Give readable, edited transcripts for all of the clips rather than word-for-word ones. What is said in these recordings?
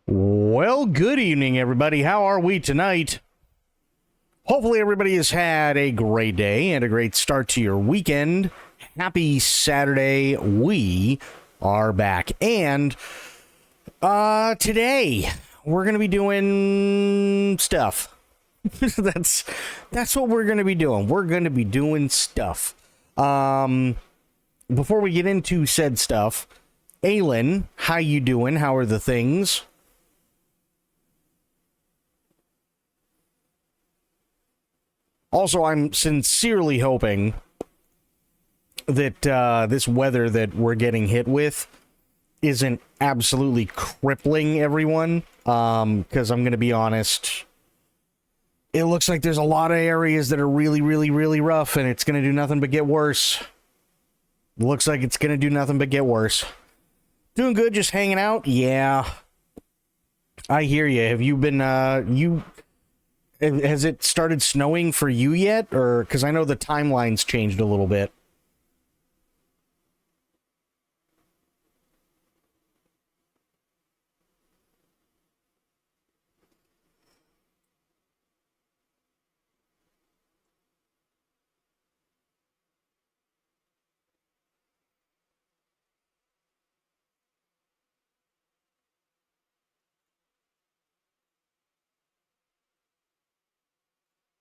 Well, good evening, everybody. How are we tonight? Hopefully, everybody has had a great day and a great start to your weekend. Happy Saturday. We are back. And today, we're going to be doing stuff. That's what we're going to be doing. We're going to be doing stuff. Before we get into said stuff, Aylin, how you doing? How are the things? Also, I'm sincerely hoping that this weather that we're getting hit with isn't absolutely crippling everyone, because I'm going to be honest, it looks like there's a lot of areas that are really, really, really rough, and it's going to do nothing but get worse. Looks like it's going to do nothing but get worse. Doing good, just hanging out? Yeah. I hear you. Have you been, has it started snowing for you yet? Or, because I know the timeline's changed a little bit.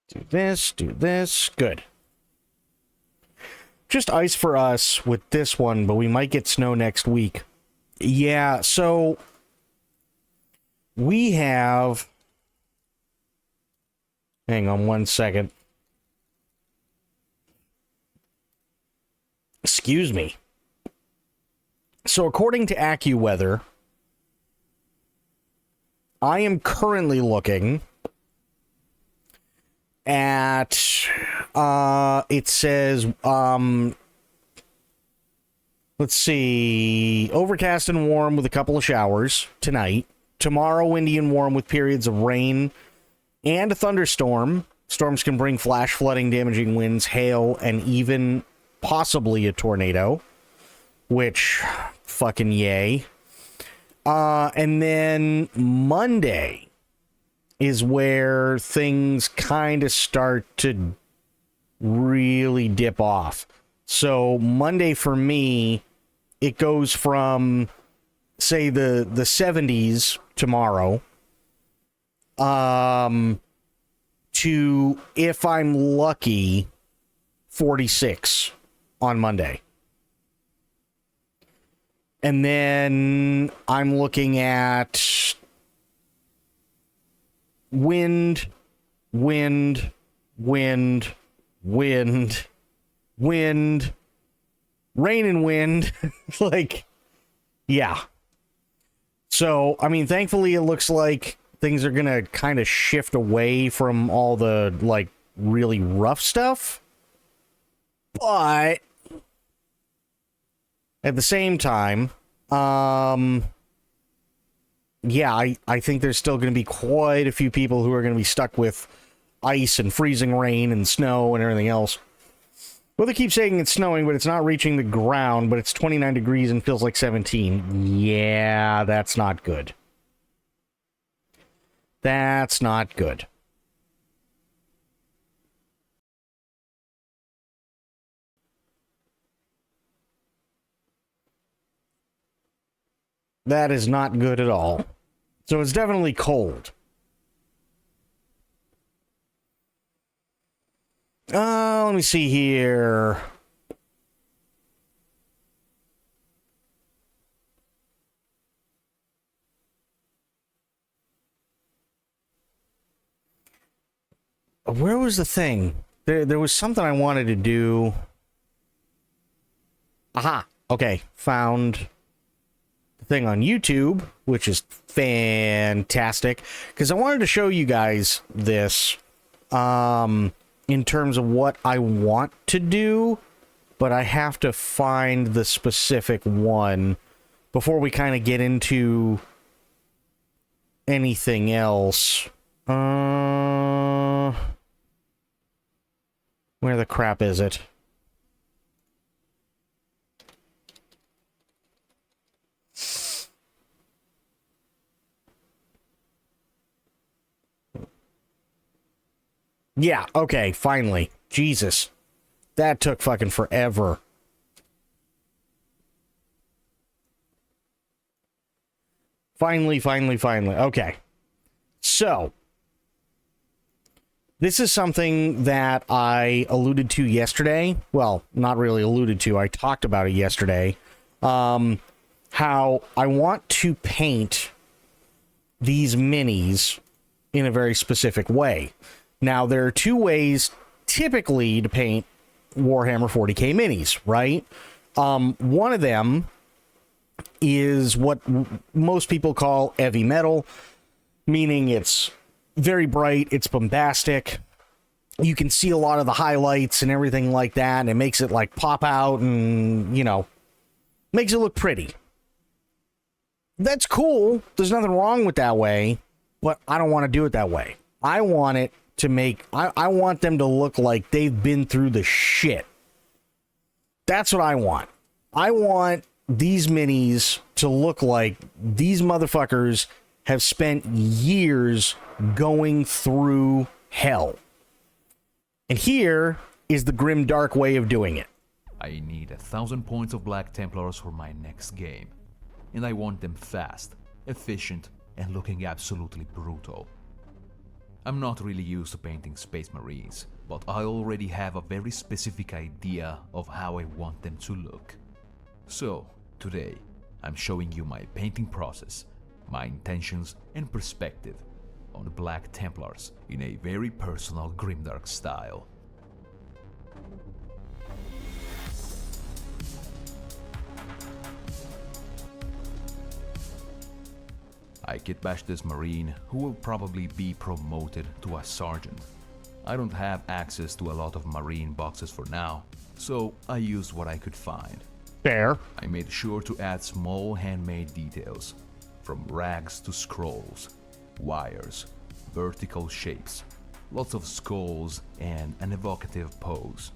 Do this. Good. Just ice for us with this one, but we might get snow next week. Yeah, so we have... Hang on one second. Excuse me. So according to AccuWeather, I am currently looking at, it says, let's see, overcast and warm with a couple of showers tonight. Tomorrow, windy and warm with periods of rain and a thunderstorm. Storms can bring flash flooding, damaging winds, hail, and even possibly a tornado, which, fucking yay. And then Monday is where things kind of start to really dip off. So Monday for me, it goes from, say, the 70s tomorrow, to, if I'm lucky, 46 on Monday. And then I'm looking at wind, rain and wind. Like, yeah. So, I mean, thankfully it looks like things are going to kind of shift away from all the, like, really rough stuff. But at the same time, yeah, I think there's still going to be quite a few people who are going to be stuck with ice and freezing rain and snow and everything else. Well, they keep saying it's snowing, but it's not reaching the ground, but it's 29 degrees and feels like 17. Yeah, that's not good. That's not good. That is not good at all. So it's definitely cold. Let me see here. Where was the thing? There was something I wanted to do. Aha. Okay. Found the thing on YouTube, which is fantastic. Because I wanted to show you guys this in terms of what I want to do. But I have to find the specific one before we kind of get into anything else. Where the crap is it? Yeah, okay, finally. Jesus. That took fucking forever. Finally. Okay. So, this is something that I alluded to yesterday. Well, not really alluded to. I talked about it yesterday. How I want to paint these minis in a very specific way. Now, there are two ways typically to paint Warhammer 40k minis, right? One of them is what most people call heavy metal, meaning it's very bright, it's bombastic. You can see a lot of the highlights and everything like that, and it makes it like pop out and, you know, makes it look pretty. That's cool. There's nothing wrong with that way, but I don't want to do it that way. I want it to make, I want them to look like they've been through the shit. That's what I want. I want these minis to look like these motherfuckers have spent years going through hell. And here is the grim dark way of doing it. I need 1,000 points of Black Templars for my next game. And I want them fast, efficient, and looking absolutely brutal. I'm not really used to painting Space Marines, but I already have a very specific idea of how I want them to look. So, today, I'm showing you my painting process, my intentions and perspective on the Black Templars in a very personal grimdark style. I kit bash this Marine who will probably be promoted to a Sergeant. I don't have access to a lot of Marine boxes for now, so I used what I could find. Fair. I made sure to add small handmade details, from rags to scrolls, wires, vertical shapes, lots of skulls, and an evocative pose,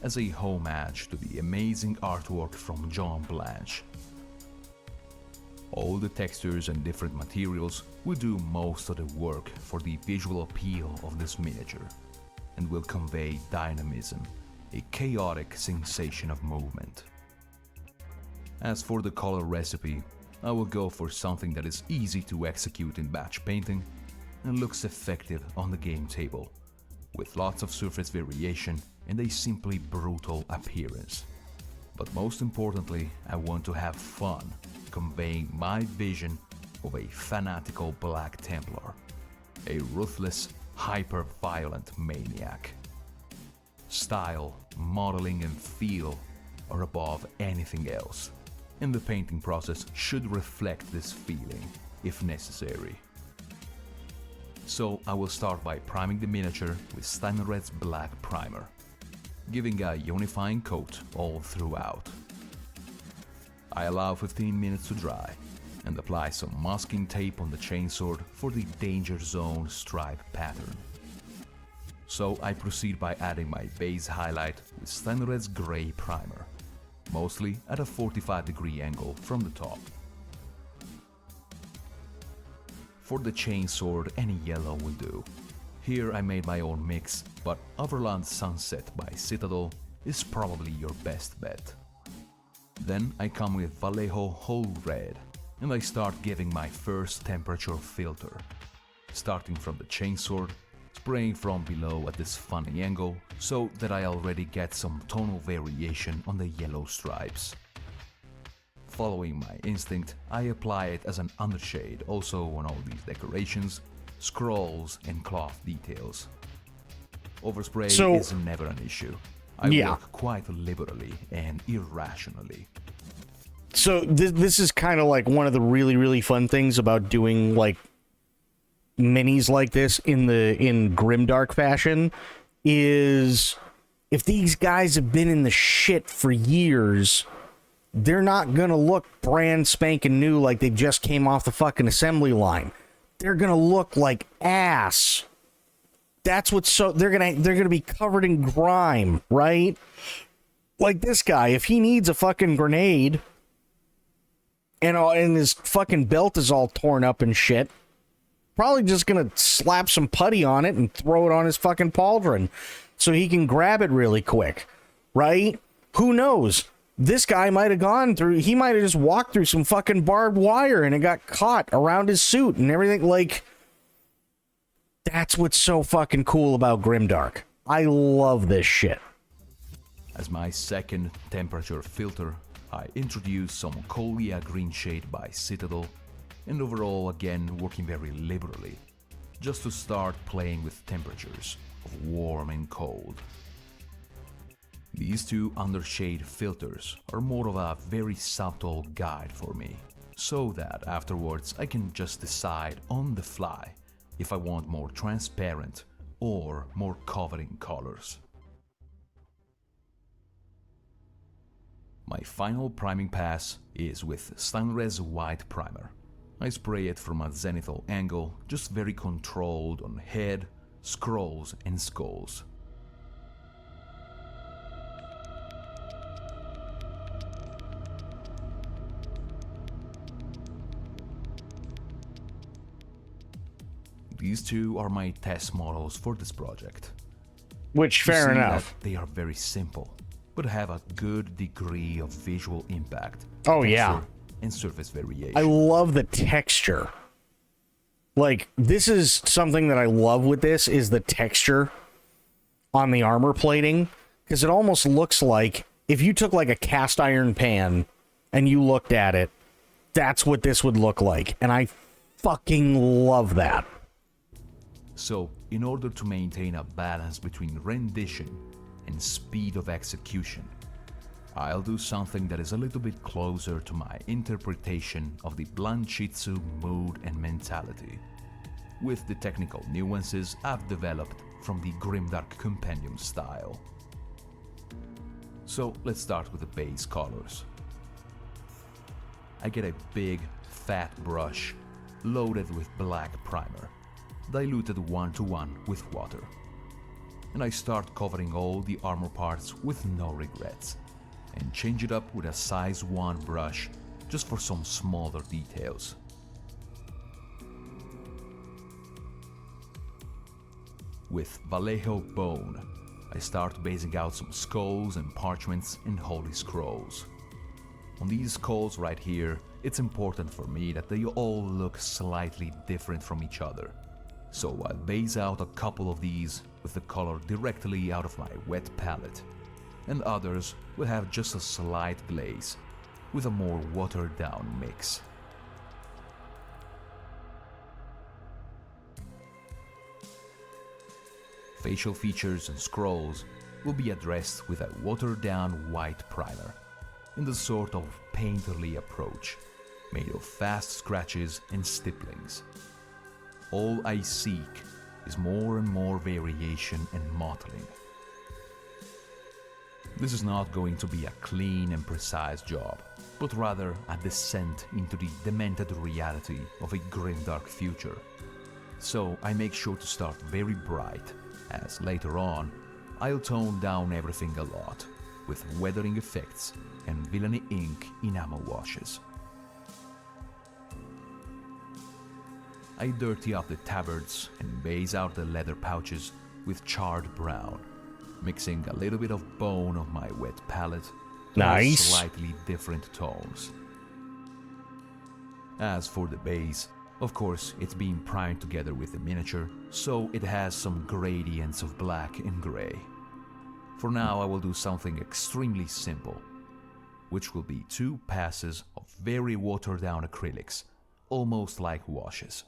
as a homage to the amazing artwork from John Blanche. All the textures and different materials will do most of the work for the visual appeal of this miniature, and will convey dynamism, a chaotic sensation of movement. As for the color recipe, I will go for something that is easy to execute in batch painting and looks effective on the game table, with lots of surface variation and a simply brutal appearance. But most importantly, I want to have fun conveying my vision of a fanatical Black Templar, a ruthless, hyper-violent maniac. Style, modeling and feel are above anything else, and the painting process should reflect this feeling, if necessary. So I will start by priming the miniature with Steinered's black primer, giving a unifying coat all throughout. I allow 15 minutes to dry and apply some masking tape on the chainsword for the danger zone stripe pattern. So I proceed by adding my base highlight with Steinered's gray primer, mostly at a 45-degree angle from the top. For the chainsword, any yellow will do. Here I made my own mix, but Overland Sunset by Citadel is probably your best bet. Then I come with Vallejo Whole Red, and I start giving my first temperature filter, starting from the chainsword, spraying from below at this funny angle, so that I already get some tonal variation on the yellow stripes. Following my instinct, I apply it as an undershade also on all these decorations, scrolls and cloth details. Overspray is never an issue. I work quite liberally and irrationally. So this is kind of like one of the really, really fun things about doing like minis like this in grimdark fashion is if these guys have been in the shit for years, they're not gonna look brand spanking new like they just came off the fucking assembly line. They're gonna look like ass. That's what's so they're gonna be covered in grime, right? Like this guy, if he needs a fucking grenade and his fucking belt is all torn up and shit, probably just going to slap some putty on it and throw it on his fucking pauldron so he can grab it really quick, right? Who knows? This guy might have gone through, he might have just walked through some fucking barbed wire and it got caught around his suit and everything. Like, that's what's so fucking cool about Grimdark. I love this shit. As my second temperature filter, I introduce some Colia green shade by Citadel, and overall again working very liberally, just to start playing with temperatures of warm and cold. These two undershade filters are more of a very subtle guide for me, so that afterwards I can just decide on the fly if I want more transparent or more covering colors. My final priming pass is with Stanres White Primer. I spray it from a zenithal angle, just very controlled on head, scrolls and skulls. These two are my test models for this project. Which, fair enough. They are very simple, but have a good degree of visual impact. Oh, yeah. And surface variation. I love the texture. Like, this is something that I love with this, is the texture on the armor plating. Because it almost looks like, if you took like a cast iron pan and you looked at it, that's what this would look like. And I fucking love that. So, in order to maintain a balance between rendition and speed of execution, I'll do something that is a little bit closer to my interpretation of the Blanchitsu mood and mentality, with the technical nuances I've developed from the Grimdark Compendium style. So let's start with the base colors. I get a big, fat brush loaded with black primer, diluted 1:1 with water, and I start covering all the armor parts with no regrets, and change it up with a size 1 brush just for some smaller details. With Vallejo Bone, I start basing out some skulls and parchments and holy scrolls. On these skulls right here, it's important for me that they all look slightly different from each other. So I'll base out a couple of these with the color directly out of my wet palette, and others will have just a slight glaze with a more watered down mix. Facial features and scrolls will be addressed with a watered down white primer in the sort of painterly approach, made of fast scratches and stipplings. All I seek is more and more variation and mottling. This is not going to be a clean and precise job, but rather a descent into the demented reality of a grimdark future. So I make sure to start very bright, as later on I'll tone down everything a lot, with weathering effects and villainy ink enamel washes. I dirty up the tabards and base out the leather pouches with charred brown, mixing a little bit of bone of my wet palette with slightly different tones. As for the base, of course it's being primed together with the miniature, so it has some gradients of black and grey. For now I will do something extremely simple, which will be 2 passes of very watered down acrylics, almost like washes.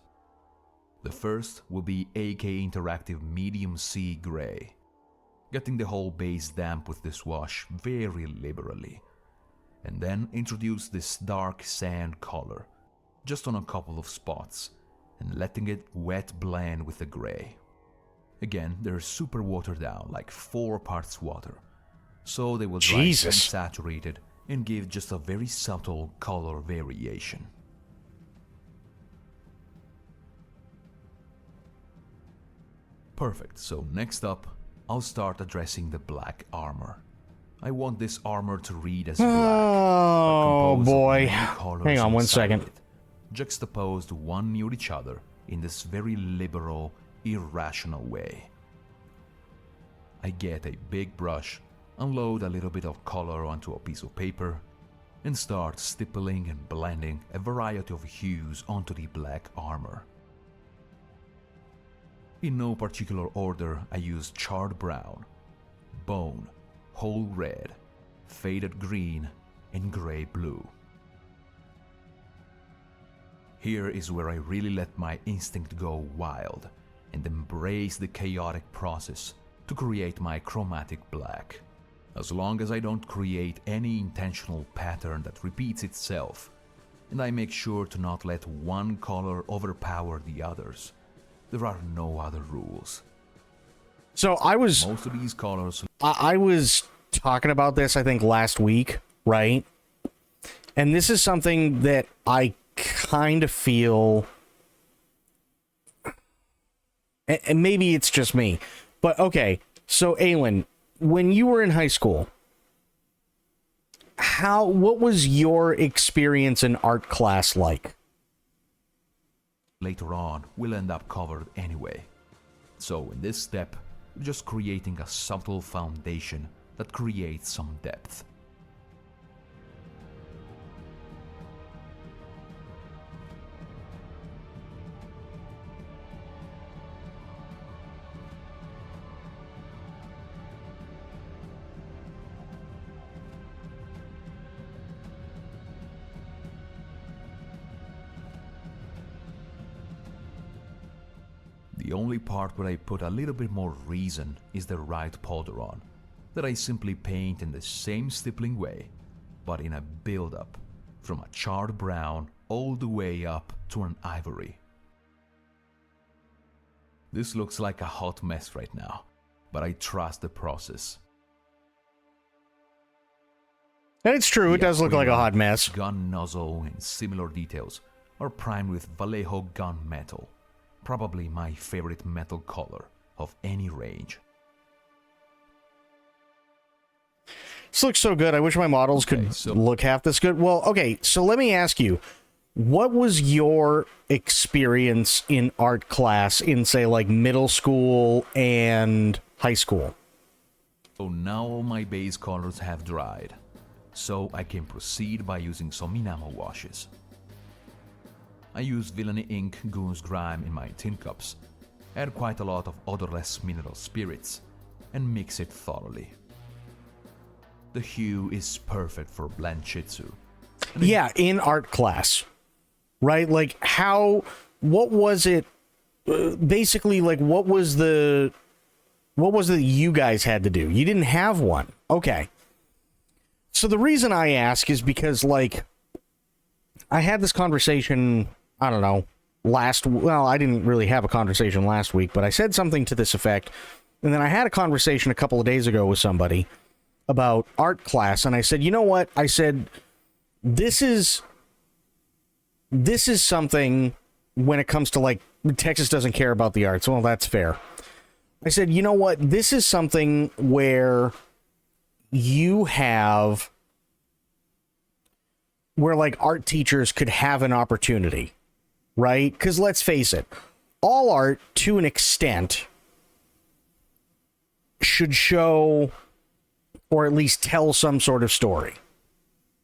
The first will be AK Interactive Medium C Grey, getting the whole base damp with this wash very liberally, and then introduce this dark sand color, just on a couple of spots, and letting it wet blend with the grey. Again, they're super watered down, like 4 parts water, so they will dry unsaturated and give just a very subtle color variation. Perfect, so next up, I'll start addressing the black armor. I want this armor to read as black. Oh boy. Hang on one second. Juxtaposed one near each other in this very liberal, irrational way. I get a big brush, unload a little bit of color onto a piece of paper, and start stippling and blending a variety of hues onto the black armor. In no particular order, I use charred brown, bone, whole red, faded green, and gray blue. Here is where I really let my instinct go wild and embrace the chaotic process to create my chromatic black. As long as I don't create any intentional pattern that repeats itself, and I make sure to not let one color overpower the others, there are no other rules. So most of these colors. I was talking about this, I think, last week, right? And this is something that I kind of feel, and maybe it's just me, but okay, so Aylin, when you were in high school, what was your experience in art class like? Later on, will end up covered anyway. So in this step, we're just creating a subtle foundation that creates some depth. The only part where I put a little bit more reason is the right polderon, that I simply paint in the same stippling way, but in a build-up, from a charred brown all the way up to an ivory. This looks like a hot mess right now, but I trust the process. And it's true, it does look like a hot mess. Gun nozzle and similar details are primed with Vallejo gun metal. Probably my favorite metal color of any range. This looks so good. I wish my models could look half this good. Well, okay, so let me ask you, what was your experience in art class in, say, like middle school and high school? So now all my base colors have dried, so I can proceed by using some enamel washes. I use Villainy Ink Goose Grime in my tin cups, add quite a lot of odorless mineral spirits, and mix it thoroughly. The hue is perfect for blend shitsu. Yeah, in art class, right? Like what was it, basically, like what was the you guys had to do? You didn't have one. Okay. So the reason I ask is because, like, I had this conversation, I don't know, I didn't really have a conversation last week, but I said something to this effect, and then I had a conversation a couple of days ago with somebody about art class, and I said, you know what? I said, this is something, when it comes to, like, Texas doesn't care about the arts. Well, that's fair. I said, you know what? This is something where like art teachers could have an opportunity, right? Because let's face it, all art, to an extent, should show or at least tell some sort of story,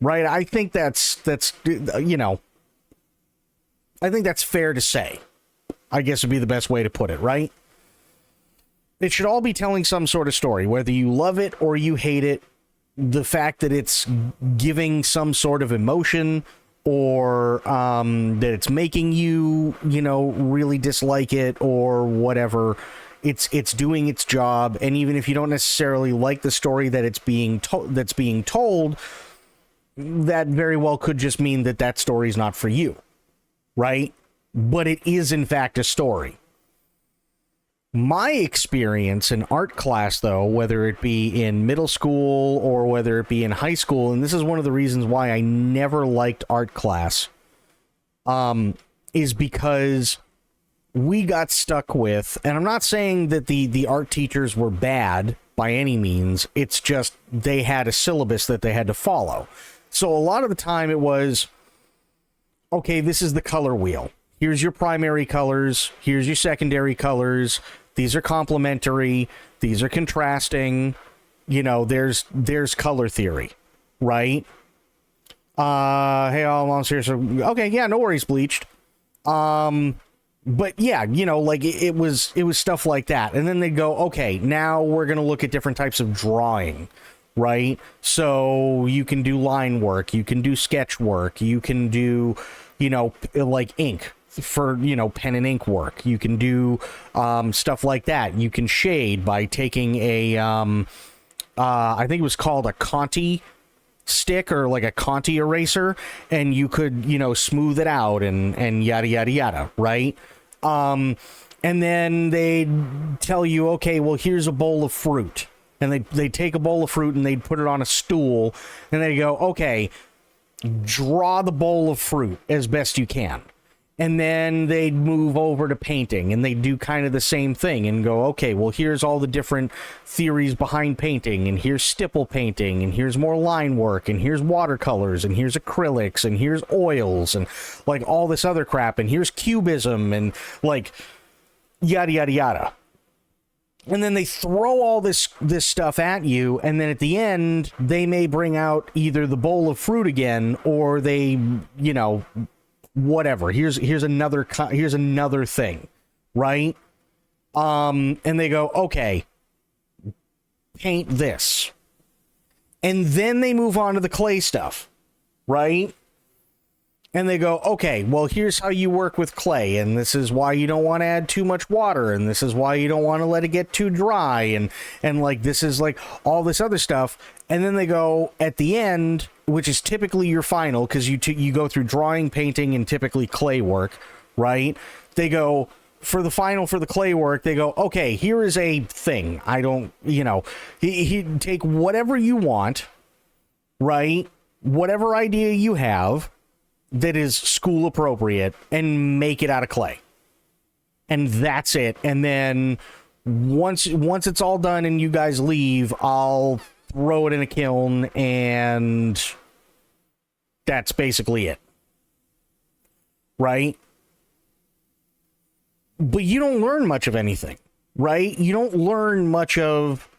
right? I think that's you know, I think that's fair to say, I guess would be the best way to put it, right? It should all be telling some sort of story, whether you love it or you hate it. The fact that it's giving some sort of emotion, or that it's making you, you know, really dislike it or whatever, it's doing its job. And even if you don't necessarily like the story that it's being told, that very well could just mean that story is not for you, right? But it is in fact a story. My experience in art class, though, whether it be in middle school or whether it be in high school, and this is one of the reasons why I never liked art class, is because we got stuck with, and I'm not saying that the art teachers were bad by any means, it's just they had a syllabus that they had to follow. So a lot of the time it was, okay, this is the color wheel. here's your primary colors, here's your secondary colors, these are complementary, these are contrasting, there's color theory, right? Hey, all mom's here, so okay, yeah, no worries, Bleached. But yeah, it was stuff like that. And then they go, okay, now we're going to look at different types of drawing, right? So you can do line work, you can do sketch work, you can do, like ink for, pen and ink work. You can do stuff like that. You can shade by taking a, I think it was called a Conti stick or like a Conti eraser, and you could smooth it out and yada yada yada, right? And then they tell you, okay, well, here's a bowl of fruit, and they take a bowl of fruit and they put it on a stool, and they go, okay, draw the bowl of fruit as best you can. And then they'd move over to painting, and they do kind of the same thing and go, okay, well, here's all the different theories behind painting, and here's stipple painting, and here's more line work, and here's watercolors, and here's acrylics, and here's oils, and like all this other crap, and here's cubism, and like yada, yada, yada. And then they throw all this stuff at you, and then at the end, they may bring out either the bowl of fruit again, or they, whatever, here's another thing, right? And they go, okay, paint this, and then they move on to the clay stuff, right? And they go, okay, well, here's how you work with clay, and this is why you don't want to add too much water, and this is why you don't want to let it get too dry, and like this is like all this other stuff. And then they go at the end, which is typically your final, because you go through drawing, painting, and typically clay work, right? They go, for the final, for the clay work, they go, okay, here is a thing. I don't, he take whatever you want, right? Whatever idea you have that is school appropriate, and make it out of clay. And that's it. And then once it's all done and you guys leave, I'll throw it in a kiln, and that's basically it. Right? But you don't learn much of anything, right? You don't learn much of,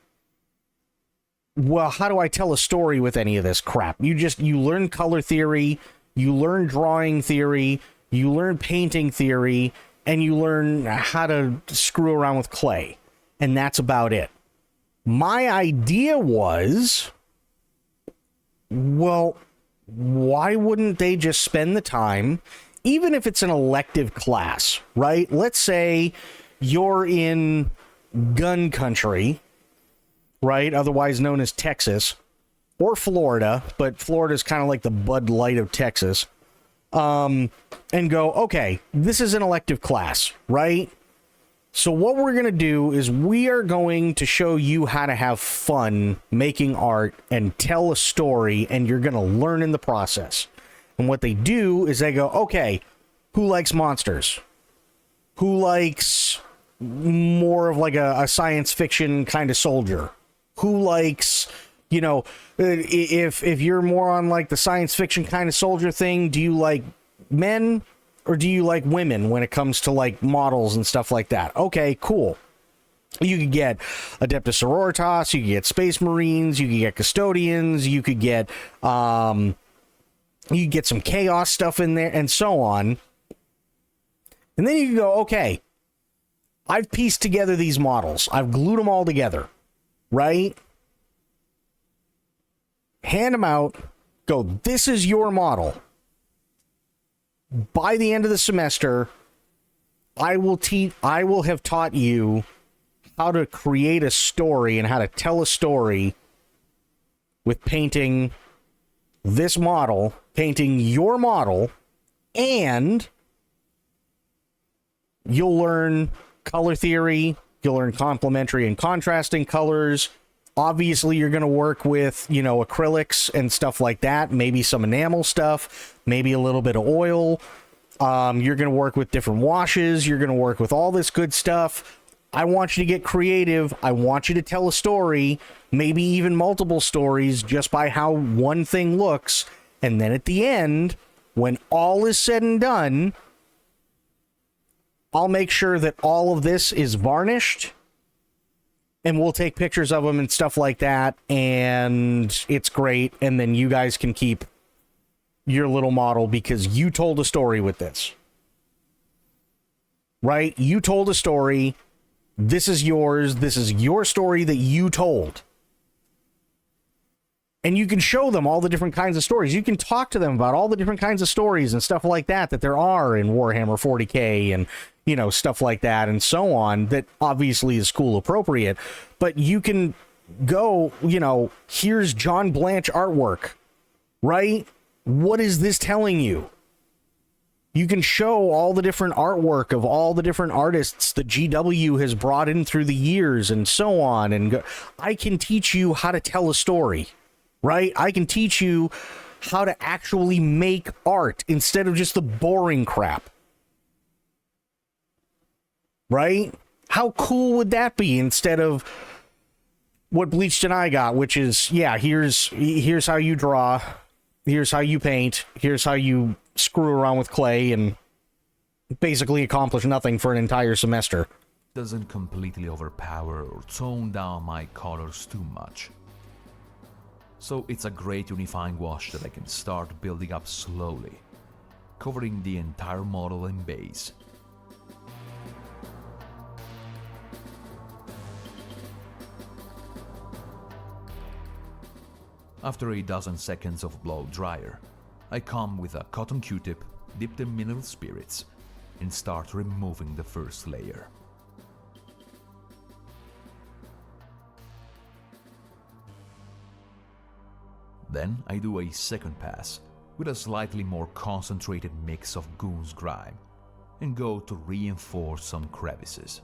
well, how do I tell a story with any of this crap? You learn color theory, you learn drawing theory, you learn painting theory, and you learn how to screw around with clay. And that's about it. My idea was, well, why wouldn't they just spend the time, even if it's an elective class, right? Let's say you're in gun country, right? Otherwise known as Texas or Florida, but Florida's kind of like the Bud Light of Texas. And go, okay, this is an elective class, right? So what we're going to do is we are going to show you how to have fun making art and tell a story, and you're going to learn in the process. And what they do is they go, okay, who likes monsters? Who likes more of like a science fiction kind of soldier? Who likes, if you're more on like the science fiction kind of soldier thing, do you like men or do you like women when it comes to like models and stuff like that? Okay, cool. You could get Adeptus Sororitas, you could get Space Marines, you could get Custodians, you could get some Chaos stuff in there, and so on. And then you can go, okay, I've pieced together these models. I've glued them all together, right? Hand them out. Go, this is your model. By the end of the semester, I will have taught you how to create a story and how to tell a story with painting this model, painting your model, and you'll learn color theory, you'll learn complementary and contrasting colors. Obviously, you're going to work with, acrylics and stuff like that, maybe some enamel stuff, maybe a little bit of oil. You're going to work with different washes. You're going to work with all this good stuff. I want you to get creative. I want you to tell a story, maybe even multiple stories, just by how one thing looks. And then at the end, when all is said and done, I'll make sure that all of this is varnished, and we'll take pictures of them and stuff like that, and it's great, and then you guys can keep your little model because you told a story with this. Right? You told a story. This is yours. This is your story that you told. And you can show them all the different kinds of stories. You can talk to them about all the different kinds of stories and stuff like that there are in Warhammer 40K and, you know, stuff like that and so on that obviously is school appropriate. But you can go, you know, here's John Blanche artwork, right? What is this telling you? You can show all the different artwork of all the different artists that GW has brought in through the years and so on. And I can teach you how to tell a story. Right? I can teach you how to actually make art instead of just the boring crap. Right? How cool would that be instead of what Bleached and I got, which is, yeah, here's how you draw, here's how you paint, here's how you screw around with clay and basically accomplish nothing for an entire semester. Doesn't completely overpower or tone down my colors too much. So it's a great unifying wash that I can start building up slowly, covering the entire model and base. After a dozen seconds of blow dryer, I come with a cotton Q-tip dipped in mineral spirits and start removing the first layer. Then I do a second pass with a slightly more concentrated mix of Goon's Grime and go to reinforce some crevices.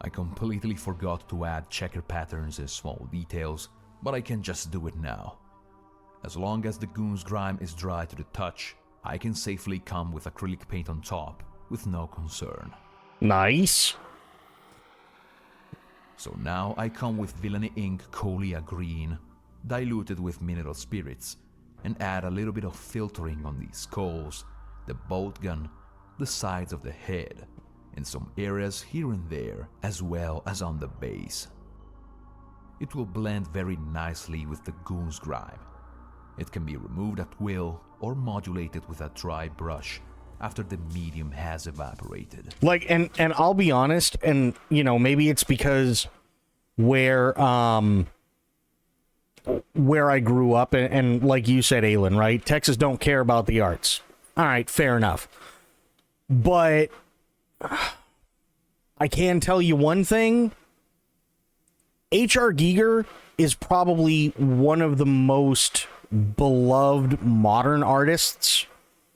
I completely forgot to add checker patterns and small details, but I can just do it now. As long as the Goon's Grime is dry to the touch, I can safely come with acrylic paint on top with no concern. Nice. So now I come with Villainy Ink Colia Green, diluted with mineral spirits, and add a little bit of filtering on the skulls, the bolt gun, the sides of the head, and some areas here and there, as well as on the base. It will blend very nicely with the Goon's Grime. It can be removed at will or modulated with a dry brush after the medium has evaporated. Like, and I'll be honest, and, you know, maybe it's because where I grew up, and like you said, Aylin, right? Texas don't care about the arts. All right, fair enough. But I can tell you one thing. H.R. Giger is probably one of the most beloved modern artists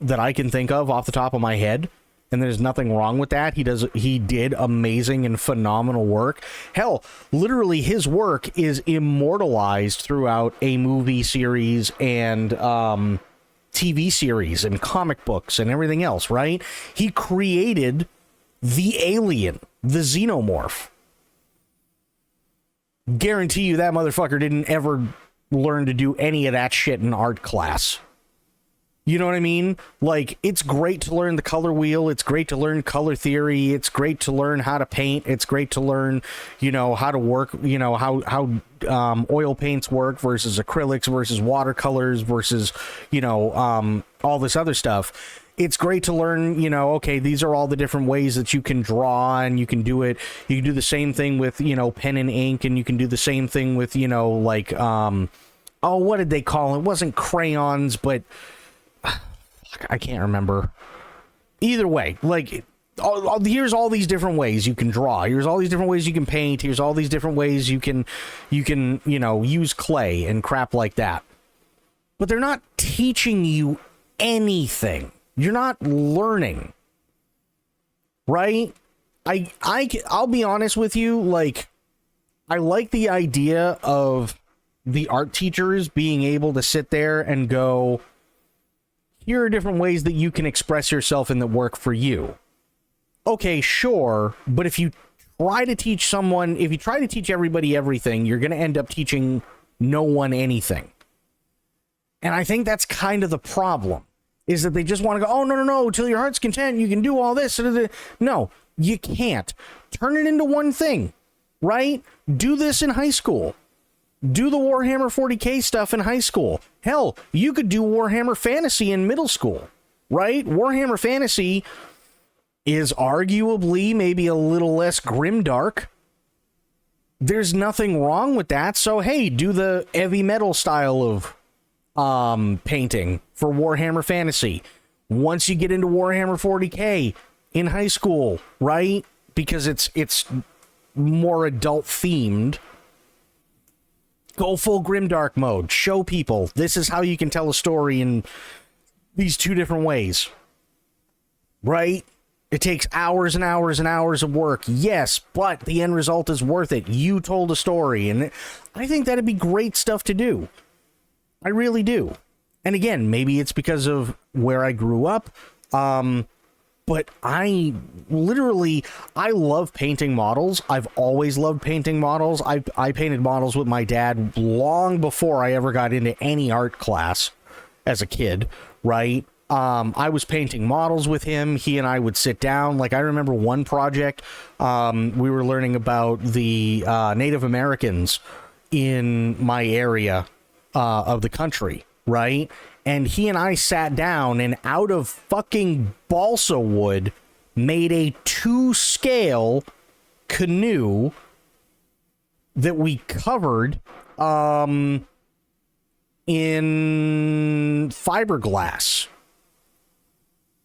that I can think of off the top of my head, and there's nothing wrong with that. He did amazing and phenomenal work. Hell, literally his work is immortalized throughout a movie series and TV series and comic books and everything else, right? He created the alien, the xenomorph. Guarantee you that motherfucker didn't ever learn to do any of that shit in art class. You know what I mean? Like, it's great to learn the color wheel. It's great to learn color theory. It's great to learn how to paint. It's great to learn, you know, how to work, you know, how oil paints work versus acrylics versus watercolors versus, you know, all this other stuff. It's great to learn, you know, okay, these are all the different ways that you can draw, and you can do it. You can do the same thing with, you know, pen and ink, and you can do the same thing with, you know, like, what did they call it? It wasn't crayons, but I can't remember. Either way, like, here's all these different ways you can draw. Here's all these different ways you can paint. Here's all these different ways you can, you know, use clay and crap like that. But they're not teaching you anything. You're not learning, right? I'll be honest with you. Like, I like the idea of the art teachers being able to sit there and go, here are different ways that you can express yourself and that work for you. Okay, sure, but if you try to teach everybody everything, you're going to end up teaching no one anything. And I think that's kind of the problem, is that they just want to go, oh, no, no, no, till your heart's content, you can do all this. No, you can't. Turn it into one thing, right? Do this in high school. Do the Warhammer 40K stuff in high school. Hell, you could do Warhammer Fantasy in middle school, right? Warhammer Fantasy is arguably maybe a little less grimdark. There's nothing wrong with that. So, hey, do the heavy metal style of painting for Warhammer Fantasy. Once you get into Warhammer 40K in high school, right? Because it's more adult themed. Go full grimdark mode. Show people this is how you can tell a story in these two different ways. Right? It takes hours and hours and hours of work. Yes, but the end result is worth it. You told a story, and I think that'd be great stuff to do. I really do. And again, maybe it's because of where I grew up, but I love painting models. I've always loved painting models. I painted models with my dad long before I ever got into any art class as a kid, right? I was painting models with him. He and I would sit down. Like, I remember one project, we were learning about the Native Americans in my area of the country, right? And he and I sat down and out of fucking balsa wood made a 2-scale canoe that we covered in fiberglass.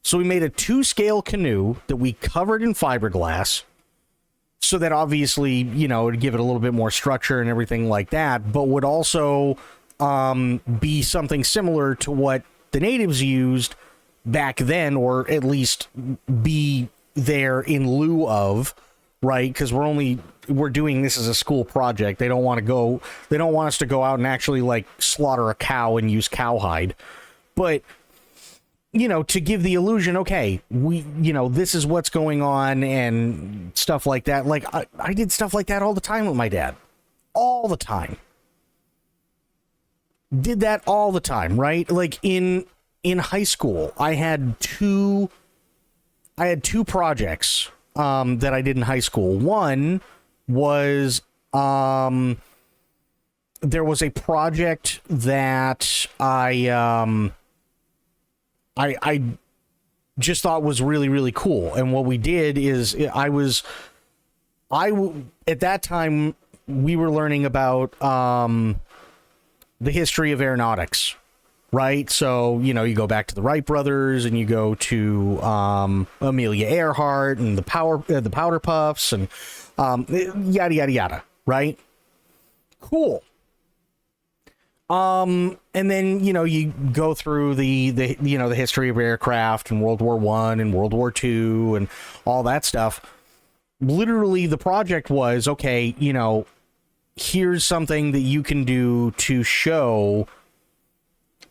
So we made a 2-scale canoe that we covered in fiberglass so that obviously, you know, it'd give it a little bit more structure and everything like that, but would also be something similar to what the natives used back then, or at least be there in lieu of, right? Because we're doing this as a school project. They don't want us to go out and actually like slaughter a cow and use cowhide. But, you know, to give the illusion, okay, this is what's going on and stuff like that. Like, I did stuff like that all the time with my dad. All the time. Did that all the time, right? Like in high school, I had two projects that I did in high school. One was there was a project that I just thought was really, really cool. And what we did is at that time we were learning about the history of aeronautics, right? So, you know, you go back to the Wright brothers and you go to Amelia Earhart and the Powder Puffs and yada, yada, yada, right? Cool. And then, you know, you go through the history of aircraft and World War I and World War II and all that stuff. Literally, the project was, okay, you know, here's something that you can do to show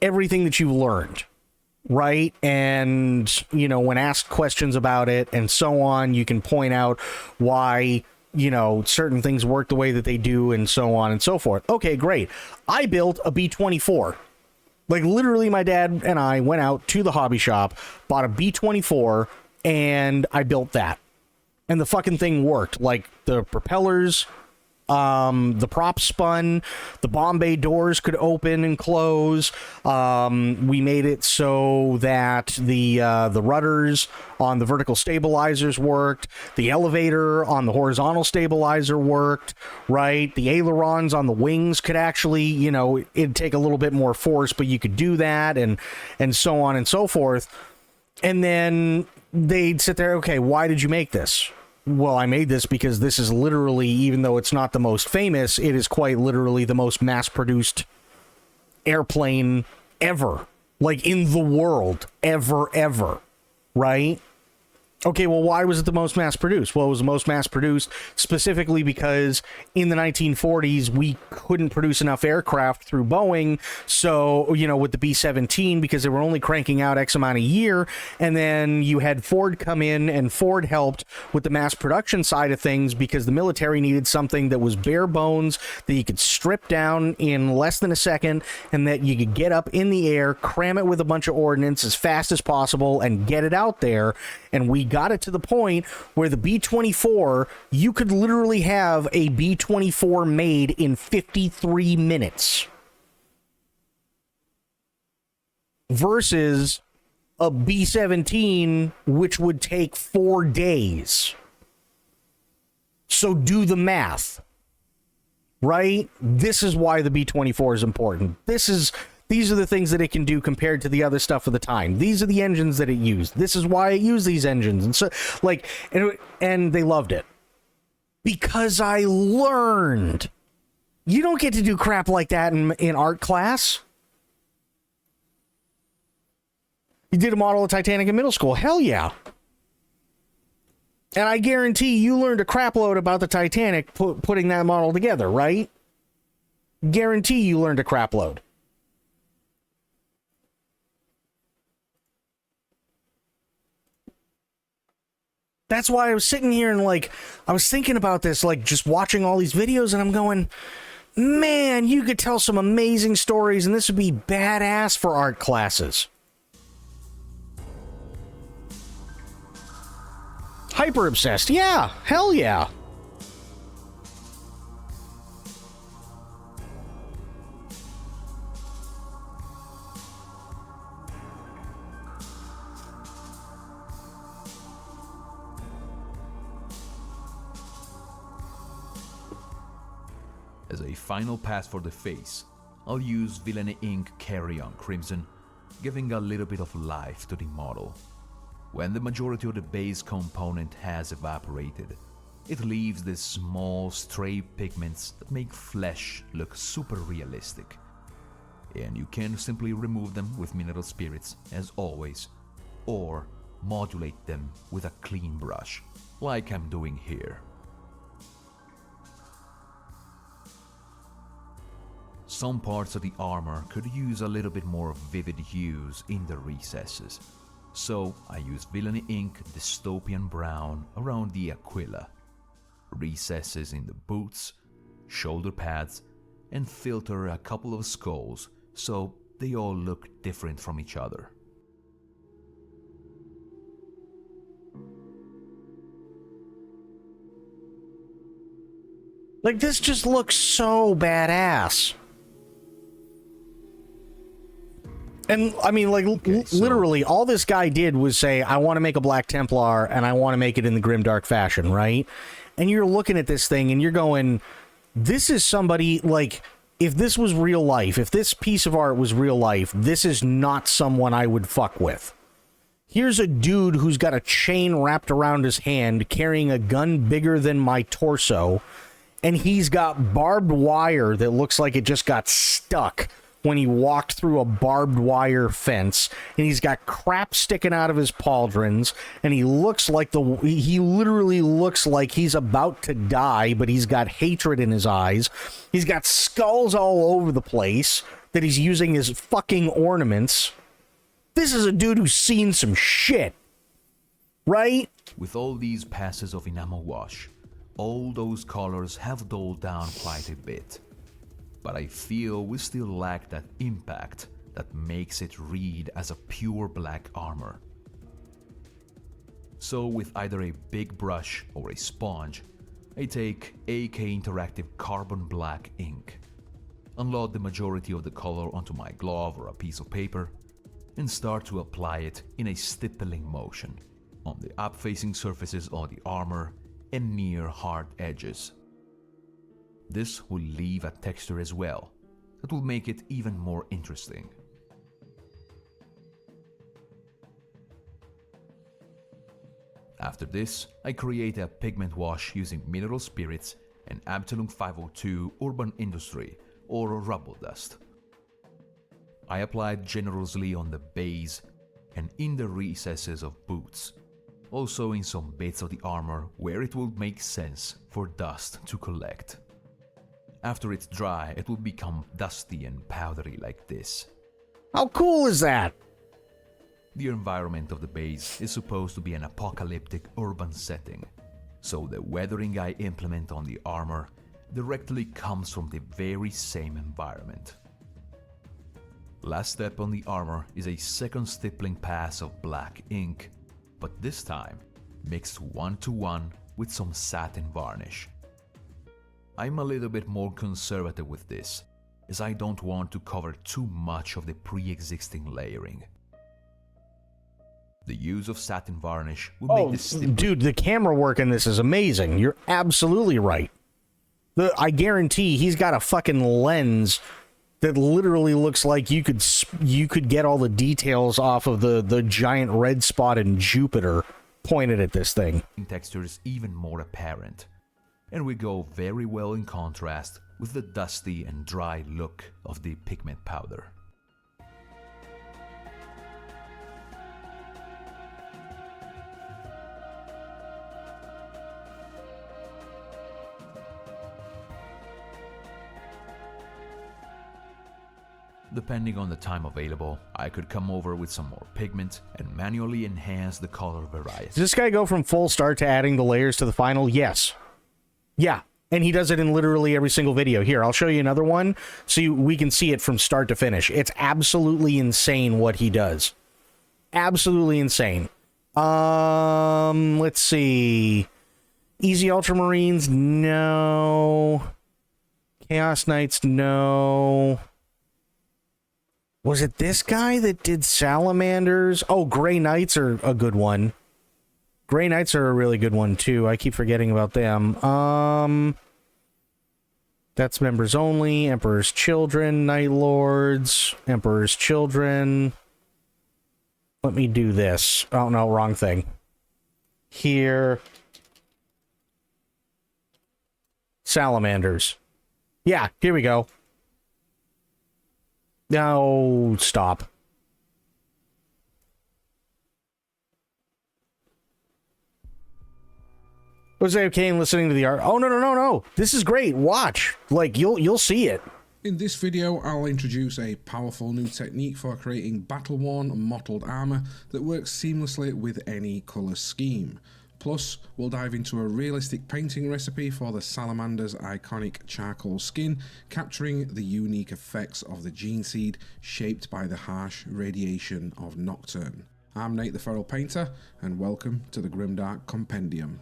everything that you've learned, right? And, you know, when asked questions about it and so on, you can point out why, you know, certain things work the way that they do and so on and so forth. Okay, great. I built a B-24. Like, literally, my dad and I went out to the hobby shop, bought a B-24, and I built that. And the fucking thing worked. Like, the propellers, the prop spun, the bomb bay doors could open and close. We made it so that the rudders on the vertical stabilizers worked. The elevator on the horizontal stabilizer worked, right? The ailerons on the wings could actually, you know, it'd take a little bit more force, but you could do that, and so on and so forth. And then they'd sit there, okay, why did you make this? Well, I made this because this is literally, even though it's not the most famous, it is quite literally the most mass-produced airplane ever. Like, in the world. Ever, right? Okay, well, why was it the most mass-produced? Well, it was the most mass-produced specifically because in the 1940s, we couldn't produce enough aircraft through Boeing, so, with the B-17, because they were only cranking out X amount a year, and then you had Ford come in, and Ford helped with the mass production side of things because the military needed something that was bare bones, that you could strip down in less than a second, and that you could get up in the air, cram it with a bunch of ordnance as fast as possible, and get it out there. And we got it to the point where the B-24, you could literally have a B-24 made in 53 minutes. Versus a B-17, which would take 4 days. So do the math. Right? This is why the B-24 is important. These are the things that it can do compared to the other stuff of the time. These are the engines that it used. This is why it used these engines. And so, and they loved it. Because I learned. You don't get to do crap like that in art class. You did a model of Titanic in middle school. Hell yeah. And I guarantee you learned a crap load about the Titanic putting that model together, right? Guarantee you learned a crap load. That's why I was sitting here and I was thinking about this, just watching all these videos, and I'm going, man, you could tell some amazing stories, and this would be badass for art classes. Hyper obsessed, yeah, hell yeah. As a final pass for the face, I'll use Villainy Ink Carry on Crimson, giving a little bit of life to the model. When the majority of the base component has evaporated, it leaves these small stray pigments that make flesh look super realistic. And you can simply remove them with mineral spirits, as always, or modulate them with a clean brush, like I'm doing here. Some parts of the armor could use a little bit more vivid hues in the recesses, so I use Villainy Ink Dystopian Brown around the Aquila, recesses in the boots, shoulder pads, and filter a couple of skulls so they all look different from each other. This just looks so badass. And, I mean, literally, all this guy did was say, I want to make a Black Templar, and I want to make it in the grimdark fashion, right? And you're looking at this thing, and you're going, this is somebody, if this was real life, if this piece of art was real life, this is not someone I would fuck with. Here's a dude who's got a chain wrapped around his hand, carrying a gun bigger than my torso, and he's got barbed wire that looks like it just got stuck when he walked through a barbed wire fence, and he's got crap sticking out of his pauldrons, and he literally looks like he's about to die, but he's got hatred in his eyes. He's got skulls all over the place that he's using as fucking ornaments. This is a dude who's seen some shit, right? With all these passes of enamel wash, all those colors have dulled down quite a bit. But I feel we still lack that impact that makes it read as a pure black armor. So with either a big brush or a sponge, I take AK Interactive Carbon Black ink, unload the majority of the color onto my glove or a piece of paper, and start to apply it in a stippling motion on the up-facing surfaces of the armor and near hard edges. This will leave a texture as well that will make it even more interesting. After this, I create a pigment wash using mineral spirits and Absalom 502 Urban Industry or rubble dust. I applied generously on the base and in the recesses of boots, also in some bits of the armor where it would make sense for dust to collect. After it's dry, it will become dusty and powdery like this. How cool is that? The environment of the base is supposed to be an apocalyptic urban setting, so the weathering I implement on the armor directly comes from the very same environment. Last step on the armor is a second stippling pass of black ink, but this time mixed 1-to-1 with some satin varnish. I'm a little bit more conservative with this, as I don't want to cover too much of the pre-existing layering. The use of satin varnish will make this dude, the camera work in this is amazing. You're absolutely right. I guarantee he's got a fucking lens that literally looks like you could get all the details off of the giant red spot in Jupiter pointed at this thing. Texture is even more apparent, and we go very well in contrast with the dusty and dry look of the pigment powder. Depending on the time available, I could come over with some more pigment and manually enhance the color variety. Does this guy go from full start to adding the layers to the final? Yes. Yeah, and he does it in literally every single video. Here, I'll show you another one so we can see it from start to finish. It's absolutely insane what he does. Absolutely insane. Let's see. Easy Ultramarines, no. Chaos Knights, no. Was it this guy that did Salamanders? Oh, Grey Knights are a good one. Grey Knights are a really good one, too. I keep forgetting about them. That's members only. Emperor's Children, Night Lords, Emperor's Children. Let me do this. Oh, no, wrong thing. Here. Salamanders. Yeah, here we go. No, stop. Was it okay in listening to the art? Oh, no. This is great. Watch. Like, you'll see it. In this video, I'll introduce a powerful new technique for creating battle-worn mottled armor that works seamlessly with any color scheme. Plus, we'll dive into a realistic painting recipe for the Salamander's iconic charcoal skin, capturing the unique effects of the gene seed shaped by the harsh radiation of Nocturne. I'm Nate the Feral Painter, and welcome to the Grimdark Compendium.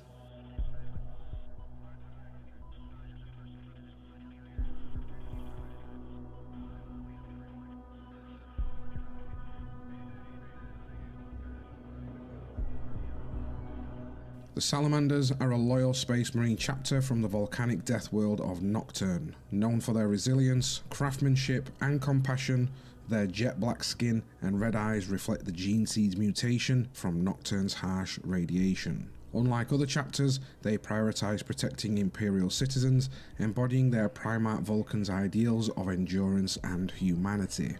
The Salamanders are a loyal Space Marine chapter from the volcanic death world of Nocturne. Known for their resilience, craftsmanship, and compassion, their jet black skin and red eyes reflect the gene seed's mutation from Nocturne's harsh radiation. Unlike other chapters, they prioritize protecting Imperial citizens, embodying their Primarch Vulcan's ideals of endurance and humanity.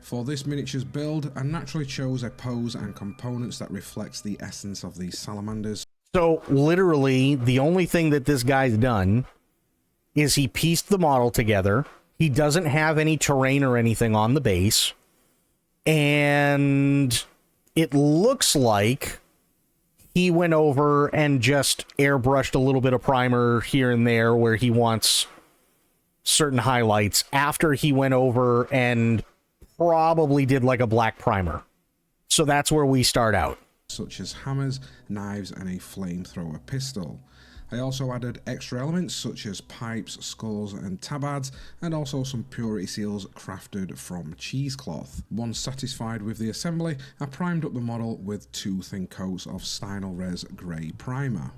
For this miniatures build, I naturally chose a pose and components that reflects the essence of these salamanders. So, literally, the only thing that this guy's done is he pieced the model together. He doesn't have any terrain or anything on the base. And it looks like he went over and just airbrushed a little bit of primer here and there where he wants certain highlights after he went over and probably did like a black primer. So that's where we start out. Such as hammers, knives, and a flamethrower pistol. I also added extra elements such as pipes, skulls, and tabards, and also some purity seals crafted from cheesecloth. Once satisfied with the assembly, I primed up the model with 2 thin coats of Stynylrez Grey Primer.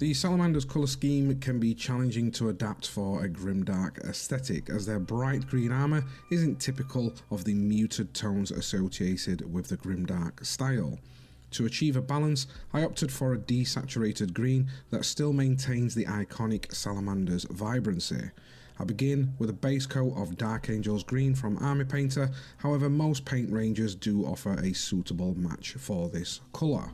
The Salamander's colour scheme can be challenging to adapt for a grimdark aesthetic, as their bright green armour isn't typical of the muted tones associated with the grimdark style. To achieve a balance, I opted for a desaturated green that still maintains the iconic Salamander's vibrancy. I begin with a base coat of Dark Angels Green from Army Painter, however most paint ranges do offer a suitable match for this colour.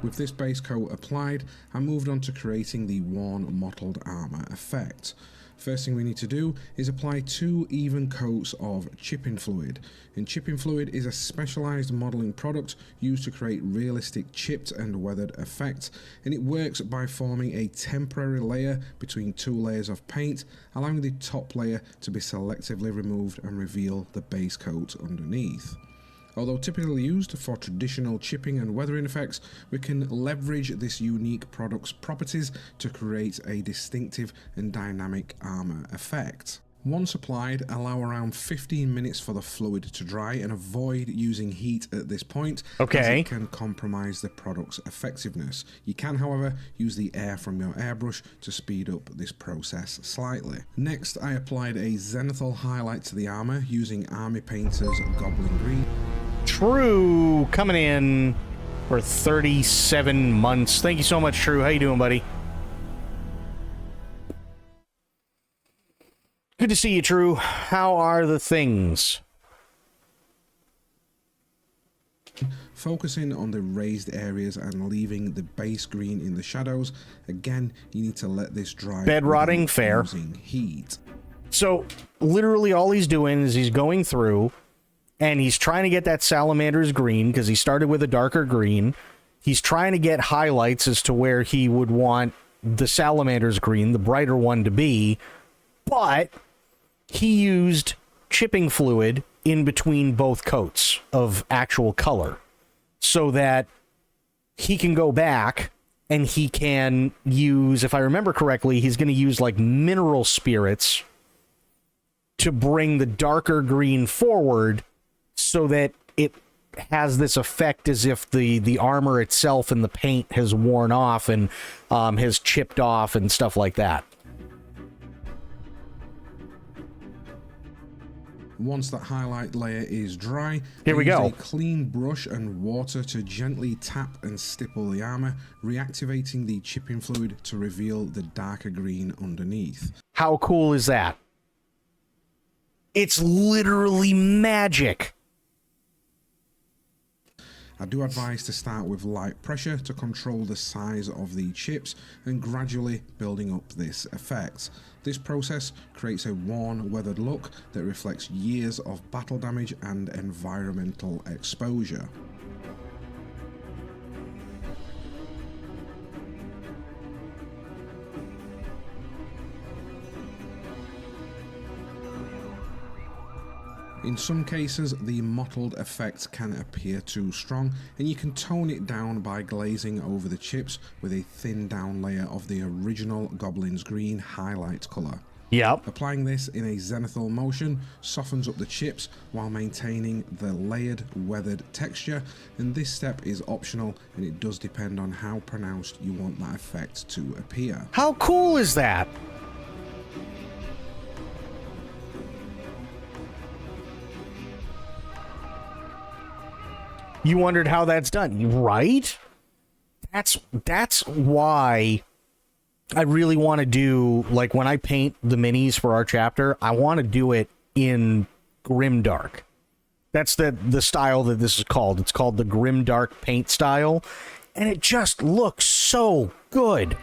With this base coat applied, I moved on to creating the worn mottled armour effect. First thing we need to do is apply 2 even coats of chipping fluid. And chipping fluid is a specialised modelling product used to create realistic chipped and weathered effects, and it works by forming a temporary layer between 2 layers of paint, allowing the top layer to be selectively removed and reveal the base coat underneath. Although typically used for traditional chipping and weathering effects, we can leverage this unique product's properties to create a distinctive and dynamic armour effect. Once applied, allow around 15 minutes for the fluid to dry and avoid using heat at this point, as it can compromise the product's effectiveness. You can, however, use the air from your airbrush to speed up this process slightly. Next, I applied a zenithal highlight to the armour using Army Painter's Goblin Green. True, coming in for 37 months. Thank you so much, True. How you doing, buddy? Good to see you, True. How are the things? Focusing on the raised areas and leaving the base green in the shadows. Again, you need to let this dry. Bed rotting, fair. Using heat. So, literally all he's doing is he's going through and he's trying to get that salamander's green because he started with a darker green. He's trying to get highlights as to where he would want the salamander's green, the brighter one, to be, but he used chipping fluid in between both coats of actual color so that he can go back and he can use, if I remember correctly, he's going to use like mineral spirits to bring the darker green forward so that it has this effect as if the armor itself and the paint has worn off and has chipped off and stuff like that. Once that highlight layer is dry, here we go. Use a clean brush and water to gently tap and stipple the armor, reactivating the chipping fluid to reveal the darker green underneath. How cool is that? It's literally magic. I do advise to start with light pressure to control the size of the chips and gradually building up this effect. This process creates a worn, weathered look that reflects years of battle damage and environmental exposure. In some cases, the mottled effect can appear too strong, and you can tone it down by glazing over the chips with a thin down layer of the original Goblin's Green highlight colour. Yep. Applying this in a zenithal motion softens up the chips while maintaining the layered, weathered texture, and this step is optional and it does depend on how pronounced you want that effect to appear. How cool is that? You wondered how that's done, right? That's why I really want to do, like, when I paint the minis for our chapter, I want to do it in grimdark. That's the style that this is called. It's called the grimdark paint style, and it just looks so good.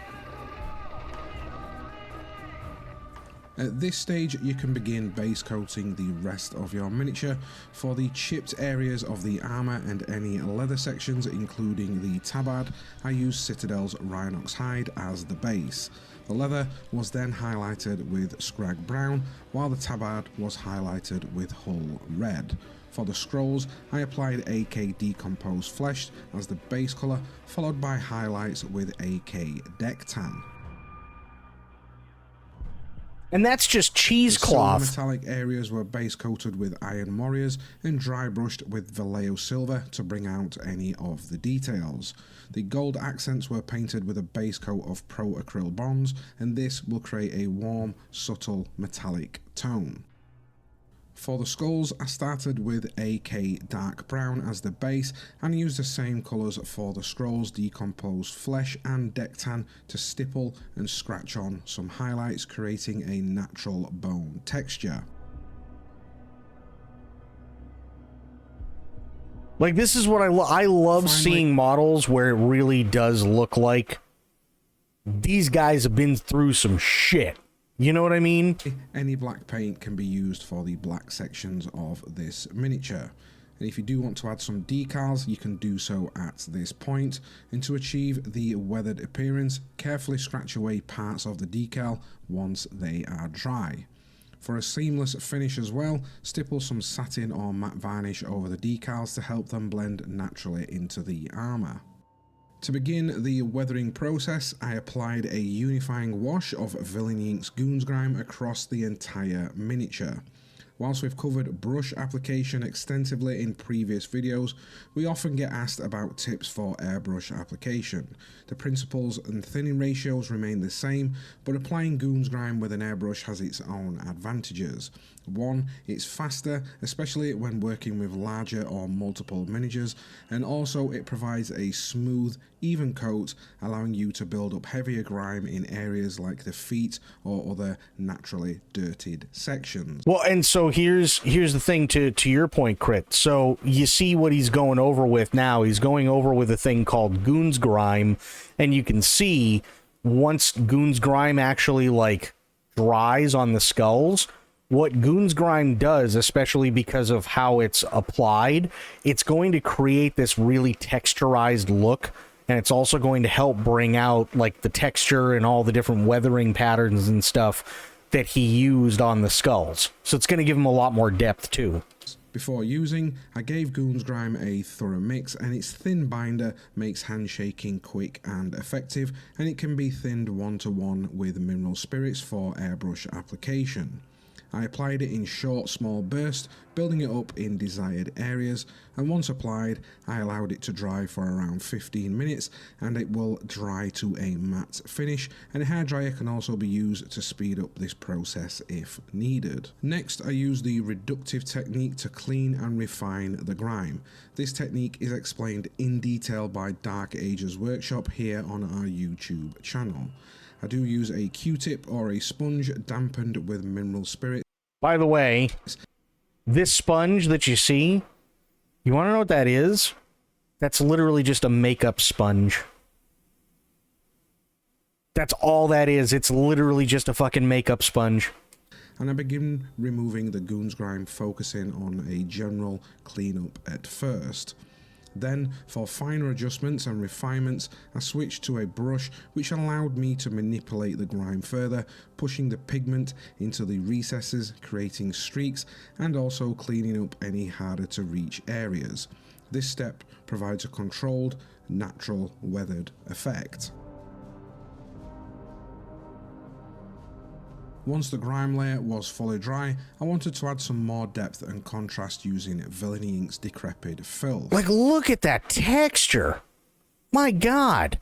At this stage, you can begin base coating the rest of your miniature. For the chipped areas of the armour and any leather sections, including the tabard, I used Citadel's Rhinox hide as the base. The leather was then highlighted with Scrag Brown, while the tabard was highlighted with Hull Red. For the scrolls, I applied AK Decomposed Flesh as the base colour, followed by highlights with AK Deck Tan. And that's just cheesecloth. The metallic areas were base coated with Iron Warriors and dry brushed with Vallejo Silver to bring out any of the details. The gold accents were painted with a base coat of Pro Acryl Bronze, and this will create a warm, subtle, metallic tone. For the skulls, I started with AK Dark Brown as the base and used the same colours for the scrolls, Decomposed Flesh and Deck Tan to stipple and scratch on some highlights, creating a natural bone texture. Like, this is what I love seeing models where it really does look like these guys have been through some shit. You know what I mean? Any black paint can be used for the black sections of this miniature. And if you do want to add some decals, you can do so at this point. And to achieve the weathered appearance, carefully scratch away parts of the decal once they are dry. For a seamless finish as well, stipple some satin or matte varnish over the decals to help them blend naturally into the armour. To begin the weathering process, I applied a unifying wash of Villainy Inc.'s Goons Grime across the entire miniature. Whilst we've covered brush application extensively in previous videos, we often get asked about tips for airbrush application. The principles and thinning ratios remain the same, but applying Goons Grime with an airbrush has its own advantages. One, it's faster, especially when working with larger or multiple miniatures, and also it provides a smooth, even coat, allowing you to build up heavier grime in areas like the feet or other naturally dirtied sections. Well, and so here's the thing to your point, Crit. So you see what he's going over with now. He's going over with a thing called Goons Grime, and you can see once Goons Grime actually like dries on the skulls, what Goons Grime does, especially because of how it's applied, it's going to create this really texturized look, and it's also going to help bring out like the texture and all the different weathering patterns and stuff that he used on the skulls. So it's going to give him a lot more depth too. Before using, I gave Goons Grime a thorough mix, and its thin binder makes handshaking quick and effective, and it can be thinned 1-to-1 with mineral spirits for airbrush application. I applied it in short, small bursts, building it up in desired areas, and once applied, I allowed it to dry for around 15 minutes, and it will dry to a matte finish, and a hairdryer can also be used to speed up this process if needed. Next, I used the reductive technique to clean and refine the grime. This technique is explained in detail by Dark Ages Workshop here on our YouTube channel. I do use a Q-tip or a sponge dampened with mineral spirit. By the way, this sponge that you see, you want to know what that is? That's literally just a makeup sponge. That's all that is. It's literally just a fucking makeup sponge. And I begin removing the Goons Grime, focusing on a general cleanup at first. Then, for finer adjustments and refinements, I switched to a brush which allowed me to manipulate the grime further, pushing the pigment into the recesses, creating streaks, and also cleaning up any harder to reach areas. This step provides a controlled, natural, weathered effect. Once the grime layer was fully dry, I wanted to add some more depth and contrast using Villainy Inc.'s Decrepit Filth. Like, look at that texture! My god!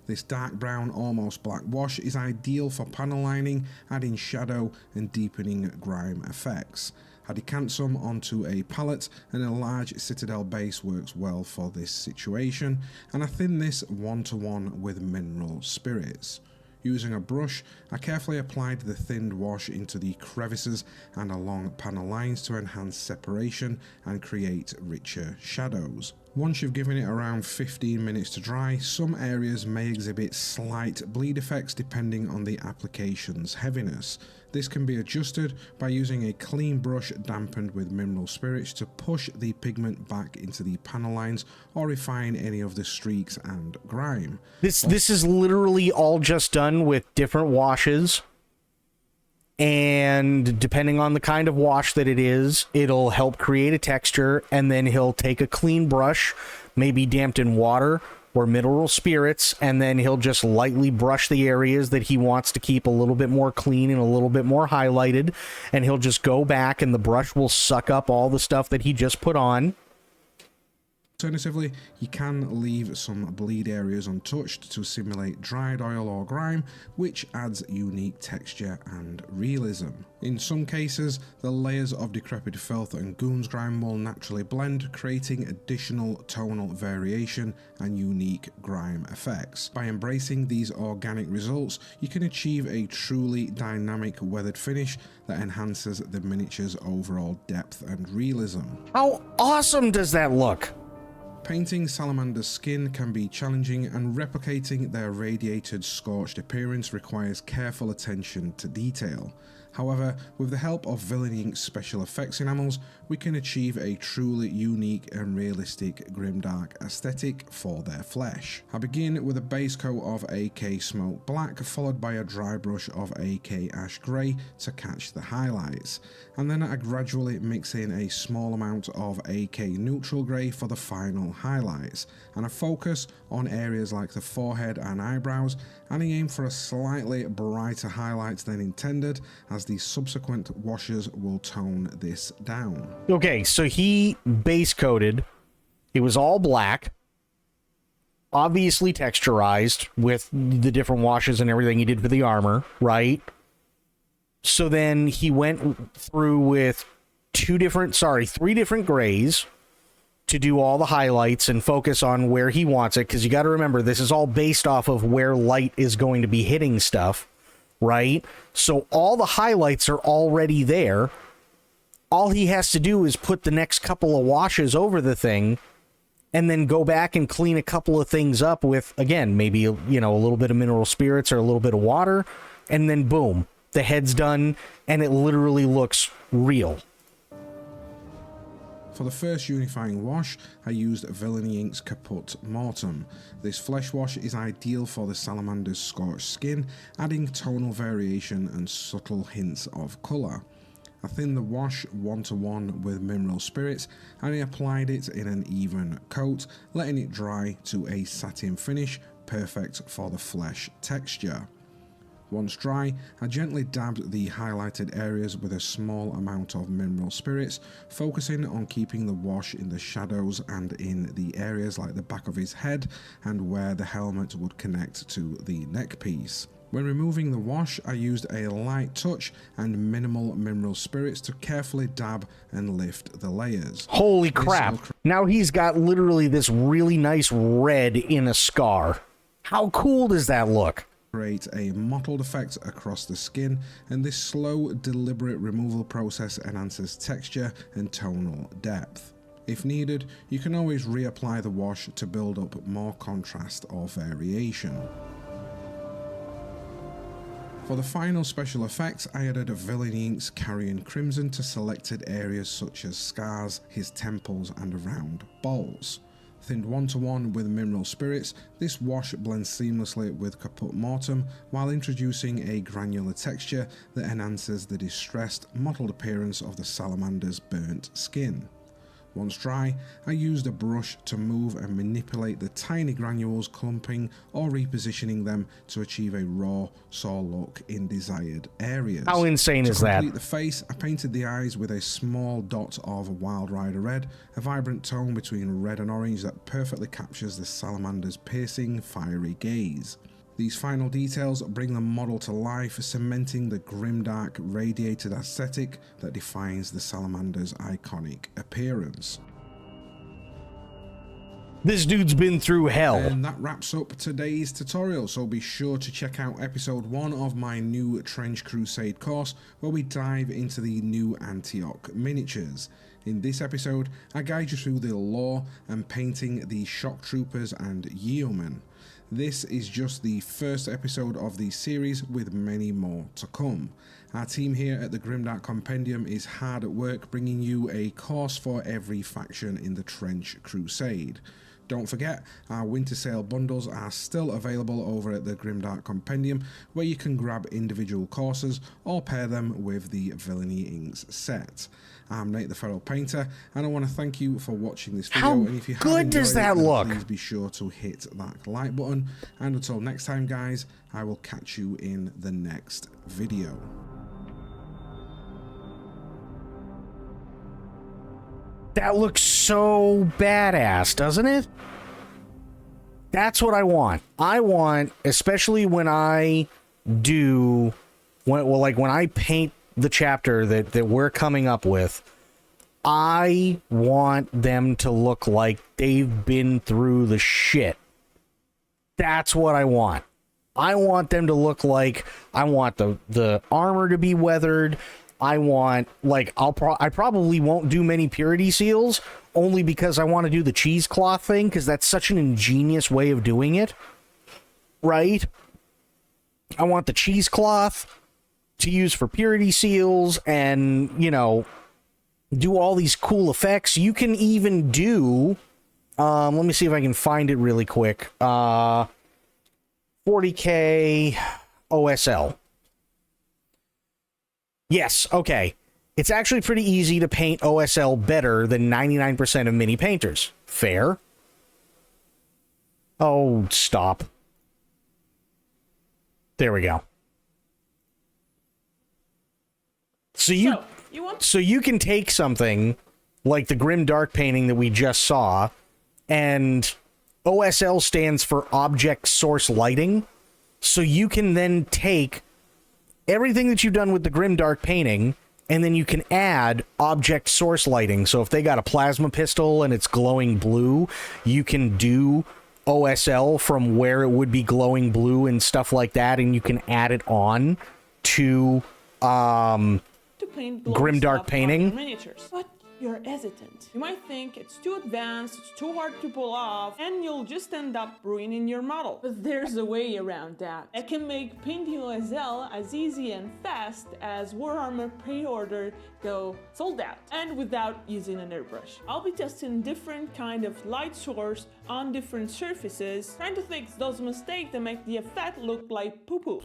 This dark brown, almost black wash is ideal for panel lining, adding shadow and deepening grime effects. I decant some onto a palette, and a large Citadel base works well for this situation, and I thin this 1-to-1 with mineral spirits. Using a brush, I carefully applied the thinned wash into the crevices and along panel lines to enhance separation and create richer shadows. Once you've given it around 15 minutes to dry, some areas may exhibit slight bleed effects depending on the application's heaviness. This can be adjusted by using a clean brush dampened with mineral spirits to push the pigment back into the panel lines or refine any of the streaks and grime. This is literally all just done with different washes, and depending on the kind of wash that it is, it'll help create a texture, and then he'll take a clean brush, maybe damped in water or mineral spirits, and then he'll just lightly brush the areas that he wants to keep a little bit more clean and a little bit more highlighted, and he'll just go back and the brush will suck up all the stuff that he just put on. Alternatively, you can leave some bleed areas untouched to simulate dried oil or grime, which adds unique texture and realism. In some cases, the layers of decrepit filth and goons grime will naturally blend, creating additional tonal variation and unique grime effects. By embracing these organic results, you can achieve a truly dynamic weathered finish that enhances the miniature's overall depth and realism. How awesome does that look? Painting salamander's skin can be challenging, and replicating their radiated, scorched appearance requires careful attention to detail. However, with the help of Villainy Inc.'s special effects enamels, we can achieve a truly unique and realistic grimdark aesthetic for their flesh. I begin with a base coat of AK Smoke Black, followed by a dry brush of AK Ash Grey to catch the highlights, and then I gradually mix in a small amount of AK Neutral Grey for the final highlights, and I focus on areas like the forehead and eyebrows, and I aim for a slightly brighter highlights than intended, as the subsequent washes will tone this down. Okay, so he base coated. It was all black, obviously texturized with the different washes and everything he did for the armor, right? So then he went through with three different grays to do all the highlights and focus on where he wants it, because you got to remember, this is all based off of where light is going to be hitting stuff, right? So all the highlights are already there. All he has to do is put the next couple of washes over the thing and then go back and clean a couple of things up with, again, maybe, a little bit of mineral spirits or a little bit of water, and then boom, the head's done, and it literally looks real. For the first unifying wash, I used Villainy Inc.'s Caput Mortem. This flesh wash is ideal for the salamander's scorched skin, adding tonal variation and subtle hints of colour. I thinned the wash 1:1 with mineral spirits, and I applied it in an even coat, letting it dry to a satin finish, perfect for the flesh texture. Once dry, I gently dabbed the highlighted areas with a small amount of mineral spirits, focusing on keeping the wash in the shadows and in the areas like the back of his head and where the helmet would connect to the neck piece. When removing the wash, I used a light touch and minimal mineral spirits to carefully dab and lift the layers. Holy crap. Now he's got literally this really nice red in a scar. How cool does that look? Create a mottled effect across the skin, and this slow, deliberate removal process enhances texture and tonal depth. If needed, you can always reapply the wash to build up more contrast or variation. For the final special effects, I added a Villainy Inc.'s Carrion Crimson to selected areas such as scars, his temples, and around balls. Thinned 1:1 with mineral spirits, this wash blends seamlessly with Caput Mortem while introducing a granular texture that enhances the distressed, mottled appearance of the salamander's burnt skin. Once dry, I used a brush to move and manipulate the tiny granules, clumping or repositioning them to achieve a raw, sore look in desired areas. How insane is that? To complete the face, I painted the eyes with a small dot of Wild Rider Red, a vibrant tone between red and orange that perfectly captures the salamander's piercing, fiery gaze. These final details bring the model to life, cementing the grimdark, radiated aesthetic that defines the salamander's iconic appearance. This dude's been through hell. And that wraps up today's tutorial, so be sure to check out episode 1 of my new Trench Crusade course, where we dive into the new Antioch miniatures. In this episode, I guide you through the lore and painting the shock troopers and yeomen. This is just the first episode of the series, with many more to come. Our team here at the Grimdark Compendium is hard at work bringing you a course for every faction in the Trench Crusade. Don't forget, our winter sale bundles are still available over at the Grimdark Compendium, where you can grab individual courses or pair them with the Villainy Inc.'s set. I'm Nate the Feral Painter, and I want to thank you for watching this video. And if you have good does that look? Please be sure to hit that like button. And until next time, guys, I will catch you in the next video. That looks so badass, doesn't it? That's what I want. I want, especially when I do, when I paint the chapter that we're coming up with, I want them to look like they've been through the shit. That's what I want. I want them to look like, I want the armor to be weathered. I want, like, I probably won't do many purity seals, only because I want to do the cheesecloth thing, because that's such an ingenious way of doing it, right? I want the cheesecloth to use for purity seals, and, you know, do all these cool effects. You can even do, let me see if I can find it really quick, 40K OSL. Yes, okay. It's actually pretty easy to paint OSL better than 99% of mini painters. Fair? Oh, stop. There we go. So you can take something like the Grim Dark painting that we just saw, and OSL stands for Object Source Lighting. So you can then take everything that you've done with the Grim Dark painting, and then you can add object source lighting. So if they got a plasma pistol and it's glowing blue, you can do OSL from where it would be glowing blue and stuff like that, and you can add it on to paint Grim Dark painting. Miniatures. But you're hesitant. You might think it's too advanced, it's too hard to pull off, and you'll just end up ruining your model. But there's a way around that. I can make painting OSL as easy and fast as Warhammer pre-order go sold out, and without using an airbrush. I'll be testing different kind of light source on different surfaces, trying to fix those mistakes that make the effect look like poo-poo.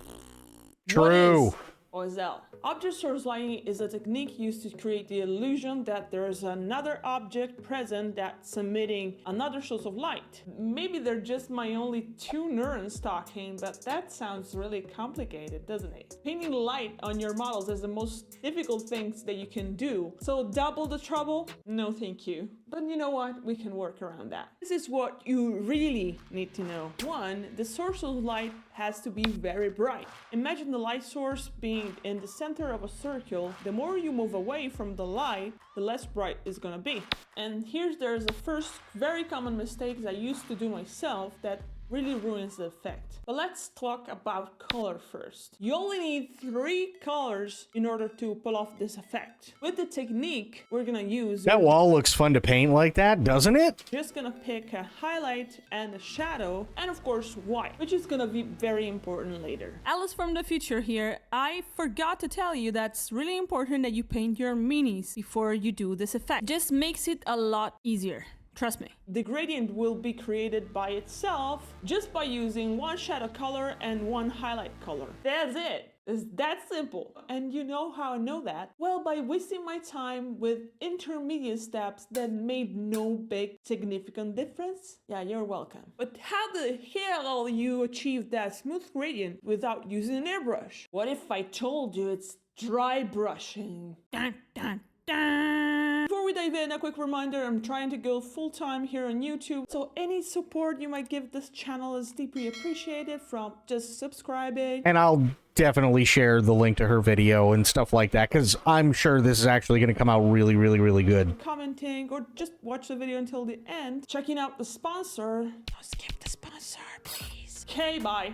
True. What is OSL? Object source lighting is a technique used to create the illusion that there is another object present that's emitting another source of light. Maybe they're just my only two neurons talking, but that sounds really complicated, doesn't it? Painting light on your models is the most difficult things that you can do. So double the trouble? No, thank you. But you know what? We can work around that. This is what you really need to know. One, the source of light has to be very bright. Imagine the light source being in the center of a circle. The more you move away from the light, the less bright it's gonna be. And there's a first very common mistake I used to do myself that really ruins the effect. But let's talk about color first. You only need 3 colors in order to pull off this effect. With the technique we're gonna use, That wall looks fun to paint like that, doesn't it? just gonna pick a highlight and a shadow, and of course white, which is gonna be very important later. Alice from the future here. I forgot to tell you that's really important that you paint your minis before you do this effect. Just makes it a lot easier. Trust me. The gradient will be created by itself just by using 1 shadow color and 1 highlight color. That's it. It's that simple. And you know how I know that? Well, by wasting my time with intermediate steps that made no big significant difference. Yeah, you're welcome. But how the hell you achieve that smooth gradient without using an airbrush? What if I told you it's dry brushing? Dun, dun, dun. Before we dive in, a quick reminder, I'm trying to go full-time here on YouTube, so any support you might give this channel is deeply appreciated, from just subscribing. And I'll definitely share the link to her video and stuff like that, because I'm sure this is actually going to come out really, really, really good. Commenting, or just watch the video until the end. Checking out the sponsor. Don't skip the sponsor, please. Okay, bye.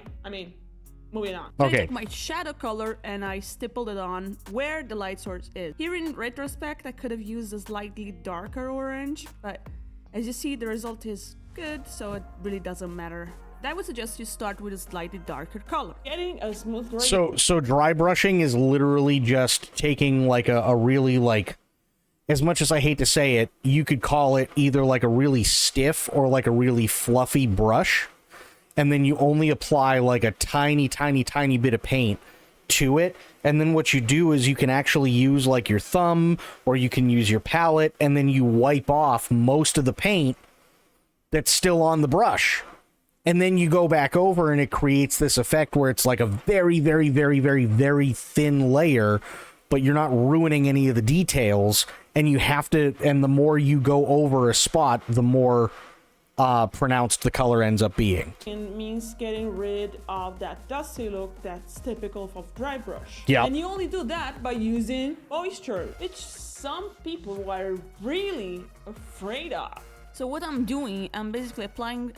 Moving on. Okay. I took my shadow color and I stippled it on where the light source is. Here in retrospect, I could have used a slightly darker orange, but as you see, the result is good, so it really doesn't matter. I would suggest you start with a slightly darker color. Getting a smooth gradient. So dry brushing is literally just taking like a really, like, as much as I hate to say it, you could call it either like a really stiff or like a really fluffy brush, and then you only apply like a tiny, tiny, tiny bit of paint to it. And then what you do is you can actually use like your thumb, or you can use your palette, and then you wipe off most of the paint that's still on the brush. And then you go back over and it creates this effect where it's like a very, very, very, very, very thin layer, but you're not ruining any of the details. and you have to, and the more you go over a spot, the more pronounced the color ends up being. It means getting rid of that dusty look that's typical of dry brush. Yeah. And you only do that by using moisture, which some people are really afraid of. So what I'm doing, I'm basically applying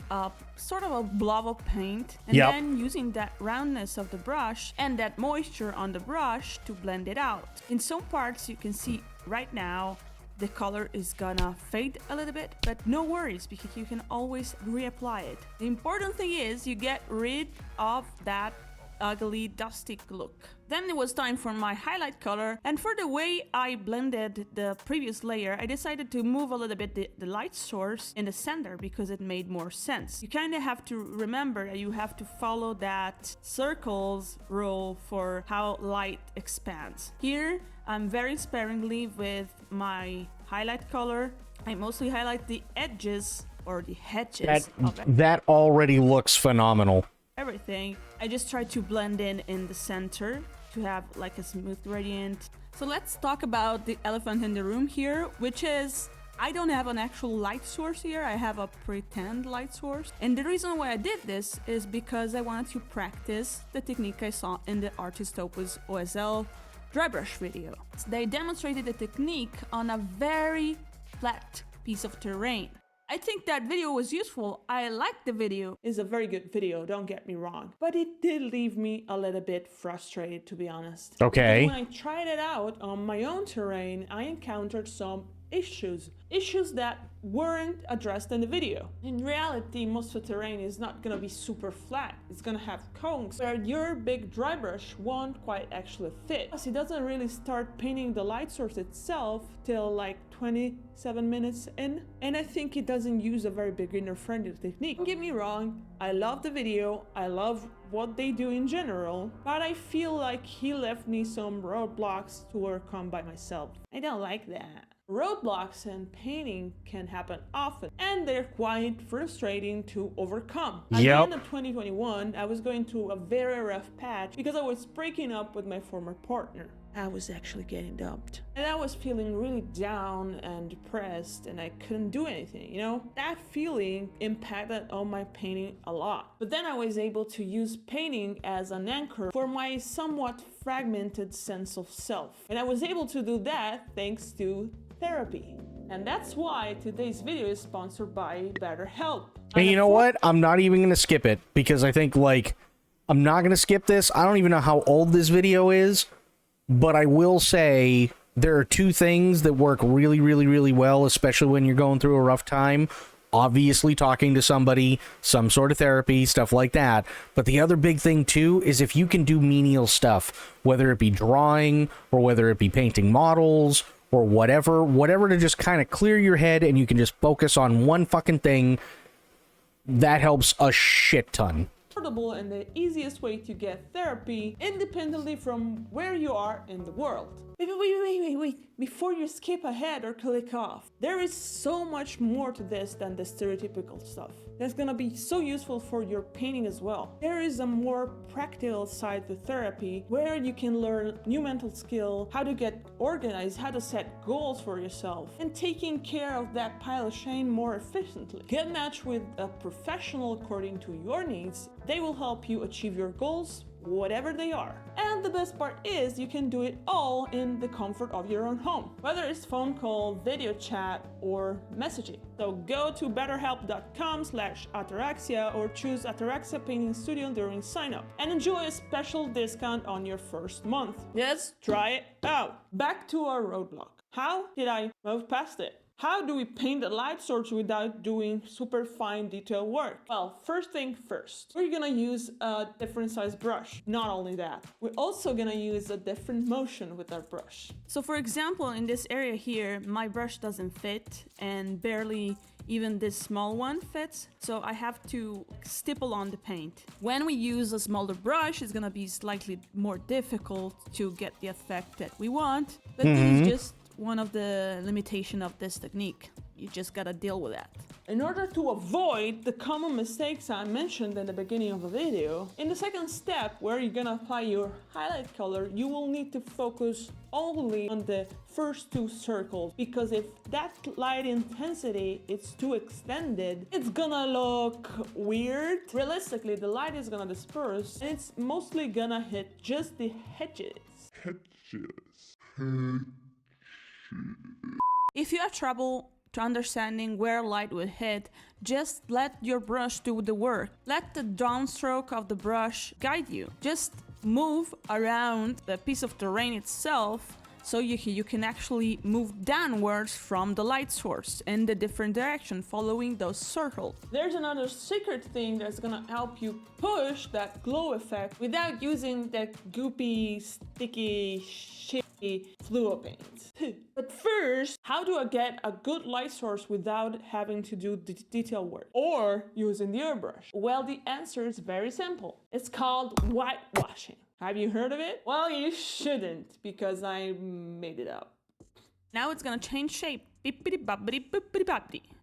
sort of a blob of paint and Yep. then using that roundness of the brush and that moisture on the brush to blend it out. In some parts you can see right now the color is gonna fade a little bit, but no worries because you can always reapply it. The important thing is you get rid of that ugly dusty look. Then it was time for my highlight color, and for the way I blended the previous layer, I decided to move a little bit the light source in the center because it made more sense. You kind of have to remember that you have to follow that circles rule for how light expands. Here I'm very sparingly with my highlight color. I mostly highlight the edges or the hedges of it. That already looks phenomenal. Everything. I just try to blend in the center to have like a smooth gradient. So let's talk about the elephant in the room here, which is I don't have an actual light source here. I have a pretend light source. And the reason why I did this is because I wanted to practice the technique I saw in the Artist Opus OSL dry brush video. They demonstrated the technique on a very flat piece of terrain. I think that video was useful. I liked the video. It's a very good video, don't get me wrong. But it did leave me a little bit frustrated, to be honest. Okay. Because when I tried it out on my own terrain, I encountered some issues that weren't addressed in the video. In reality, most of the terrain is not gonna be super flat. It's gonna have cones where your big dry brush won't quite actually fit. Plus, it doesn't really start painting the light source itself till like 27 minutes in, and I think it doesn't use a very beginner-friendly technique. Don't get me wrong, I love the video, I love what they do in general, but I feel like he left me some roadblocks to work on by myself. I don't like that. Roadblocks in painting can happen often, and they're quite frustrating to overcome. At the end of 2021, I was going through a very rough patch because I was breaking up with my former partner. I was actually getting dumped. And I was feeling really down and depressed, and I couldn't do anything, you know? That feeling impacted on my painting a lot. But then I was able to use painting as an anchor for my somewhat fragmented sense of self. And I was able to do that thanks to therapy. And that's why today's video is sponsored by BetterHelp. And you know what? I'm not even going to skip it because I think, like, I'm not going to skip this. I don't even know how old this video is, but I will say there are two things that work really, really, really well, especially when you're going through a rough time. Obviously, talking to somebody, some sort of therapy, stuff like that. But the other big thing, too, is if you can do menial stuff, whether it be drawing or whether it be painting models or whatever to just kind of clear your head and you can just focus on one fucking thing, that helps a shit ton. Affordable and the easiest way to get therapy independently from where you are in the world. Wait. Before you skip ahead or click off, there is so much more to this than the stereotypical stuff. That's gonna be so useful for your painting as well. There is a more practical side to therapy where you can learn new mental skill, how to get organized, how to set goals for yourself, and taking care of that pile of shame more efficiently. Get matched with a professional according to your needs. They will help you achieve your goals, whatever they are. And the best part is you can do it all in the comfort of your own home, whether it's phone call, video chat, or messaging. So go to betterhelp.com/ataraxia or choose Ataraxia Painting Studio during sign up and enjoy a special discount on your first month. Yes, try it out. Back to our roadblock. How did I move past it? How do we paint a light source without doing super fine detail work? Well, first thing first, we're gonna use a different size brush. Not only that, we're also gonna use a different motion with our brush. So for example, in this area here, my brush doesn't fit and barely even this small one fits, so I have to stipple on the paint. When we use a smaller brush, it's gonna be slightly more difficult to get the effect that we want, but this is just one of the limitations of this technique. You just gotta deal with that. In order to avoid the common mistakes I mentioned in the beginning of the video, in the second step where you're gonna apply your highlight color, you will need to focus only on the first two circles, because if that light intensity is too extended, it's gonna look weird. Realistically, the light is gonna disperse and it's mostly gonna hit just the hedges. If you have trouble to understanding where light will hit, just let your brush do the work. Let the downstroke of the brush guide you. Just move around the piece of terrain itself so you can actually move downwards from the light source in the different direction, following those circles. There's another secret thing that's gonna help you push that glow effect without using that goopy, sticky, shitty fluo paint. But first, how do I get a good light source without having to do detail work or using the airbrush? Well, the answer is very simple. It's called whitewashing. Have you heard of it? Well, you shouldn't, because I made it up. Now it's gonna change shape.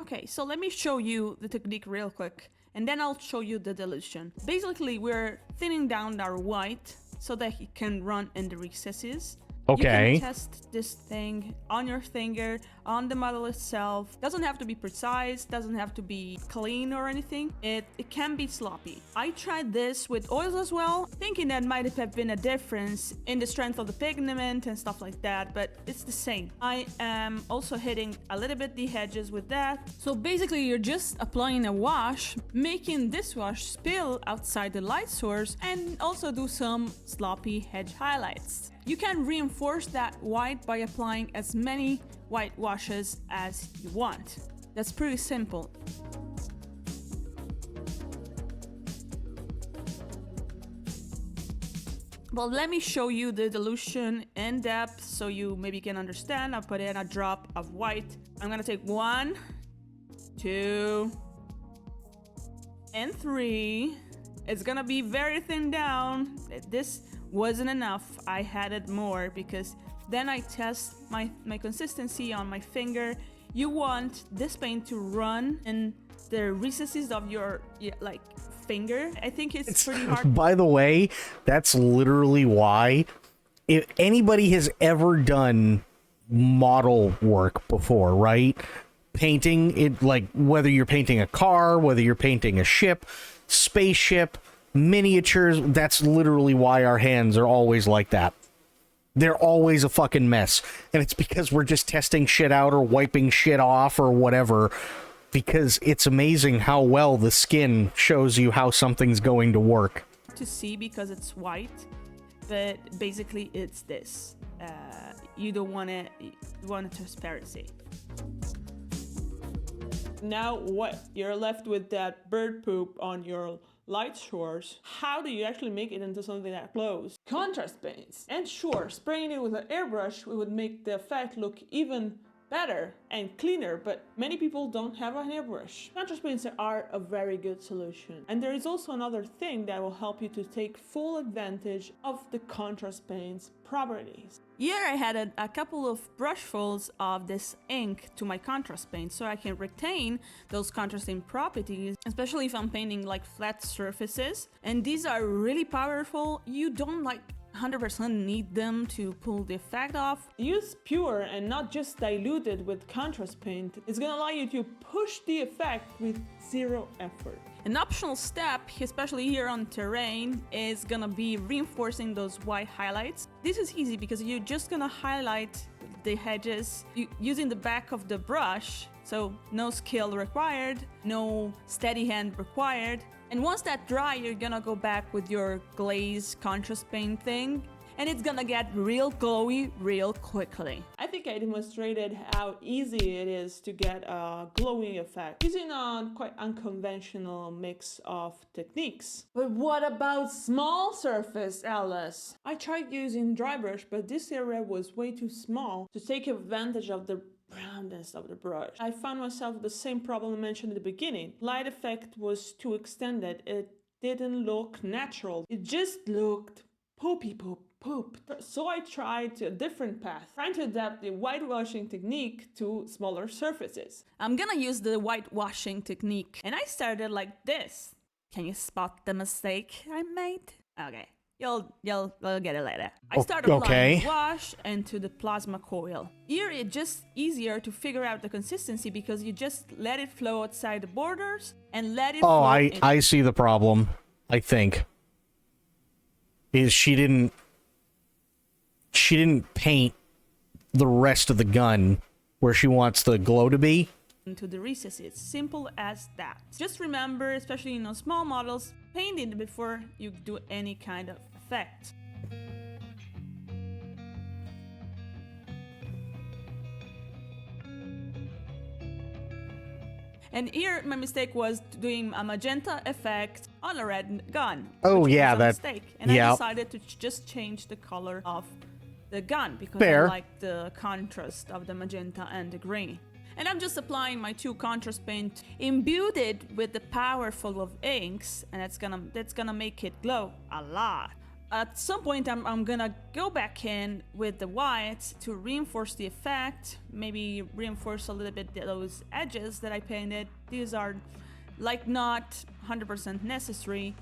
Okay, so let me show you the technique real quick, and then I'll show you the dilution. Basically, we're thinning down our white so that it can run in the recesses. Okay. You can test this thing on your finger, on the model itself. Doesn't have to be precise, doesn't have to be clean or anything. It can be sloppy. I tried this with oils as well, thinking that might have been a difference in the strength of the pigment and stuff like that, but it's the same. I am also hitting a little bit the edges with that. So basically you're just applying a wash, making this wash spill outside the light source, and also do some sloppy edge highlights. You can reinforce that white by applying as many white washes as you want. That's pretty simple. Well, let me show you the dilution in depth so you maybe can understand. I'll put in a drop of white. I'm gonna take 1, 2, and 3. It's gonna be very thin down. This wasn't enough. I had it more because then I test my consistency on my finger. You want this paint to run in the recesses of your finger. I think it's pretty hard. By the way, that's literally why, if anybody has ever done model work before, right? Painting it, like whether you're painting a car, whether you're painting a ship, spaceship, miniatures, that's literally why our hands are always like that. They're always a fucking mess. And it's because we're just testing shit out or wiping shit off or whatever, because it's amazing how well the skin shows you how something's going to work. To see because it's white, but basically it's this. You don't want it, you want transparency. Now what? You're left with that bird poop on your light source. How do you actually make it into something that glows? Contrast paints. And sure, spraying it with an airbrush would make the effect look even better and cleaner, but many people don't have an airbrush. Contrast paints are a very good solution. And there is also another thing that will help you to take full advantage of the contrast paint's properties. Here I had a couple of brushfuls of this ink to my contrast paint so I can retain those contrasting properties, especially if I'm painting like flat surfaces. And these are really powerful. You don't 100% need them to pull the effect off. Use pure and not just diluted with contrast paint. It's gonna allow you to push the effect with zero effort. An optional step, especially here on terrain, is gonna be reinforcing those white highlights. This is easy because you're just gonna highlight the edges using the back of the brush, so no skill required, no steady hand required. And once that dry, you're gonna go back with your glaze contrast paint thing, and it's gonna get real glowy real quickly. I think I demonstrated how easy it is to get a glowing effect using a quite unconventional mix of techniques. But what about small surface, Alice? I tried using dry brush, but this area was way too small to take advantage of the brownness of the brush. I found myself the same problem I mentioned at the beginning. Light effect was too extended. It didn't look natural. It just looked poopy poop. poop. So I tried a different path, trying to adapt the whitewashing technique to smaller surfaces. I'm gonna use the whitewashing technique, and I started like this. Can you spot the mistake I made? Okay. You'll get it later. I started applying the wash into the plasma coil. Here it's just easier to figure out the consistency because you just let it flow outside the borders and let it flow I see the problem, I think. Is she didn't paint the rest of the gun where she wants the glow to be. Into the recesses. Simple as that. Just remember, especially in small models, paint it before you do any kind of effect. And here my mistake was doing a magenta effect on a red gun. Oh yeah, was a mistake. And I decided to just change the color of the gun because I like the contrast of the magenta and the green. And I'm just applying my 2 contrast paint, imbued it with the powerful of inks, and that's gonna make it glow a lot. At some point I'm gonna go back in with the whites to reinforce the effect, maybe reinforce a little bit those edges that I painted. These are like not 100% necessary,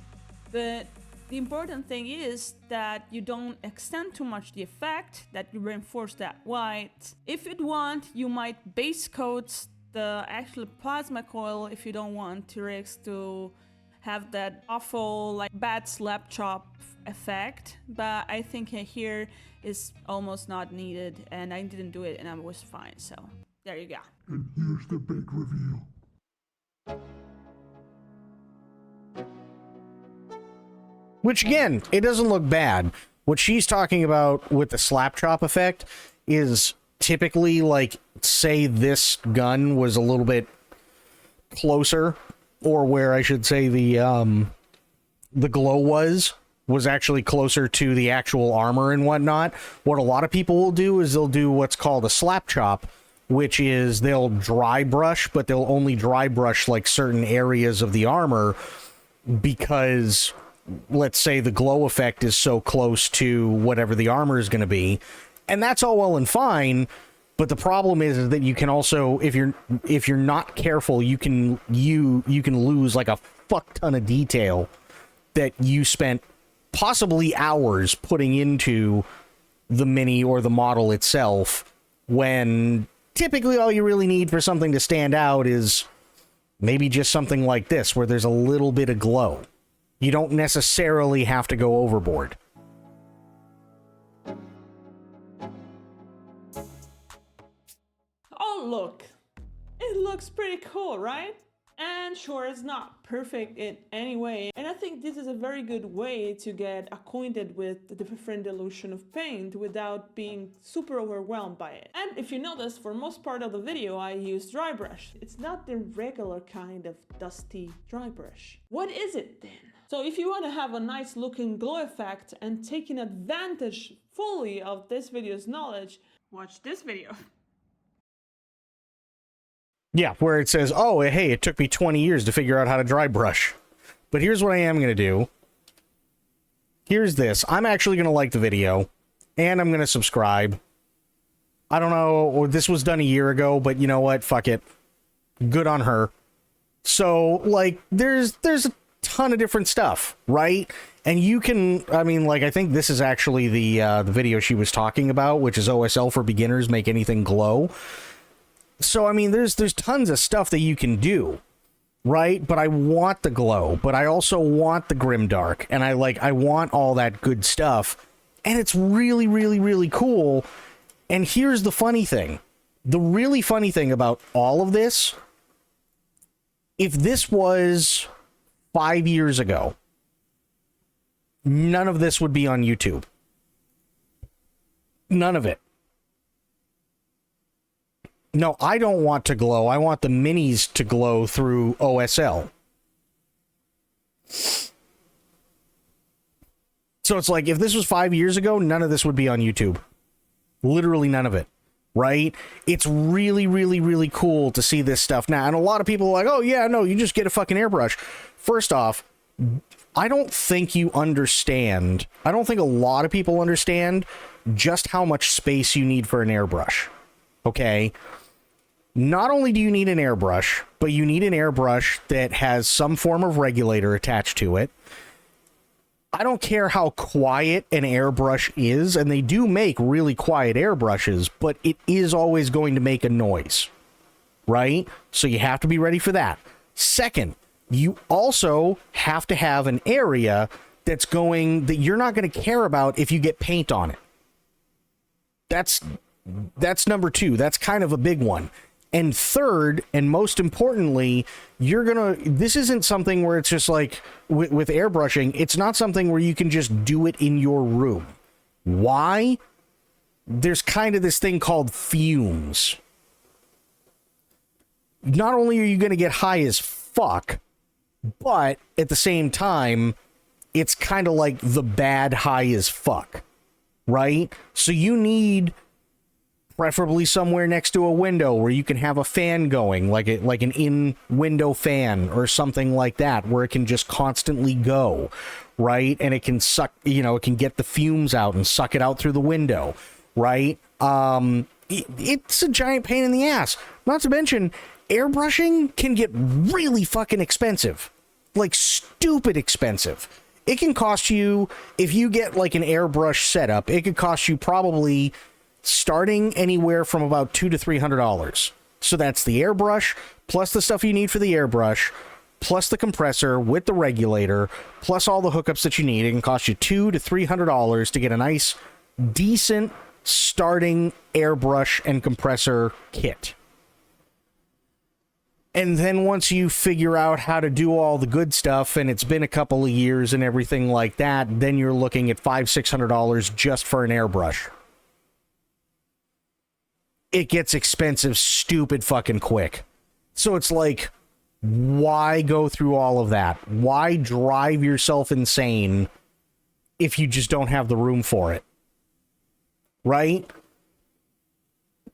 but the important thing is that you don't extend too much the effect, that you reinforce that white. If you want, you might base coat the actual plasma coil if you don't want T-Rex to have that awful, like, bad slap chop effect. But I think here is almost not needed, and I didn't do it and I was fine, so there you go. And here's the big reveal. Which, again, it doesn't look bad. What she's talking about with the slap chop effect is typically, like, say this gun was a little bit closer, or where I should say the glow was actually closer to the actual armor and whatnot. What a lot of people will do is they'll do what's called a slap chop, which is they'll dry brush, but they'll only dry brush, like, certain areas of the armor because, let's say, the glow effect is so close to whatever the armor is going to be, and that's all well and fine. But the problem is that you can also, if you're not careful, you can lose like a fuck ton of detail that you spent possibly hours putting into the mini or the model itself, when typically all you really need for something to stand out is maybe just something like this, where there's a little bit of glow. You don't necessarily have to go overboard. Oh, look. It looks pretty cool, right? And sure, it's not perfect in any way. And I think this is a very good way to get acquainted with the different dilution of paint without being super overwhelmed by it. And if you notice, for most part of the video, I use dry brush. It's not the regular kind of dusty dry brush. What is it then? So if you want to have a nice looking glow effect and taking advantage fully of this video's knowledge, watch this video. Yeah, where it says, oh, hey, it took me 20 years to figure out how to dry brush. But here's what I am going to do. Here's this. I'm actually going to like the video, and I'm going to subscribe. I don't know, or this was done a year ago, but you know what? Fuck it. Good on her. So, like, there's a ton of different stuff, right? And you can, I mean, like, I think this is actually the video she was talking about, which is OSL for beginners, make anything glow. So, I mean, there's tons of stuff that you can do, right? But I want the glow, but I also want the grimdark, and I want all that good stuff, and it's really, really, really cool. And here's the funny thing. The really funny thing about all of this, if this was 5 years ago, none of this would be on YouTube. None of it. No, I don't want to glow. I want the minis to glow through OSL. So it's like, if this was 5 years ago, none of this would be on YouTube. Literally none of it. Right? It's really, really, really cool to see this stuff now. And a lot of people are like, oh, yeah, no, you just get a fucking airbrush. First off, I don't think you understand. I don't think a lot of people understand just how much space you need for an airbrush. Okay? Not only do you need an airbrush, but you need an airbrush that has some form of regulator attached to it. I don't care how quiet an airbrush is, and they do make really quiet airbrushes, but it is always going to make a noise, right? So you have to be ready for that. Second, you also have to have an area that you're not going to care about if you get paint on it. That's number two. That's kind of a big one. And third, and most importantly, this isn't something where it's just like with airbrushing, it's not something where you can just do it in your room. Why? There's kind of this thing called fumes. Not only are you going to get high as fuck, but at the same time, it's kind of like the bad high as fuck, right? So you need preferably somewhere next to a window where you can have a fan going, like an in-window fan or something like that, where it can just constantly go, right? And it can suck, it can get the fumes out and suck it out through the window, right? It's a giant pain in the ass. Not to mention, airbrushing can get really fucking expensive, like stupid expensive. It can cost you, if you get like an airbrush setup, it could cost you probably starting anywhere from about $200 to $300. So that's the airbrush, plus the stuff you need for the airbrush, plus the compressor with the regulator, plus all the hookups that you need. It can cost you $200 to $300 to get a nice, decent starting airbrush and compressor kit. And then once you figure out how to do all the good stuff, and it's been a couple of years and everything like that, then you're looking at $500-600 just for an airbrush. It gets expensive stupid fucking quick. So it's like, why go through all of that? Why drive yourself insane if you just don't have the room for it? Right?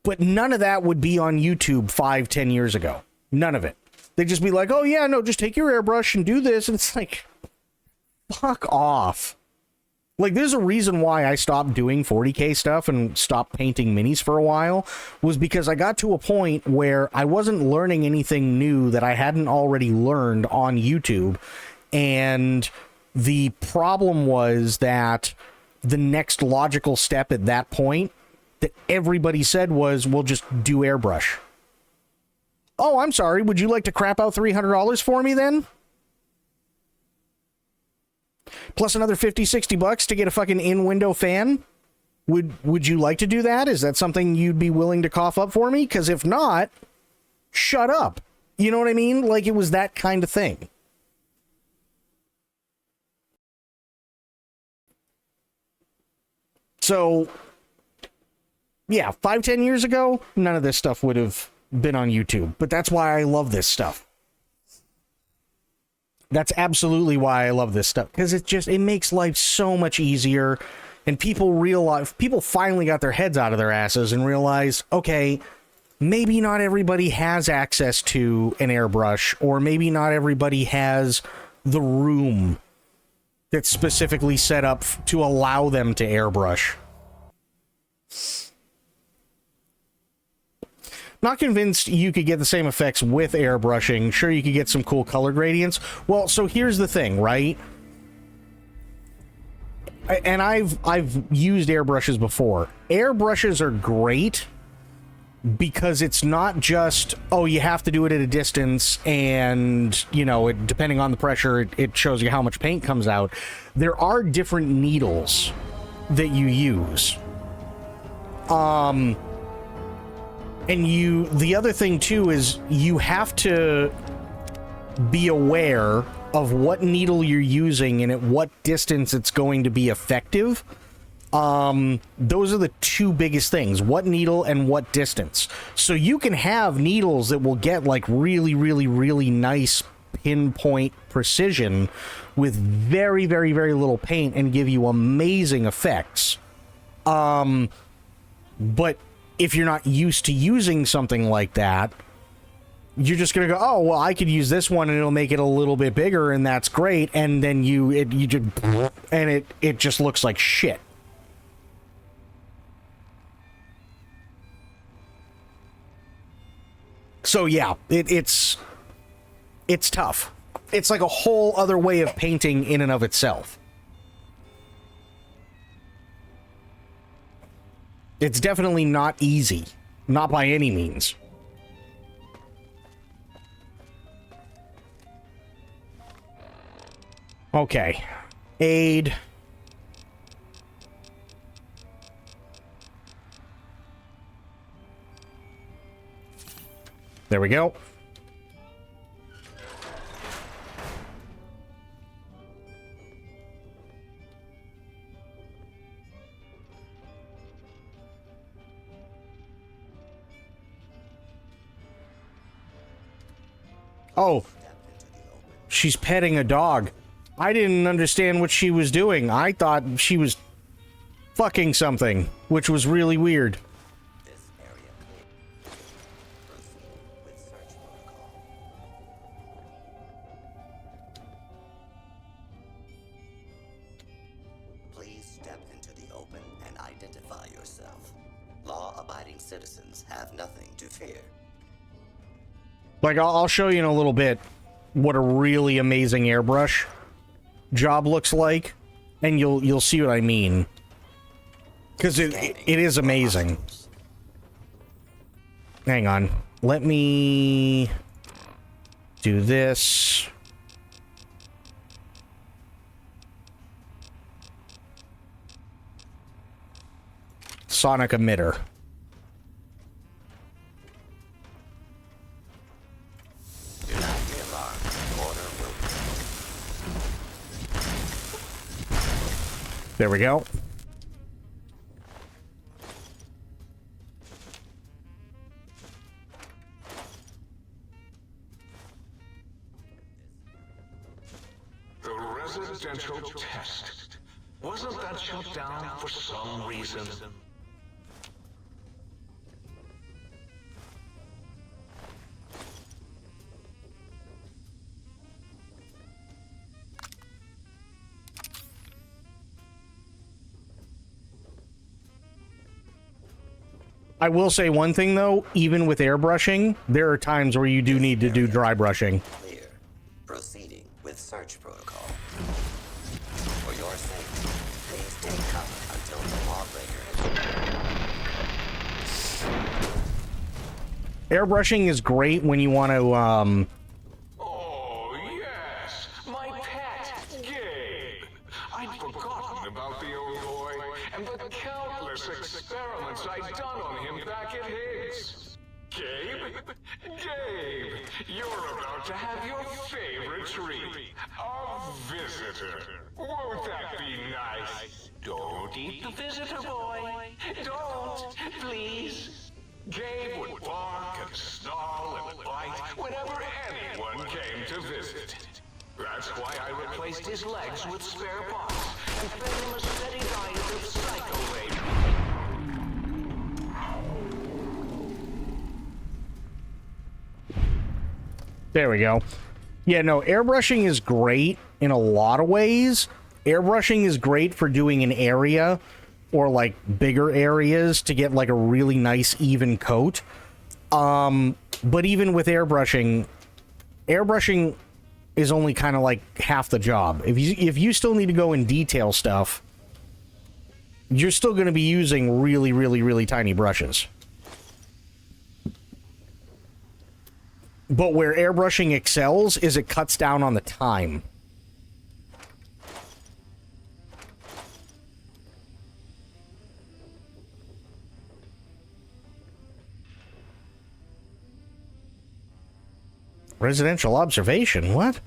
But none of that would be on YouTube 5-10 years ago. None of it. They'd just be like, oh yeah, no, just take your airbrush and do this. And it's like, fuck off. Like, there's a reason why I stopped doing 40K stuff and stopped painting minis for a while, was because I got to a point where I wasn't learning anything new that I hadn't already learned on YouTube. And the problem was that the next logical step at that point that everybody said was, we'll just do airbrush. Oh, I'm sorry. Would you like to crap out $300 for me then? Plus another $50-60 to get a fucking in-window fan? Would you like to do that? Is that something you'd be willing to cough up for me? Because if not, shut up. You know what I mean? Like, it was that kind of thing. So, yeah, 5-10 years ago, none of this stuff would have been on YouTube. But that's why I love this stuff. That's absolutely why I love this stuff, because it makes life so much easier, and people finally got their heads out of their asses and realized, okay, maybe not everybody has access to an airbrush, or maybe not everybody has the room that's specifically set up to allow them to airbrush. Not convinced you could get the same effects with airbrushing. Sure, you could get some cool color gradients. Well, so here's the thing, right? And I've used airbrushes before. Airbrushes are great because it's not just, oh, you have to do it at a distance and, depending on the pressure, it shows you how much paint comes out. There are different needles that you use. And the other thing too is you have to be aware of what needle you're using and at what distance it's going to be effective. Those are the two biggest things, what needle and what distance. So you can have needles that will get like really, really, really nice pinpoint precision with very, very, very little paint and give you amazing effects. But if you're not used to using something like that, you're just gonna go, oh well, I could use this one and it'll make it a little bit bigger, and that's great. And then you just and it just looks like shit. So yeah, it's tough. It's like a whole other way of painting in and of itself. It's definitely not easy, not by any means. Okay, aid. There we go. Oh, she's petting a dog. I didn't understand what she was doing. I thought she was fucking something, which was really weird. Please step into the open and identify yourself. Law-abiding citizens have nothing to fear. Like, I'll show you in a little bit what a really amazing airbrush job looks like, and you'll see what I mean. Because it is amazing. Hang on. Let me do this. Sonic emitter. There we go. The residential test. Wasn't that shut down for some reason? I will say one thing, though. Even with airbrushing, there are times where you do need to do dry brushing. Clear. Proceeding with search protocol. For your safety, please stay covered until the lawbreaker. Airbrushing is great when you want to, Oh, yes! My pet, Gabe! I'd forgotten about the old boy and the countless experiments I'd done on him back at Higgs. Gabe? Gabe! You're about to have your favorite treat. A visitor. Won't that be nice? Don't eat the visitor, boy. Don't, please. Gabe would bark and snarl and bite whenever anyone came to visit. That's why I replaced his legs with spare parts and fed him a steady diet of psycho-labor. there we go. Yeah, no, airbrushing is great in a lot of ways. Airbrushing is great for doing an area or like bigger areas to get like a really nice even coat. But even with airbrushing is only kind of like half the job. If you still need to go and detail stuff, you're still going to be using really, really, really tiny brushes. But where airbrushing excels is it cuts down on the time. Residential observation, what?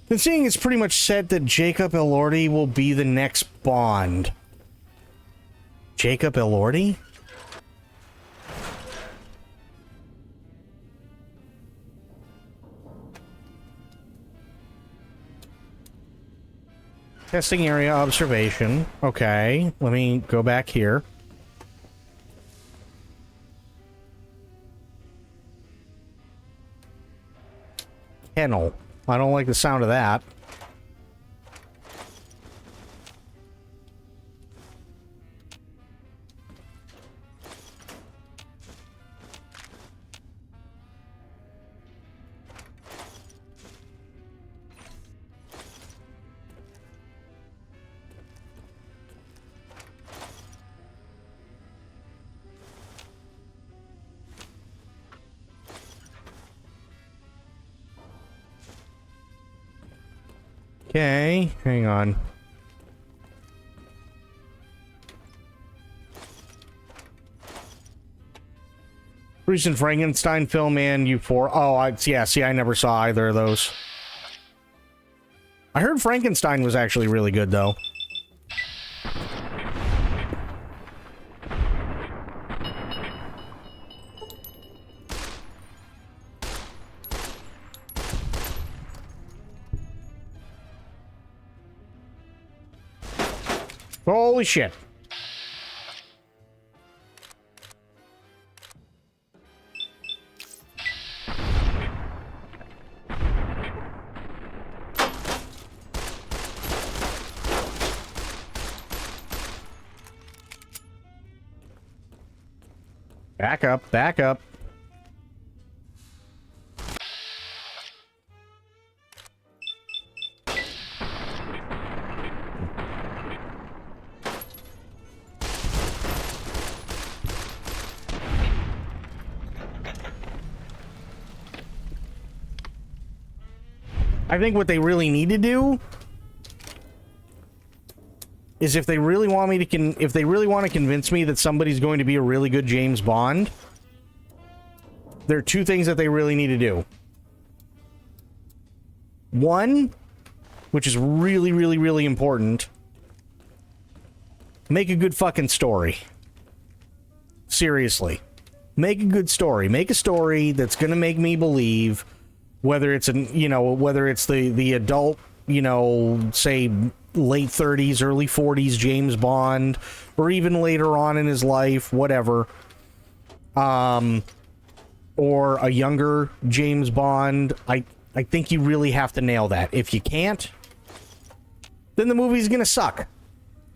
Then seeing it's pretty much said that Jacob Elordi will be the next Bond. Jacob Elordi? Testing area observation. Okay, let me go back here. kennel. I don't like the sound of that. Okay, hang on. Recent Frankenstein film and U4. Oh, yeah, see, I never saw either of those. I heard Frankenstein was actually really good, though. Holy shit. Back up, back up. I think what they really need to do is if they really want me to if they really want to convince me that somebody's going to be a really good James Bond, there are two things that they really need to do. One, which is really, really, really important, make a good fucking story. Seriously. Make a good story. Make a story that's going to make me believe, whether it's whether it's the adult, say late 30s, early 40s James Bond, or even later on in his life, whatever. Or a younger James Bond. I think you really have to nail that. If you can't, then the movie's gonna suck.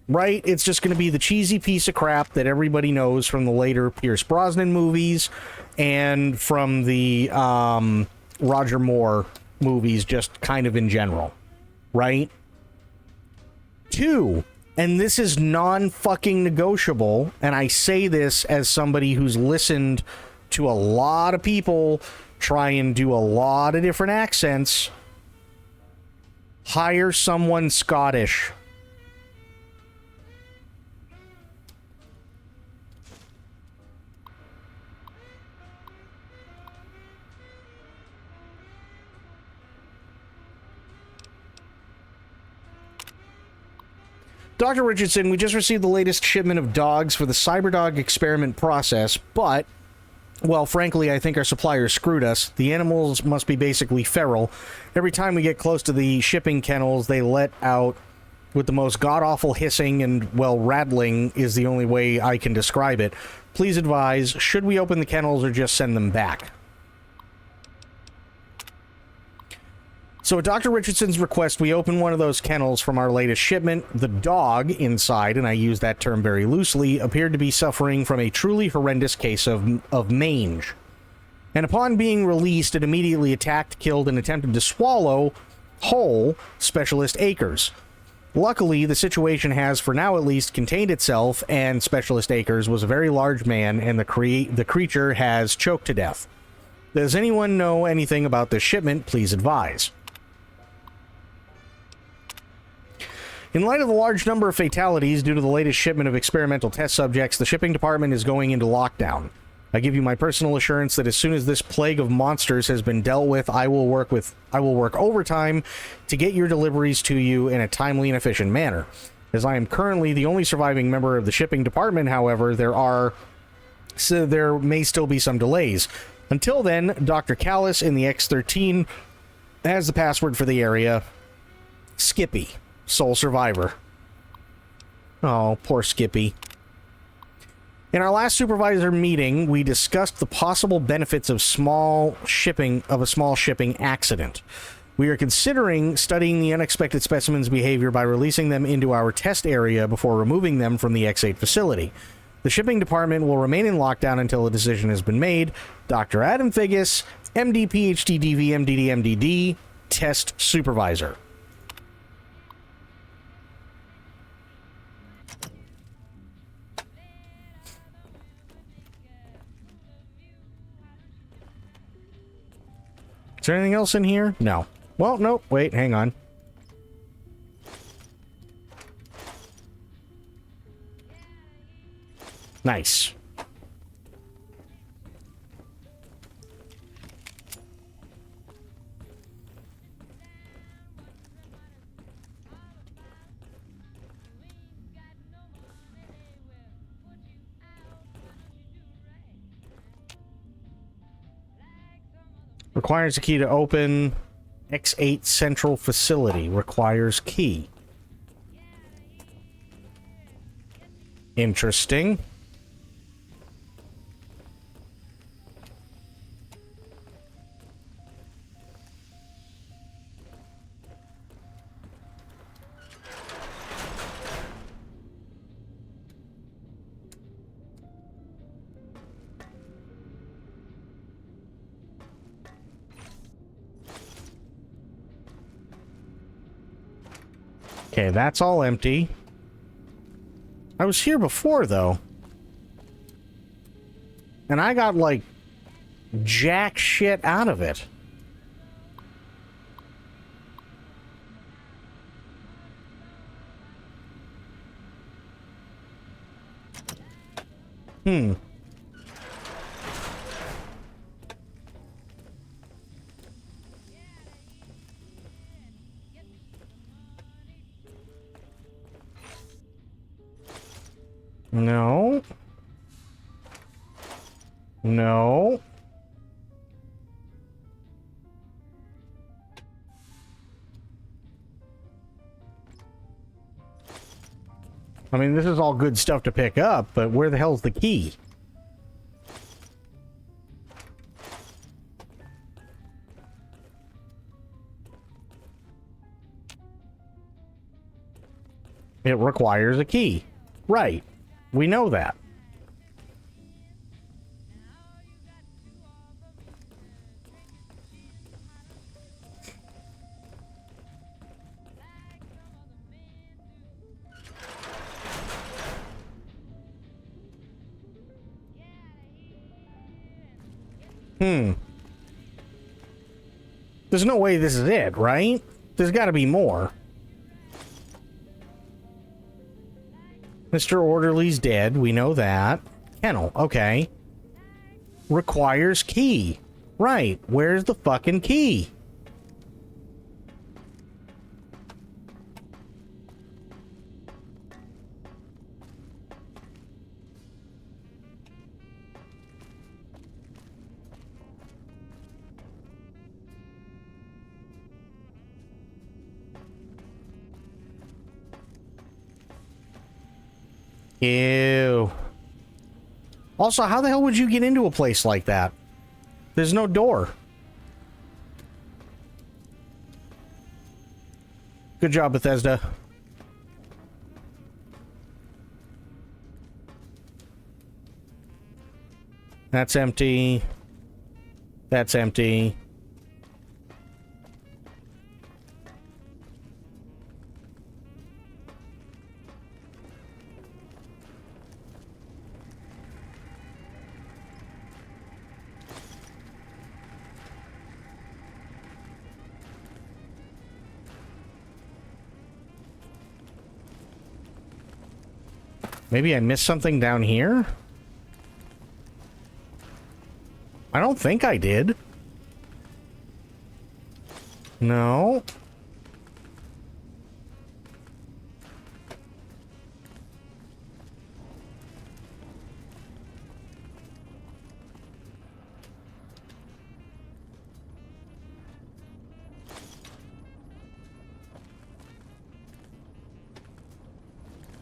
Right? It's just gonna be the cheesy piece of crap that everybody knows from the later Pierce Brosnan movies and from the Roger Moore movies, just kind of in general. Right? Two, and this is non-fucking negotiable, and I say this as somebody who's listened to a lot of people try and do a lot of different accents. Hire someone Scottish. Dr. Richardson, we just received the latest shipment of dogs for the Cyberdog experiment process, but, well, frankly, I think our suppliers screwed us. The animals must be basically feral. Every time we get close to the shipping kennels, they let out with the most god-awful hissing and, well, rattling is the only way I can describe it. Please advise, should we open the kennels or just send them back? So at Dr. Richardson's request, we opened one of those kennels from our latest shipment. The dog inside, and I use that term very loosely, appeared to be suffering from a truly horrendous case of mange. And upon being released, it immediately attacked, killed, and attempted to swallow whole Specialist Akers. Luckily, the situation has, for now at least, contained itself, and Specialist Akers was a very large man, and the creature has choked to death. Does anyone know anything about this shipment? Please advise. In light of the large number of fatalities due to the latest shipment of experimental test subjects, the shipping department is going into lockdown. I give you my personal assurance that as soon as this plague of monsters has been dealt with, I will work overtime to get your deliveries to you in a timely and efficient manner. As I am currently the only surviving member of the shipping department, however, there may still be some delays. Until then, Dr. Callis in the X13 has the password for the area. Skippy. Sole survivor. Oh, poor Skippy. In our last supervisor meeting, we discussed the possible benefits of a small shipping accident. We are considering studying the unexpected specimen's behavior by releasing them into our test area before removing them from the X8 facility. The shipping department will remain in lockdown until a decision has been made. Dr. Adam Figgis, MD, PhD, DV, MDD, MDD, test supervisor. Is there anything else in here? No. Well, nope. Wait, hang on. Nice. Requires a key to open X8 central facility. Requires key. Interesting. Okay, that's all empty. I was here before, though. And I got, like, jack shit out of it. No. No. I mean, this is all good stuff to pick up, but where the hell's the key? It requires a key. Right. We know that. There's no way this is it, right? There's got to be more. Mr. Orderly's dead. We know that. Kennel. Okay. Requires key. Right. Where's the fucking key? Ew. Also, how the hell would you get into a place like that? There's no door. Good job, Bethesda. That's empty. That's empty. Maybe I missed something down here? I don't think I did. No.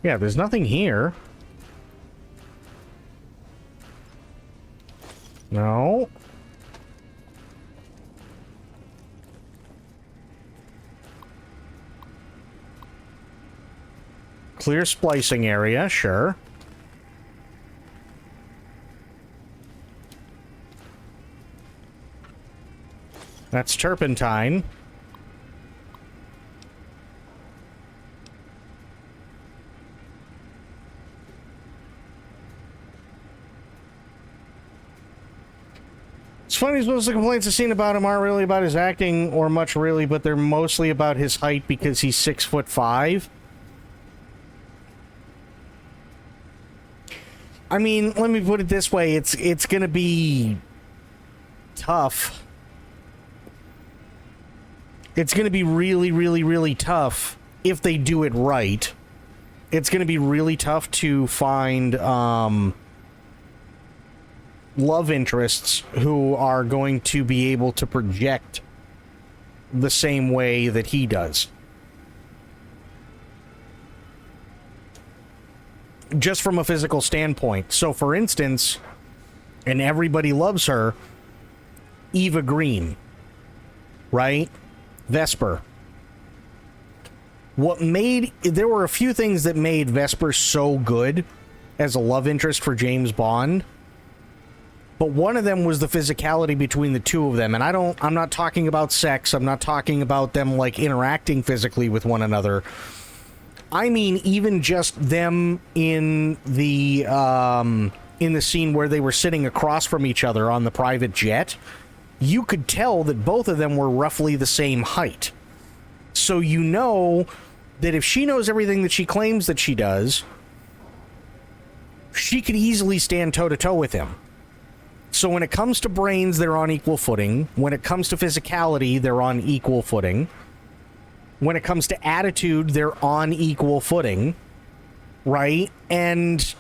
Yeah, there's nothing here. No. Clear splicing area, sure. That's turpentine. It's funny, most of the complaints I've seen about him aren't really about his acting or much really, but they're mostly about his height because he's 6'5". I mean, let me put it this way, it's gonna be tough. It's gonna be really, really, really tough if they do it right. It's gonna be really tough to find, love interests who are going to be able to project the same way that he does. Just from a physical standpoint. So, for instance, and everybody loves her, Eva Green, right? Vesper. There were a few things that made Vesper so good as a love interest for James Bond. But one of them was the physicality between the two of them. And I'm not talking about sex. I'm not talking about them, like, interacting physically with one another. I mean, even just them in the scene where they were sitting across from each other on the private jet, you could tell that both of them were roughly the same height. So you know that if she knows everything that she claims that she does, she could easily stand toe-to-toe with him. So when it comes to brains, they're on equal footing. When it comes to physicality, they're on equal footing. When it comes to attitude, they're on equal footing, right? And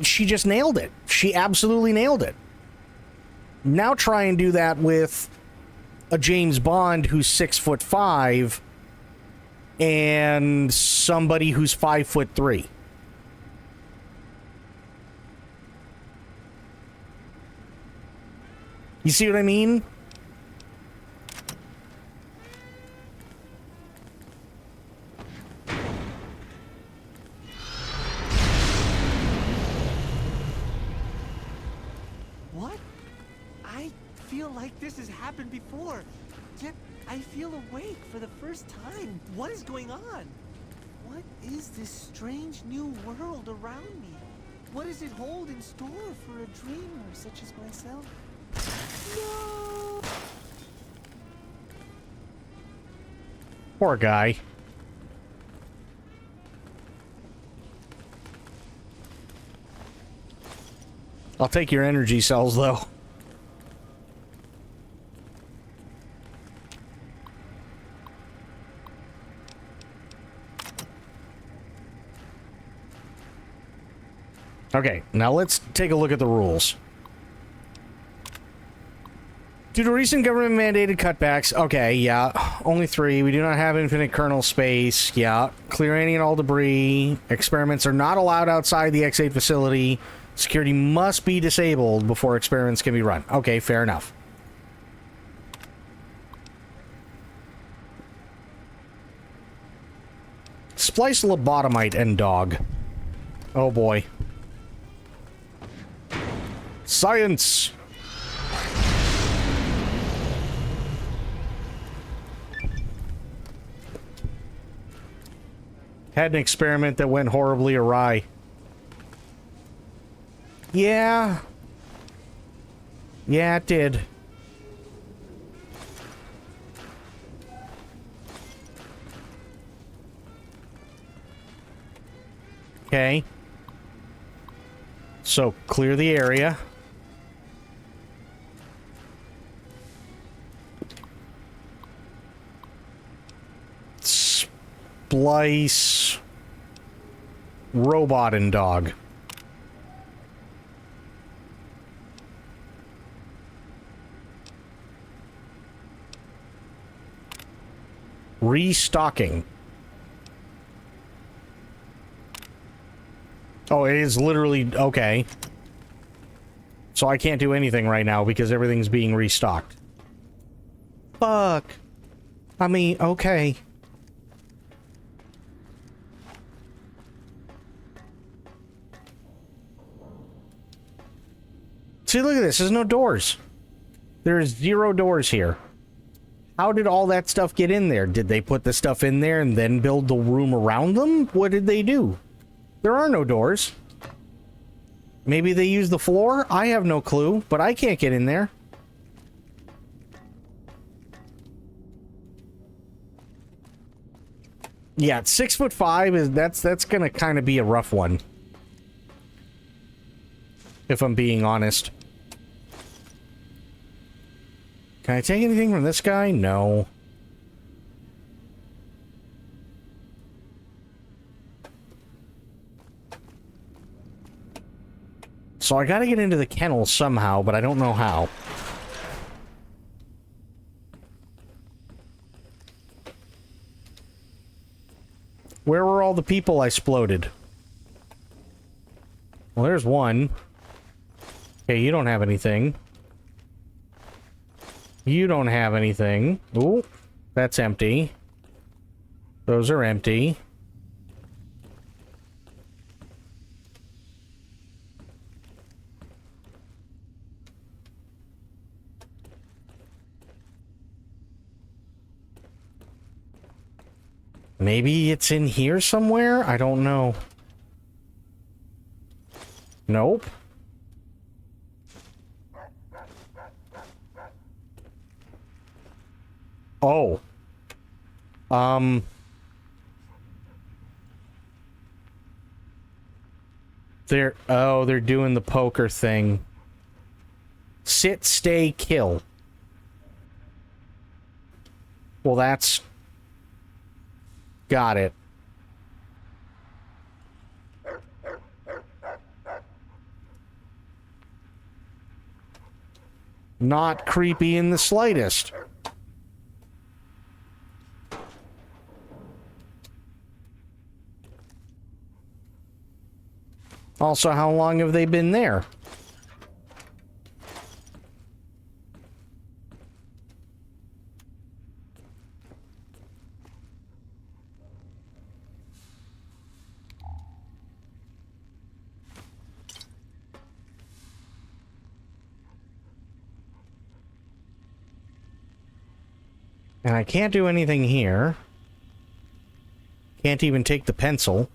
she just nailed it. She absolutely nailed it. Now try and do that with a James Bond who's 6'5" and somebody who's 5'3". You see what I mean? What? I feel like this has happened before. Yet I feel awake for the first time. What is going on? What is this strange new world around me? What does it hold in store for a dreamer such as myself? No! Poor guy. I'll take your energy cells, though. Okay, now let's take a look at the rules. Due to recent government-mandated cutbacks, okay, yeah, only 3. We do not have infinite kernel space, yeah. Clear any and all debris. Experiments are not allowed outside the X8 facility. Security must be disabled before experiments can be run. Okay, fair enough. Splice lobotomite and dog. Oh boy. Science! Had an experiment that went horribly awry. Yeah. Yeah, it did. Okay. So, clear the area. Splice robot and dog. Restocking. Oh, it is literally okay. So I can't do anything right now because everything's being restocked. Fuck. I mean, okay. See, look at this. There's no doors. There's 0 doors here. How did all that stuff get in there? Did they put the stuff in there and then build the room around them? What did they do? There are no doors. Maybe they used the floor? I have no clue, but I can't get in there. Yeah, 6'5" is that's gonna kind of be a rough one. If I'm being honest. Can I take anything from this guy? No. So I gotta get into the kennel somehow, but I don't know how. Where were all the people I exploded? Well, there's one. Okay, you don't have anything. You don't have anything. Ooh, that's empty. Those are empty. Maybe it's in here somewhere? I don't know. Nope. Oh. They're doing the poker thing. Sit, stay, kill. Well, that's... Got it. Not creepy in the slightest. Also, how long have they been there? And I can't do anything here. Can't even take the pencil.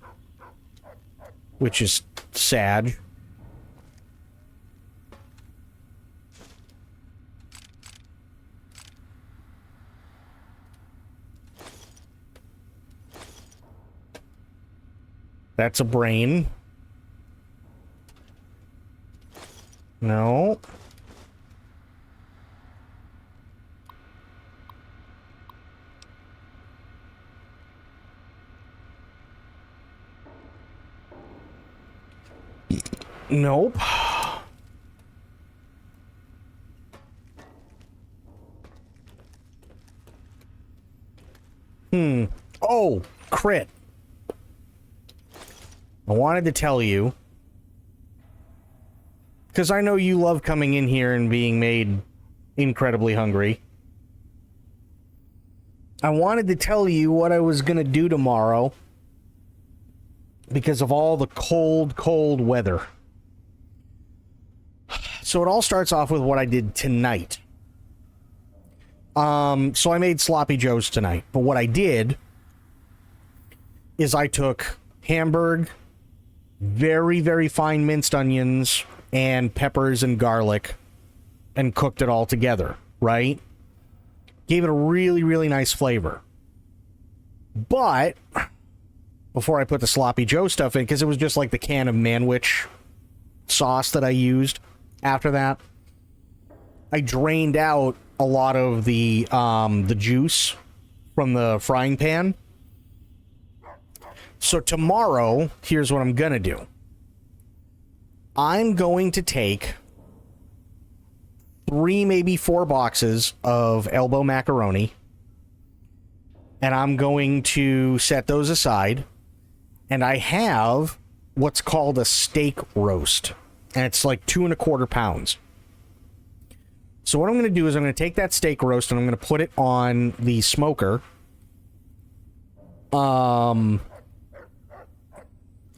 Which is sad. That's a brain. No. Nope. Oh, crit. I wanted to tell you. Because I know you love coming in here and being made incredibly hungry. I wanted to tell you what I was going to do tomorrow. Because of all the cold, cold weather. So it all starts off with what I did tonight. So I made sloppy joes tonight. But what I did is I took Hamburg, very, very fine minced onions, and peppers and garlic, and cooked it all together, right? Gave it a really, really nice flavor. But before I put the sloppy joe stuff in, because it was just like the can of Manwich sauce that I used after that, I drained out a lot of the juice from the frying pan. So tomorrow, here's what I'm gonna do. I'm going to take 3, maybe 4 boxes of elbow macaroni, and I'm going to set those aside, and I have what's called a steak roast. and it's like 2¼ pounds. So what I'm going to do is I'm going to take that steak roast and I'm going to put it on the smoker. I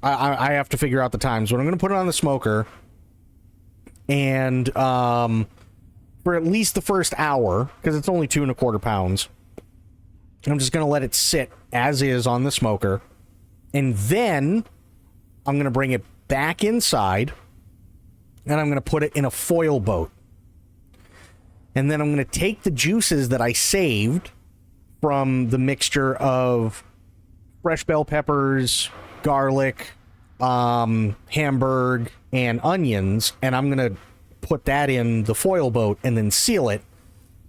have to figure out the times, but I'm going to put it on the smoker, and for at least the first hour, because it's only 2¼ pounds, I'm just going to let it sit as is on the smoker, and then I'm going to bring it back inside, and I'm going to put it in a foil boat. And then I'm going to take the juices that I saved from the mixture of fresh bell peppers, garlic, hamburg, and onions, and I'm going to put that in the foil boat and then seal it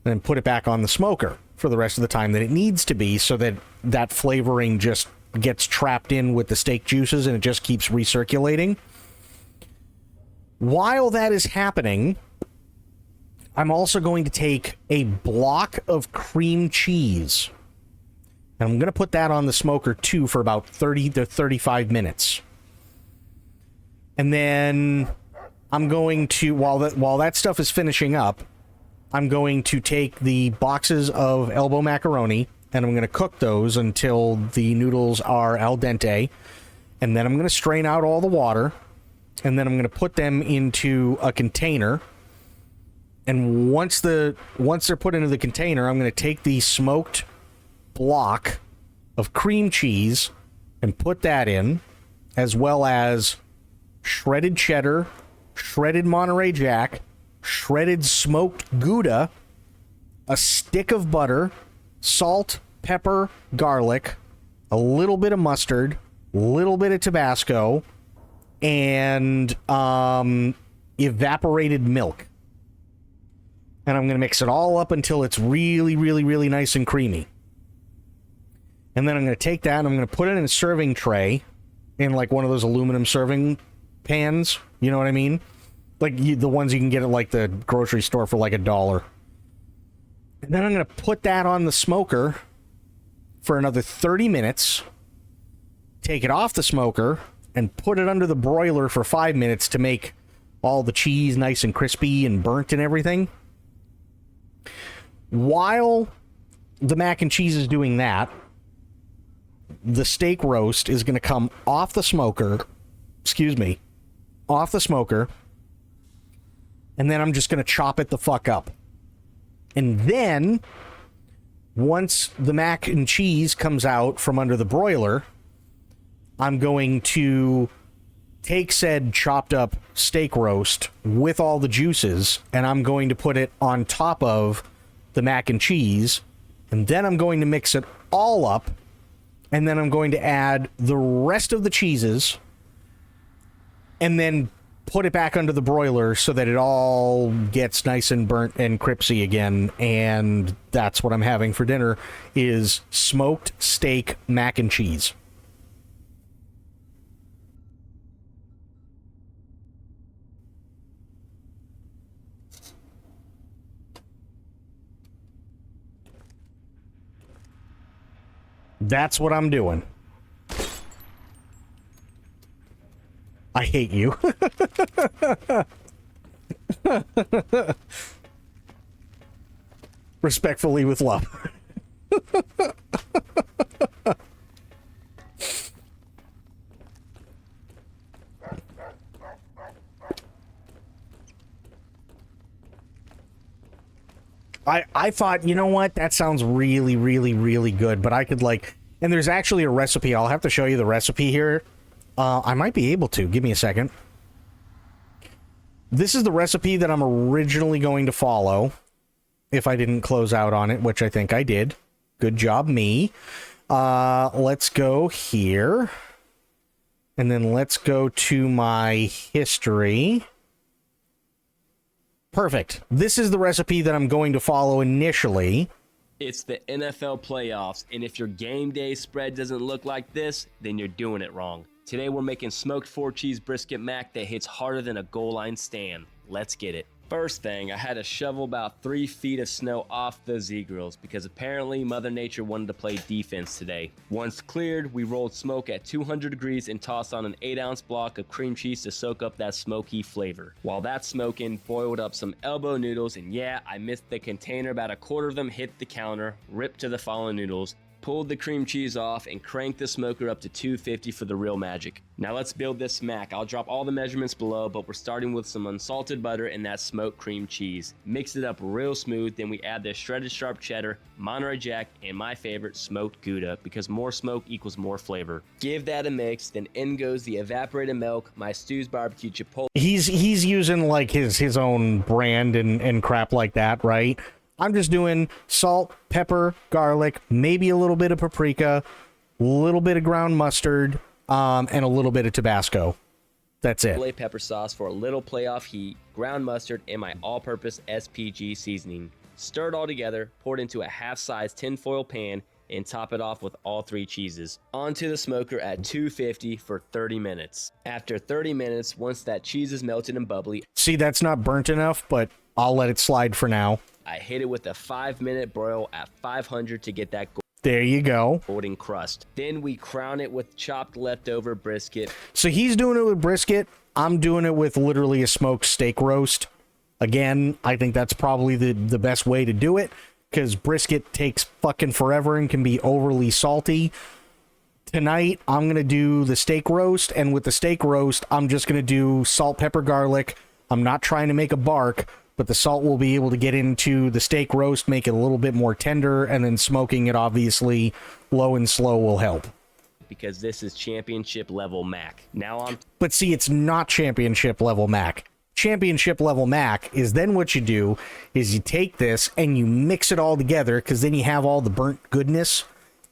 and then put it back on the smoker for the rest of the time that it needs to be, so that that flavoring just gets trapped in with the steak juices and it just keeps recirculating. While that is happening, I'm also going to take a block of cream cheese, and I'm going to put that on the smoker too for about 30 to 35 minutes. And then I'm going to, while that stuff is finishing up, I'm going to take the boxes of elbow macaroni and I'm going to cook those until the noodles are al dente. And then I'm going to strain out all the water, and then I'm going to put them into a container. And once they're put into the container, I'm going to take the smoked block of cream cheese and put that in, as well as shredded cheddar, shredded Monterey Jack, shredded smoked Gouda, a stick of butter, salt, pepper, garlic, a little bit of mustard, a little bit of Tabasco, and evaporated milk. And I'm going to mix it all up until it's really, really, really nice and creamy. And then I'm going to take that and I'm going to put it in a serving tray in like one of those aluminum serving pans. You know what I mean? Like the ones you can get at like the grocery store for like $1. And then I'm going to put that on the smoker for another 30 minutes, take it off the smoker, and put it under the broiler for 5 minutes to make all the cheese nice and crispy and burnt and everything. While the mac and cheese is doing that, the steak roast is going to come off the smoker, and then I'm just going to chop it the fuck up. And then, once the mac and cheese comes out from under the broiler, I'm going to take said chopped up steak roast with all the juices, and I'm going to put it on top of the mac and cheese, and then I'm going to mix it all up, and then I'm going to add the rest of the cheeses, and then put it back under the broiler so that it all gets nice and burnt and crispy again. And that's what I'm having for dinner, is smoked steak mac and cheese. That's what I'm doing. I hate you. Respectfully, with love. I thought, you know what? That sounds really, really, really good, but I could like... And there's actually a recipe. I'll have to show you the recipe here. I might be able to. Give me a second. This is the recipe that I'm originally going to follow, if I didn't close out on it, which I think I did. Good job, me. Let's go here. And then let's go to my history. Perfect. This is the recipe that I'm going to follow initially. It's the NFL playoffs, and if your game day spread doesn't look like this, then you're doing it wrong. Today we're making smoked 4-cheese brisket mac that hits harder than a goal line stand. Let's get it. First thing, I had to shovel about 3 feet of snow off those Z-grills because apparently Mother Nature wanted to play defense today. Once cleared, we rolled smoke at 200 degrees and tossed on an 8-ounce block of cream cheese to soak up that smoky flavor. While that's smoking, boiled up some elbow noodles, and yeah, I missed the container. About a quarter of them hit the counter, ripped to the fallen noodles, pulled the cream cheese off, and cranked the smoker up to 250 for the real magic. Now let's build this smack. I'll drop all the measurements below, but we're starting with some unsalted butter and that smoked cream cheese. Mix it up real smooth, then we add the shredded sharp cheddar, Monterey Jack, and my favorite, smoked Gouda, because more smoke equals more flavor. Give that a mix, then in goes the evaporated milk, my Stew's barbecue chipotle. He's using like his own brand and crap like that, right? I'm just doing salt, pepper, garlic, maybe a little bit of paprika, a little bit of ground mustard, and a little bit of Tabasco. That's it. Pepper sauce for a little playoff heat, ground mustard, and my all-purpose SPG seasoning. Stir it all together, pour it into a half-size tinfoil pan, and top it off with all 3 cheeses. Onto the smoker at 250 for 30 minutes. After 30 minutes, once that cheese is melted and bubbly... See, that's not burnt enough, but I'll let it slide for now. I hit it with a 5-minute broil at 500 to get that there you go. golden crust. Then we crown it with chopped leftover brisket. So he's doing it with brisket. I'm doing it with literally a smoked steak roast. Again, I think that's probably the best way to do it because brisket takes fucking forever and can be overly salty. Tonight, I'm going to do the steak roast, and with the steak roast, I'm just going to do salt, pepper, garlic. I'm not trying to make a bark, but the salt will be able to get into the steak roast, make it a little bit more tender, and then smoking it, obviously, low and slow will help. Because this is championship level mac. Now I'm... But see, it's not championship level mac. Championship level mac is then what you do is you take this and you mix it all together because then you have all the burnt goodness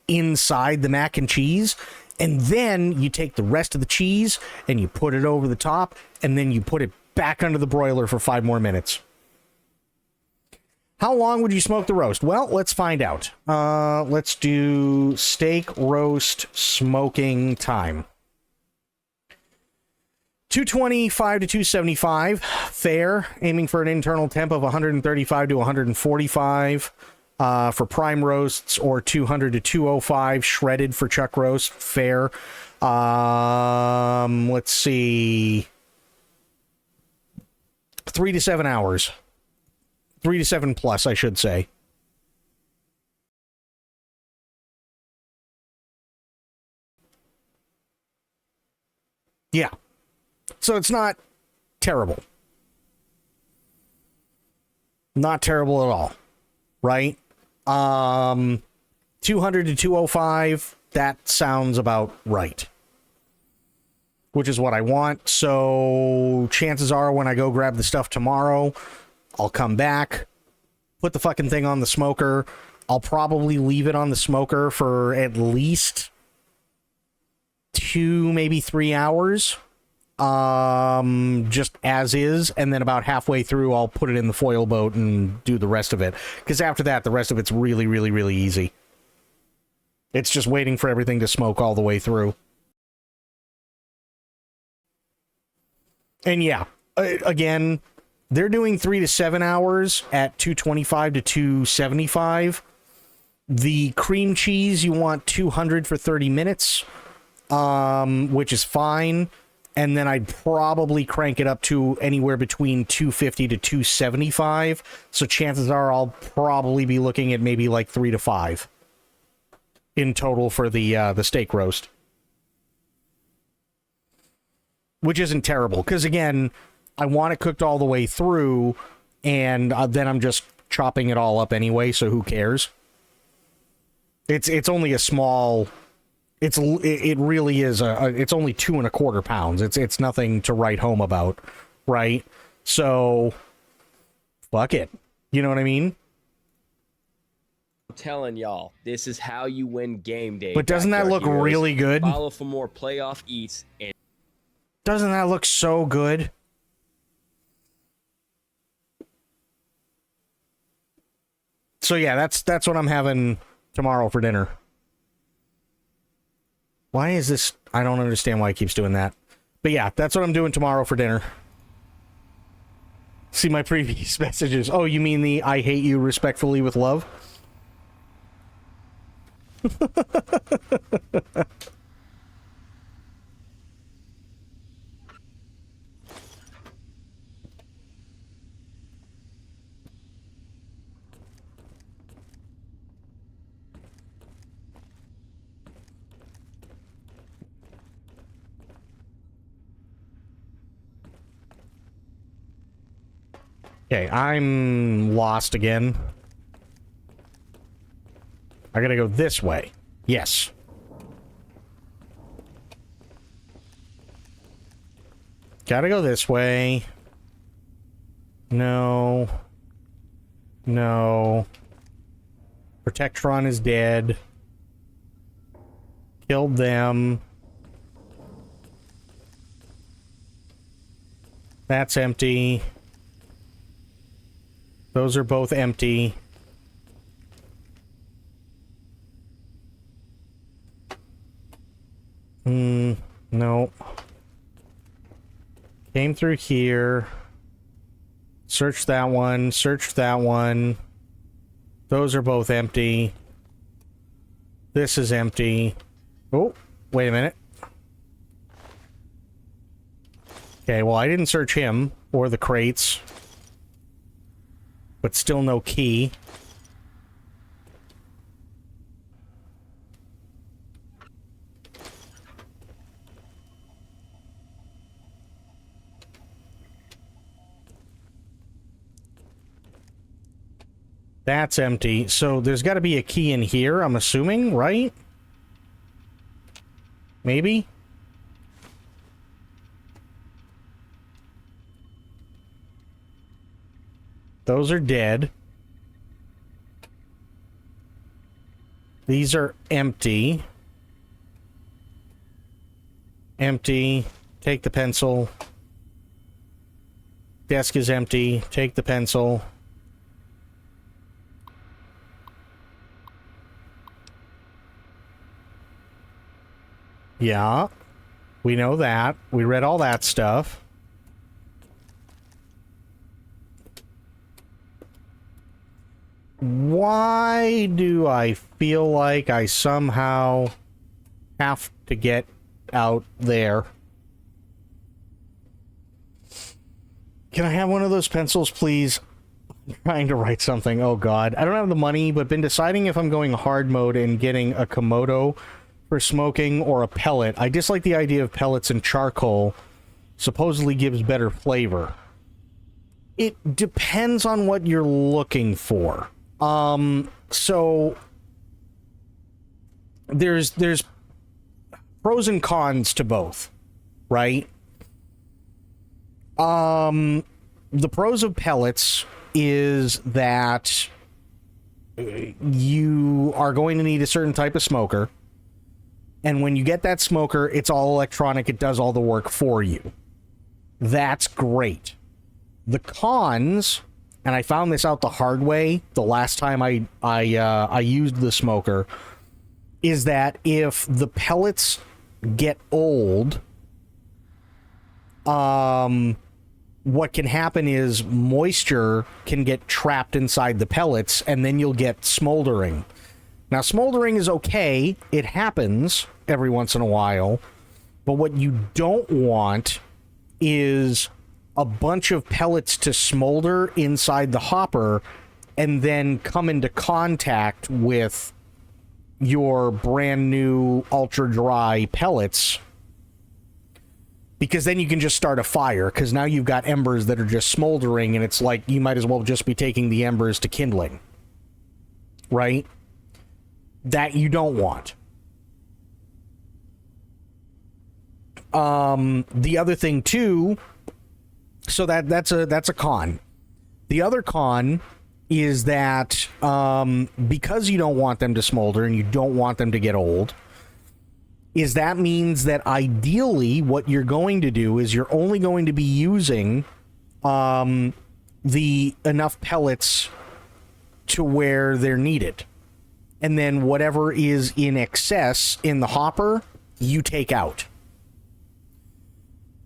inside the mac and cheese. And then you take the rest of the cheese and you put it over the top and then you put it back under the broiler for 5 more minutes. How long would you smoke the roast? Well, let's find out. Let's do steak roast smoking time. 225 to 275, fair. Aiming for an internal temp of 135 to 145 for prime roasts, or 200 to 205 shredded for chuck roast, fair. Let's see. 3 to 7 hours. 3 to 7 plus, I should say. Yeah. So it's not terrible. Not terrible at all. Right? 200 to 205, that sounds about right. Which is what I want. So chances are when I go grab the stuff tomorrow, I'll come back, put the fucking thing on the smoker. I'll probably leave it on the smoker for at least 2, maybe 3 hours. Just as is, and then about halfway through I'll put it in the foil boat and do the rest of it, because after that the rest of it's really, really, really easy. It's just waiting for everything to smoke all the way through. And yeah, again, they're doing 3 to 7 hours at 225 to 275. The cream cheese, you want 200 for 30 minutes, which is fine. And then I'd probably crank it up to anywhere between 250 to 275. So chances are I'll probably be looking at maybe like 3 to 5 in total for the steak roast. Which isn't terrible, because again, I want it cooked all the way through, and then I'm just chopping it all up anyway, so who cares? It's only a small... It really is it's only 2.25 pounds. It's nothing to write home about, right? So, fuck it. You know what I mean? I'm telling y'all, this is how you win game day. But doesn't that look really good? Follow for more playoff eats. And doesn't that look so good? So yeah, that's what I'm having tomorrow for dinner. Why is this? I don't understand why it keeps doing that. But yeah, that's what I'm doing tomorrow for dinner. See my previous messages. Oh, you mean the I hate you respectfully with love? Okay, I'm lost again. I gotta go this way. Yes. Gotta go this way. No. No. Protectron is dead. Killed them. That's empty. Those are both empty. No. Came through here. Searched that one. Searched that one. Those are both empty. This is empty. Oh, wait a minute. Okay, well, I didn't search him or the crates. But still no key. That's empty. So there's got to be a key in here, I'm assuming, right? Maybe? Those are dead. These are empty. Empty. Take the pencil. Desk is empty. Take the pencil. Yeah. We know that. We read all that stuff. Why do I feel like I somehow have to get out there? Can I have one of those pencils, please? I'm trying to write something. Oh, God. I don't have the money, but been deciding if I'm going hard mode and getting a Komodo for smoking or a pellet. I dislike the idea of pellets and charcoal. Supposedly gives better flavor. It depends on what you're looking for. So there's pros and cons to both, right? The pros of pellets is that you are going to need a certain type of smoker, and when you get that smoker, it's all electronic, it does all the work for you. That's great. The cons, and I found this out the hard way the last time I used the smoker, is that if the pellets get old, what can happen is moisture can get trapped inside the pellets, and then you'll get smoldering. Now, smoldering is okay. It happens every once in a while. But what you don't want is a bunch of pellets to smolder inside the hopper and then come into contact with your brand new ultra dry pellets, because then you can just start a fire, because now you've got embers that are just smoldering, and it's like you might as well just be taking the embers to kindling, right? That you don't want. The other thing too, so that's a con. The other con is that because you don't want them to smolder and you don't want them to get old, is that means that ideally what you're going to do is you're only going to be using the enough pellets to where they're needed. And then whatever is in excess in the hopper, you take out.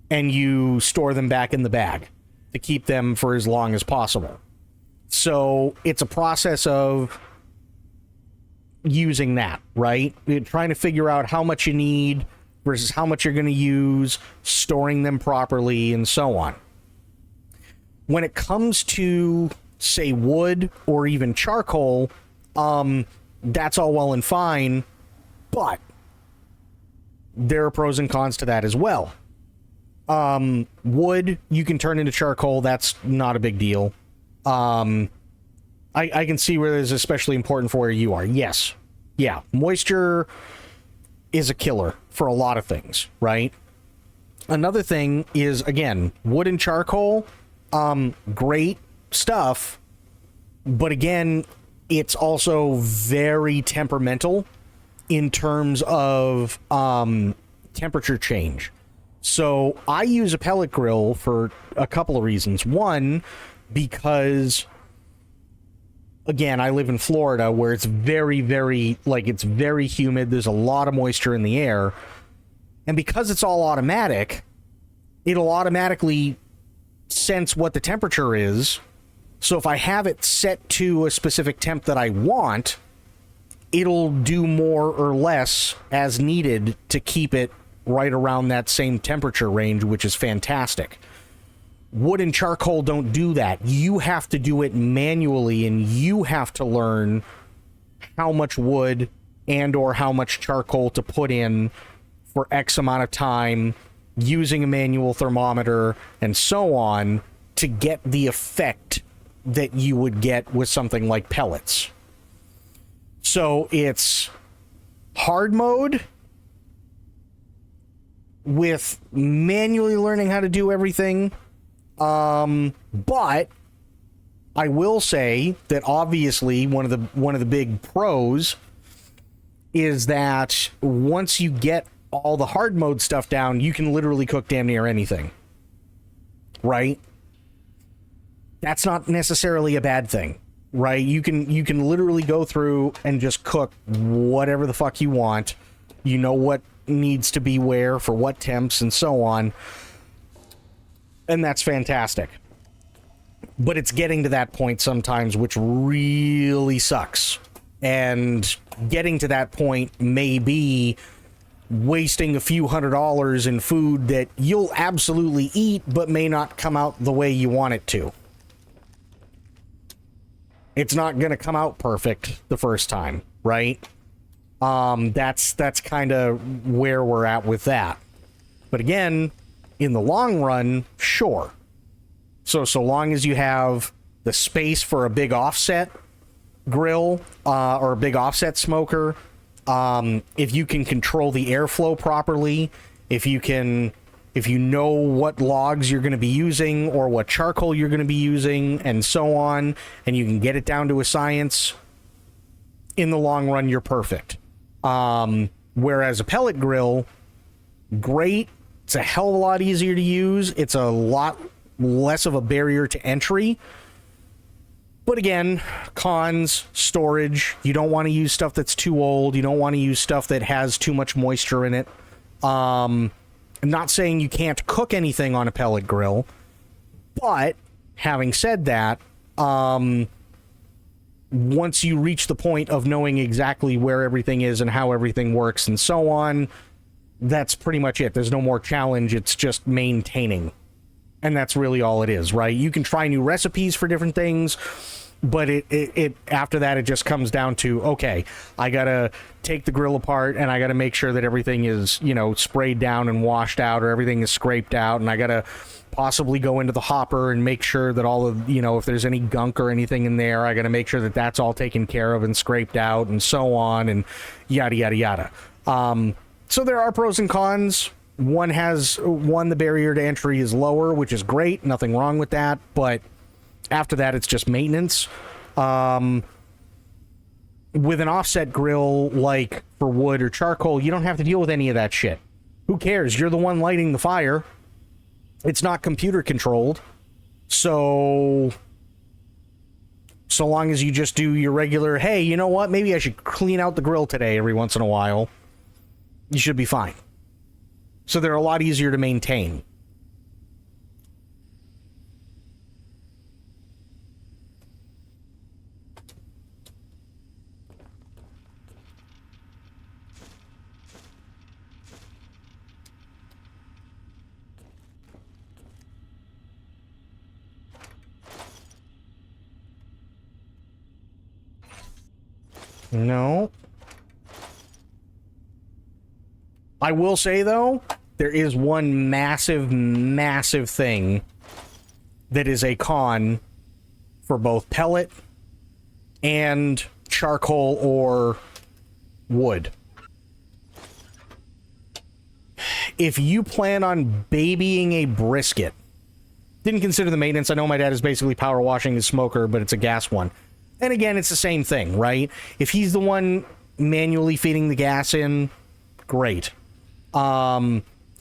And you store them back in the bag. to keep them for as long as possible. So it's a process of using that, right? You're trying to figure out how much you need versus how much you're going to use, storing them properly, and so on. When it comes to, say, wood or even charcoal, that's all well and fine, but there are pros and cons to that as well. Wood, you can turn into charcoal. That's not a big deal. I can see where it's especially important for where you are. Yes. Yeah. Moisture is a killer for a lot of things, right? Another thing is, again, wood and charcoal, great stuff, but again, it's also very temperamental in terms of temperature change. So I use a pellet grill for a couple of reasons. One, because, again, I live in Florida where it's very, very, it's very humid. There's a lot of moisture in the air. And because it's all automatic, it'll automatically sense what the temperature is. So if I have it set to a specific temp that I want, it'll do more or less as needed to keep it right around that same temperature range, which is fantastic. Wood and charcoal don't do that. You have to do it manually, and you have to learn how much wood and or how much charcoal to put in for X amount of time using a manual thermometer and so on to get the effect that you would get with something like pellets. So it's hard mode with manually learning how to do everything. But I will say that obviously one of the big pros is that once you get all the hard mode stuff down, you can literally cook damn near anything. Right? That's not necessarily a bad thing, right? You can literally go through and just cook whatever the fuck you want. You know what needs to be where for what temps and so on. And that's fantastic. But it's getting to that point sometimes which really sucks. And getting to that point may be wasting a few $100s in food that you'll absolutely eat but may not come out the way you want it to. It's not going to come out perfect the first time, right? That's kind of where we're at with that. But again, in the long run, sure. So long as you have the space for a big offset grill or a big offset smoker, if you can control the airflow properly, if you know what logs you're going to be using or what charcoal you're going to be using and so on, and you can get it down to a science, in the long run, you're perfect. Whereas a pellet grill, great. It's a hell of a lot easier to use. It's a lot less of a barrier to entry. But again, cons, storage. You don't want to use stuff that's too old. You don't want to use stuff that has too much moisture in it. I'm not saying you can't cook anything on a pellet grill, but having said that, once you reach the point of knowing exactly where everything is and how everything works and so on, that's pretty much it. There's no more challenge. It's just maintaining. And that's really all it is, right? You can try new recipes for different things, but it after that, it just comes down to, okay, I got to take the grill apart and I got to make sure that everything is, sprayed down and washed out, or everything is scraped out. And I got to possibly go into the hopper and make sure that all of, if there's any gunk or anything in there, I got to make sure that that's all taken care of and scraped out and so on and yada, yada, yada. So there are pros and cons. One, the barrier to entry is lower, which is great. Nothing wrong with that. But after that, it's just maintenance. With an offset grill, like for wood or charcoal, you don't have to deal with any of that shit. Who cares? You're the one lighting the fire. It's not computer controlled. So long as you just do your regular, hey, you know what? Maybe I should clean out the grill today every once in a while. You should be fine. So they're a lot easier to maintain. No. I will say, though, there is one massive, massive thing that is a con for both pellet and charcoal or wood. If you plan on babying a brisket, didn't consider the maintenance. I know my dad is basically power washing his smoker, but it's a gas one. And again, it's the same thing, right? If he's the one manually feeding the gas in, great.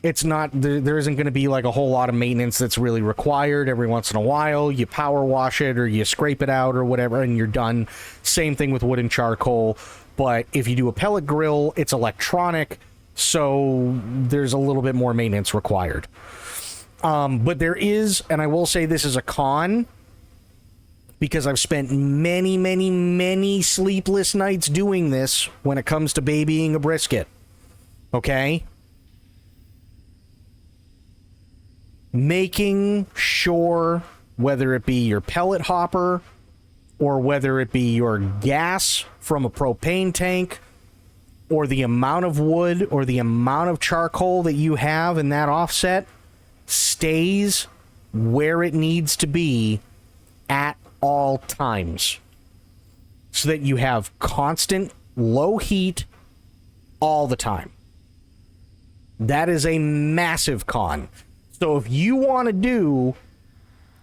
It's not, there isn't going to be like a whole lot of maintenance that's really required. Every once in a while, you power wash it or you scrape it out or whatever, and you're done. Same thing with wood and charcoal. But if you do a pellet grill, it's electronic, so there's a little bit more maintenance required. But there is, and I will say this is a con, because I've spent many, many, many sleepless nights doing this when it comes to babying a brisket. Okay? Making sure, whether it be your pellet hopper or whether it be your gas from a propane tank or the amount of wood or the amount of charcoal that you have in that offset stays where it needs to be at all times, so that you have constant low heat all the time. That is a massive con. So if you want to do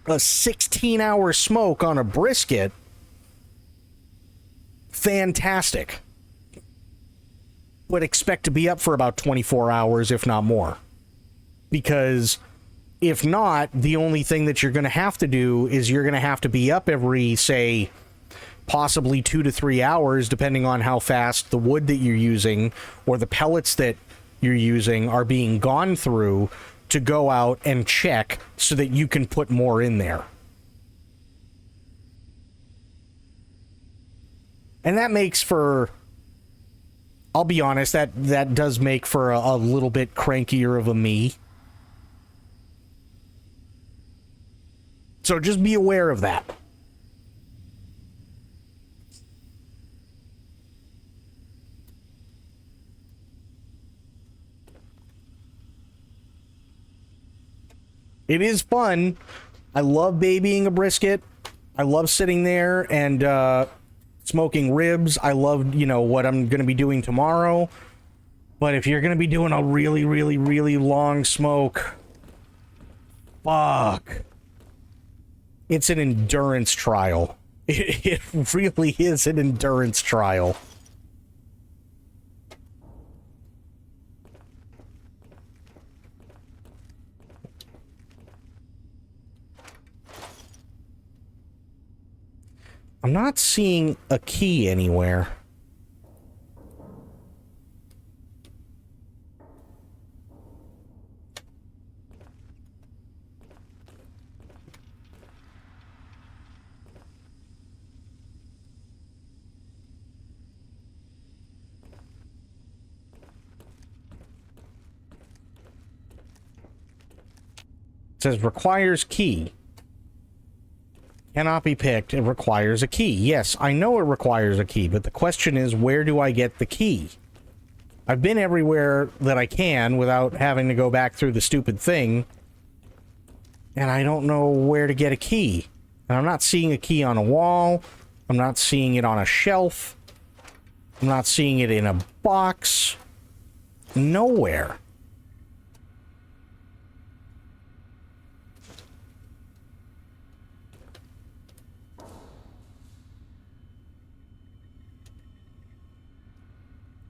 a 16-hour smoke on a brisket, fantastic. But expect to be up for about 24 hours, if not more. Because if not, the only thing that you're going to have to do is you're going to have to be up every, say, possibly 2 to 3 hours, depending on how fast the wood that you're using or the pellets that you're using are being gone through, to go out and check so that you can put more in there. And that makes for, I'll be honest, that does make for a little bit crankier of a me. So just be aware of that. It is fun. I love babying a brisket. I love sitting there and smoking ribs. I love, what I'm going to be doing tomorrow. But if you're going to be doing a really, really, really long smoke, fuck. It's an endurance trial. It really is an endurance trial. I'm not seeing a key anywhere. It says requires key. Cannot be picked. It requires a key. Yes, I know it requires a key, but the question is, where do I get the key? I've been everywhere that I can without having to go back through the stupid thing, and I don't know where to get a key. And I'm not seeing a key on a wall. I'm not seeing it on a shelf. I'm not seeing it in a box. Nowhere.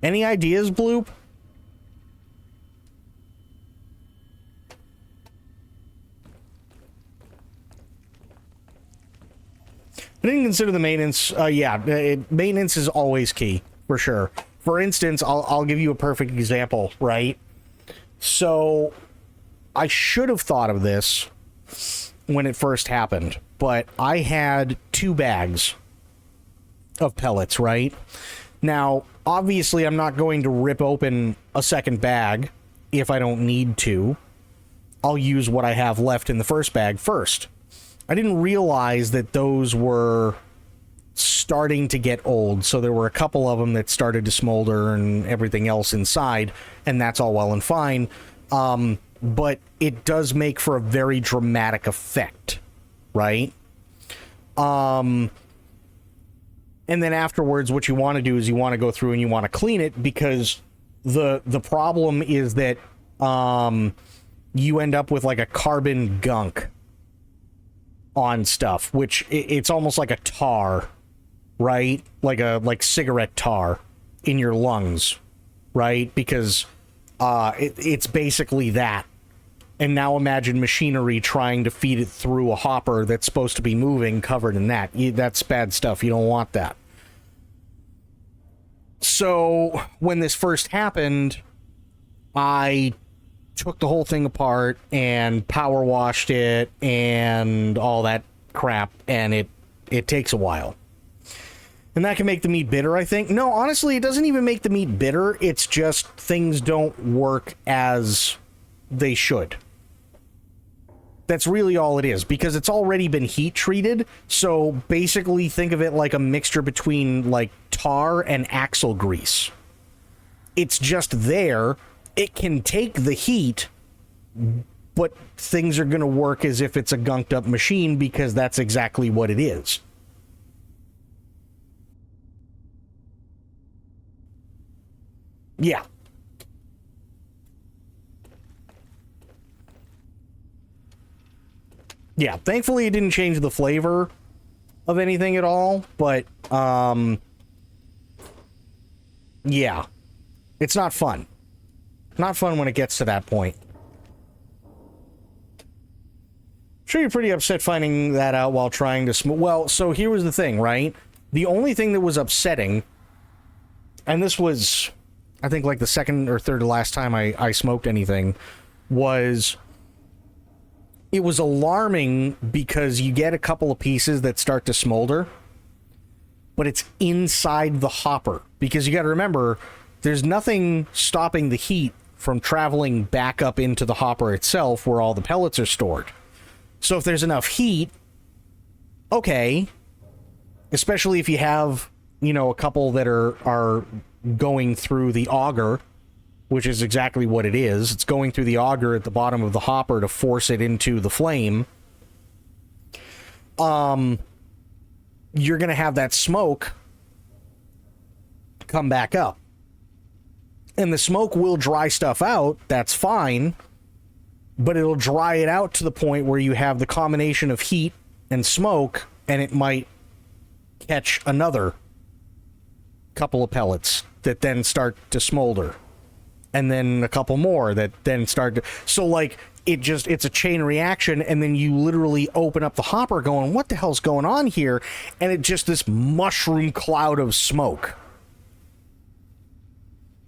Any ideas, Bloop? I didn't consider the maintenance. Maintenance is always key, for sure. For instance, I'll give you a perfect example, right? So, I should have thought of this when it first happened, but I had 2 bags of pellets, right? Now, obviously, I'm not going to rip open a second bag if I don't need to. I'll use what I have left in the first bag first. I didn't realize that those were starting to get old. So there were a couple of them that started to smolder and everything else inside, and that's all well and fine. But it does make for a very dramatic effect, right? And then afterwards, what you want to do is you want to go through and you want to clean it, because the problem is that you end up with like a carbon gunk on stuff, which it's almost like a tar, right? Like cigarette tar in your lungs, right? Because it's basically that. And now imagine machinery trying to feed it through a hopper that's supposed to be moving covered in that. That's bad stuff. You don't want that. So when this first happened, I took the whole thing apart and power washed it and all that crap, and it takes a while. And that can make the meat bitter, I think. No, honestly, it doesn't even make the meat bitter. It's just things don't work as they should. That's really all it is, because it's already been heat treated. So basically think of it like a mixture between like tar and axle grease. It's just there. It can take the heat, but things are going to work as if it's a gunked up machine, because that's exactly what it is. Yeah. Yeah, thankfully it didn't change the flavor of anything at all, but, yeah. It's not fun. Not fun when it gets to that point. Sure, you're pretty upset finding that out while trying to well, so here was the thing, right? The only thing that was upsetting, and this was, I think, like the second or third to last time I smoked anything, was it was alarming because you get a couple of pieces that start to smolder, but it's inside the hopper. Because you got to remember, there's nothing stopping the heat from traveling back up into the hopper itself where all the pellets are stored. So if there's enough heat, okay, especially if you have, you know, a couple that are going through the auger, which is exactly what it is. It's going through the auger at the bottom of the hopper to force it into the flame. You're going to have that smoke come back up. And the smoke will dry stuff out, that's fine, but it'll dry it out to the point where you have the combination of heat and smoke, and it might catch another couple of pellets that then start to smolder. And then a couple more that then start to... So, like, it's a chain reaction, and then you literally open up the hopper going, what the hell's going on here? And it just this mushroom cloud of smoke.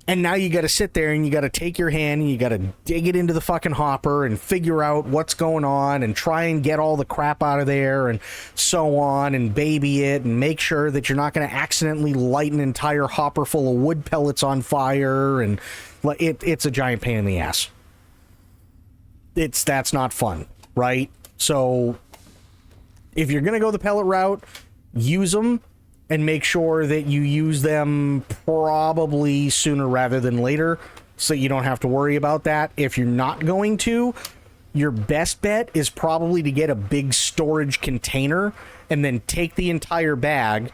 And now you got to sit there and you got to take your hand and you got to dig it into the fucking hopper and figure out what's going on and try and get all the crap out of there and so on, and baby it and make sure that you're not going to accidentally light an entire hopper full of wood pellets on fire. And it's a giant pain in the ass. That's not fun, right? So if you're going to go the pellet route, use them. And make sure that you use them probably sooner rather than later, so you don't have to worry about that. If you're not going to, your best bet is probably to get a big storage container and then take the entire bag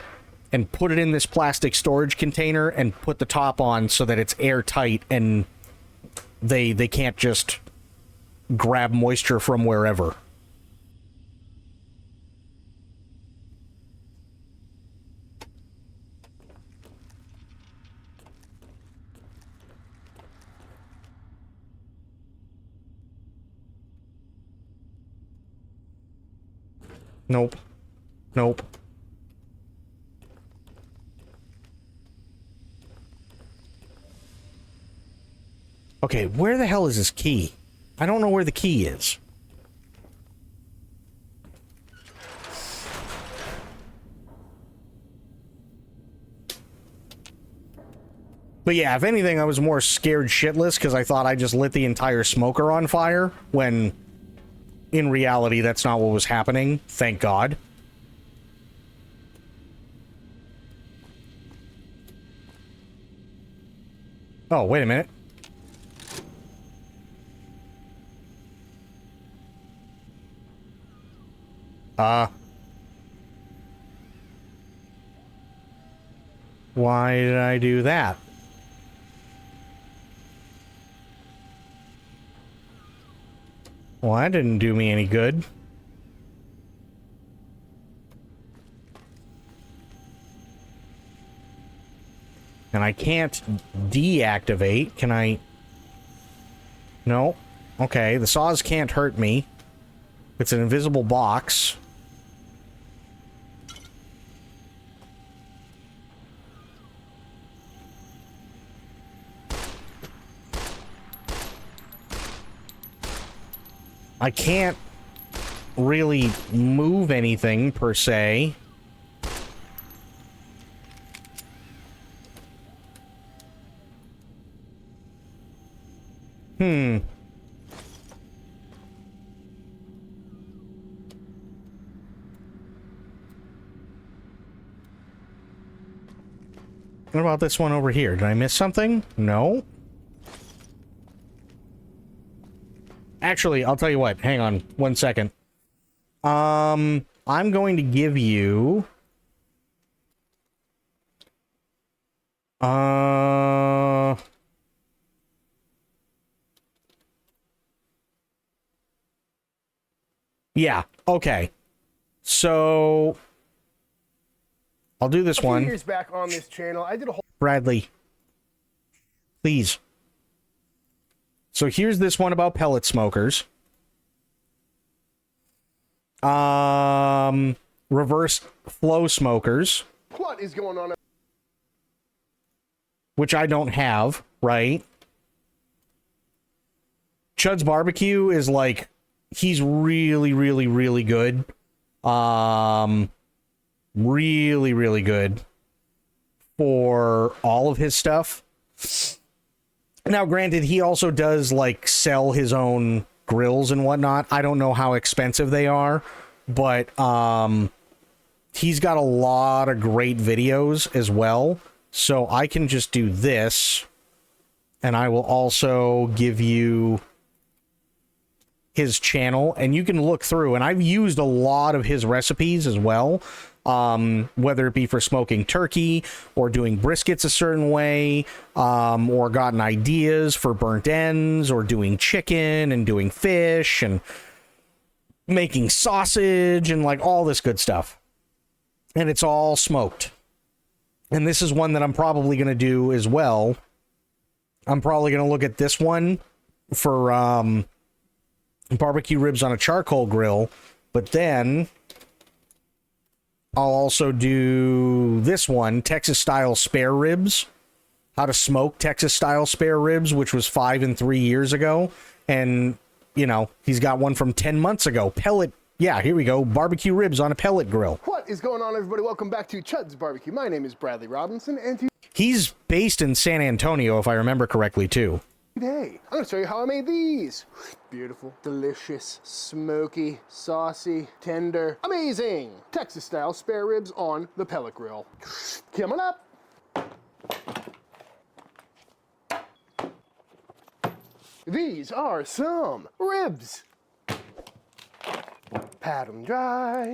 and put it in this plastic storage container and put the top on so that it's airtight and they can't just grab moisture from wherever. Nope. Nope. Okay, where the hell is this key? I don't know where the key is. But yeah, if anything, I was more scared shitless because I thought I just lit the entire smoker on fire, when in reality, that's not what was happening. Thank God. Oh, wait a minute. Why did I do that? Well, that didn't do me any good. And I can't deactivate. Can I? No. Okay, the saws can't hurt me. It's an invisible box. I can't really move anything, per se. What about this one over here? Did I miss something? No. Actually, I'll tell you what. Hang on 1 second. I'm going to give you... Yeah, okay. So... I'll do this one. Years back on this channel, I did a whole... Bradley. Please. So here's this one about pellet smokers. Reverse flow smokers. What is going on? Which I don't have, right? Chud's Barbecue is like, he's really, really, really good. Really, really good for all of his stuff. Now, granted, he also does, like, sell his own grills and whatnot. I don't know how expensive they are, but he's got a lot of great videos as well. So I can just do this, and I will also give you his channel, and you can look through. And I've used a lot of his recipes as well. Whether it be for smoking turkey or doing briskets a certain way, or gotten ideas for burnt ends or doing chicken and doing fish and making sausage and like all this good stuff. And it's all smoked. And this is one that I'm probably going to do as well. I'm probably going to look at this one for barbecue ribs on a charcoal grill, but then I'll also do this one, Texas-style spare ribs. How to smoke Texas-style spare ribs, which was 5 and 3 years ago. And, you know, he's got one from 10 months ago. Pellet, yeah, here we go. Barbecue ribs on a pellet grill. What is going on, everybody? Welcome back to Chud's Barbecue. My name is Bradley Robinson, and He's based in San Antonio, if I remember correctly, too. today, I'm going to show you how I made these. Beautiful, delicious, smoky, saucy, tender, amazing Texas-style spare ribs on the pellet grill. Coming up. These are some ribs. Pat them dry.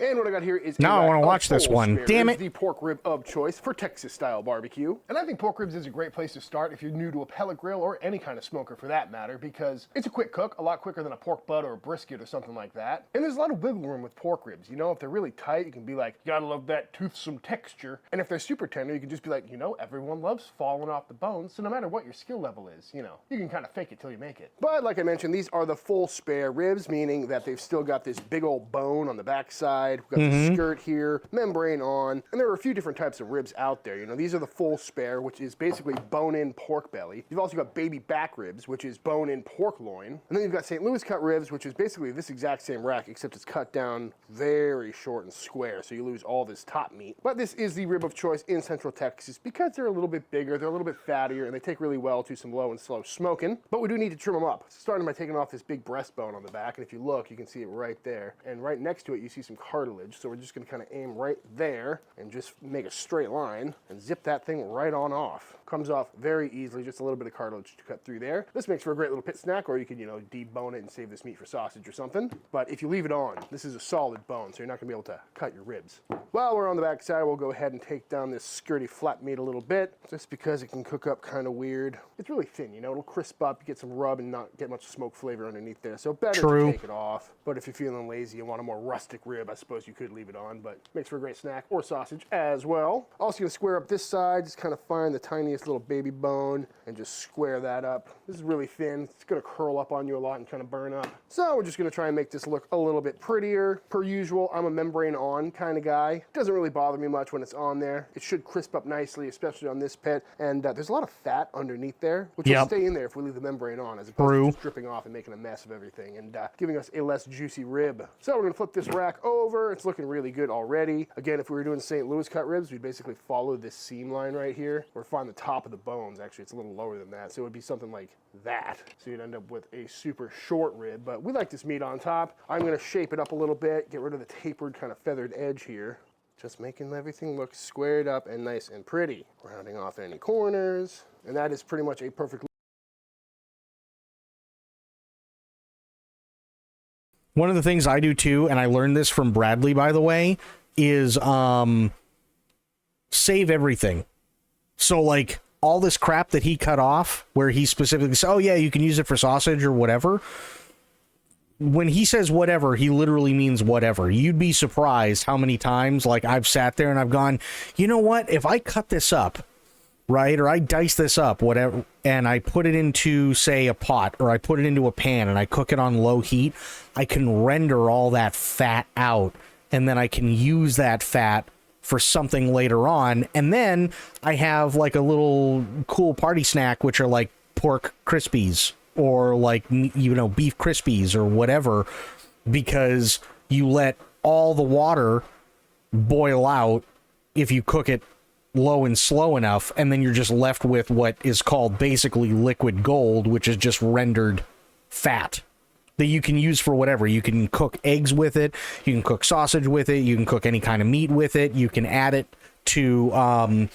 And what I got here is now I want to watch this one. Damn it. The pork rib of choice for Texas style barbecue. And I think pork ribs is a great place to start if you're new to a pellet grill or any kind of smoker for that matter, because it's a quick cook, a lot quicker than a pork butt or a brisket or something like that. And there's a lot of wiggle room with pork ribs. You know, if they're really tight, you can be like, you gotta love that toothsome texture. And if they're super tender, you can just be like, you know, everyone loves falling off the bone. So no matter what your skill level is, you know, you can kind of fake it till you make it. But like I mentioned, these are the full spare ribs, meaning that they've still got this big old bone on the backside. We've got the skirt here, membrane on, and there are a few different types of ribs out there. You know, these are the full spare, which is basically bone-in pork belly. You've also got baby back ribs, which is bone-in pork loin. And then you've got St. Louis cut ribs, which is basically this exact same rack, except it's cut down very short and square, so you lose all this top meat. But this is the rib of choice in Central Texas because they're a little bit bigger, they're a little bit fattier, and they take really well to some low and slow smoking. But we do need to trim them up. Starting by taking off this big breastbone on the back, and if you look, you can see it right there. there. And right next to it, you see some cartilage. So we're just gonna kind of aim right there and just make a straight line and zip that thing right on off. Comes off very easily, just a little bit of cartilage to cut through there. This makes for a great little pit snack, or you can, you know, debone it and save this meat for sausage or something. But if you leave it on, this is a solid bone, so you're not gonna be able to cut your ribs. While we're on the back side, we'll go ahead and take down this skirty flat meat a little bit, just because it can cook up kind of weird. It's really thin, you know, it'll crisp up, get some rub and not get much smoke flavor underneath there. So better to take it off. But if you're feeling lazy and want a more rustic rib, I suppose you could leave it on, but makes for a great snack, or sausage as well. Also gonna square up this side, just kind of find the tiniest little baby bone and just square that up. This is really thin. It's gonna curl up on you a lot and kind of burn up. So we're just gonna try and make this look a little bit prettier. Per usual, I'm a membrane on kind of guy. It doesn't really bother me much when it's on there. It should crisp up nicely, especially on this pit. And there's a lot of fat underneath there, which will stay in there if we leave the membrane on, as opposed to just dripping off and making a mess of everything and giving us a less juicy rib. So we're gonna flip this rack over. It's looking really good already. Again, if we were doing St. Louis cut ribs, we'd basically follow this seam line right here, or find the top of the bones. Actually, it's a little lower than that, so it would be something like that. So you'd end up with a super short rib, but we like this meat on top. I'm gonna shape it up a little bit, get rid of the tapered kind of feathered edge here. Just making everything look squared up and nice and pretty. Rounding off any corners, and that is pretty much a perfect. One of the things I do too, and I learned this from Bradley, by the way, is save everything. So like all this crap that he cut off, where he specifically said, oh yeah, you can use it for sausage or whatever. When he says whatever, he literally means whatever. You'd be surprised how many times, like, I've sat there and I've gone, you know what, if I cut this up, right, or I dice this up, whatever, and I put it into, say, a pot, or I put it into a pan and I cook it on low heat, I can render all that fat out, and then I can use that fat for something later on, and then I have like a little cool party snack, which are like pork Crispies, or like, you know, beef Crispies or whatever, because you let all the water boil out if you cook it low and slow enough, and then you're just left with what is called basically liquid gold, which is just rendered fat that you can use for whatever. You can cook eggs with it, you can cook sausage with it, you can cook any kind of meat with it, you can add it to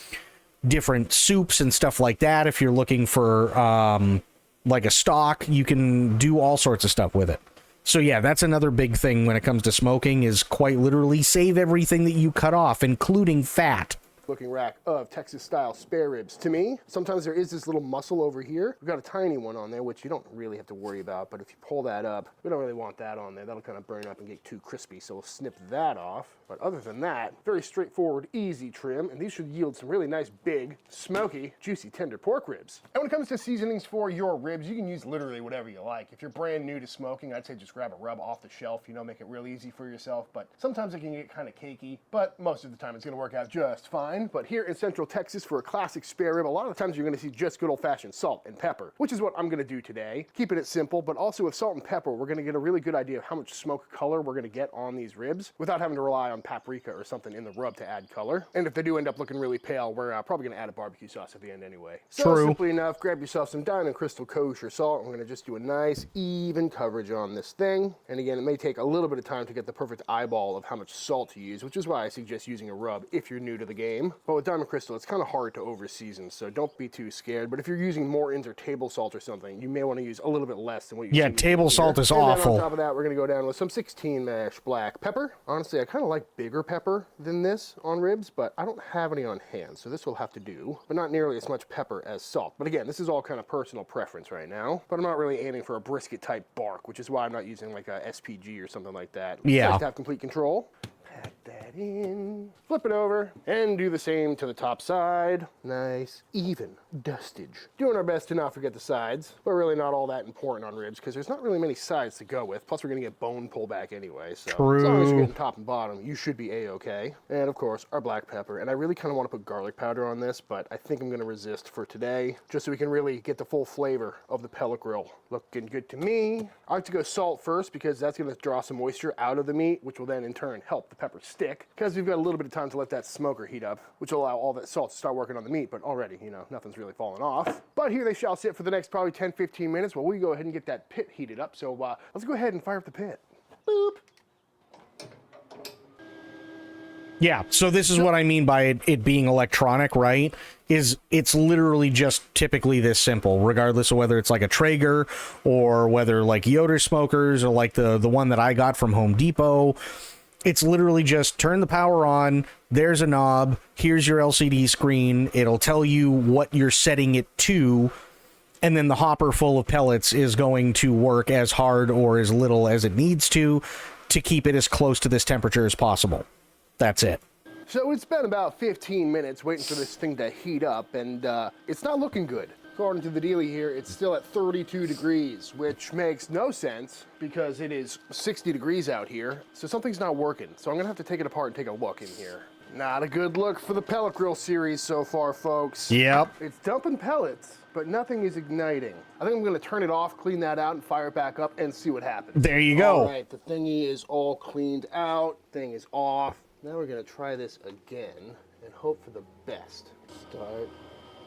different soups and stuff like that. If you're looking for like a stock, you can do all sorts of stuff with it. So yeah, that's another big thing when it comes to smoking, is quite literally save everything that you cut off, including fat. Looking rack of Texas style spare ribs. To me, sometimes there is this little muscle over here. We've got a tiny one on there, which you don't really have to worry about, but if you pull that up, we don't really want that on there. That'll kind of burn up and get too crispy, so we'll snip that off. But other than that, very straightforward, easy trim, and these should yield some really nice, big, smoky, juicy, tender pork ribs. And when it comes to seasonings for your ribs, you can use literally whatever you like. If you're brand new to smoking, I'd say just grab a rub off the shelf, you know, make it real easy for yourself, but sometimes it can get kind of cakey, but most of the time it's gonna work out just fine. But here in Central Texas, for a classic spare rib, a lot of the times you're gonna see just good old-fashioned salt and pepper, which is what I'm gonna do today. Keeping it simple, but also with salt and pepper, we're gonna get a really good idea of how much smoke color we're gonna get on these ribs without having to rely on paprika or something in the rub to add color. And if they do end up looking really pale, we're probably gonna add a barbecue sauce at the end anyway. So simply enough, grab yourself some Diamond Crystal Kosher salt. We're gonna just do a nice, even coverage on this thing. And again, it may take a little bit of time to get the perfect eyeball of how much salt to use, which is why I suggest using a rub if you're new to the game. But with Diamond Crystal, it's kind of hard to over season, so don't be too scared. But if you're using Morton's or table salt or something, you may want to use a little bit less than what you Yeah, table salt is awful. On top of that, we're gonna go down with some 16 mash black pepper. Honestly, I kind of like bigger pepper than this on ribs, but I don't have any on hand, so this will have to do, but not nearly as much pepper as salt. But again, this is all kind of personal preference right now, but I'm not really aiming for a brisket type bark, which is why I'm not using like a SPG or something like that. Yeah. Nice to have complete control. Pack that in, flip it over, and do the same to the top side. Nice, even dustage. Doing our best to not forget the sides, but really not all that important on ribs because there's not really many sides to go with. Plus, we're gonna get bone pullback anyway, so as long as you're getting top and bottom, you should be a-okay. And of course, our black pepper. And I really kind of want to put garlic powder on this, but I think I'm gonna resist for today, just so we can really get the full flavor of the pellet grill. Looking good to me. I like to go salt first because that's gonna draw some moisture out of the meat, which will then in turn help the pepper stick, because we've got a little bit of time to let that smoker heat up, which will allow all that salt to start working on the meat, but already, you know, nothing's really falling off. But here they shall sit for the next probably 10-15 minutes while we go ahead and get that pit heated up. So let's go ahead and fire up the pit. Boop. Yeah, so this is what I mean by it being electronic, right? Is it's literally just typically this simple, regardless of whether it's like a Traeger or whether like Yoder smokers or like the one that I got from Home Depot. It's literally just turn the power on, there's a knob, here's your LCD screen, it'll tell you what you're setting it to, and then the hopper full of pellets is going to work as hard or as little as it needs to keep it as close to this temperature as possible. That's it. So it's been about 15 minutes waiting for this thing to heat up, and it's not looking good. According to the dealie here, it's still at 32 degrees, which makes no sense because it is 60 degrees out here. So something's not working. So I'm gonna have to take it apart and take a look in here. Not a good look for the pellet grill series so far, folks. Yep. It's dumping pellets, but nothing is igniting. I think I'm gonna turn it off, clean that out, and fire it back up and see what happens. There you go. All right, the thingy is all cleaned out. Thing is off. Now we're gonna try this again and hope for the best. Start.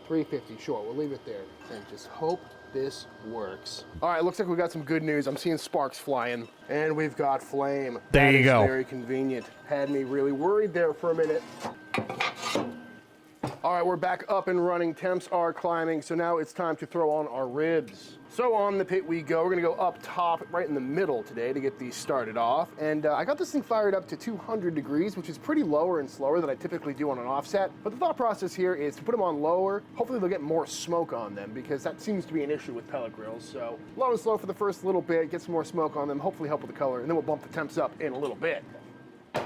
350, sure, we'll leave it there and just hope this works. All right, looks like we got some good news. I'm seeing sparks flying, and we've got flame. There you go. Very convenient. Had me really worried there for a minute. All right, we're back up and running. Temps are climbing, so now it's time to throw on our ribs. So on the pit we go. We're gonna go up top, right in the middle today to get these started off. And I got this thing fired up to 200 degrees, which is pretty lower and slower than I typically do on an offset. But the thought process here is to put them on lower. Hopefully they'll get more smoke on them because that seems to be an issue with pellet grills. So low and slow for the first little bit, get some more smoke on them, hopefully help with the color, and then we'll bump the temps up in a little bit.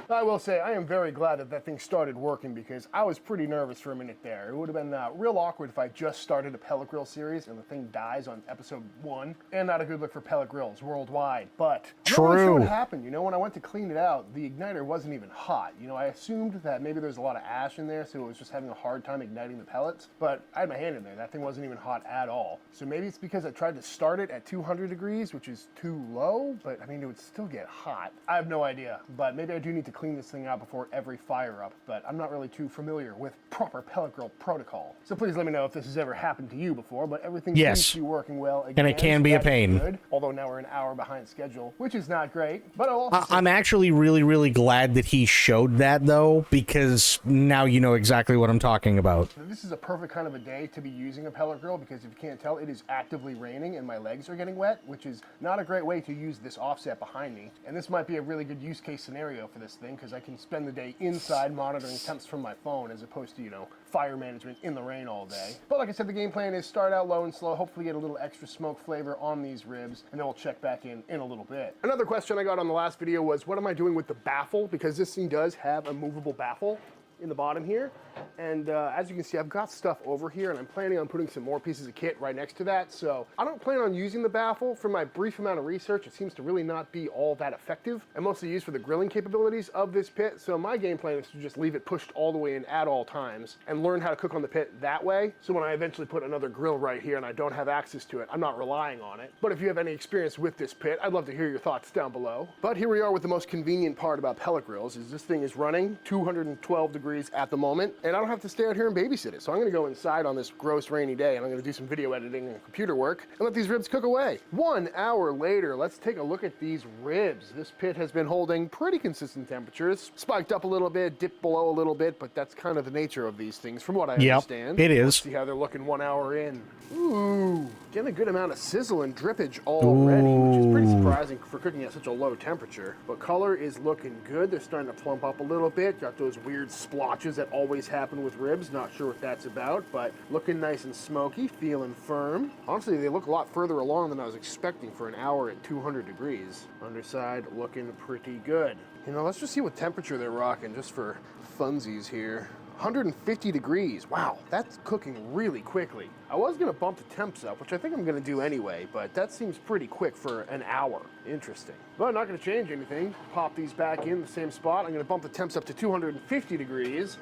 I will say, I am very glad that thing started working because I was pretty nervous for a minute there. It would have been real awkward if I just started a pellet grill series and the thing dies on episode 1, and not a good look for pellet grills worldwide. But I'm not really sure what happened. You know, when I went to clean it out, the igniter wasn't even hot. You know, I assumed that maybe there's a lot of ash in there, so it was just having a hard time igniting the pellets. But I had my hand in there. That thing wasn't even hot at all. So maybe it's because I tried to start it at 200 degrees, which is too low, but I mean, it would still get hot. I have no idea, but maybe I do need to clean this thing out before every fire up, but I'm not really too familiar with proper pellet grill protocol. So please let me know if this has ever happened to you before, but everything seems to be working well again. And it can be a pain. Good. Although now we're an hour behind schedule, which is not great, but I'm actually really, really glad that he showed that, though, because now you know exactly what I'm talking about. This is a perfect kind of a day to be using a pellet grill because if you can't tell, it is actively raining and my legs are getting wet, which is not a great way to use this offset behind me. And this might be a really good use case scenario for this thing because I can spend the day inside monitoring temps from my phone as opposed to, you know, fire management in the rain all day. But like I said, the game plan is start out low and slow, hopefully get a little extra smoke flavor on these ribs, and then we'll check back in a little bit. Another question I got on the last video was, what am I doing with the baffle? Because this thing does have a movable baffle in the bottom here. And as you can see, I've got stuff over here and I'm planning on putting some more pieces of kit right next to that. So I don't plan on using the baffle. For my brief amount of research, it seems to really not be all that effective and mostly used for the grilling capabilities of this pit. So my game plan is to just leave it pushed all the way in at all times and learn how to cook on the pit that way. So when I eventually put another grill right here and I don't have access to it, I'm not relying on it. But if you have any experience with this pit, I'd love to hear your thoughts down below. But here we are with the most convenient part about pellet grills is this thing is running 212 degrees at the moment, and I don't have to stay out here and babysit it. So I'm gonna go inside on this gross rainy day and I'm gonna do some video editing and computer work and let these ribs cook away. 1 hour later, let's take a look at these ribs. This pit has been holding pretty consistent temperatures, spiked up a little bit, dipped below a little bit, but that's kind of the nature of these things from what I understand. It is. Let's see how they're looking 1 hour in. Ooh, getting a good amount of sizzle and drippage already, which is pretty surprising for cooking at such a low temperature. But color is looking good. They're starting to plump up a little bit. Got those weird splotches that always happen with ribs. Not sure what that's about, but looking nice and smoky, feeling firm. Honestly, they look a lot further along than I was expecting for an hour at 200 degrees. Underside looking pretty good. You know, let's just see what temperature they're rocking just for funsies here. 150 degrees. Wow, that's cooking really quickly. I was gonna bump the temps up, which I think I'm gonna do anyway, but that seems pretty quick for an hour. Interesting. But not gonna change anything. Pop these back in the same spot. I'm gonna bump the temps up to 250 degrees.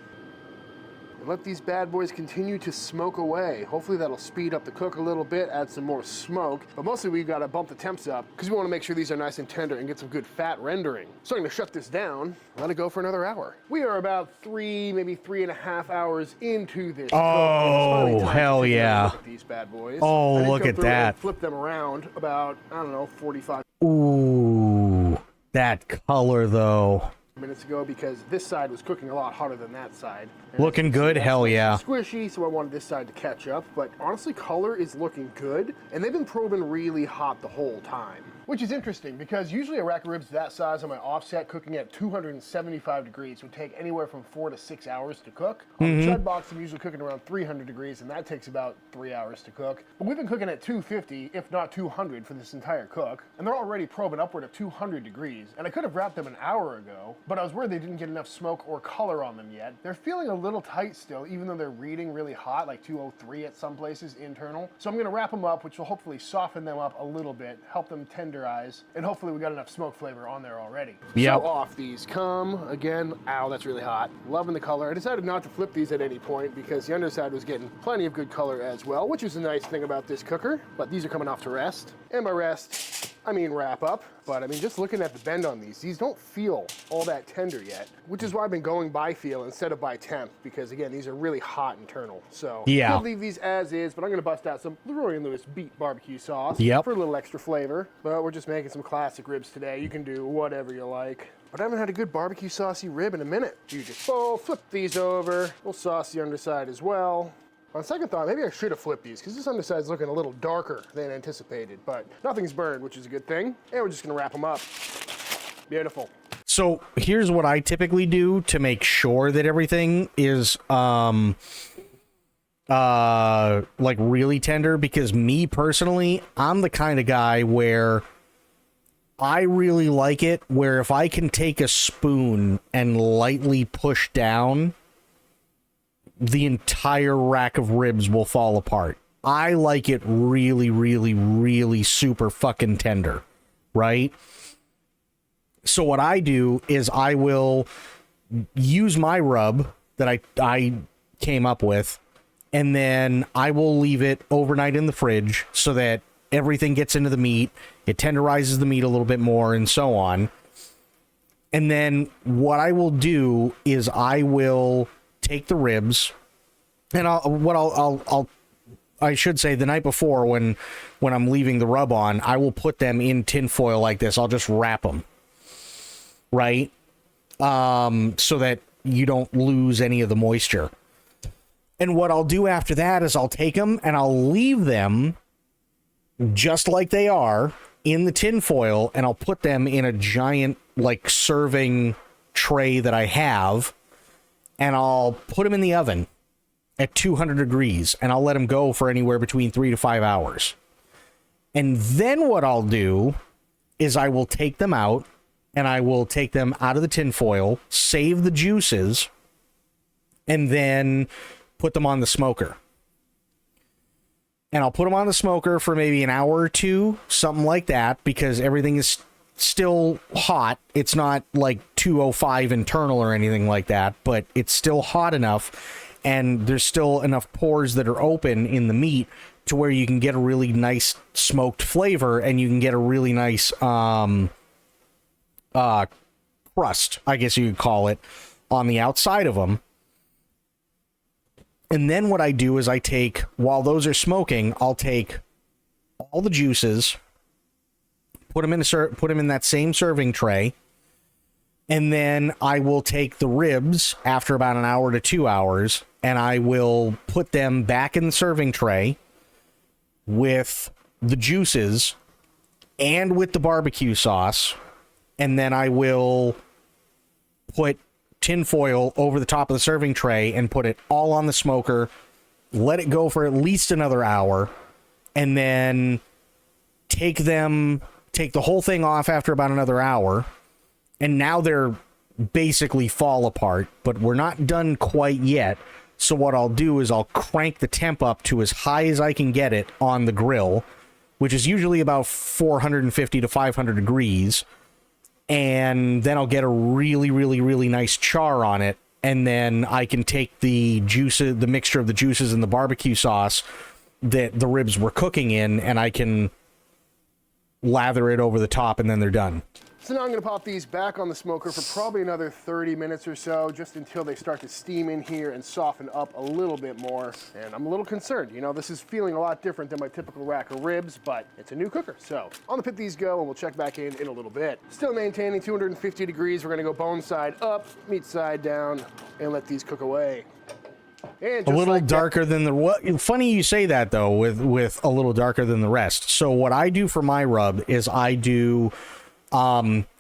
And let these bad boys continue to smoke away. Hopefully that'll speed up the cook a little bit, add some more smoke. But mostly we've got to bump the temps up because we want to make sure these are nice and tender and get some good fat rendering. So I'm going to shut this down, let it go for another hour. We are about 3, maybe 3.5 hours into this. Oh, hell yeah. Look at these bad boys. Oh, look at that. Flip them around about, I don't know, 45. Ooh, that color though. minutes ago because this side was cooking a lot hotter than that side. And Looking good, hell yeah. Squishy, so I wanted this side to catch up. But honestly, color is looking good, and they've been probing really hot the whole time. Which is interesting because usually a rack of ribs that size on my offset cooking at 275 degrees would take anywhere from 4 to 6 hours to cook. On the Chud box, I'm usually cooking around 300 degrees, and that takes about 3 hours to cook. But we've been cooking at 250, if not 200, for this entire cook, and they're already probing upward of 200 degrees. And I could have wrapped them an hour ago, but I was worried they didn't get enough smoke or color on them yet. They're feeling a little tight still, even though they're reading really hot, like 203 at some places internal. So I'm gonna wrap them up, which will hopefully soften them up a little bit, help them tenderize, and hopefully we got enough smoke flavor on there already. Yep. So off these come. Again, ow, that's really hot. Loving the color. I decided not to flip these at any point because the underside was getting plenty of good color as well, which is a nice thing about this cooker. But these are coming off to rest. And by rest, I mean wrap up. But I mean, just looking at the bend on these don't feel all that tender yet, which is why I've been going by feel instead of by temp, because again, these are really hot internal. So yeah, I'll leave these as is, but I'm gonna bust out some Leroy & Lewis beet barbecue sauce for a little extra flavor. But we're just making some classic ribs today. You can do whatever you like. But I haven't had a good barbecue saucy rib in a minute. You just flip these over. We'll sauce the underside as well. On second thought, maybe I should have flipped these because this underside is looking a little darker than anticipated, but nothing's burned, which is a good thing. And we're just gonna wrap them up. Beautiful. So here's what I typically do to make sure that everything is like really tender, because me personally, I'm the kind of guy where I really like it where if I can take a spoon and lightly push down, the entire rack of ribs will fall apart. I like it really, really, really super fucking tender, right? So what I do is I will use my rub that I came up with, and then I will leave it overnight in the fridge so that everything gets into the meat, it tenderizes the meat a little bit more, and so on. And then what I will do is I will take the ribs, and I should say the night before when I'm leaving the rub on, I will put them in tin foil like this. I'll just wrap them, right? So that you don't lose any of the moisture. And what I'll do after that is I'll take them and I'll leave them just like they are in the tin foil, and I'll put them in a giant like serving tray that I have, and I'll put them in the oven at 200 degrees, and I'll let them go for anywhere between 3 to 5 hours. And then what I'll do is I will take them out, and I will take them out of the tin foil, save the juices, and then put them on the smoker. And I'll put them on the smoker for maybe an hour or two, something like that, because everything is still hot. It's not like 205 internal or anything like that, but it's still hot enough, and there's still enough pores that are open in the meat to where you can get a really nice smoked flavor, and you can get a really nice crust, I guess you could call it, on the outside of them. And then what I do is I take, while those are smoking, I'll take all the juices, put them in that same serving tray, and then I will take the ribs after about an hour to 2 hours, and I will put them back in the serving tray with the juices and with the barbecue sauce, and then I will put tin foil over the top of the serving tray and put it all on the smoker, let it go for at least another hour, and then take the whole thing off after about another hour. And now they're basically fall apart, but we're not done quite yet. So what I'll do is I'll crank the temp up to as high as I can get it on the grill, which is usually about 450 to 500 degrees. And then I'll get a really, really, really nice char on it. And then I can take the juices, the mixture of the juices and the barbecue sauce that the ribs were cooking in, and I can lather it over the top, and then they're done. So now I'm gonna pop these back on the smoker for probably another 30 minutes or so, just until they start to steam in here and soften up a little bit more. And I'm a little concerned, you know, this is feeling a lot different than my typical rack of ribs, but it's a new cooker. So on the pit these go, and we'll check back in a little bit. Still maintaining 250 degrees. We're gonna go bone side up, meat side down, and let these cook away. And a little like darker than the what? Funny you say that though, with a little darker than the rest. So what I do for my rub is I do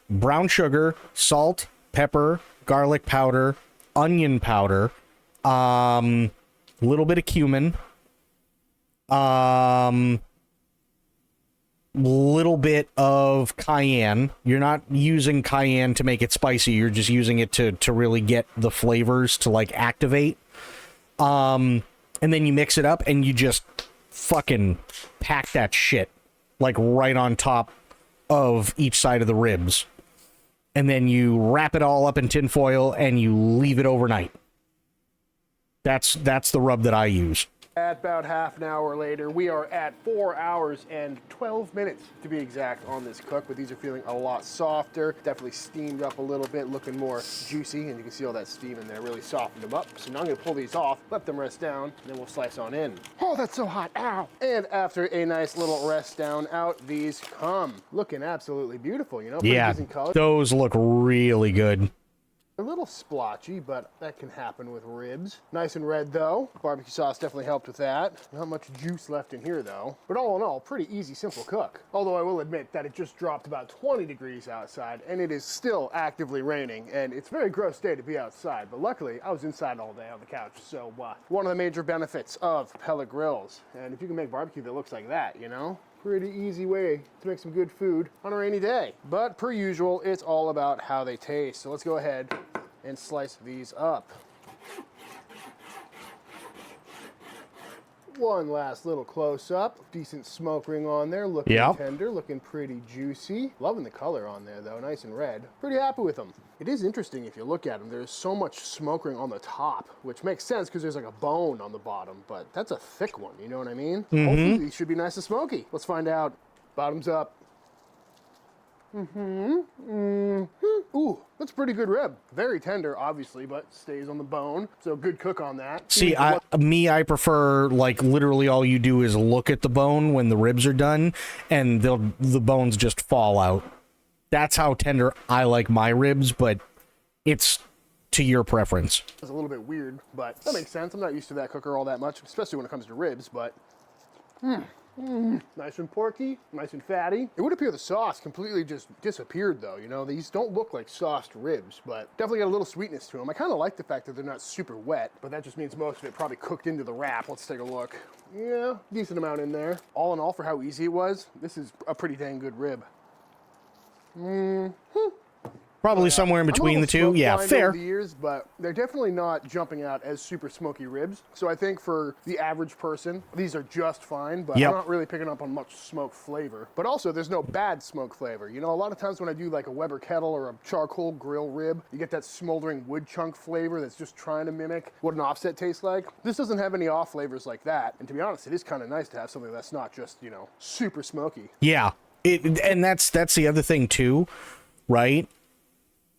brown sugar, salt, pepper, garlic powder, onion powder, little bit of cumin, little bit of cayenne. You're not using cayenne to make it spicy. You're just using it to really get the flavors to like activate. And then you mix it up and you just fucking pack that shit like right on top of each side of the ribs. And then you wrap it all up in tin foil and you leave it overnight. That's the rub that I use. At about half an hour later, we are at 4 hours and 12 minutes to be exact on this cook, but these are feeling a lot softer, definitely steamed up a little bit, looking more juicy, and you can see all that steam in there really softened them up. So now I'm gonna pull these off, let them rest down, and then we'll slice on in. Oh, that's so hot, ow! And after a nice little rest down, out these come. Looking absolutely beautiful, you know? Pretty Yeah, decent color. those look really good. A little splotchy, but that can happen with ribs. Nice and red though. Barbecue sauce definitely helped with that. Not much juice left in here though. But all in all, pretty easy, simple cook. Although I will admit that it just dropped about 20 degrees outside and it is still actively raining, and it's a very gross day to be outside. But luckily, I was inside all day on the couch. So one of the major benefits of pellet grills. And if you can make barbecue that looks like that, you know? Pretty easy way to make some good food on a rainy day. But per usual, it's all about how they taste. So let's go ahead and slice these up. One last little close-up. Decent smoke ring on there, looking tender, looking pretty juicy. Loving the color on there though, nice and red. Pretty happy with them. It is interesting if you look at them, there's so much smoke ring on the top, which makes sense because there's like a bone on the bottom, but that's a thick one, you know what I mean? Hopefully these should be nice and smoky. Let's find out. Bottoms up. Ooh, that's a pretty good rib. Very tender, obviously, but stays on the bone. So good cook on that. See, I prefer, like, literally all you do is look at the bone when the ribs are done, and the bones just fall out. That's how tender I like my ribs, but it's to your preference. It's a little bit weird, but that makes sense. I'm not used to that cooker all that much, especially when it comes to ribs, but nice and porky, nice and fatty. It would appear the sauce completely just disappeared though, you know? These don't look like sauced ribs, but definitely got a little sweetness to them. I kind of like the fact that they're not super wet, but that just means most of it probably cooked into the wrap. Let's take a look. Yeah, decent amount in there. All in all, for how easy it was, this is a pretty dang good rib. Probably somewhere in between the two. Yeah, fair. Over the years, but they're definitely not jumping out as super smoky ribs. So I think for the average person, these are just fine, but I'm not really picking up on much smoke flavor. But also, there's no bad smoke flavor. You know, a lot of times when I do like a Weber kettle or a charcoal grill rib, you get that smoldering wood chunk flavor that's just trying to mimic what an offset tastes like. This doesn't have any off flavors like that. And to be honest, it is kind of nice to have something that's not just, you know, super smoky. Yeah, and that's the other thing too, right?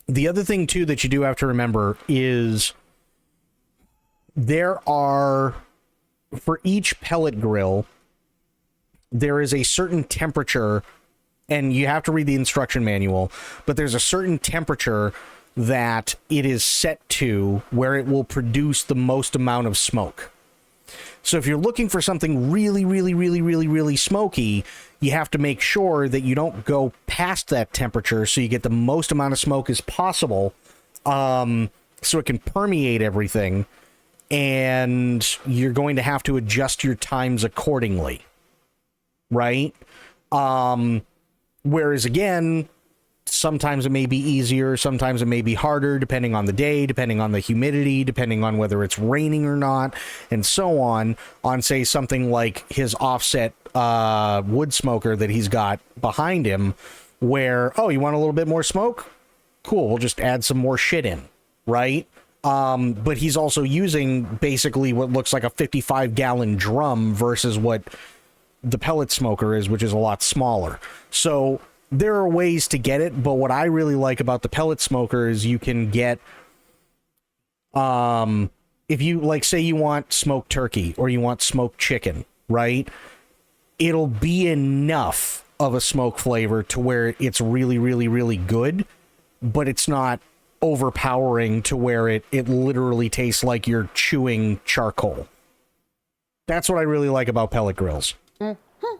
The other thing, too, that you do have to remember is there are, for each pellet grill, there is a certain temperature, and you have to read the instruction manual, but there's a certain temperature that it is set to where it will produce the most amount of smoke. So if you're looking for something really, really, really, really, really smoky, you have to make sure that you don't go past that temperature so you get the most amount of smoke as possible, so it can permeate everything, and you're going to have to adjust your times accordingly, right? Whereas, again, sometimes it may be easier, sometimes it may be harder, depending on the day, depending on the humidity, depending on whether it's raining or not, and so on, say, something like his offset wood smoker that he's got behind him, where, oh, you want a little bit more smoke? Cool, we'll just add some more shit in, right? But he's also using basically what looks like a 55-gallon drum versus what the pellet smoker is, which is a lot smaller. So there are ways to get it, but what I really like about the pellet smoker is you can get, if you, like, say you want smoked turkey or you want smoked chicken, right? It'll be enough of a smoke flavor to where it's really, really, really good, but it's not overpowering to where it literally tastes like you're chewing charcoal. That's what I really like about pellet grills.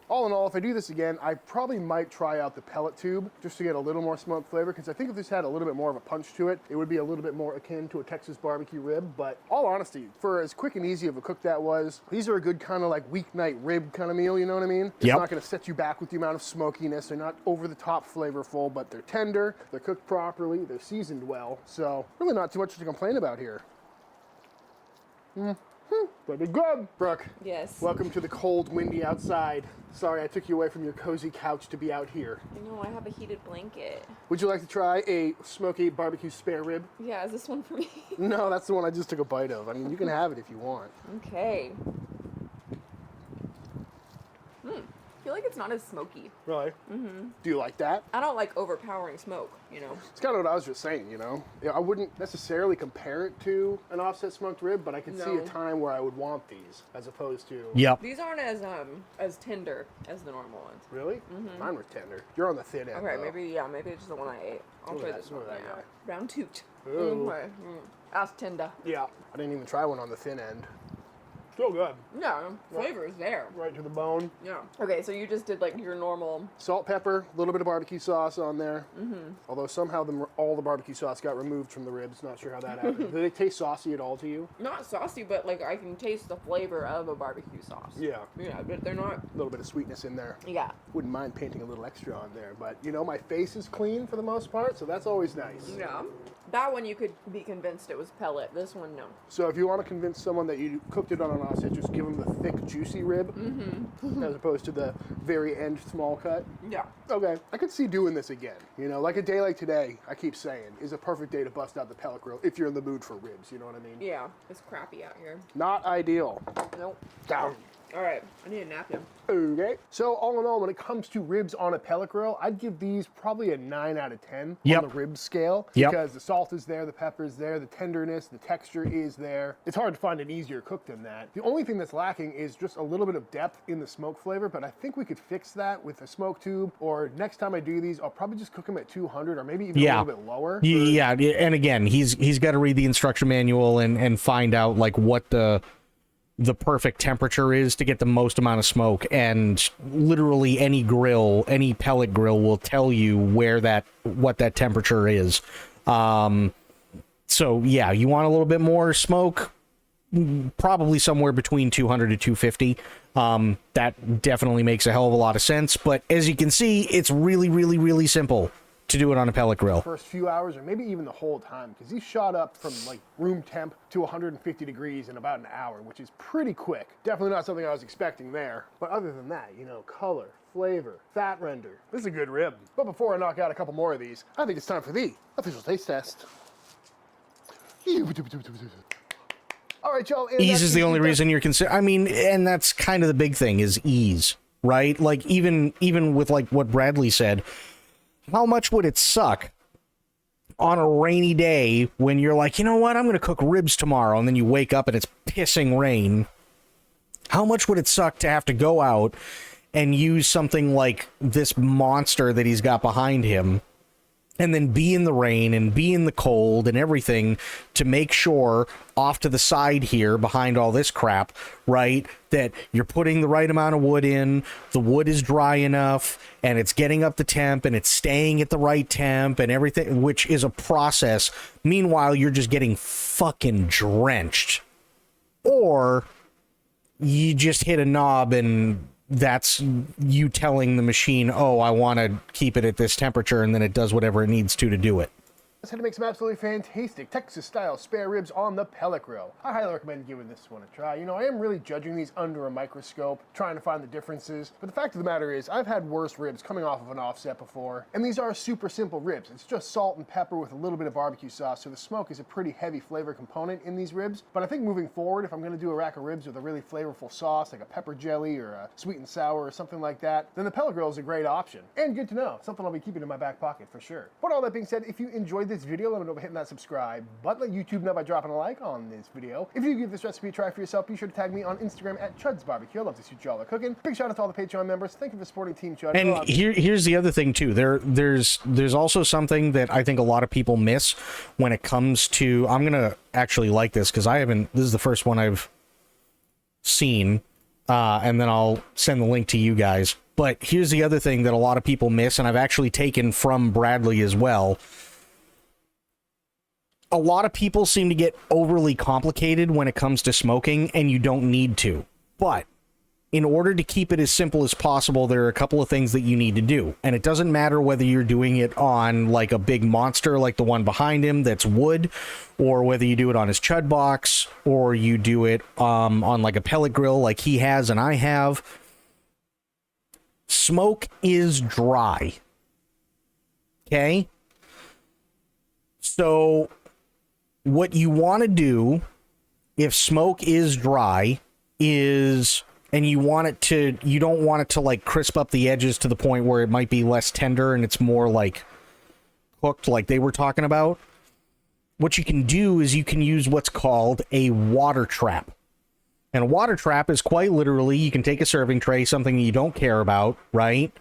All in all, if I do this again, I probably might try out the pellet tube just to get a little more smoke flavor, because I think if this had a little bit more of a punch to it, it would be a little bit more akin to a Texas barbecue rib. But all honesty, for as quick and easy of a cook that was, these are a good kind of like weeknight rib kind of meal, you know what I mean? It's not going to set you back with the amount of smokiness. They're not over the top flavorful, but they're tender, they're cooked properly, they're seasoned well. So really not too much to complain about here. Pretty good. Brooke. Yes. Welcome to the cold, windy outside. Sorry I took you away from your cozy couch to be out here. I know, I have a heated blanket. Would you like to try a smoky barbecue spare rib? Yeah, is this one for me? No, that's the one I just took a bite of. I mean, you can have it if you want. Okay. I feel like it's not as smoky. Really? Mm-hmm. Do you like that? I don't like overpowering smoke, you know? It's kind of what I was just saying, you know? Yeah, I wouldn't necessarily compare it to an offset smoked rib, but I could see a time where I would want these as opposed to... Yep. These aren't as tender as the normal ones. Really? Mm-hmm. Mine were tender. You're on the thin end, Okay, though. maybe it's the one I ate. I'll try this one that now. guy. Round toot. Ooh. Okay. That's tender. Yeah. I didn't even try one on the thin end. Still good. Yeah, flavor is there. Right to the bone. Yeah. Okay, so you just did like your normal... Salt, pepper, a little bit of barbecue sauce on there. Mm-hmm. Although somehow all the barbecue sauce got removed from the ribs. Not sure how that happened. Do they taste saucy at all to you? Not saucy, but like I can taste the flavor of a barbecue sauce. Yeah. Yeah, but they're not... A little bit of sweetness in there. Yeah. Wouldn't mind painting a little extra on there. But, you know, my face is clean for the most part, so that's always nice. Yeah. That one you could be convinced it was pellet. This one, no. So if you want to convince someone that you cooked it on an offset, just give them the thick, juicy rib, as opposed to the very end small cut. Yeah. Okay, I could see doing this again. You know, like a day like today, I keep saying, is a perfect day to bust out the pellet grill if you're in the mood for ribs, you know what I mean? Yeah, it's crappy out here. Not ideal. Nope. Down. All right, I need a napkin. Okay. So all in all, when it comes to ribs on a pellet grill, I'd give these probably a 9 out of 10 on the rib scale. Because the salt is there, the pepper is there, the tenderness, the texture is there. It's hard to find an easier cook than that. The only thing that's lacking is just a little bit of depth in the smoke flavor, but I think we could fix that with a smoke tube, or next time I do these, I'll probably just cook them at 200 or maybe even a little bit lower. Yeah, and again, he's got to read the instruction manual and find out like what the perfect temperature is to get the most amount of smoke, and literally any pellet grill will tell you what that temperature is. So yeah, you want a little bit more smoke, probably somewhere between 200 to 250. That definitely makes a hell of a lot of sense, but as you can see, it's really, really, really simple to do it on a pellet grill. First few hours, or maybe even the whole time, because these shot up from like room temp to 150 degrees in about an hour, which is pretty quick. Definitely not something I was expecting there. But other than that, you know, color, flavor, fat render. This is a good rib. But before I knock out a couple more of these, I think it's time for the official taste test. All right, y'all. Ease is the only reason you're considering. I mean, and that's kind of the big thing is ease, right? Like even with like what Bradley said, how much would it suck on a rainy day when you're like, you know what, I'm going to cook ribs tomorrow, and then you wake up and it's pissing rain? How much would it suck to have to go out and use something like this monster that he's got behind him, and then be in the rain and be in the cold and everything to make sure off to the side here behind all this crap, right, that you're putting the right amount of wood in, the wood is dry enough, and it's getting up the temp, and it's staying at the right temp and everything, which is a process. Meanwhile, you're just getting fucking drenched. Or you just hit a knob and that's you telling the machine, oh, I want to keep it at this temperature, and then it does whatever it needs to do it. Let's head to make some absolutely fantastic Texas-style spare ribs on the pellet grill. I highly recommend giving this one a try. You know, I am really judging these under a microscope, trying to find the differences, but the fact of the matter is, I've had worse ribs coming off of an offset before, and these are super simple ribs. It's just salt and pepper with a little bit of barbecue sauce, so the smoke is a pretty heavy flavor component in these ribs, but I think moving forward, if I'm gonna do a rack of ribs with a really flavorful sauce, like a pepper jelly or a sweet and sour or something like that, then the pellet grill is a great option. And good to know, something I'll be keeping in my back pocket for sure. But all that being said, if you enjoyed this video, let me know by hitting that subscribe button. Let YouTube know by dropping a like on this video. If you give this recipe a try for yourself, be sure to tag me on Instagram at Chud's Barbecue. I love to see y'all are cooking. Big shout out to all the Patreon members. Thank you for supporting Team Chud. And here's the other thing too. There's also something that I think a lot of people miss when it comes to. I'm gonna actually like this because I haven't. This is the first one I've seen, and then I'll send the link to you guys. But here's the other thing that a lot of people miss, and I've actually taken from Bradley as well. A lot of people seem to get overly complicated when it comes to smoking, and you don't need to. But in order to keep it as simple as possible, there are a couple of things that you need to do. And it doesn't matter whether you're doing it on like a big monster like the one behind him that's wood, or whether you do it on his chud box, or you do it on like a pellet grill like he has and I have. Smoke is dry. Okay? So what you want to do if smoke is dry is, and you don't want it to like crisp up the edges to the point where it might be less tender and it's more like cooked like they were talking about. What you can do is you can use what's called a water trap. And a water trap is quite literally, you can take a serving tray, something you don't care about, right?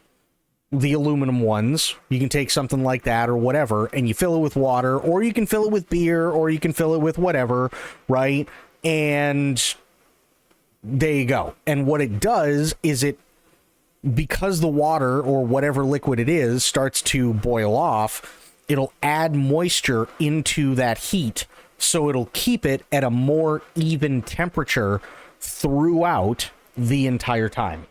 The aluminum ones. You can take something like that or whatever, and you fill it with water, or you can fill it with beer, or you can fill it with whatever, right? And there you go. And what it does is because the water or whatever liquid it is starts to boil off, it'll add moisture into that heat, so it'll keep it at a more even temperature throughout the entire time.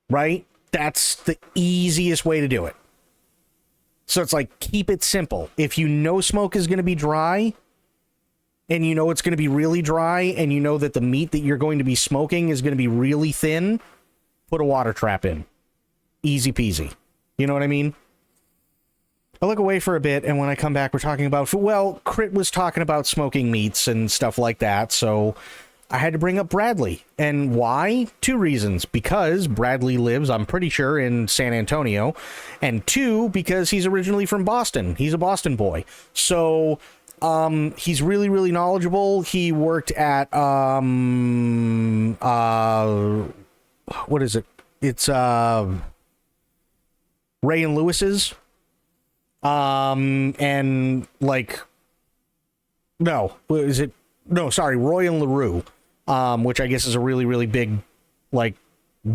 Right? That's the easiest way to do it. So it's like, keep it simple. If you know smoke is going to be dry, and you know it's going to be really dry, and you know that the meat that you're going to be smoking is going to be really thin, put a water trap in. Easy peasy. You know what I mean? I look away for a bit, and when I come back, we're talking about, well, Crit was talking about smoking meats and stuff like that, so I had to bring up Bradley. And why? 2 reasons. Because Bradley lives, I'm pretty sure, in San Antonio. And 2, because he's originally from Boston. He's a Boston boy. So, he's really, really knowledgeable. He worked at, what is it? It's, Ray and Lewis's. And like, no, is it? No, sorry, Roy and LaRue, which I guess is a really, really big, like,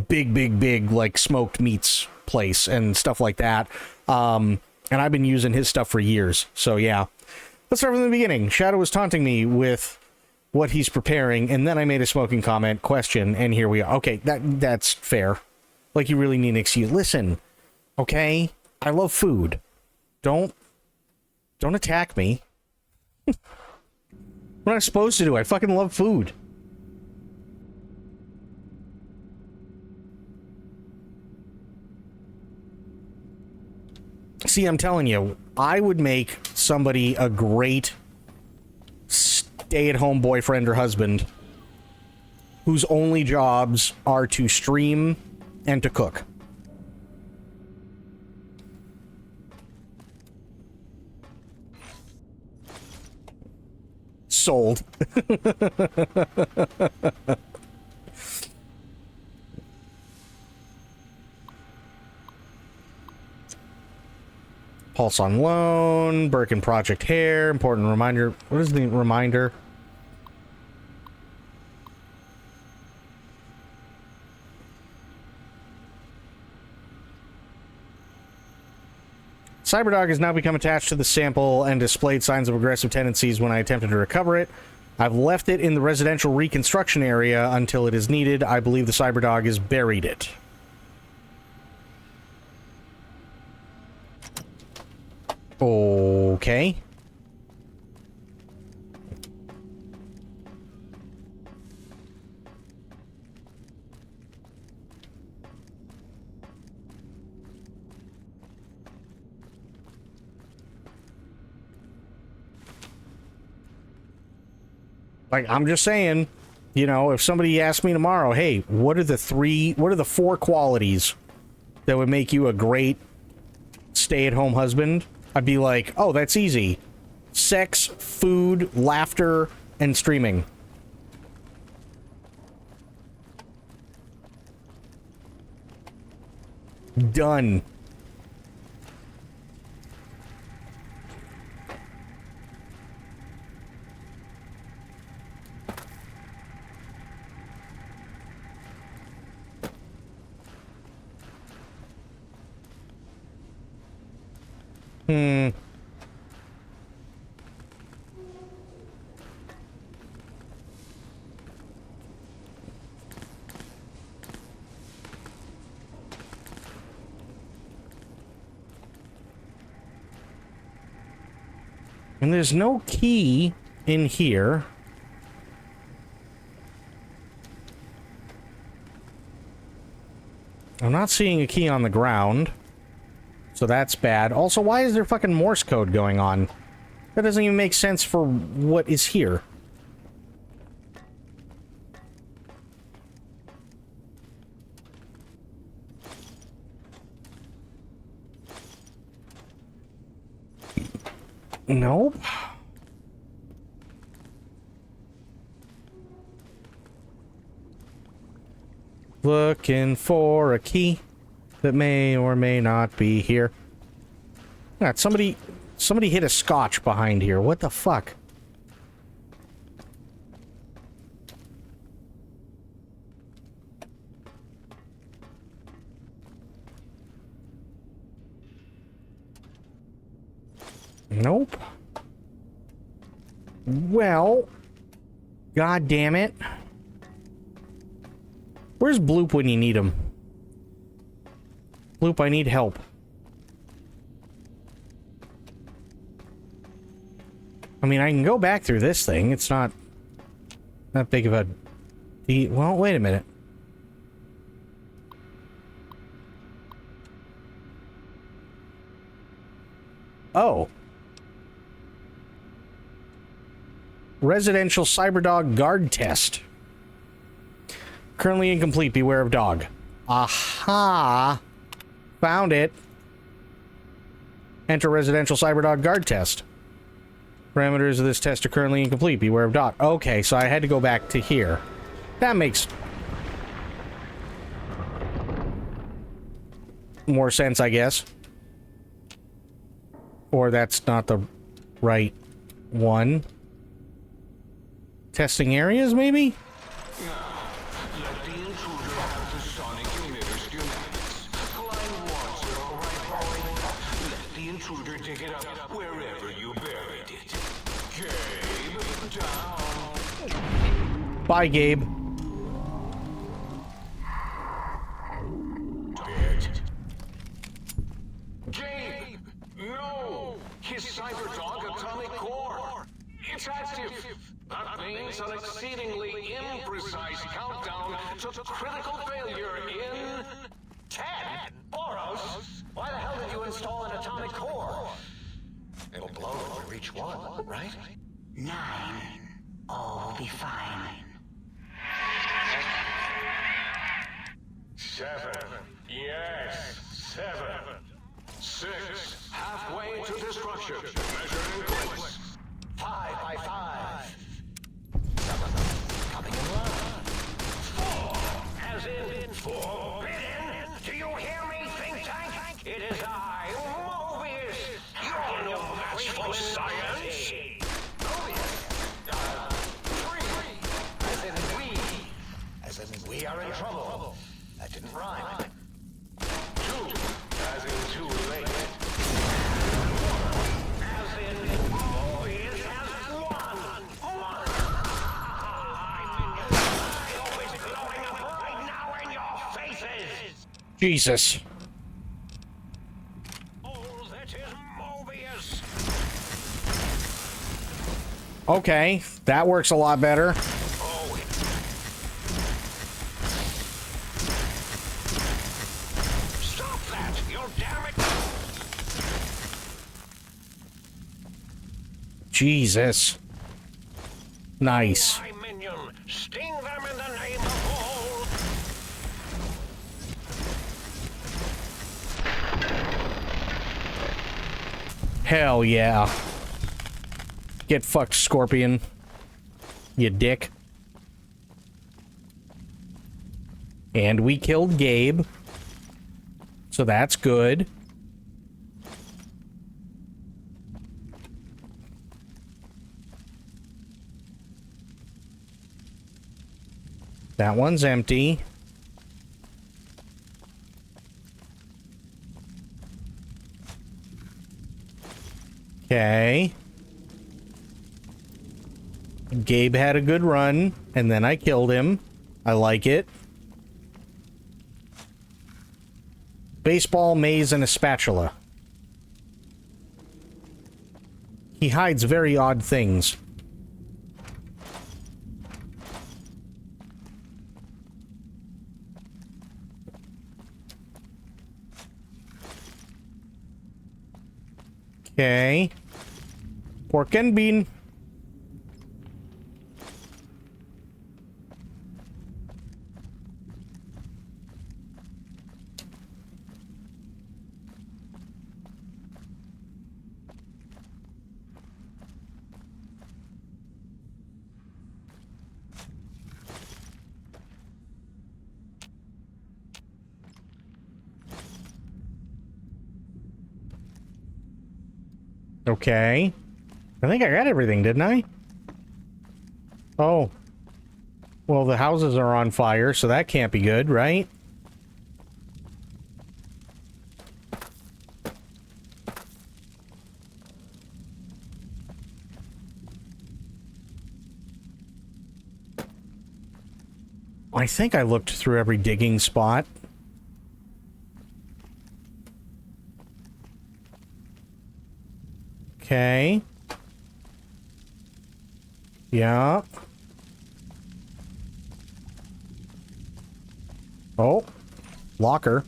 big, like smoked meats place and stuff like that. And I've been using his stuff for years. So yeah, let's start from the beginning. Shadow was taunting me with what he's preparing, and then I made a smoking comment question, and here we are. Okay, that's fair. Like, you really need an excuse. Listen, okay, I love food. Don't attack me. What am I supposed to do? I fucking love food. See, I'm telling you, I would make somebody a great stay-at-home boyfriend or husband whose only jobs are to stream and to cook. Sold. Pulse on loan, Birkin Project Hair, important reminder. What is the reminder? Cyberdog has now become attached to the sample and displayed signs of aggressive tendencies when I attempted to recover it. I've left it in the residential reconstruction area until it is needed. I believe the Cyberdog has buried it. Okay. Like, I'm just saying, you know, if somebody asked me tomorrow, hey, what are the 4 qualities that would make you a great stay-at-home husband? I'd be like, oh, that's easy. Sex, food, laughter, and streaming. Done. And there's no key in here. I'm not seeing a key on the ground. So that's bad. Also, why is there fucking Morse code going on? That doesn't even make sense for what is here. Nope. Looking for a key that may or may not be here. God, somebody hit a scotch behind here. What the fuck? Nope. Well, god damn it. Where's Bloop when you need him? Bloop, I need help. I mean, I can go back through this thing. It's not that big of a... Well, wait a minute. Oh. Residential Cyberdog Guard Test. Currently incomplete. Beware of dog. Aha! Found it. Enter Residential Cyberdog Guard Test. Parameters of this test are currently incomplete. Beware of dog. Okay, so I had to go back to here. That makes more sense, I guess. Or that's not the right one. Testing areas, maybe? Let the intruder have the sonic emitter schematics. Climb once, all right, boy. Let the intruder dig it up wherever you buried it. Gabe, down. Bye, Gabe. Dead. Gabe! No! His Cyberdog atomic core! It's active! That means an exceedingly imprecise countdown to critical failure in... 10? Boros? Why the hell did you install an atomic core? It'll blow when we reach 1, right? 9. All will be fine. 7. Yes, 7. 6. Halfway to destruction. Measured in clicks. 5 by 5. Some of them coming in line. 4, as in forbidden. Do you hear me, think tank? It is I, Mobius. You're no match for science. Mobius. 3, as in we. As in we are in trouble. That didn't rhyme. 2, as in too late. As in Mobius has won. Always glowing up right now in your faces. Jesus. Oh, that is Mobius. Okay, that works a lot better. Stop that! You'll damage. Jesus. Nice. My minion, sting them in the name of all. Hell yeah. Get fucked, Scorpion. You dick. And we killed Gabe. So that's good. That one's empty. Okay. Gabe had a good run, and then I killed him. I like it. Baseball, maze, and a spatula. He hides very odd things. Okay. Pork and bean. Okay. I think I got everything, didn't I? Oh. Well, the houses are on fire, so that can't be good, right? I think I looked through every digging spot. Okay. Yeah. Oh. Locker.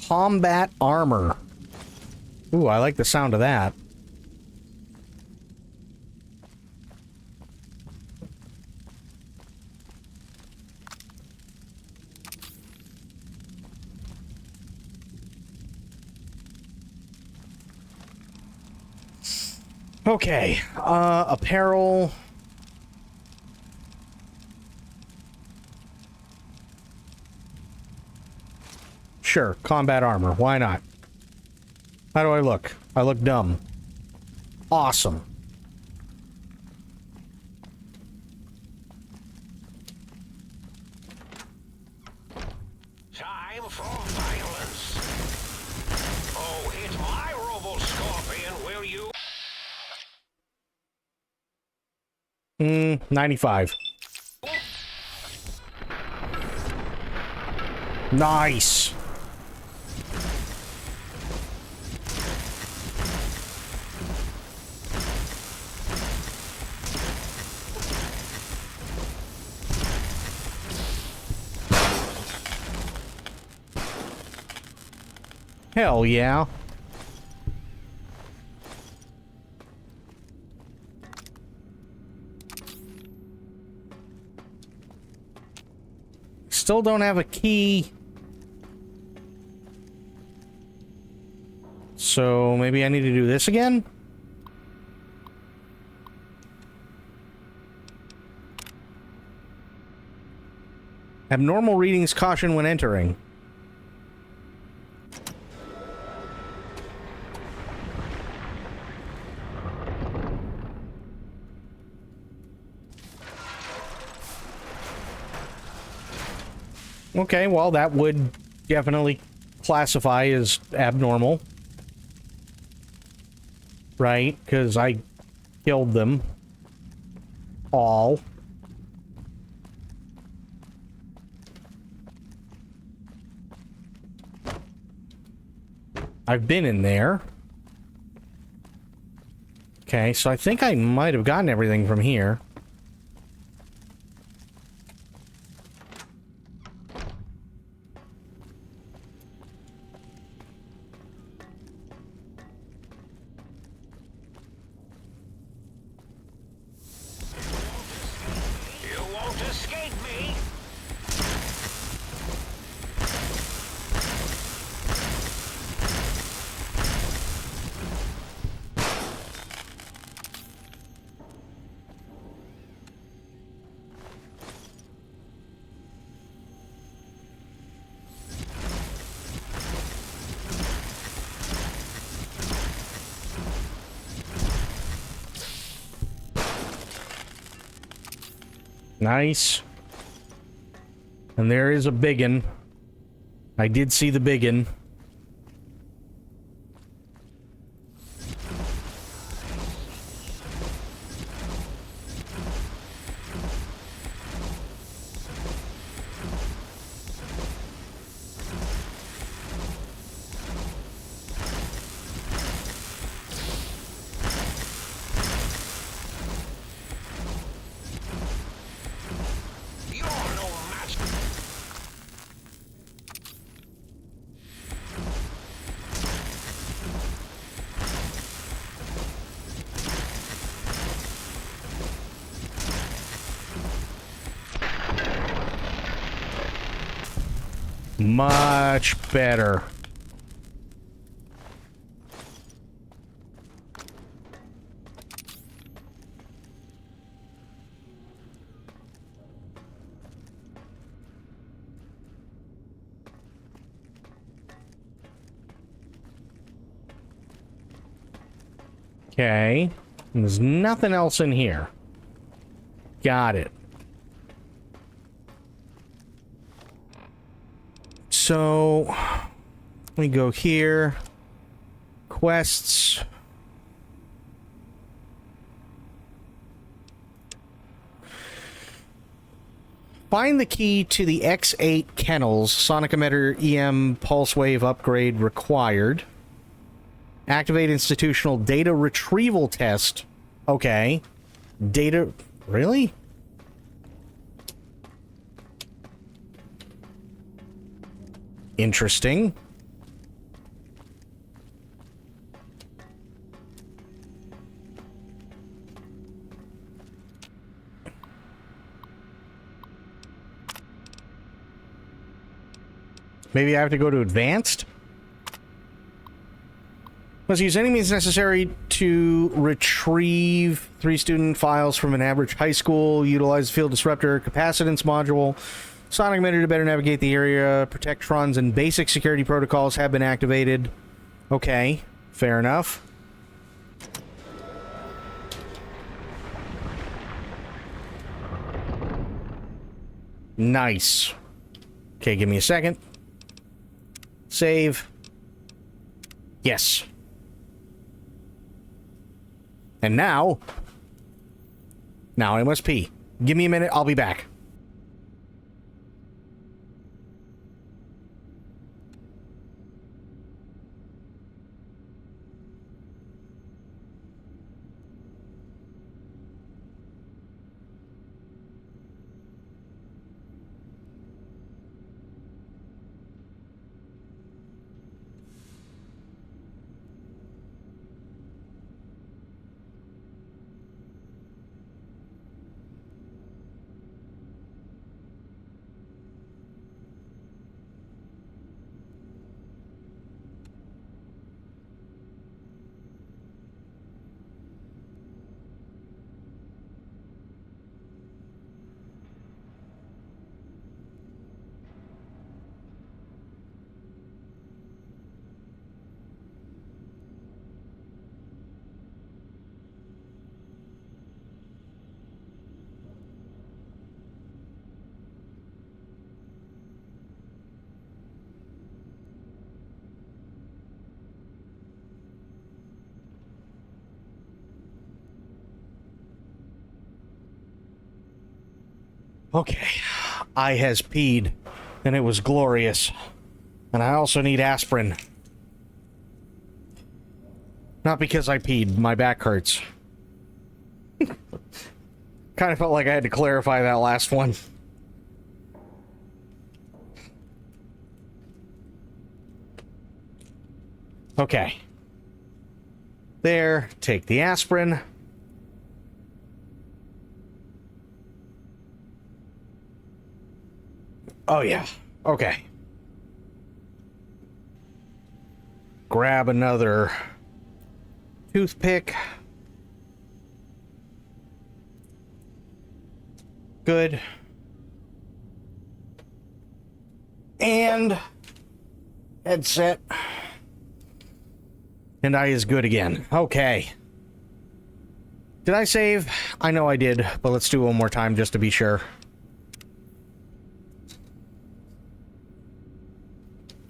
Combat armor. Ooh, I like the sound of that. Okay, apparel. Sure, combat armor, why not? How do I look? I look dumb. Awesome. Time for violence. Oh, hit my robo scorpion, will you? 95. Nice. Hell yeah. Still don't have a key. So maybe I need to do this again? Abnormal readings, caution when entering. Okay, well, that would definitely classify as abnormal. Right? Because I killed them all. I've been in there. Okay, so I think I might have gotten everything from here. You won't escape me. Nice. And there is a biggin. I did see the biggin. Much better. Okay. There's nothing else in here. Got it. So, let me go here. Quests. Find the key to the X8 kennels. Sonic emitter EM pulse wave upgrade required. Activate institutional data retrieval test. Okay. Data... Really? Interesting. Maybe I have to go to advanced? Must use any means necessary to retrieve 3 student files from an average high school. Utilize the field disruptor capacitance module. Sonic emitter to better navigate the area. Protectrons and basic security protocols have been activated. Okay, fair enough. Nice. Okay, give me a second. Save. Yes. And now I must pee. Give me a minute, I'll be back. Okay, I has peed, and it was glorious. And I also need aspirin. Not because I peed, my back hurts. Kind of felt like I had to clarify that last one. Okay. There, take the aspirin. Oh, yeah. Okay. Grab another toothpick. Good. And headset. And eye is good again. Okay. Did I save? I know I did, but let's do it one more time just to be sure.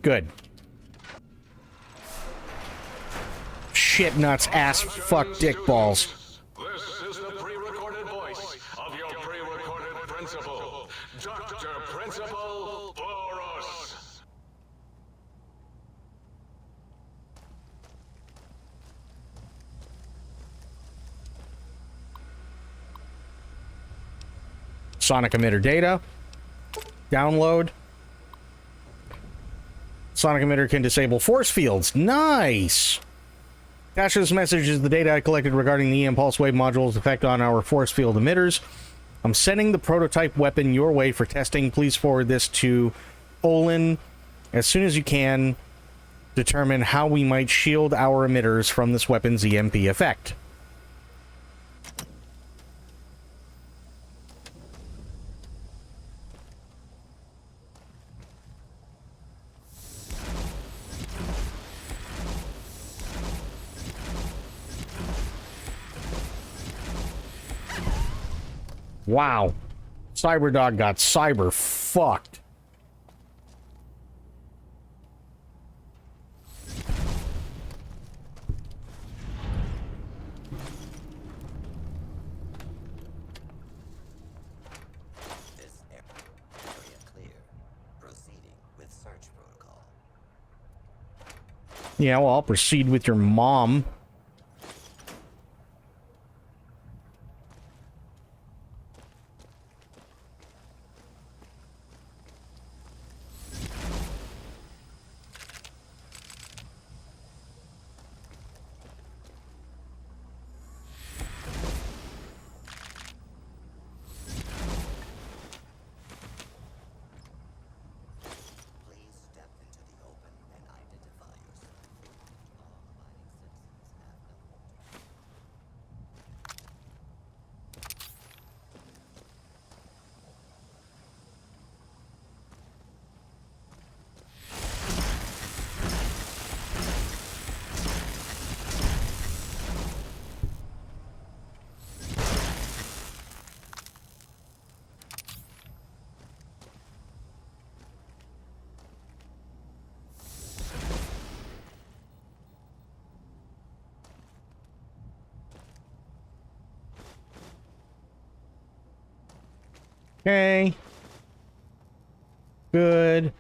Good. Shit nuts, ass, fuck, dick balls. This is the pre-recorded voice of your pre-recorded principal, Dr. Principal Boros. Sonic emitter data. Download. Sonic emitter can disable force fields. Nice! Attached to this message is the data I collected regarding the EM Pulse Wave module's effect on our force field emitters. I'm sending the prototype weapon your way for testing. Please forward this to Olin as soon as you can. Determine how we might shield our emitters from this weapon's EMP effect. Wow. Cyberdog got cyber fucked. This area clear. Proceeding with search protocol. Yeah, well, I'll proceed with your mom. Please step into the open and identify yourself. Law-abiding citizens have no Okay. Good.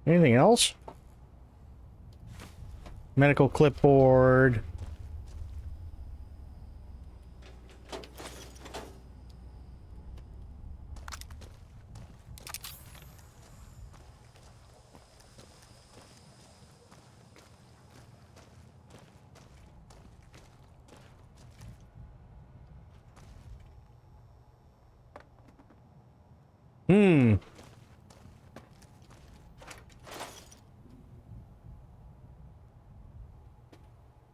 Anything else? Medical clipboard. Hmm.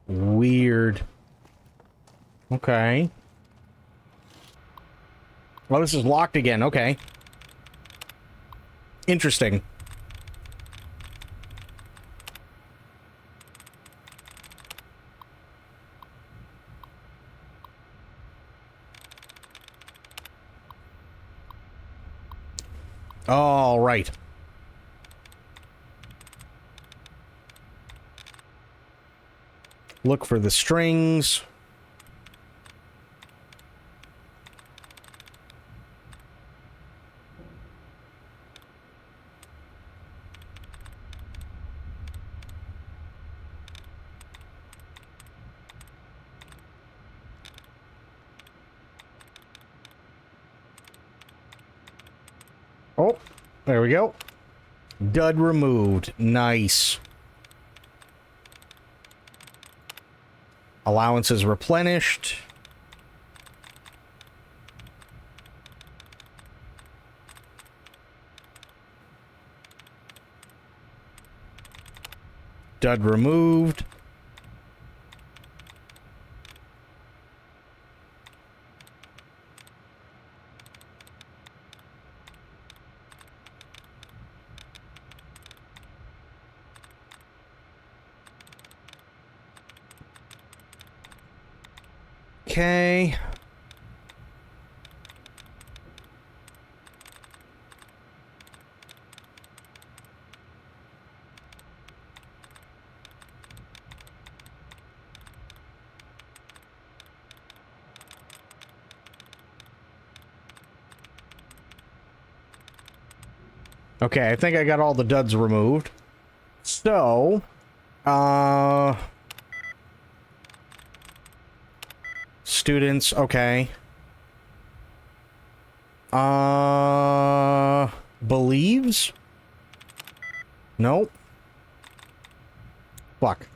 Weird. Okay. Well, this is locked again. Okay. Interesting. All right. Look for the strings. Oh, there we go. Dud removed. Nice. Allowances replenished. Dud removed. Okay. Okay, I think I got all the duds removed. So, students, okay. Believes? Nope. Fuck.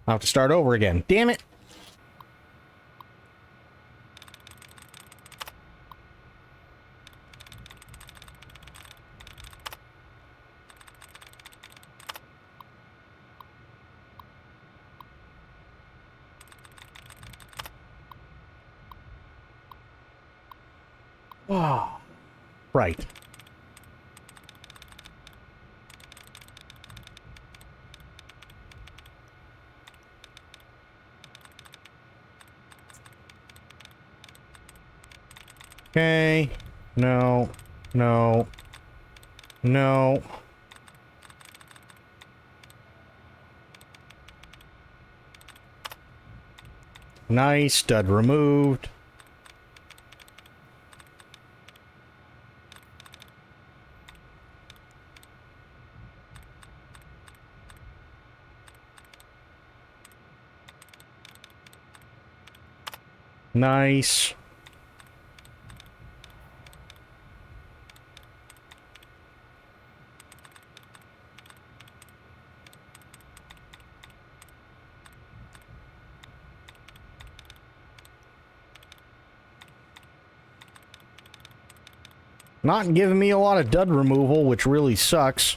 I'll have to start over again. Damn it. Oh, right. Okay. No. No. No. Nice. Stud removed. Nice. Not giving me a lot of dud removal, which really sucks.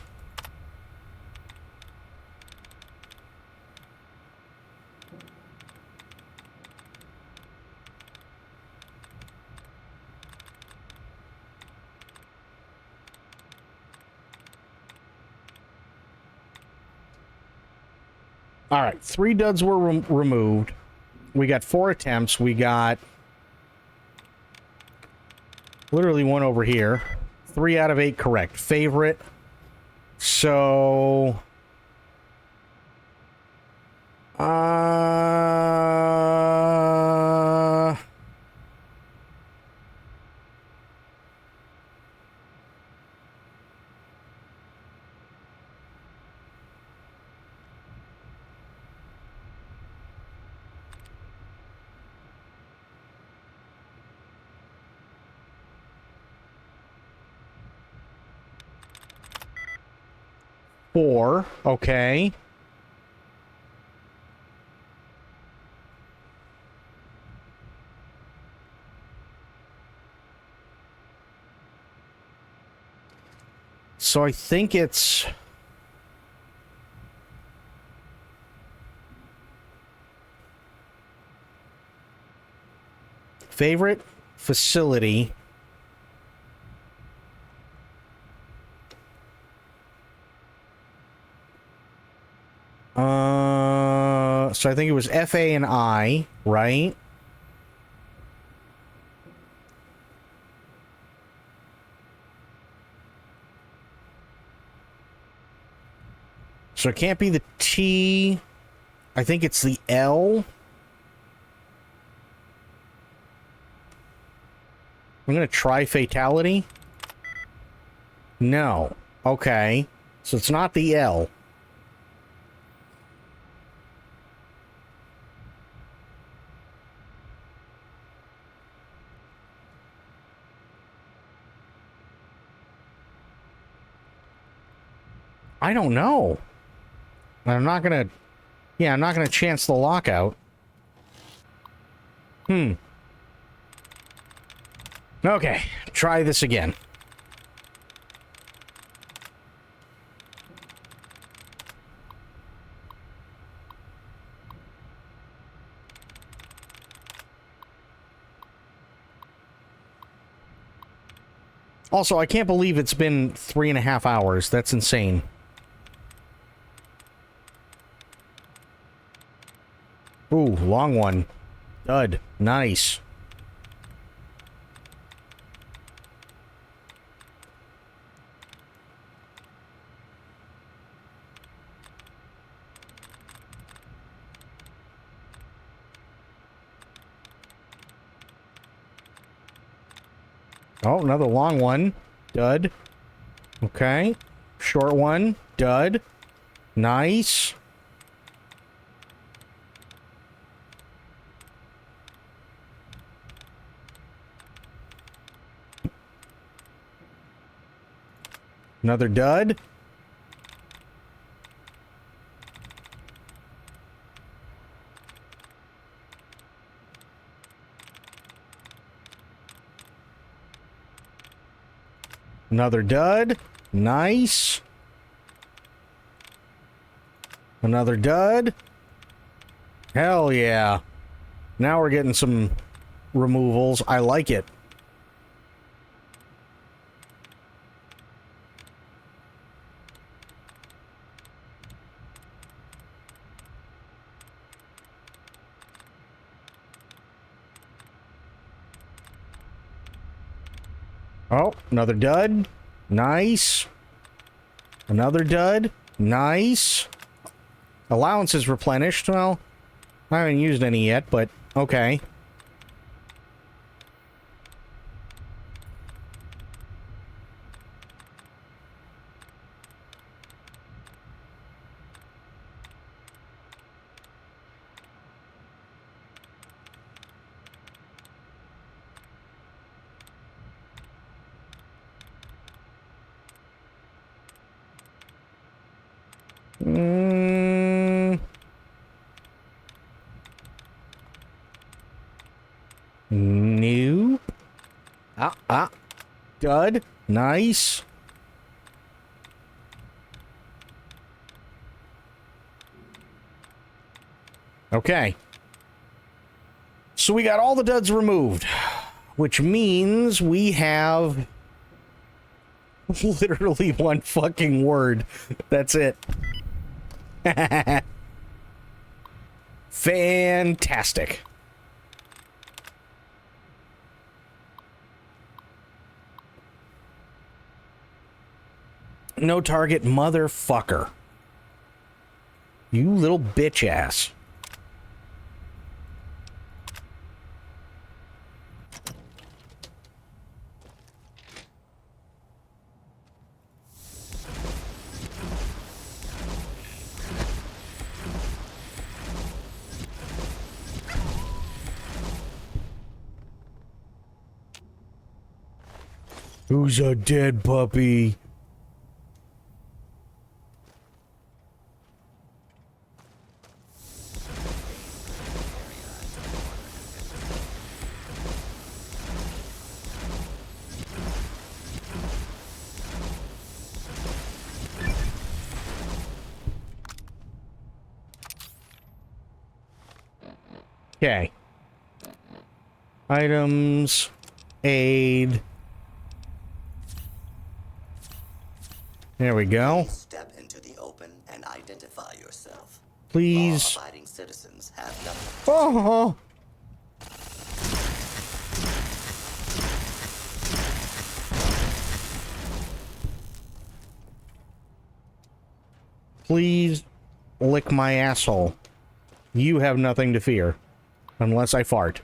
All right, 3 duds were removed. We got 4 attempts. We got literally 1 over here. 3 out of 8 correct. Favorite. So, four. Okay. So I think it's favorite facility. So I think it was FA and I, right? So it can't be the T. I think it's the L. I'm going to try fatality. No. Okay. So it's not the L. I don't know. I'm not gonna... Yeah, I'm not gonna chance the lockout. Okay, try this again. Also, I can't believe it's been 3.5 hours. That's insane. Ooh, long one. Dud. Nice. Oh, another long one. Dud. Okay. Short one. Dud. Nice. Another dud. Another dud. Nice. Another dud. Hell yeah. Now we're getting some removals. I like it. Oh, another dud. Nice. Another dud. Nice. Allowance is replenished. Well, I haven't used any yet, but okay. New. Dud. Nice. Okay. So we got all the duds removed, which means we have literally one fucking word. That's it. Fantastic. No target, motherfucker. You little bitch ass. Who's a dead puppy? Okay. Items. Aid. There we go. Please step into the open and identify yourself. Please. Law-abiding citizens have nothing. Oh. Please lick my asshole. You have nothing to fear. Unless I fart.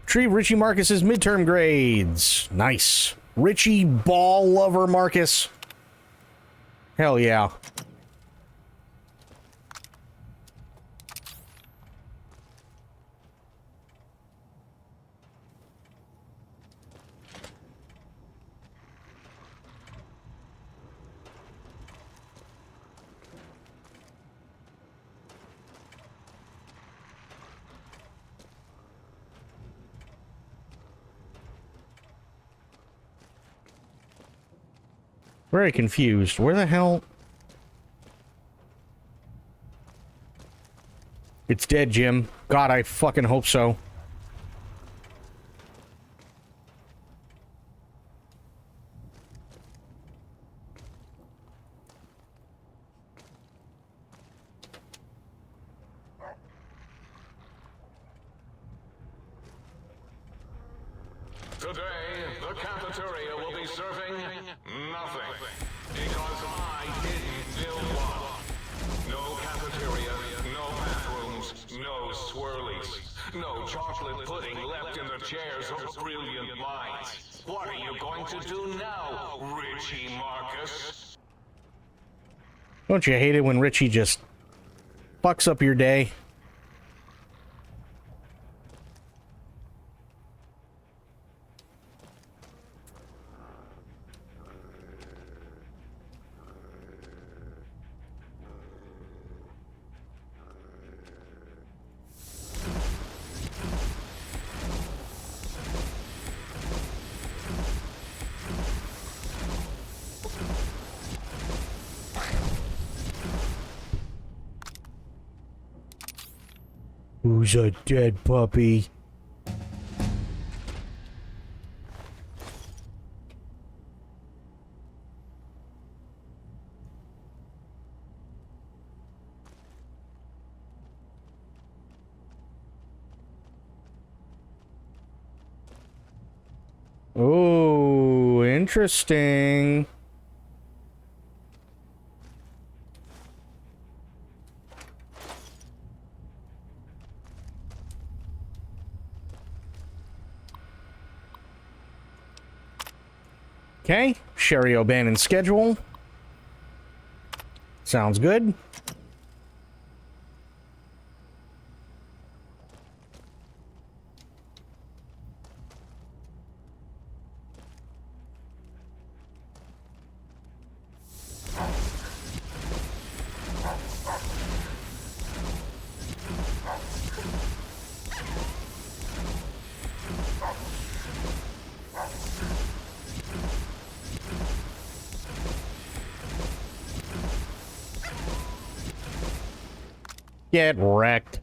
Retrieve Richie Marcus's midterm grades. Nice. Richie ball lover Marcus. Hell yeah. Very confused. Where the hell? It's dead, Jim. God, I fucking hope so. Today, the cafeteria will be serving nothing. Because I didn't build one. No cafeteria, no bathrooms, no swirlies, no chocolate pudding left in the chairs of brilliant minds. What are you going to do now, Richie Marcus? Don't you hate it when Richie just fucks up your day? Who's a dead puppy? Oh, interesting. Okay, Sherry O'Bannon's schedule. Sounds good. Get wrecked.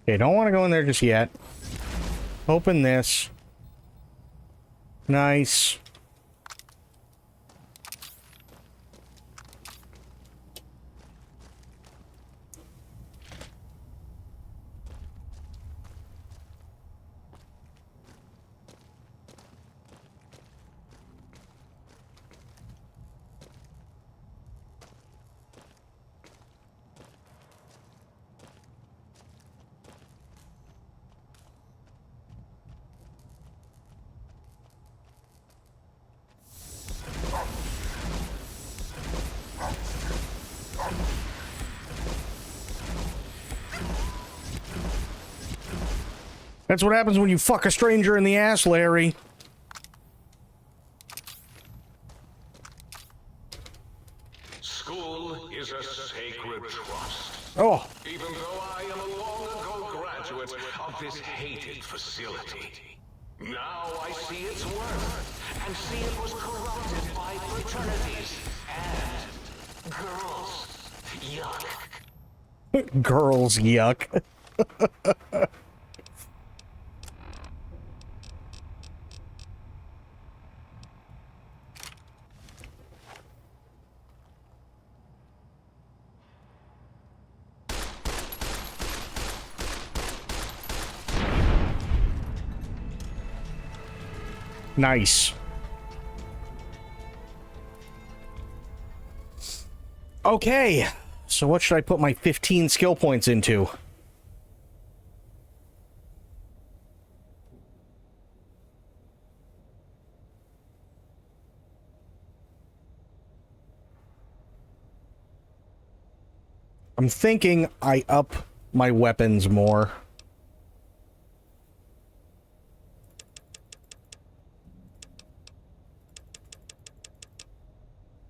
Okay, don't want to go in there just yet. Open this. Nice. That's what happens when you fuck a stranger in the ass, Larry. School is a sacred trust. Oh. Even though I am a long-ago graduate of this hated facility. Now I see its worth, and see it was corrupted by fraternities and girls. Yuck. Girls, yuck. Nice. Okay, so what should I put my 15 skill points into? I'm thinking I up my weapons more.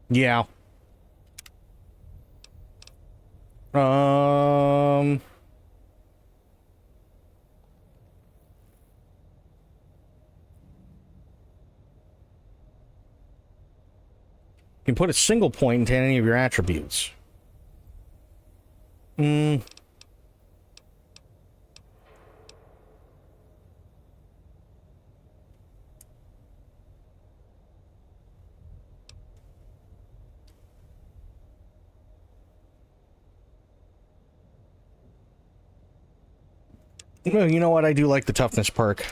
Yeah. You can put a single point into any of your attributes. Well, you know what? I do like the toughness perk.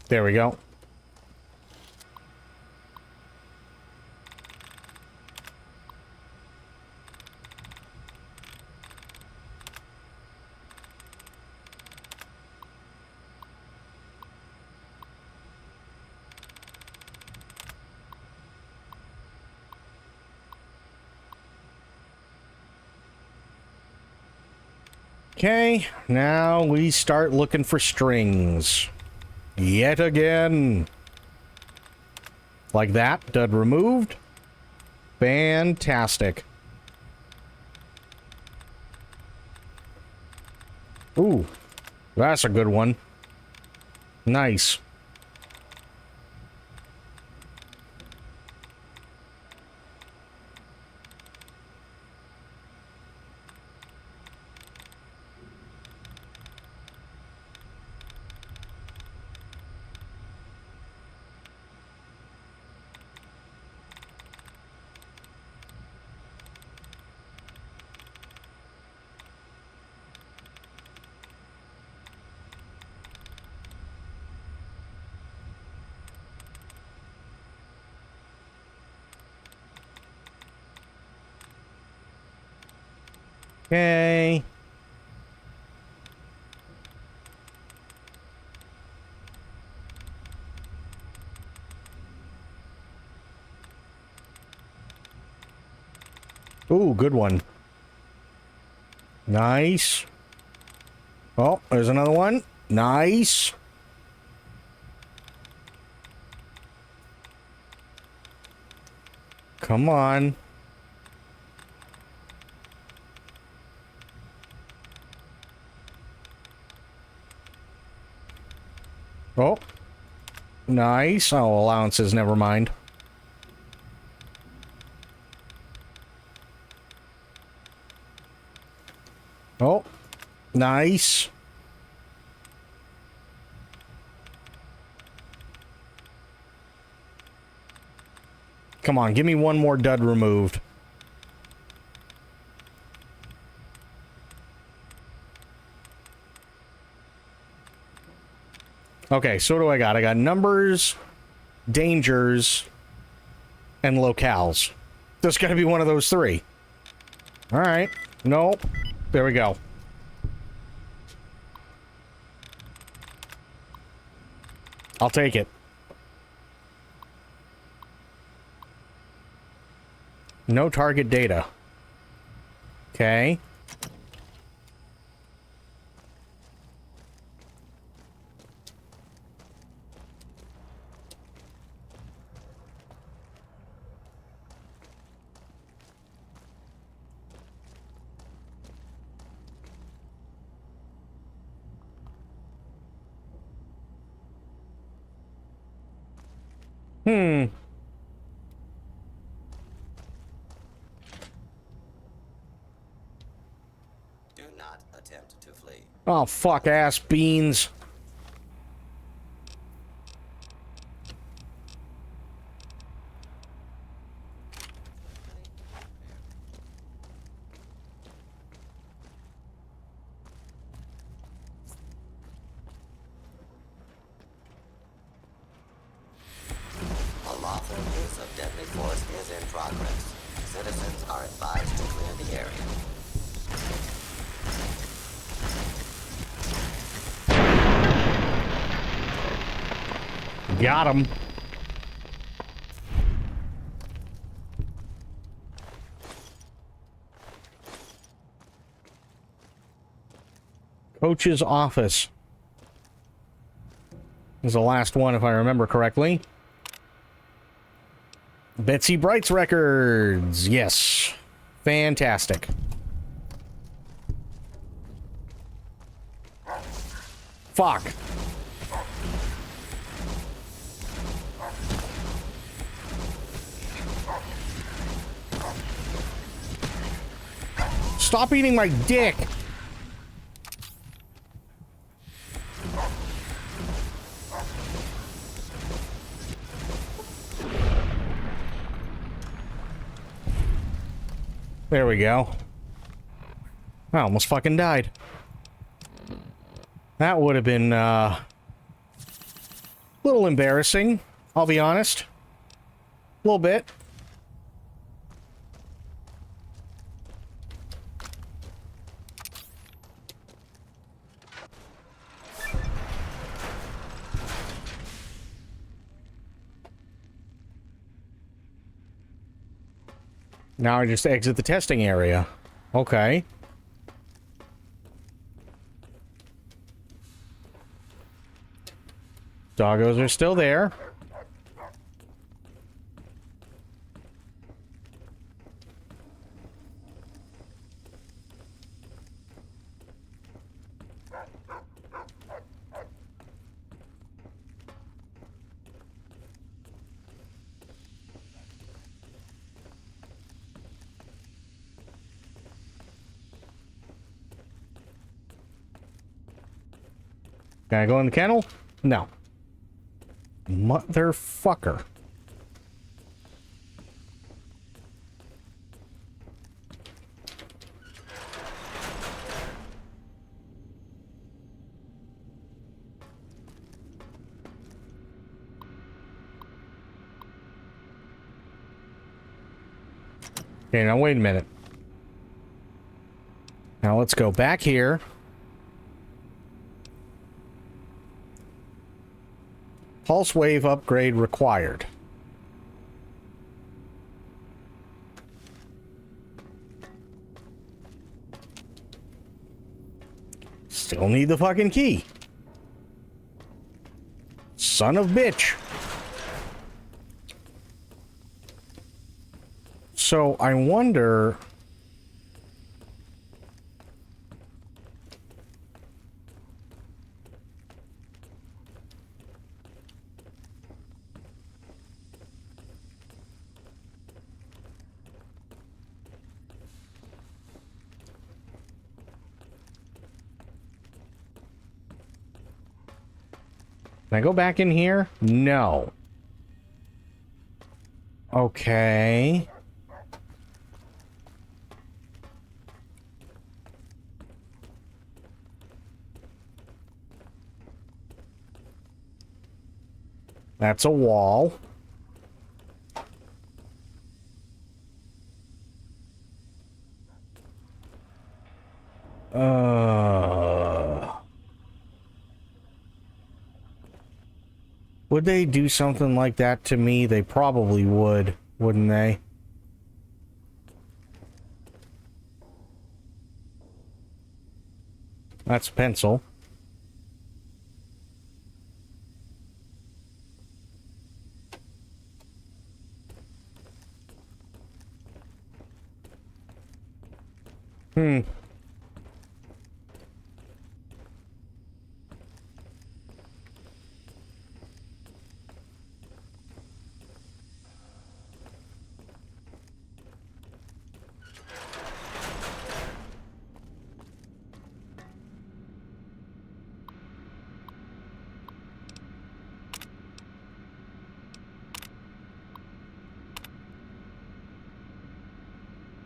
There we go. Okay, now we start looking for strings. Yet again. Like that. Dud removed. Fantastic. Ooh, that's a good one. Nice. Okay. Ooh, good one. Nice. Oh, there's another one. Nice. Come on. Oh. Nice. Oh, allowances, never mind. Oh. Nice. Come on, give me one more dud removed. Okay, so what do I got? I got numbers, dangers, and locales. There's got to be one of those three. All right. Nope. There we go. I'll take it. No target data. Okay. Hmm. Do not attempt to flee. Oh, fuck ass beans. A lawful use of deadly force is in progress. Citizens are advised to clear the area. Got him. Coach's office is the last one, if I remember correctly. Betsy Bright's records. Yes. Fantastic. Fuck. Stop eating my dick. There we go. I almost fucking died. That would have been, a little embarrassing, I'll be honest. A little bit. Now I just exit the testing area. Okay. Doggos are still there. Can I go in the kennel? No. Motherfucker. Okay, now wait a minute. Now let's go back here. Pulse wave upgrade required. Still need the fucking key. Son of bitch. So I wonder... Can I go back in here? No. Okay. That's a wall. Would they do something like that to me? They probably would, wouldn't they? That's a pencil.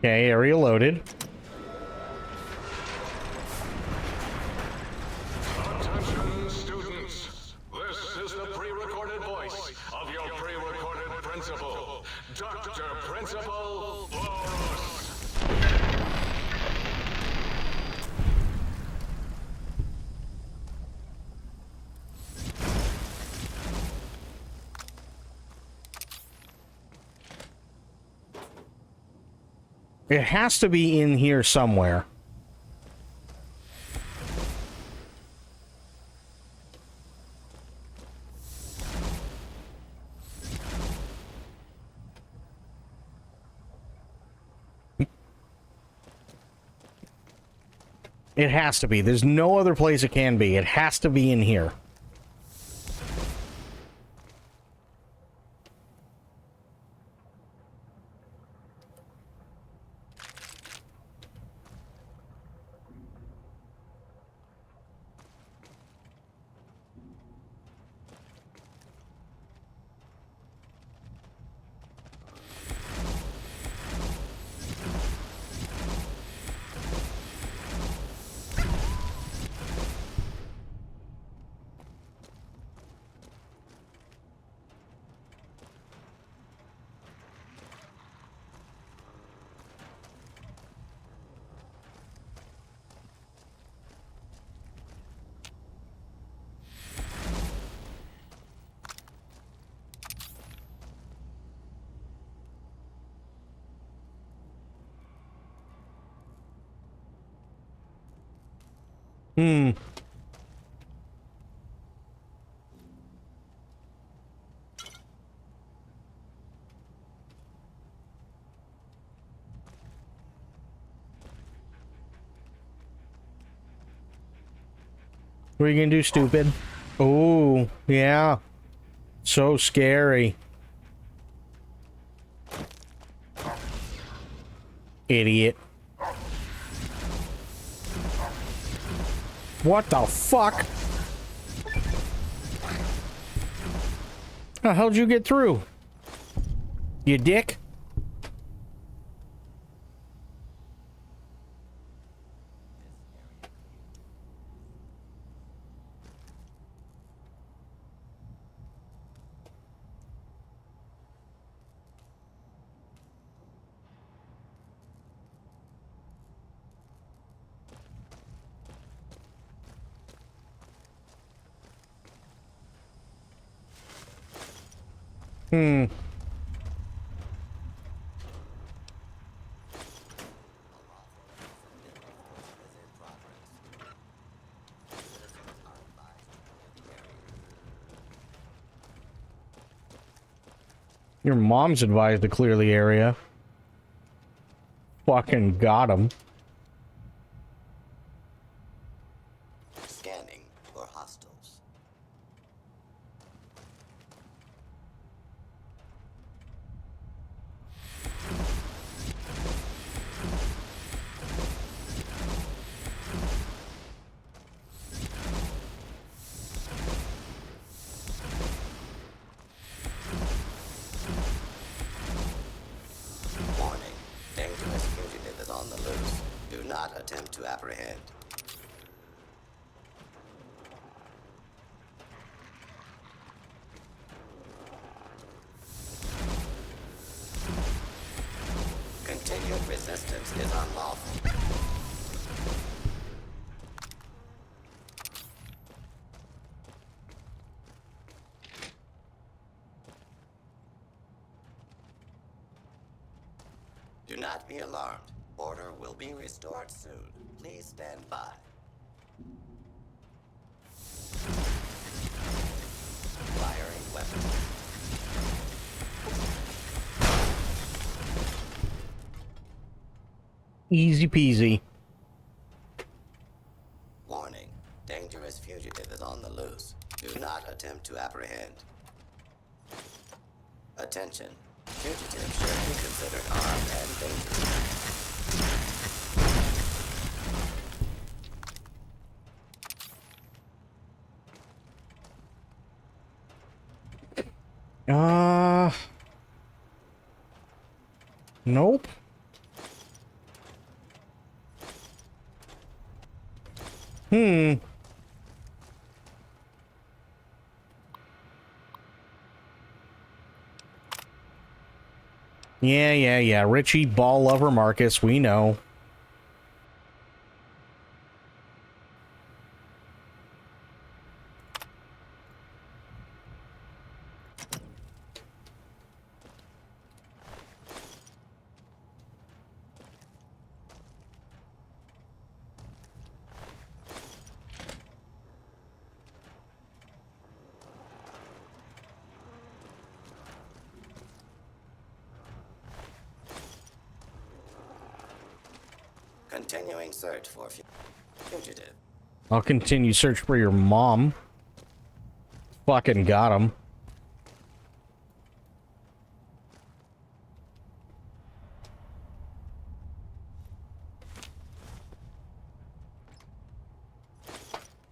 Okay, area loaded. Attention, students. This is the pre-recorded voice of your pre-recorded principal, Dr. Principal Boros. It has to be in here somewhere. It has to be. There's no other place it can be. It has to be in here. Hmm. What are you gonna do, stupid? Oh, yeah. So scary. Idiot. What the fuck? How how'd you get through? You dick? Hmm. Your mom's advised to clear the area. Fucking got him. Scanning for hostiles. Warning. Dangerous fugitive is on the loose. Do not attempt to apprehend. Continued resistance is unlawful. Do not be alarmed. Order will be restored soon. Please stand by. Firing weapon. Easy peasy. Warning. Dangerous fugitive is on the loose. Do not attempt to apprehend. Attention. Fugitive should be considered armed and dangerous. Nope. Hmm. Yeah. Richie, ball lover Marcus, we know. Continuing search for fugitive. I'll continue search for your mom. Fucking got him.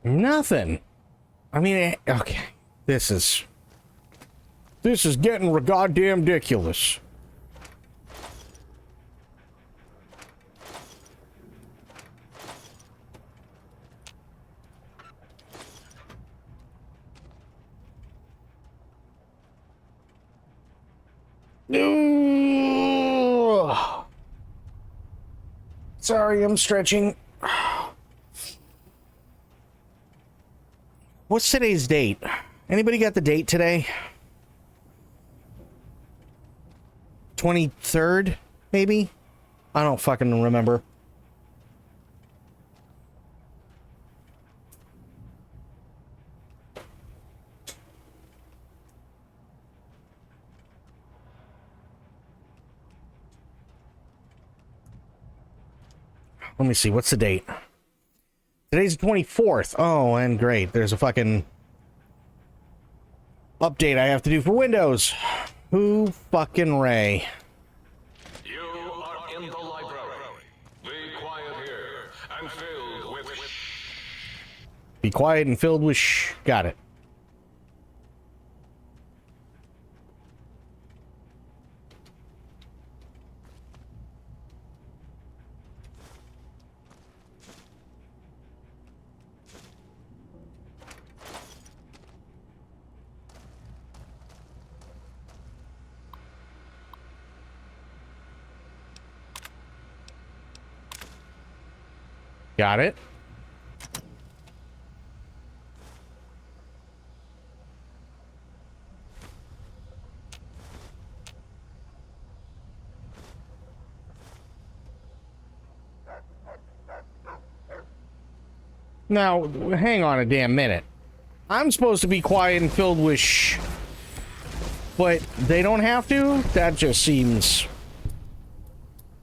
Nothing. I mean, okay. This is getting goddamn ridiculous. Ugh. Sorry, I'm stretching. What's today's date? Anybody got the date today? 23rd, maybe? I don't fucking remember. Let me see, what's the date? Today's the 24th. Oh, and great. There's a fucking update I have to do for Windows. Who fucking Ray? You are in the library. Be quiet here and filled with Be quiet and filled with shh. Got it. Got it. Now, hang on a damn minute. I'm supposed to be quiet and filled with shh. But they don't have to? That just seems...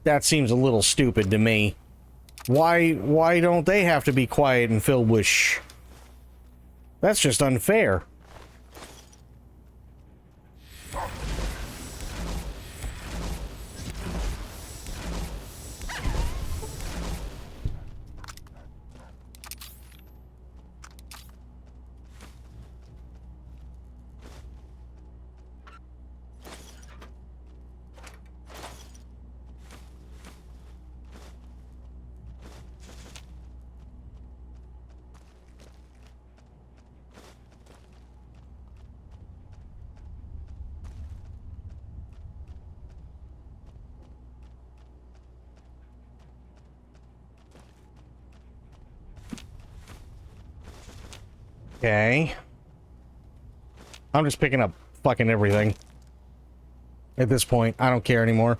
That seems a little stupid to me. Why don't they have to be quiet and filled with shh? That's just unfair. Okay. I'm just picking up fucking everything. At this point, I don't care anymore.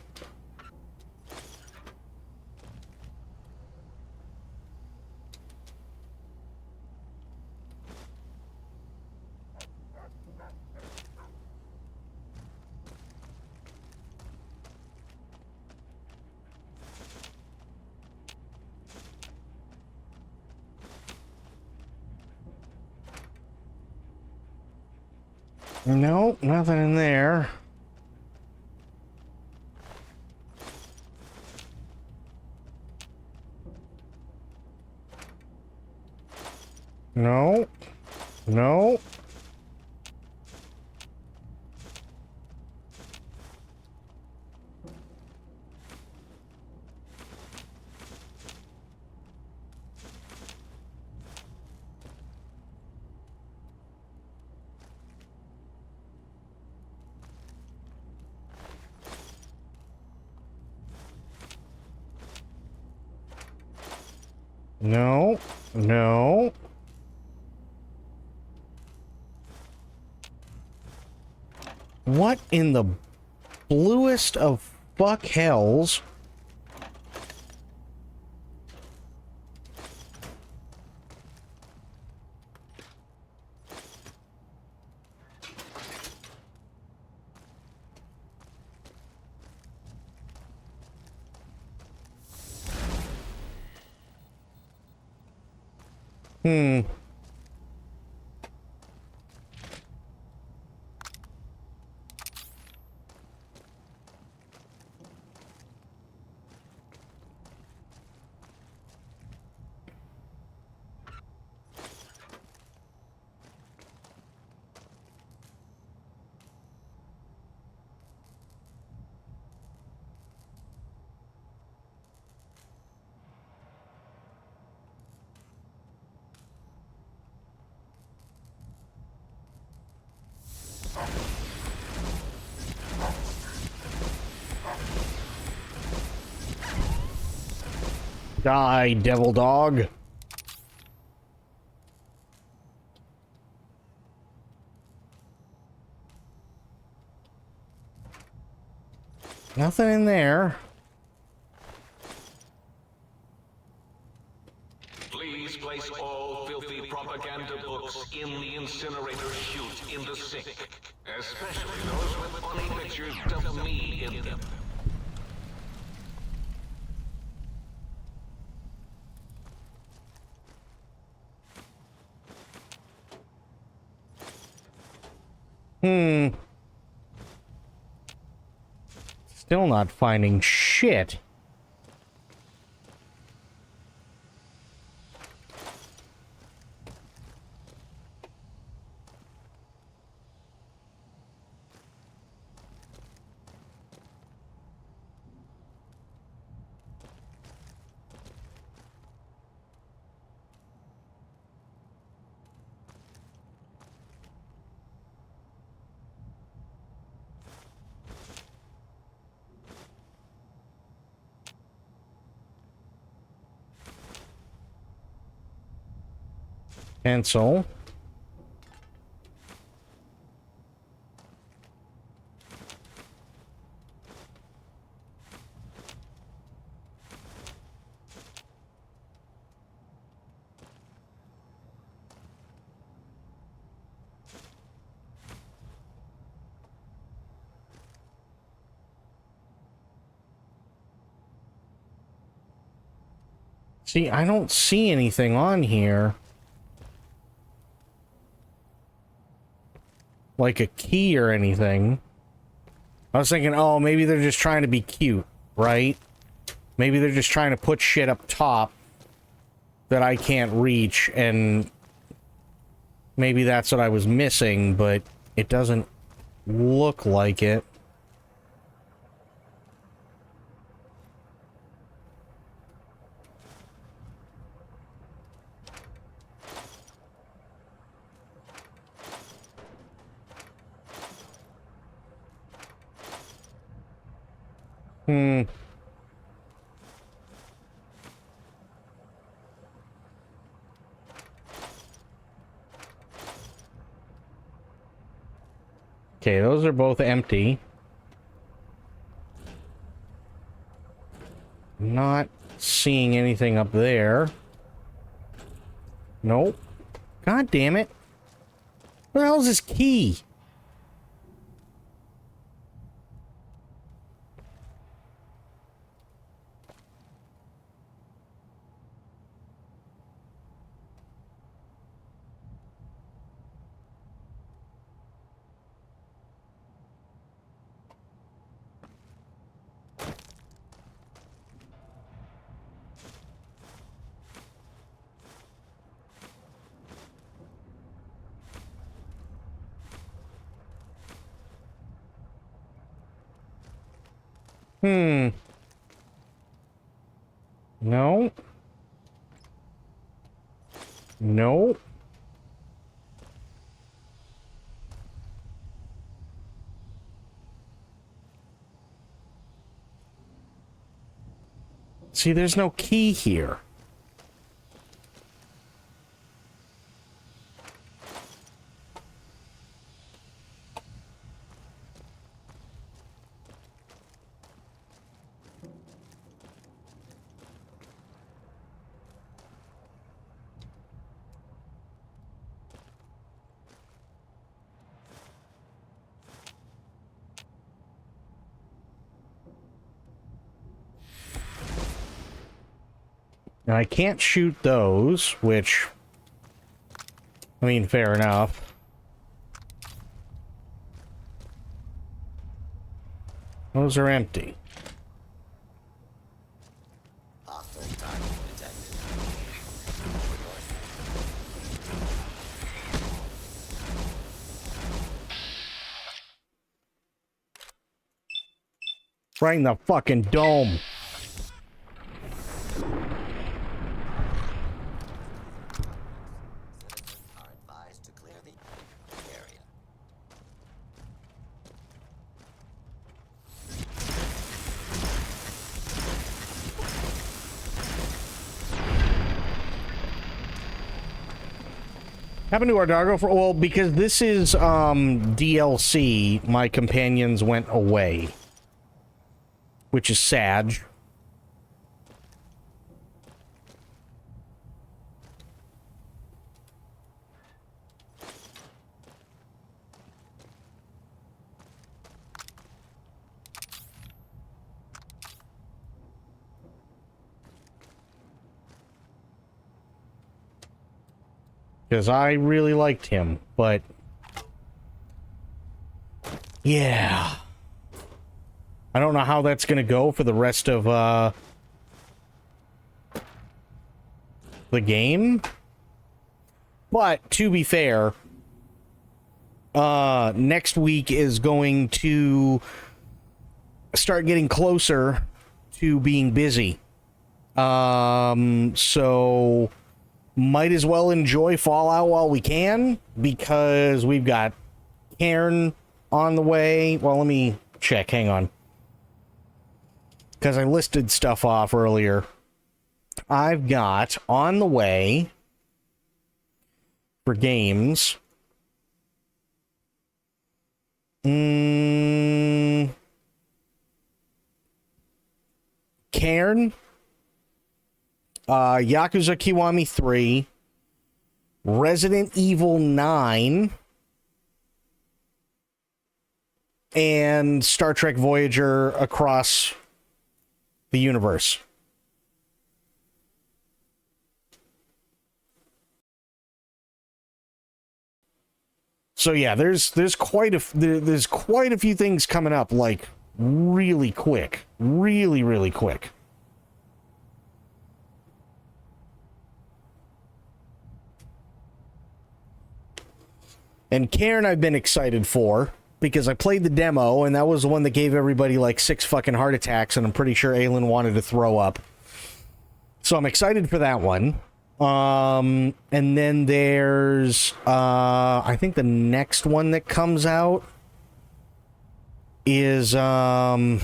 Nope, nothing in there. No. No. No. No. What in the bluest of fuck hells? Hmm. Die, devil dog. Nothing in there. Please place all filthy propaganda books in the incinerator chute in the sink, especially those with funny pictures of me in them. Still not finding shit. Pencil. See, I don't see anything on here. Like a key or anything. I was thinking, oh, maybe they're just trying to be cute, right? Maybe they're just trying to put shit up top that I can't reach, and maybe that's what I was missing, but it doesn't look like it. Okay, those are both empty. Not seeing anything up there. Nope. God damn it. Where the hell is this key? No. No. See, there's no key here. Now, I can't shoot those, which I mean, fair enough. Those are empty. Right in the fucking dome. Happened to our doggo for well, because this is DLC, my companions went away. Which is sad. Because I really liked him, but... yeah. I don't know how that's going to go for the rest of, the game. But, to be fair, next week is going to start getting closer to being busy. So... might as well enjoy Fallout while we can, because we've got Cairn on the way. Well, let me check. Hang on. Because I listed stuff off earlier. I've got on the way for games. Cairn. Yakuza Kiwami 3, Resident Evil 9, and Star Trek Voyager Across the Universe. So yeah, there's quite a few things coming up, like really quick, really quick. And Cairn I've been excited for, because I played the demo, and that was the one that gave everybody like 6 fucking heart attacks, and I'm pretty sure Aelin wanted to throw up. So I'm excited for that one. And then there's, I think the next one that comes out is, I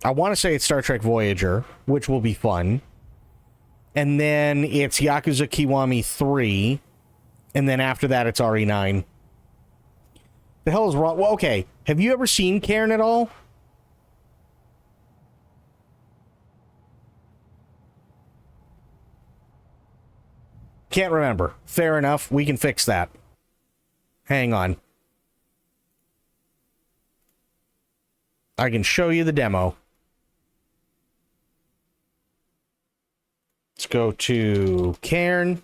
want to say it's Star Trek Voyager, which will be fun. And then it's Yakuza Kiwami 3. And then after that, it's RE9. The hell is wrong? Well, okay. Have you ever seen Cairn at all? Can't remember. Fair enough. We can fix that. Hang on. I can show you the demo. Let's go to Cairn.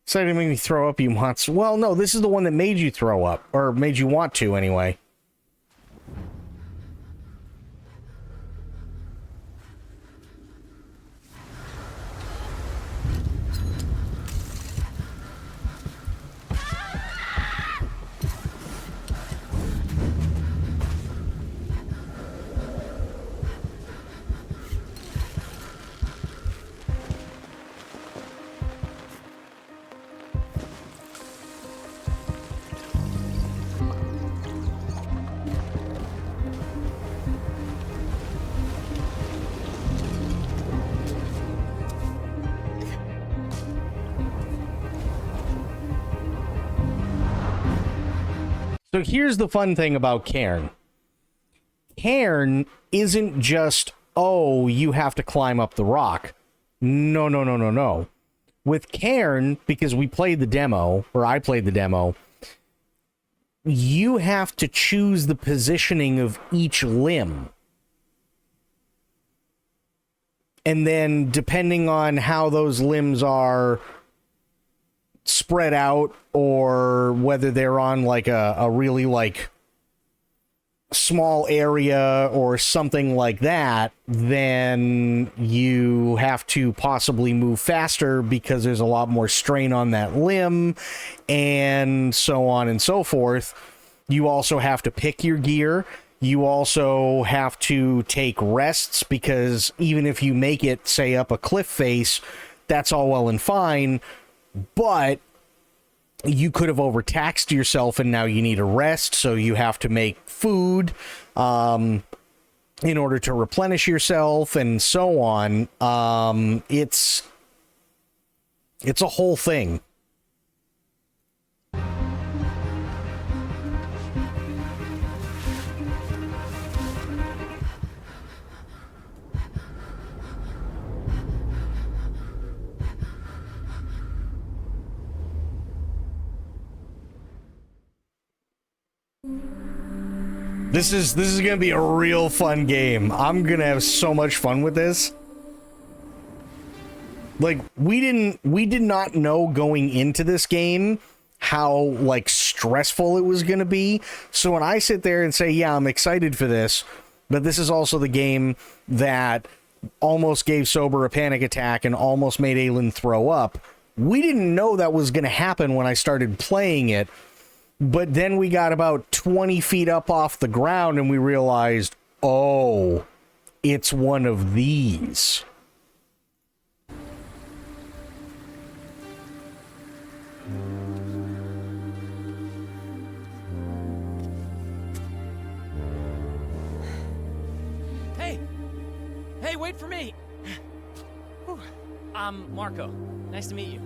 Excited to make me throw up, you monster. Well, no, this is the one that made you throw up. Or made you want to, anyway. So here's the fun thing about Cairn. Cairn isn't just, oh, you have to climb up the rock. No. With Cairn, because we played the demo, or I played the demo, you have to choose the positioning of each limb. And then depending on how those limbs are spread out or whether they're on like a really like small area or something like that, then you have to possibly move faster because there's a lot more strain on that limb and so on and so forth. You also have to pick your gear. You also have to take rests because even if you make it, say, up a cliff face, that's all well and fine, but you could have overtaxed yourself and now you need a rest, so you have to make food in order to replenish yourself and so on. It's a whole thing. This is gonna be a real fun game. I'm gonna have so much fun with this. Like, we did not know going into this game how like stressful it was gonna be. So when I sit there and say, yeah, I'm excited for this, but this is also the game that almost gave Sober a panic attack and almost made Aylin throw up. We didn't know that was gonna happen when I started playing it. But then we got about 20 feet up off the ground and we realized, oh, it's one of these. Hey! Hey, wait for me! Whew. I'm Marco. Nice to meet you.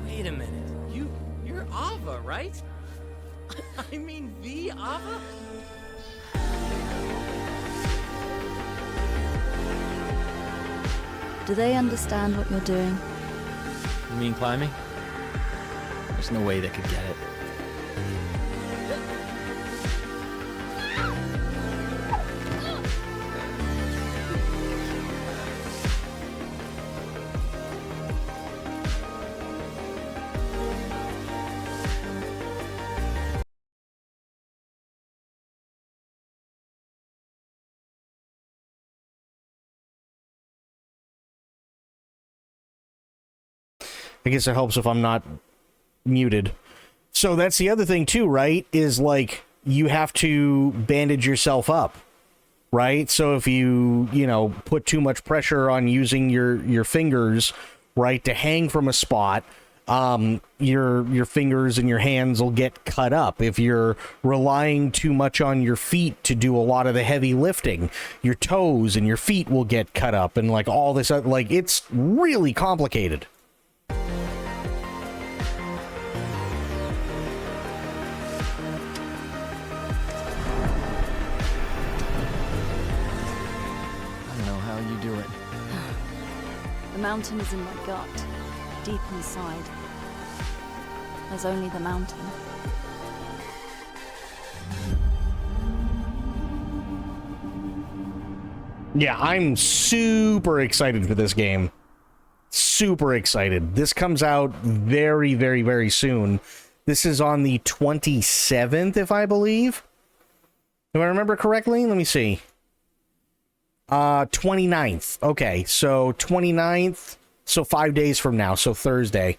Wait a minute. You're Ava, right? I mean, the Ava? Do they understand what you're doing? You mean climbing? There's no way they could get it. I guess it helps if I'm not muted. So that's the other thing too, right? Is like you have to bandage yourself up, right? So if you put too much pressure on using your fingers, right, to hang from a spot, your fingers and your hands will get cut up. If you're relying too much on your feet to do a lot of the heavy lifting, your toes and your feet will get cut up, and like all this, like it's really complicated. The mountain is in my gut, deep inside. There's only the mountain. Yeah, I'm super excited for this game. Super excited. This comes out very, very, very soon. This is on the 27th, if I believe. Do I remember correctly? Let me see. 29th. Okay, so 29th, so 5 days from now, so Thursday.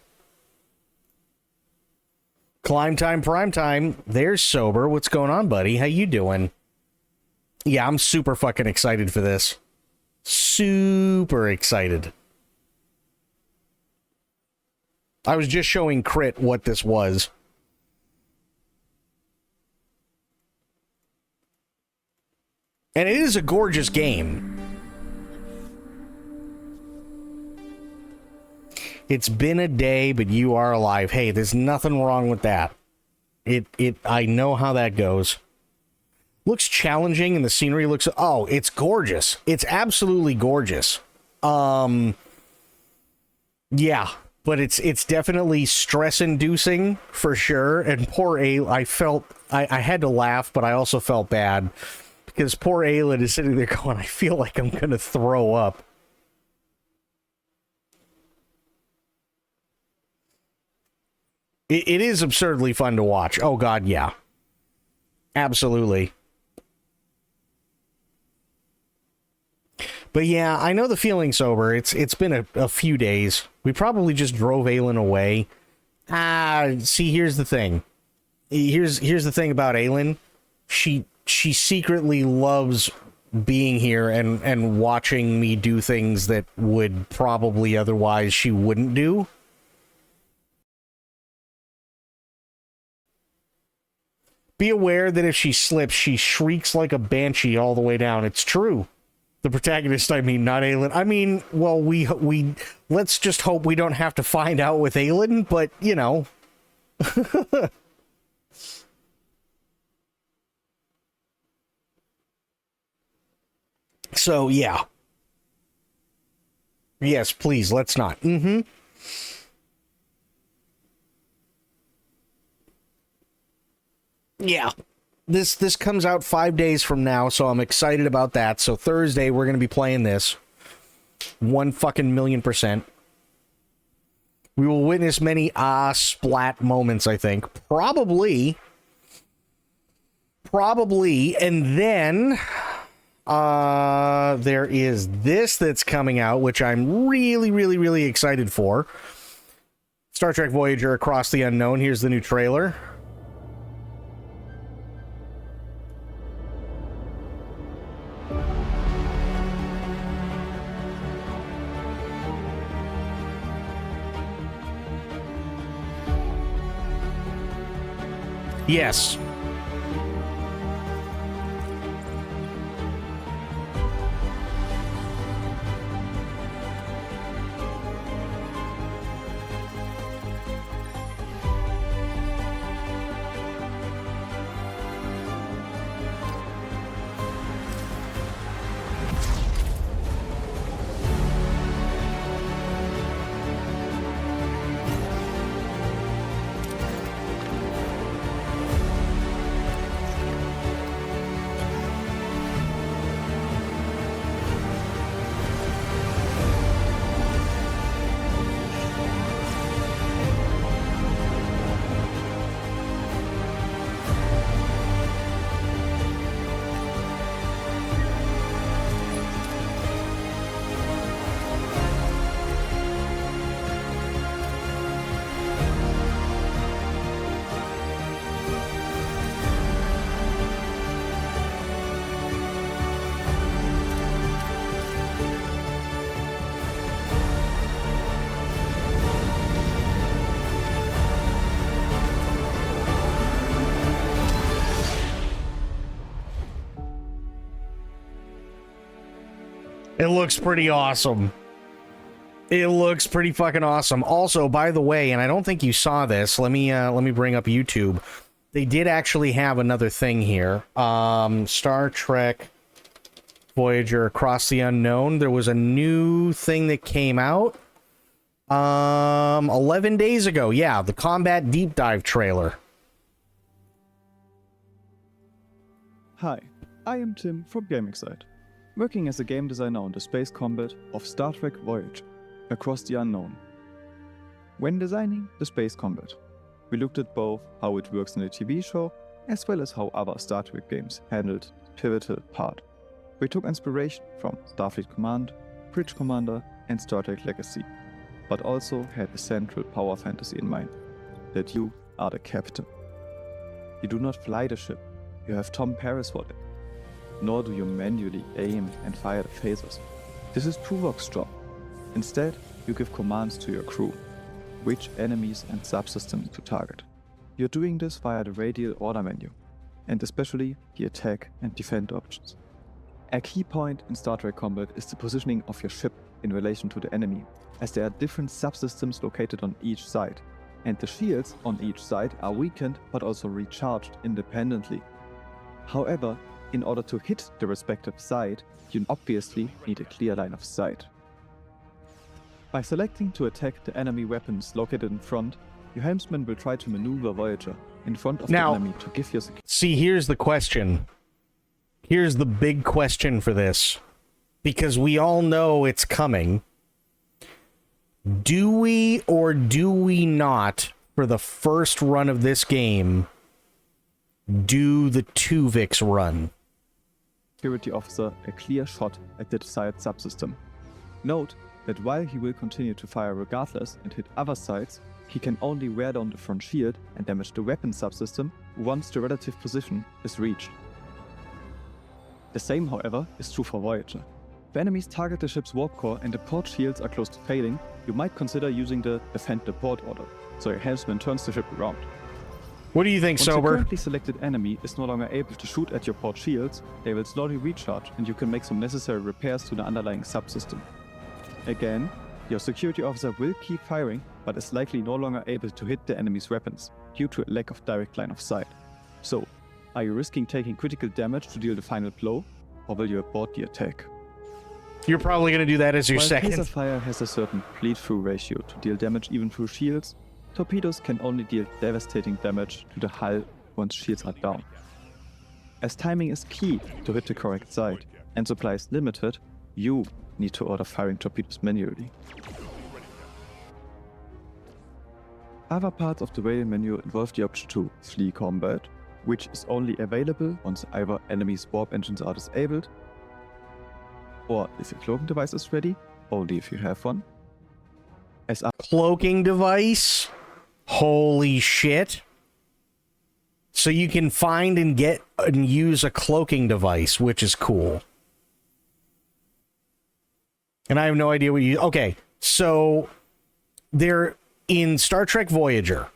Climb time, prime time. There's Sober. What's going on, buddy? How you doing? Yeah, I'm super fucking excited for this. Super excited. I was just showing Crit what this was. And it is a gorgeous game. It's been a day, but you are alive. Hey, there's nothing wrong with that. I know how that goes. Looks challenging and the scenery looks... Oh, it's gorgeous. It's absolutely gorgeous. Yeah, but it's definitely stress-inducing for sure. And poor A, I had to laugh, but I also felt bad. Because poor Aelin is sitting there going, I feel like I'm going to throw up. It is absurdly fun to watch. Oh, God, yeah. Absolutely. But yeah, I know the feeling, Sober. It's been a few days. We probably just drove Aelin away. See, here's the thing. Here's the thing about Aelin. She secretly loves being here and watching me do things that would probably otherwise she wouldn't do. Be aware that if she slips, she shrieks like a banshee all the way down. It's true. The protagonist, I mean, not Aelin. I mean, well, we let's just hope we don't have to find out with Aelin, but, you know. So, yeah. Yes, please, let's not. Mm-hmm. Yeah. This comes out 5 days from now, so I'm excited about that. So Thursday, we're going to be playing this. 1,000,000%. We will witness many splat moments, I think. Probably. And then there is this that's coming out, which I'm really excited for. Star Trek Voyager Across the Unknown. Here's the new trailer. Yes. It looks pretty awesome. It looks pretty fucking awesome. Also, by the way, and I don't think you saw this, let me bring up YouTube. They did actually have another thing here. Star Trek Voyager Across the Unknown. There was a new thing that came out 11 days ago. Yeah, the Combat Deep Dive trailer. Hi, I am Tim from GamingSide, working as a game designer on the space combat of Star Trek Voyager Across the Unknown. When designing the space combat, we looked at both how it works in the TV show as well as how other Star Trek games handled this pivotal part. We took inspiration from Starfleet Command, Bridge Commander and Star Trek Legacy, but also had a central power fantasy in mind, that you are the captain. You do not fly the ship, you have Tom Paris for that. Nor do you manually aim and fire the phasers. This is Tuvok's job. Instead, you give commands to your crew, which enemies and subsystems to target. You're doing this via the radial order menu, and especially the attack and defend options. A key point in Star Trek combat is the positioning of your ship in relation to the enemy, as there are different subsystems located on each side, and the shields on each side are weakened but also recharged independently. However, in order to hit the respective side, you obviously need a clear line of sight. By selecting to attack the enemy weapons located in front, your helmsman will try to maneuver Voyager in front of the enemy to give you security. See, here's the question. Here's the big question for this, because we all know it's coming. Do we or do we not, for the first run of this game, do the Tuvix run? Security officer a clear shot at the desired subsystem. Note that while he will continue to fire regardless and hit other sites, he can only wear down the front shield and damage the weapon subsystem once the relative position is reached. The same, however, is true for Voyager. If enemies target the ship's warp core and the port shields are close to failing, you might consider using the defend the port order, so your helmsman turns the ship around. What do you think, Once Sober? the currently selected enemy is no longer able to shoot at your port shields, they will slowly recharge and you can make some necessary repairs to the underlying subsystem. Again, your security officer will keep firing, but is likely no longer able to hit the enemy's weapons due to a lack of direct line of sight. So, are you risking taking critical damage to deal the final blow, or will you abort the attack? You're probably going to do that as your While second. Taser fire has a certain bleed-through ratio to deal damage even through shields, torpedoes can only deal devastating damage to the hull once shields are down. As timing is key to hit the correct side, and supplies limited, you need to order firing torpedoes manually. Other parts of the rail menu involve the option to flee combat, which is only available once either enemy's warp engines are disabled, or if your cloaking device is ready, only if you have one. As Cloaking device? Holy shit. So you can find and get and use a cloaking device, which is cool. And I have no idea what you... Okay, so they're in Star Trek Voyager.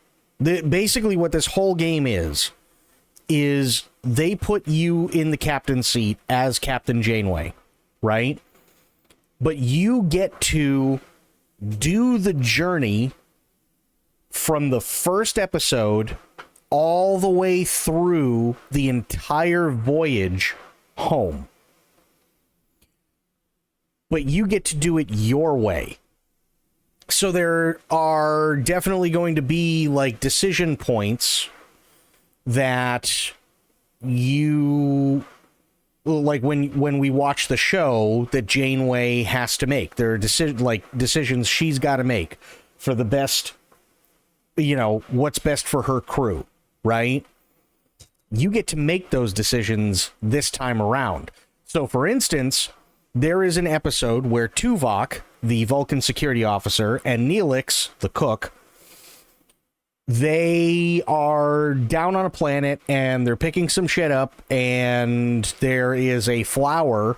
Basically what this whole game is they put you in the captain's seat as Captain Janeway, right? But you get to do the journey from the first episode all the way through the entire voyage home. But you get to do it your way. So there are definitely going to be like decision points that you like when we watch the show that Janeway has to make. There are decisions she's got to make for the best, what's best for her crew, right? You get to make those decisions this time around. So for instance, there is an episode where Tuvok, the Vulcan security officer, and Neelix, the cook, they are down on a planet and they're picking some shit up, and there is a flower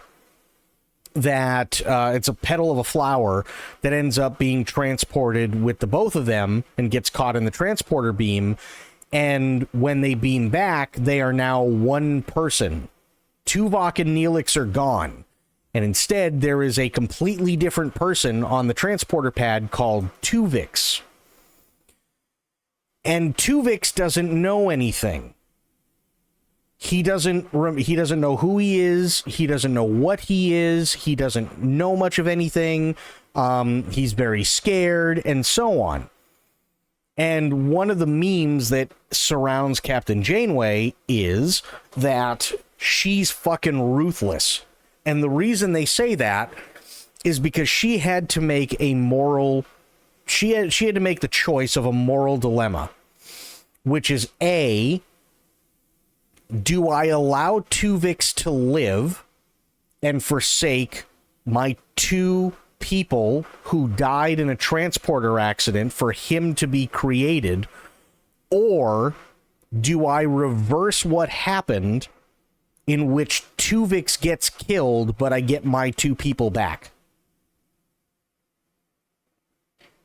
that it's a petal of a flower that ends up being transported with the both of them and gets caught in the transporter beam. And when they beam back, they are now one person. Tuvok and Neelix are gone. And instead, there is a completely different person on the transporter pad called Tuvix. And Tuvix doesn't know anything. He doesn't know who he is. He doesn't know what he is. He doesn't know much of anything. He's very scared, and so on. And one of the memes that surrounds Captain Janeway is that she's fucking ruthless. And the reason they say that is because she had to make a moral... She had to make the choice of a moral dilemma, which is A, do I allow Tuvix to live and forsake my two people who died in a transporter accident for him to be created, or do I reverse what happened in which Tuvix gets killed, but I get my two people back?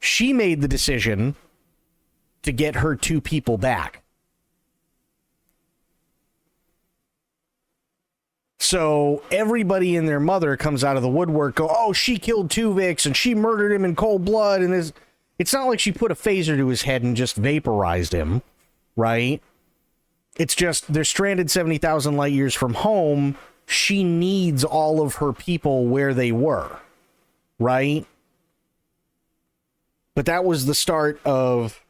She made the decision to get her two people back. So everybody and their mother comes out of the woodwork, go, oh, she killed Tuvix and she murdered him in cold blood. And it's not like she put a phaser to his head and just vaporized him, right? It's just they're stranded 70,000 light years from home. She needs all of her people where they were, right? But that was the start of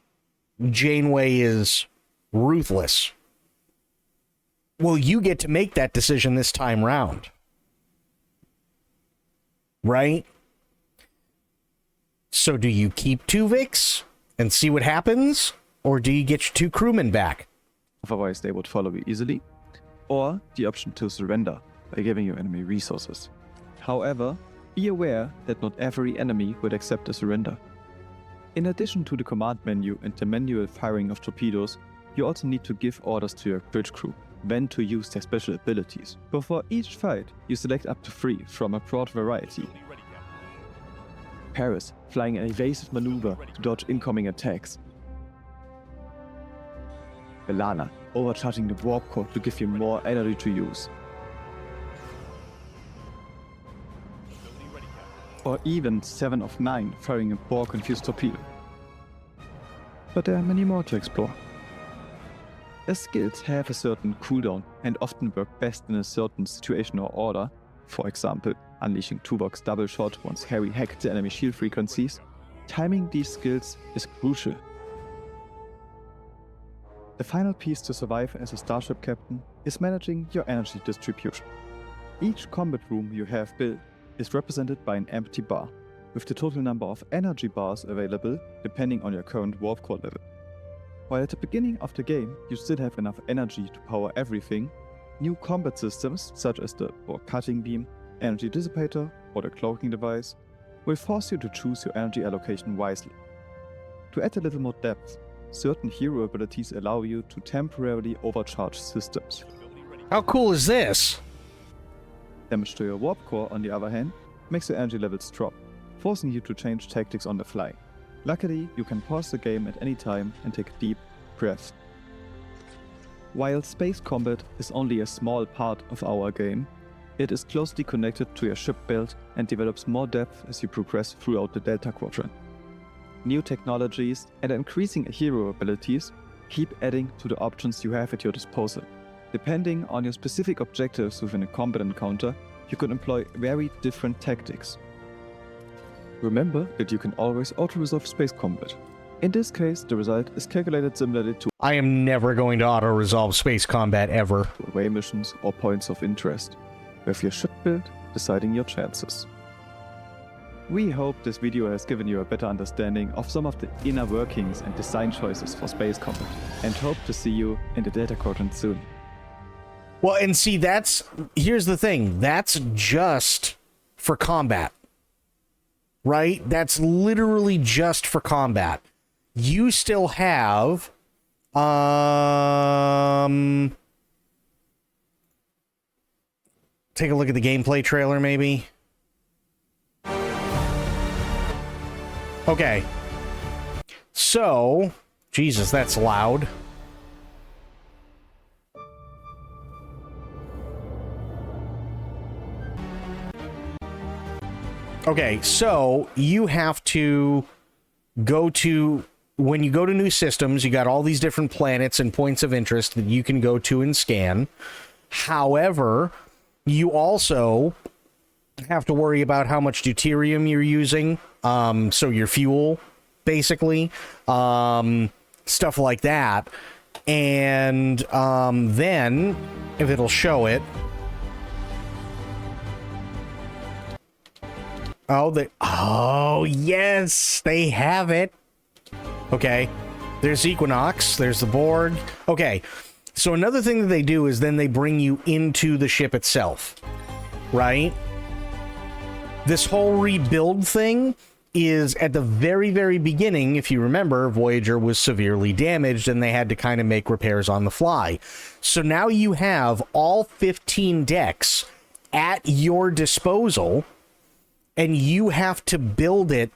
Janeway is ruthless. Well, you get to make that decision this time round. Right? So do you keep Tuvix and see what happens? Or do you get your 2 crewmen back? Otherwise they would follow you easily. Or the option to surrender by giving you enemy resources. However, be aware that not every enemy would accept a surrender. In addition to the command menu and the manual firing of torpedoes, you also need to give orders to your bridge crew when to use their special abilities. Before each fight, you select up to 3 from a broad variety. Paris, flying an evasive maneuver to dodge incoming attacks. Belana, overcharging the warp core to give you more energy to use. Or even 7 of 9 firing a more confused torpedo. But there are many more to explore. As skills have a certain cooldown and often work best in a certain situation or order, for example, unleashing Tuvok's double shot once Harry hacked the enemy shield frequencies, timing these skills is crucial. The final piece to survive as a starship captain is managing your energy distribution. Each combat room you have built is represented by an empty bar, with the total number of energy bars available depending on your current warp core level. While at the beginning of the game you still have enough energy to power everything, new combat systems such as the warp cutting beam, energy dissipator or the cloaking device will force you to choose your energy allocation wisely. To add a little more depth, certain hero abilities allow you to temporarily overcharge systems. How cool is this? Damage to your warp core, on the other hand, makes your energy levels drop, forcing you to change tactics on the fly. Luckily, you can pause the game at any time and take a deep breath. While space combat is only a small part of our game, it is closely connected to your ship build and develops more depth as you progress throughout the Delta Quadrant. New technologies and increasing hero abilities keep adding to the options you have at your disposal. Depending on your specific objectives within a combat encounter, you can employ very different tactics. Remember that you can always auto-resolve space combat. In this case, the result is calculated similarly to I am never going to auto-resolve space combat ever. away missions or points of interest, with your ship build deciding your chances. We hope this video has given you a better understanding of some of the inner workings and design choices for space combat, and hope to see you in the Delta Quadrant soon. Well, and see, here's the thing. That's just for combat. Right? That's literally just for combat. You still have, take a look at the gameplay trailer, maybe. Okay. So, Jesus, that's loud. Okay, so you have to go to, when you go to new systems, you got all these different planets and points of interest that you can go to and scan. However, you also have to worry about how much deuterium you're using, so your fuel, basically, stuff like that. And then, if it'll show it, oh, yes, they have it. Okay, there's Equinox, there's the Borg. Okay, so another thing that they do is then they bring you into the ship itself, right? This whole rebuild thing is at the very, very beginning. If you remember, Voyager was severely damaged and they had to kind of make repairs on the fly. So now you have all 15 decks at your disposal, and you have to build it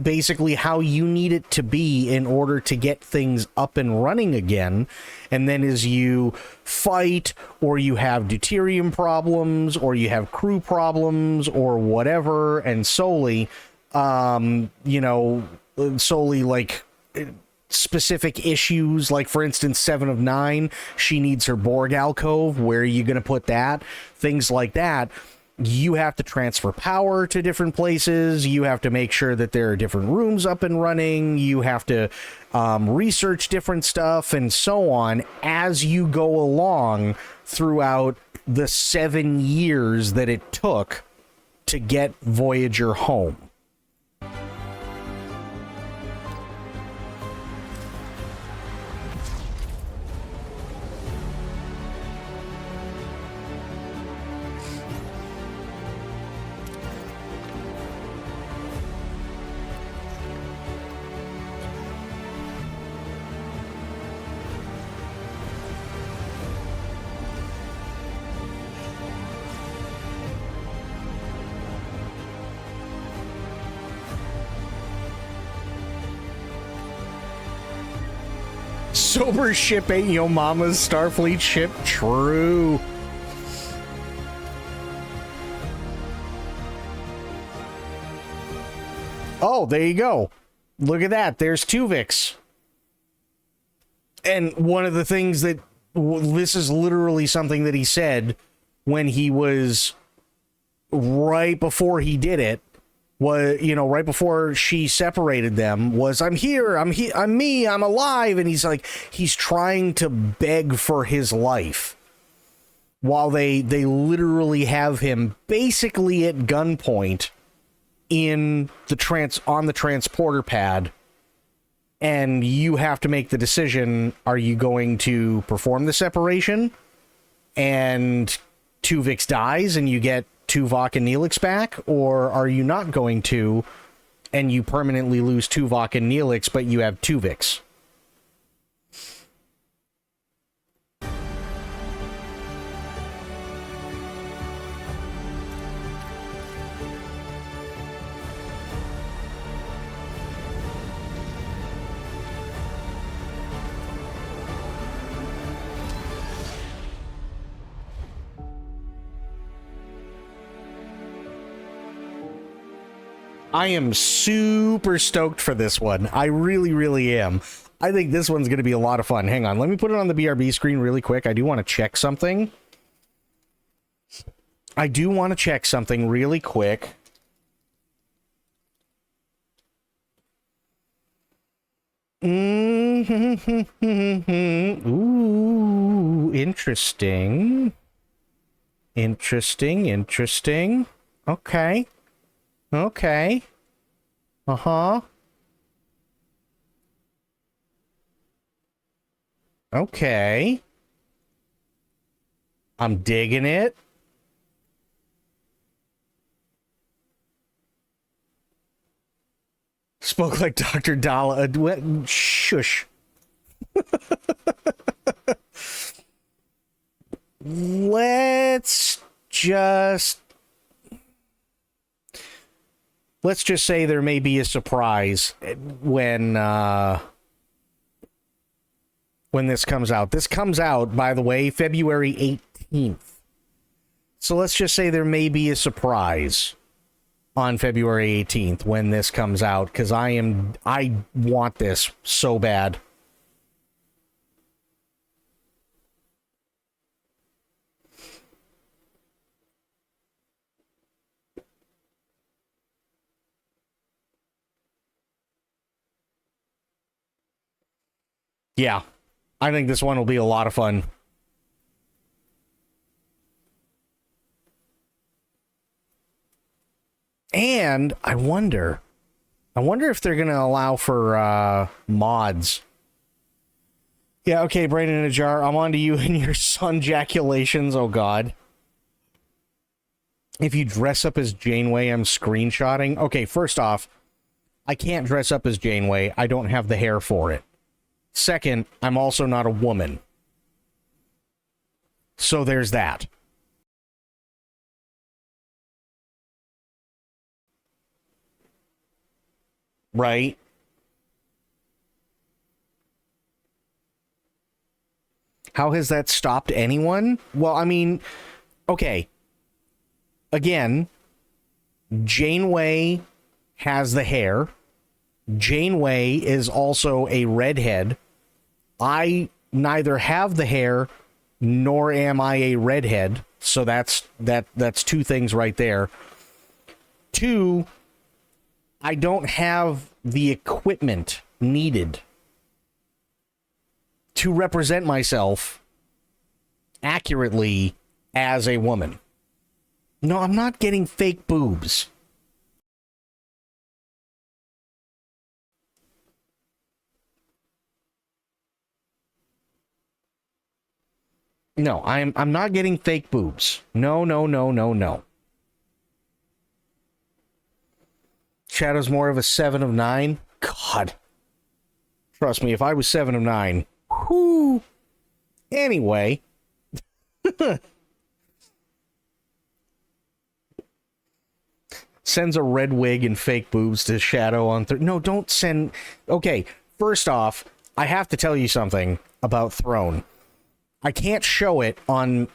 basically how you need it to be in order to get things up and running again. And then as you fight, or you have deuterium problems, or you have crew problems, or whatever, and solely like specific issues, like for instance 7 of 9, she needs her Borg alcove, where are you going to put that, things like that. you have to transfer power to different places. You have to make sure that there are different rooms up and running. You have to research different stuff and so on as you go along throughout the 7 years that it took to get Voyager home. Sober ship ain't yo mama's Starfleet ship. True. Oh, there you go. Look at that. There's Tuvix. And one of the things that this is literally something that he said when he was right before he did it, was, you know, right before she separated them, was, I'm here, I'm me, I'm alive. And he's like, he's trying to beg for his life while they literally have him basically at gunpoint on the transporter pad. And you have to make the decision, are you going to perform the separation and Tuvix dies and you get Tuvok and Neelix back, or are you not going to and you permanently lose Tuvok and Neelix, but you have Tuvix? I am super stoked for this one. I really, really am. I think this one's going to be a lot of fun. Hang on, let me put it on the BRB screen really quick. I do want to check something. Really quick. Ooh, interesting. Interesting. Okay. Uh-huh. Okay. I'm digging it. Spoke like Dr. Dala. Shush. Let's just say there may be a surprise when this comes out. This comes out, by the way, February 18th. So let's just say there may be a surprise on February 18th when this comes out, because I want this so bad. Yeah, I think this one will be a lot of fun. And I wonder if they're going to allow for mods. Yeah, okay, Brain in a Jar, I'm on to you and your sunjaculations, oh god. If you dress up as Janeway, I'm screenshotting. Okay, first off, I can't dress up as Janeway. I don't have the hair for it. Second, I'm also not a woman. So there's that. Right? How has that stopped anyone? Well, I mean, okay. Again, Janeway has the hair. Janeway is also a redhead. I neither have the hair nor am I a redhead. So that's two things right there. Two, I don't have the equipment needed to represent myself accurately as a woman. No, I'm not getting fake boobs. No, I'm not getting fake boobs. No, no, no, no, no. Shadow's more of a 7 of 9. God. Trust me, if I was 7 of 9. Whoo. Anyway. Sends a red wig and fake boobs to Shadow on... No, don't send... Okay, first off, I have to tell you something about Throne. I can't show it on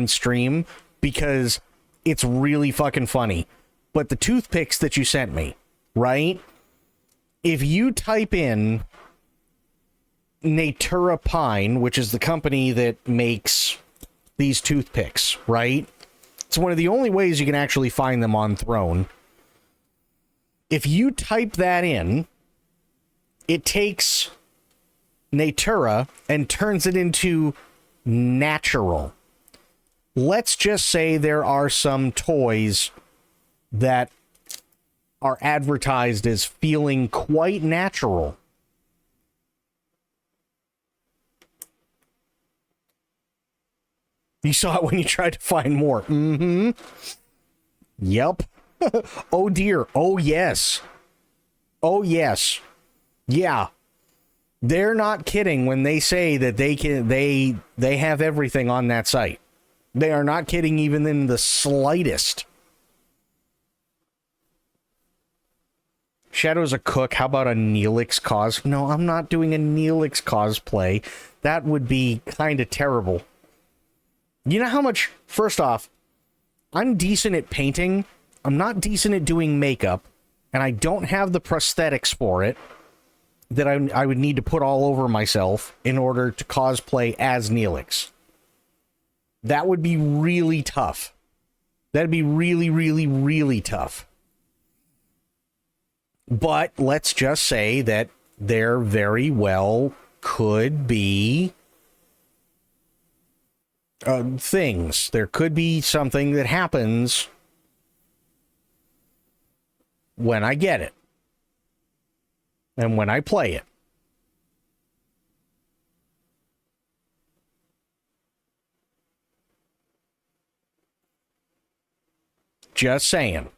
stream because it's really fucking funny. But the toothpicks that you sent me, right? If you type in Natura Pine, which is the company that makes these toothpicks, right? It's one of the only ways you can actually find them on Throne. If you type that in, it takes Natura and turns it into natural. Let's just say there are some toys that are advertised as feeling quite natural. You saw it when you tried to find more. Mm-hmm. Yep. Oh dear. Oh yes. Oh yes. Yeah. They're not kidding when they say that they have everything on that site. They are not kidding even in the slightest. Shadow's a cook. How about a Neelix cos? No, I'm not doing a Neelix cosplay. That would be kind of terrible. You know how much... First off, I'm decent at painting. I'm not decent at doing makeup. And I don't have the prosthetics for it that I would need to put all over myself in order to cosplay as Neelix. That would be really tough. That'd be really, really, really tough. But let's just say that there very well could be things. There could be something that happens when I get it. And when I play it. Just saying.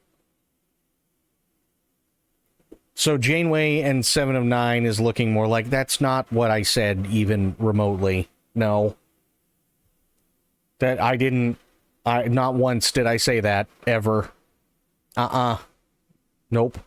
So Janeway and 7 of 9 is looking more like... That's not what I said even remotely. No. That I didn't... not once did I say that, ever. Nope.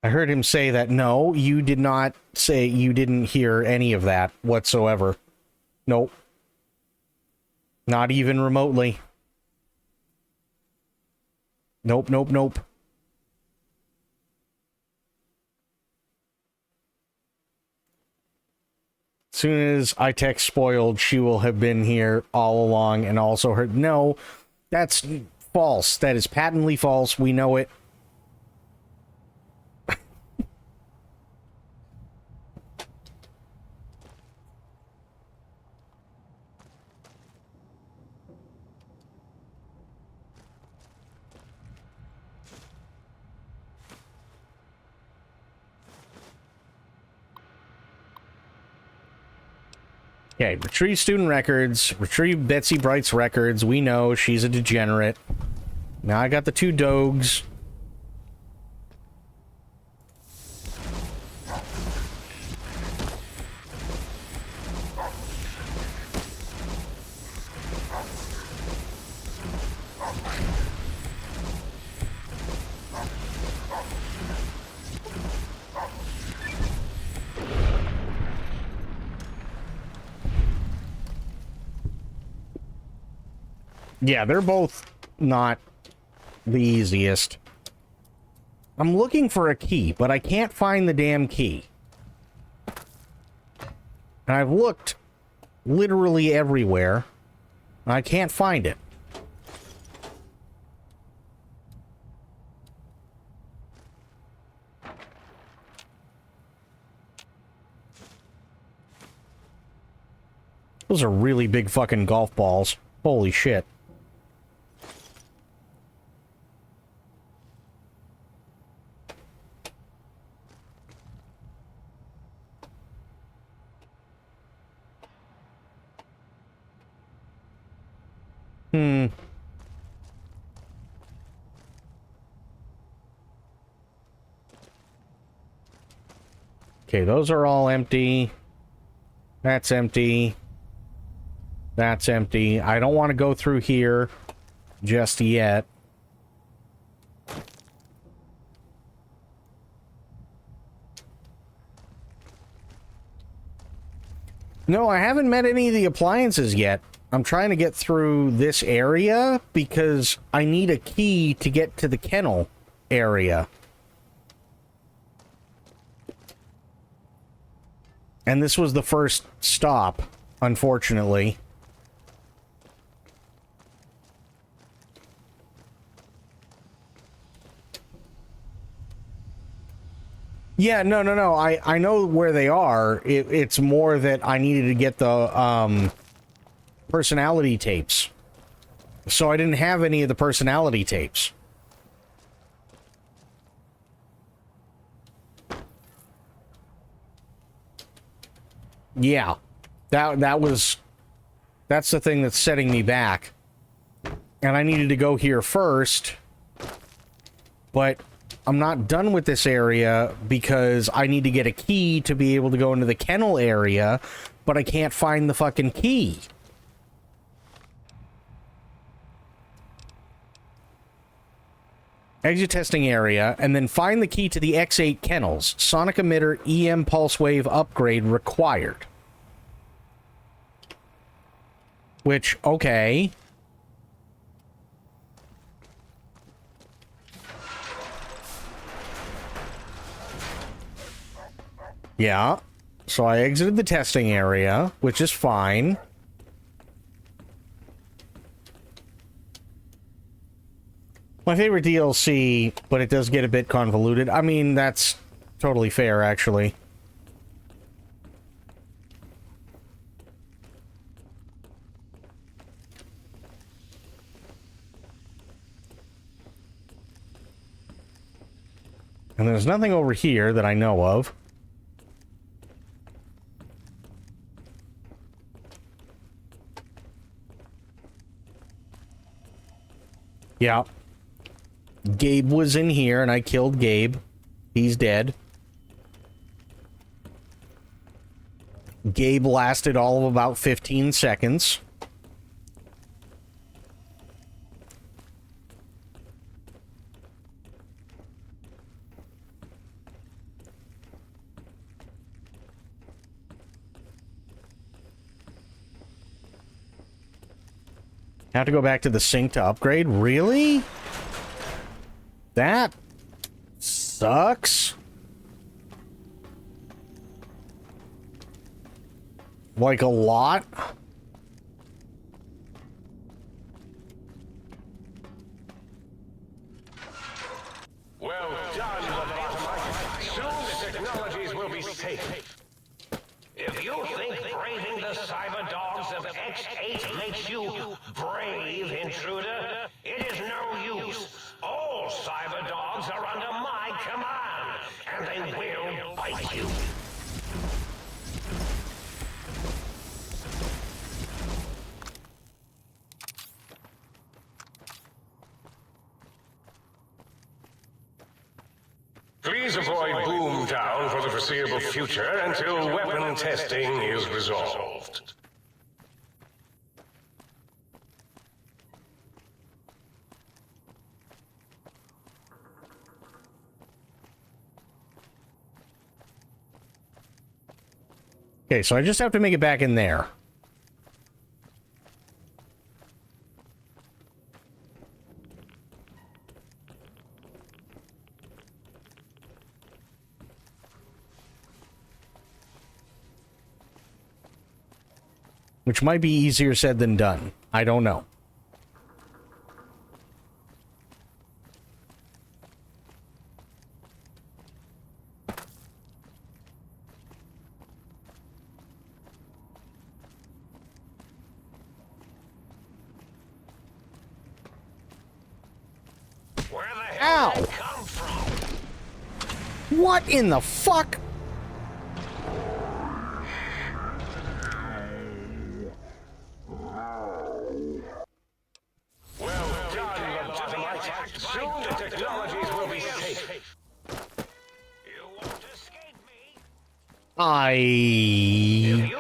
I heard him say that. No, you did not say. You didn't hear any of that whatsoever. Nope. Not even remotely. Nope, nope, nope. As soon as I text spoiled, she will have been here all along and also heard. No, that's false. That is patently false. We know it. Okay, retrieve student records, retrieve Betsy Bright's records. We know she's a degenerate. Now I got the 2 dogs. Yeah, they're both not the easiest. I'm looking for a key, but I can't find the damn key. And I've looked literally everywhere, and I can't find it. Those are really big fucking golf balls. Holy shit. Okay, those are all empty. That's empty. That's empty. I don't want to go through here just yet. No, I haven't met any of the appliances yet. I'm trying to get through this area because I need a key to get to the kennel area. And this was the first stop, unfortunately. Yeah, no. I know where they are. It's more that I needed to get the personality tapes. So I didn't have any of the personality tapes. Yeah. That's the thing that's setting me back. And I needed to go here first. But I'm not done with this area because I need to get a key to be able to go into the kennel area, but I can't find the fucking key. Exit testing area, and then find the key to the X8 kennels. Sonic emitter EM pulse wave upgrade required. Which, okay. Yeah. So I exited the testing area, which is fine. My favorite DLC, but it does get a bit convoluted. I mean, that's totally fair, actually. And there's nothing over here that I know of. Yeah. Gabe was in here, and I killed Gabe. He's dead. Gabe lasted all of about 15 seconds. Have to go back to the sink to upgrade? Really? That sucks. Like a lot. Well done, Lobotomite. Soon the technologies will be safe. If you think braving the cyber dogs of X8 makes you brave, intruder, it is no use. All cyber dogs are under my command, and they will bite you. Please avoid Boomtown for the foreseeable future until weapon testing is resolved. Okay, so I just have to make it back in there. which might be easier said than done. I don't know. Where the hell did Ow! it come from? What in the fuck? Well done, Lobotomite. Soon the technologies will be safe. You won't escape me. I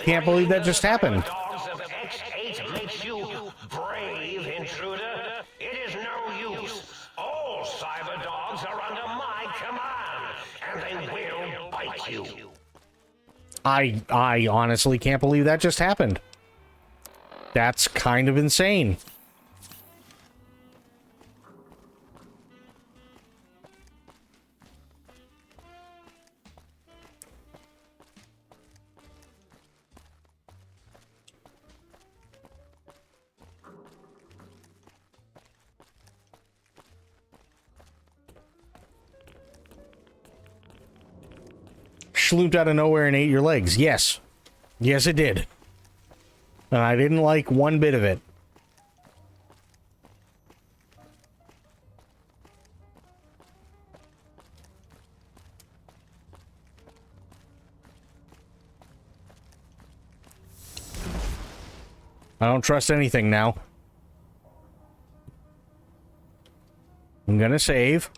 can't believe that just happened. Dogs of X8 makes you brave, intruder. It is no use. All cyber dogs are under my command, and they will bite you. I honestly can't believe that just happened. That's kind of insane. Schlooped out of nowhere and ate your legs. Yes. Yes, it did. And I didn't like one bit of it. I don't trust anything now. I'm gonna save.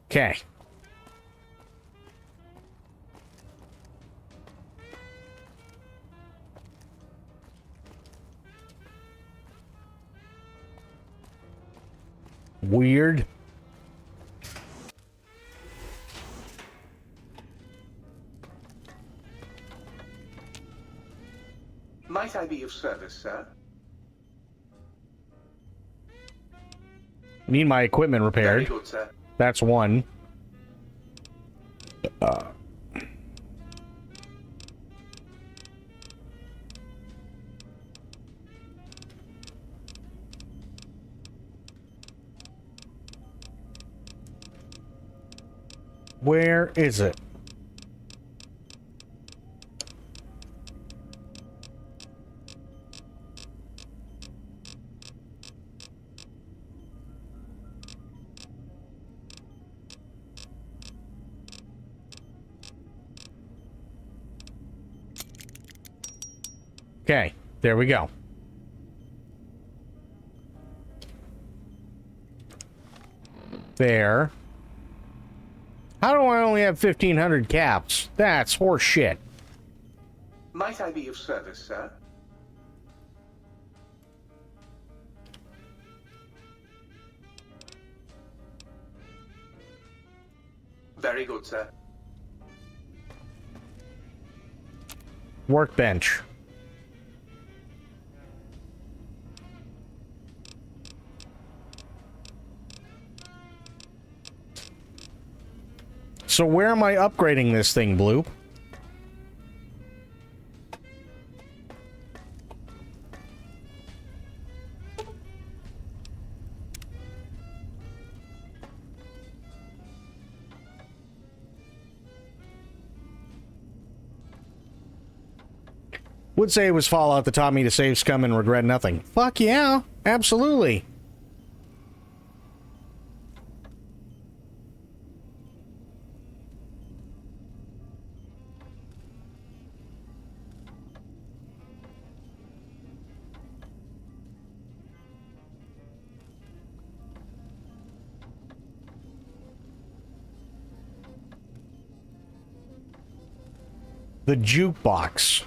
Okay. Weird. Might I be of service, sir? Need my equipment repaired. Very good, sir. That's one. Where is it? Okay, there we go. There. How do I only have 1,500 caps? That's horse shit. Might I be of service, sir? Very good, sir. Workbench. So where am I upgrading this thing, Blue? Would say it was Fallout that taught me to save scum and regret nothing. Fuck yeah, absolutely. The jukebox.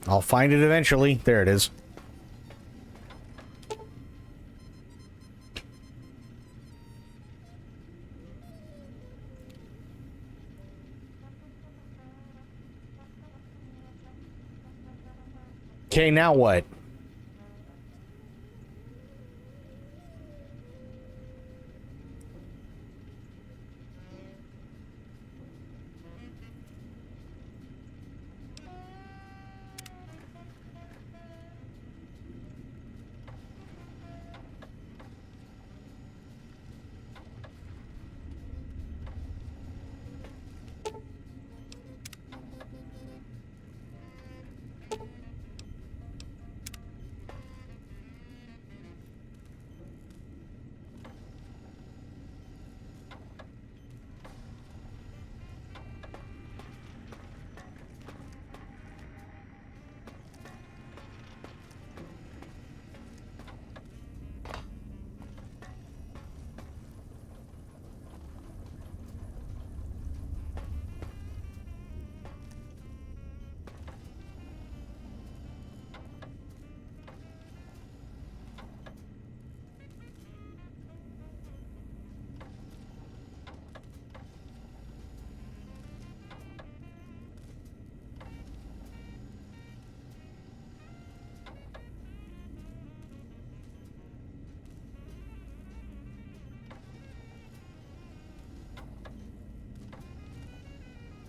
I'll find it eventually. There it is. Okay, now what?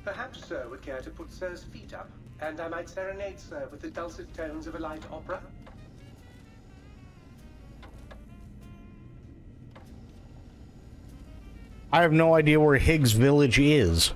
Perhaps Sir would care to put Sir's feet up, and I might serenade Sir with the dulcet tones of a light opera. I have no idea where Higgs Village is.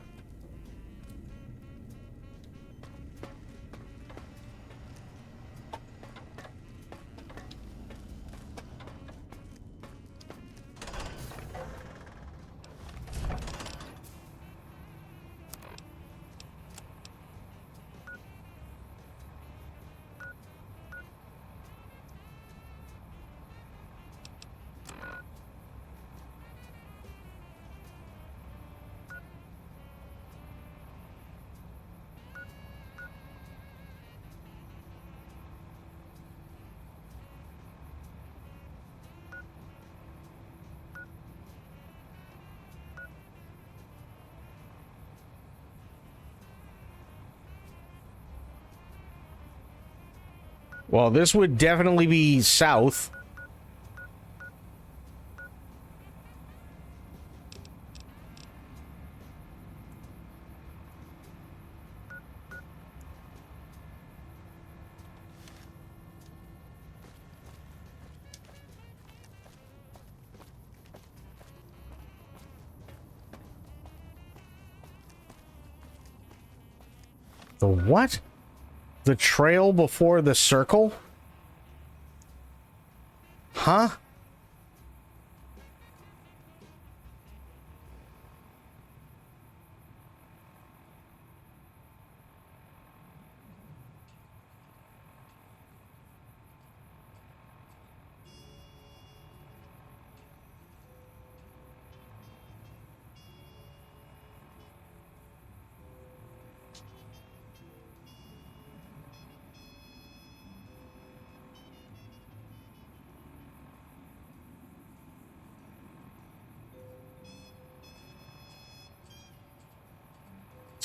Well, this would definitely be south. The what? The trail before the circle? Huh?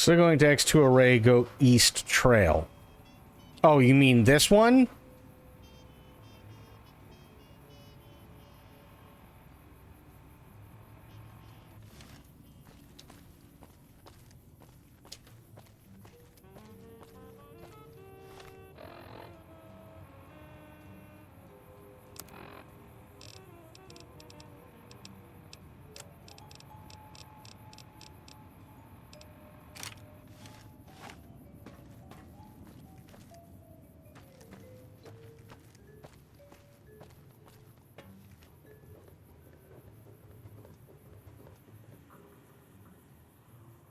So going to X2 array, go east trail. Oh, you mean this one?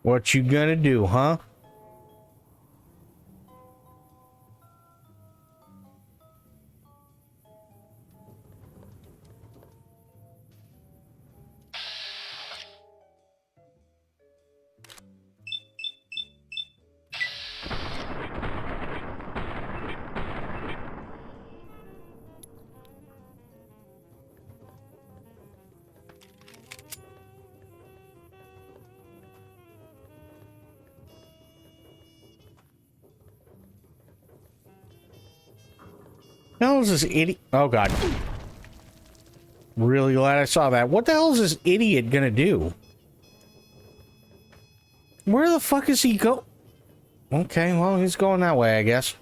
What you gonna do, huh? What the hell is this idiot? Oh, God. Really glad I saw that. What the hell is this idiot gonna do? Where the fuck is he go? Okay, well, he's going that way, I guess.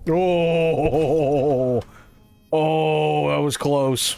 Oh, oh, that was close.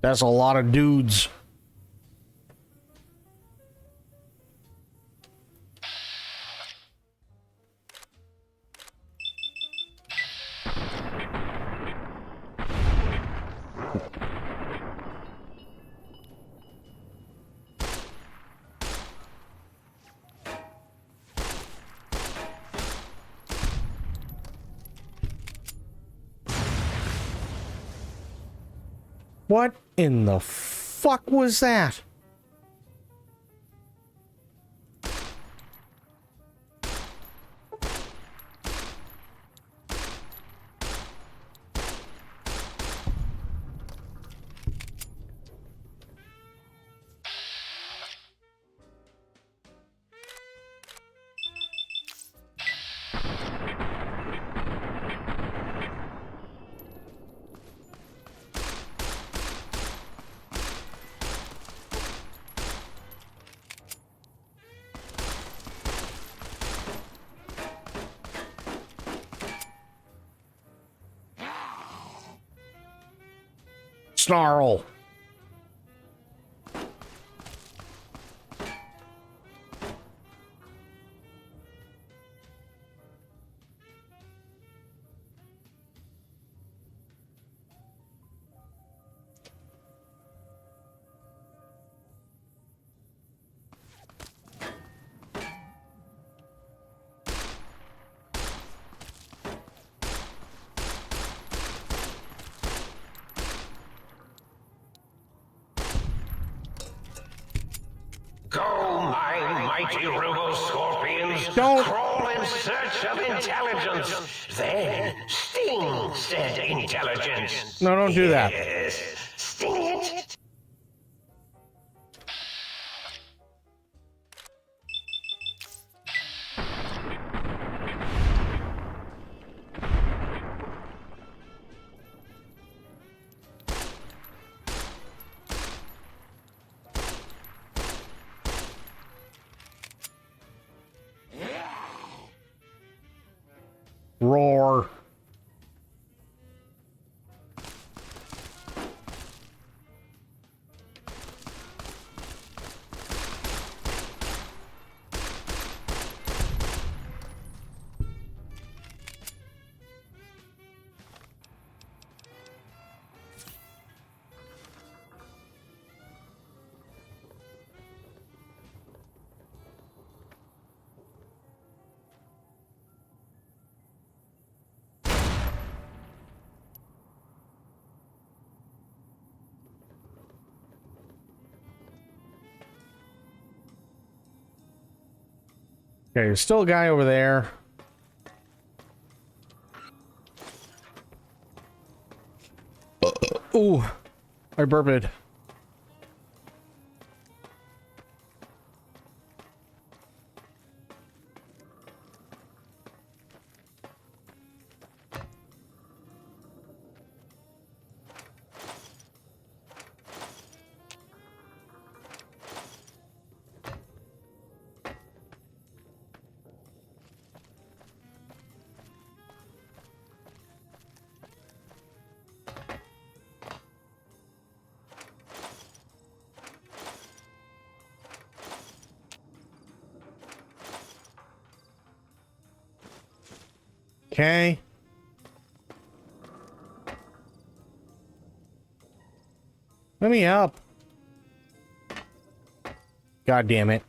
That's a lot of dudes. What in the fuck was that? Snarl. Go, my mighty robo scorpions. Don't. Crawl in search of intelligence. Then sting said intelligence. No, don't do that. Yes, sting it. Roar. Okay, there's still a guy over there. Ooh, I burped. Okay. Let me up. God damn it.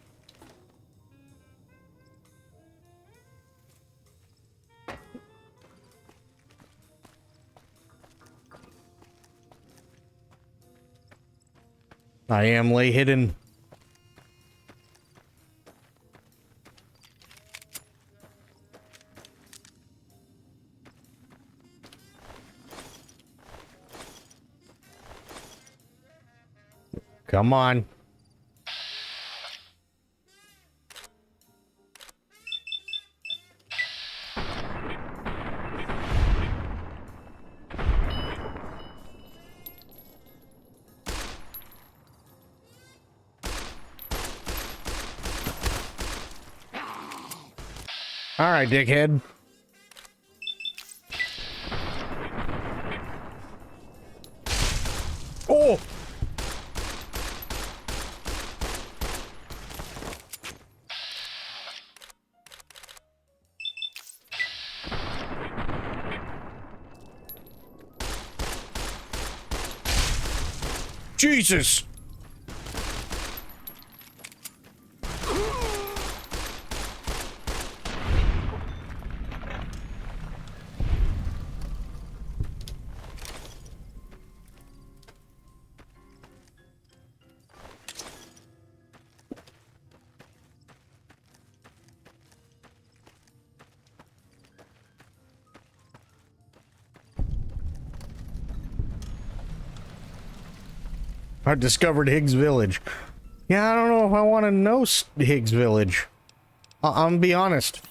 I am lay hidden. Come on. All right, dickhead. Oh! Jesus! I discovered Higgs Village. Yeah, I don't know if I want to know Higgs Village. I'm gonna be honest.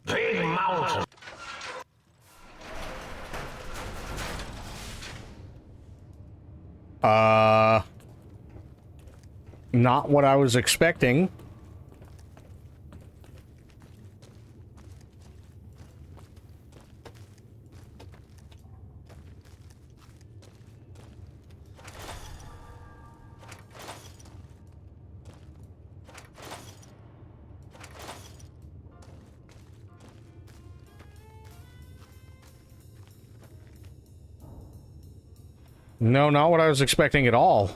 Big mountain. Not what I was expecting. No, not what I was expecting at all.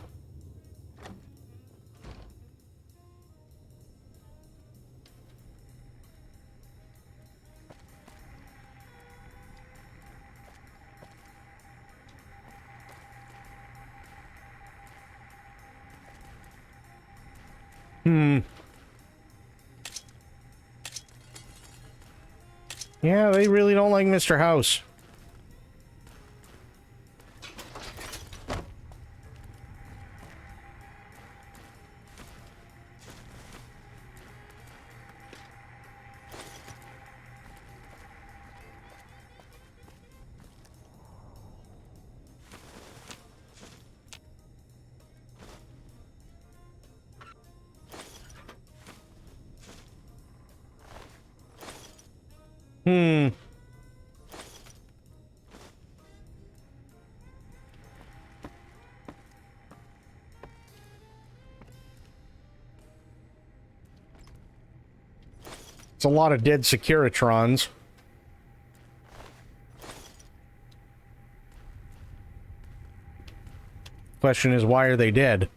Yeah, they really don't like Mr. House. It's a lot of dead Securitrons. Question is, why are they dead?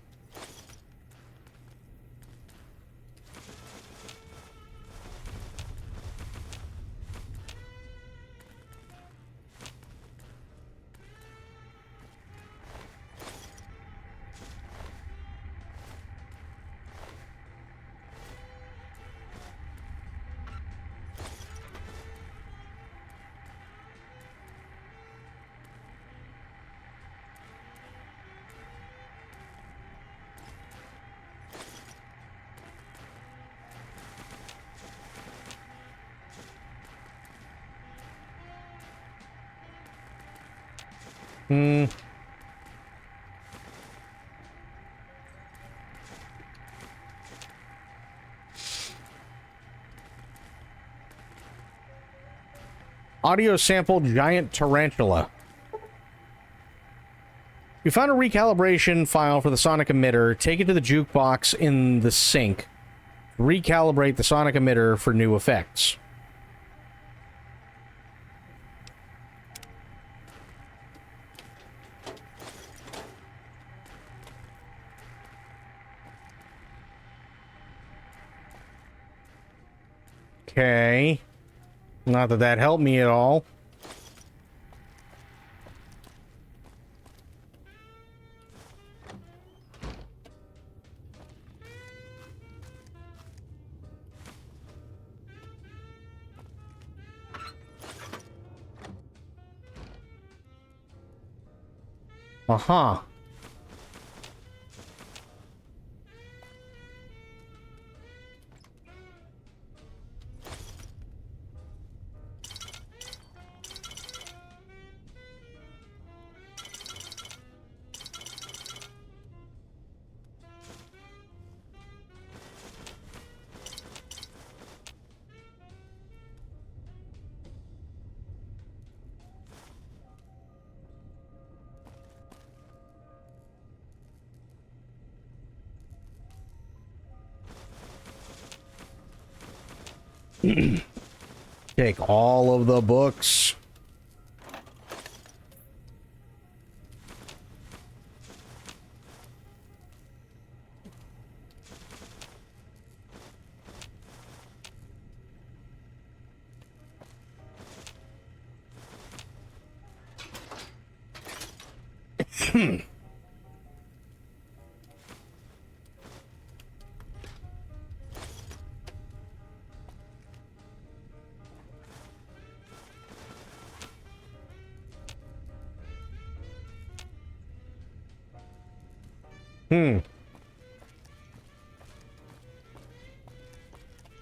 Audio sample giant tarantula. You found a recalibration file for the sonic emitter. Take it to the jukebox in the sink. Recalibrate the sonic emitter for new effects. Okay. Not that that helped me at all. Uh-huh. Take all of the books.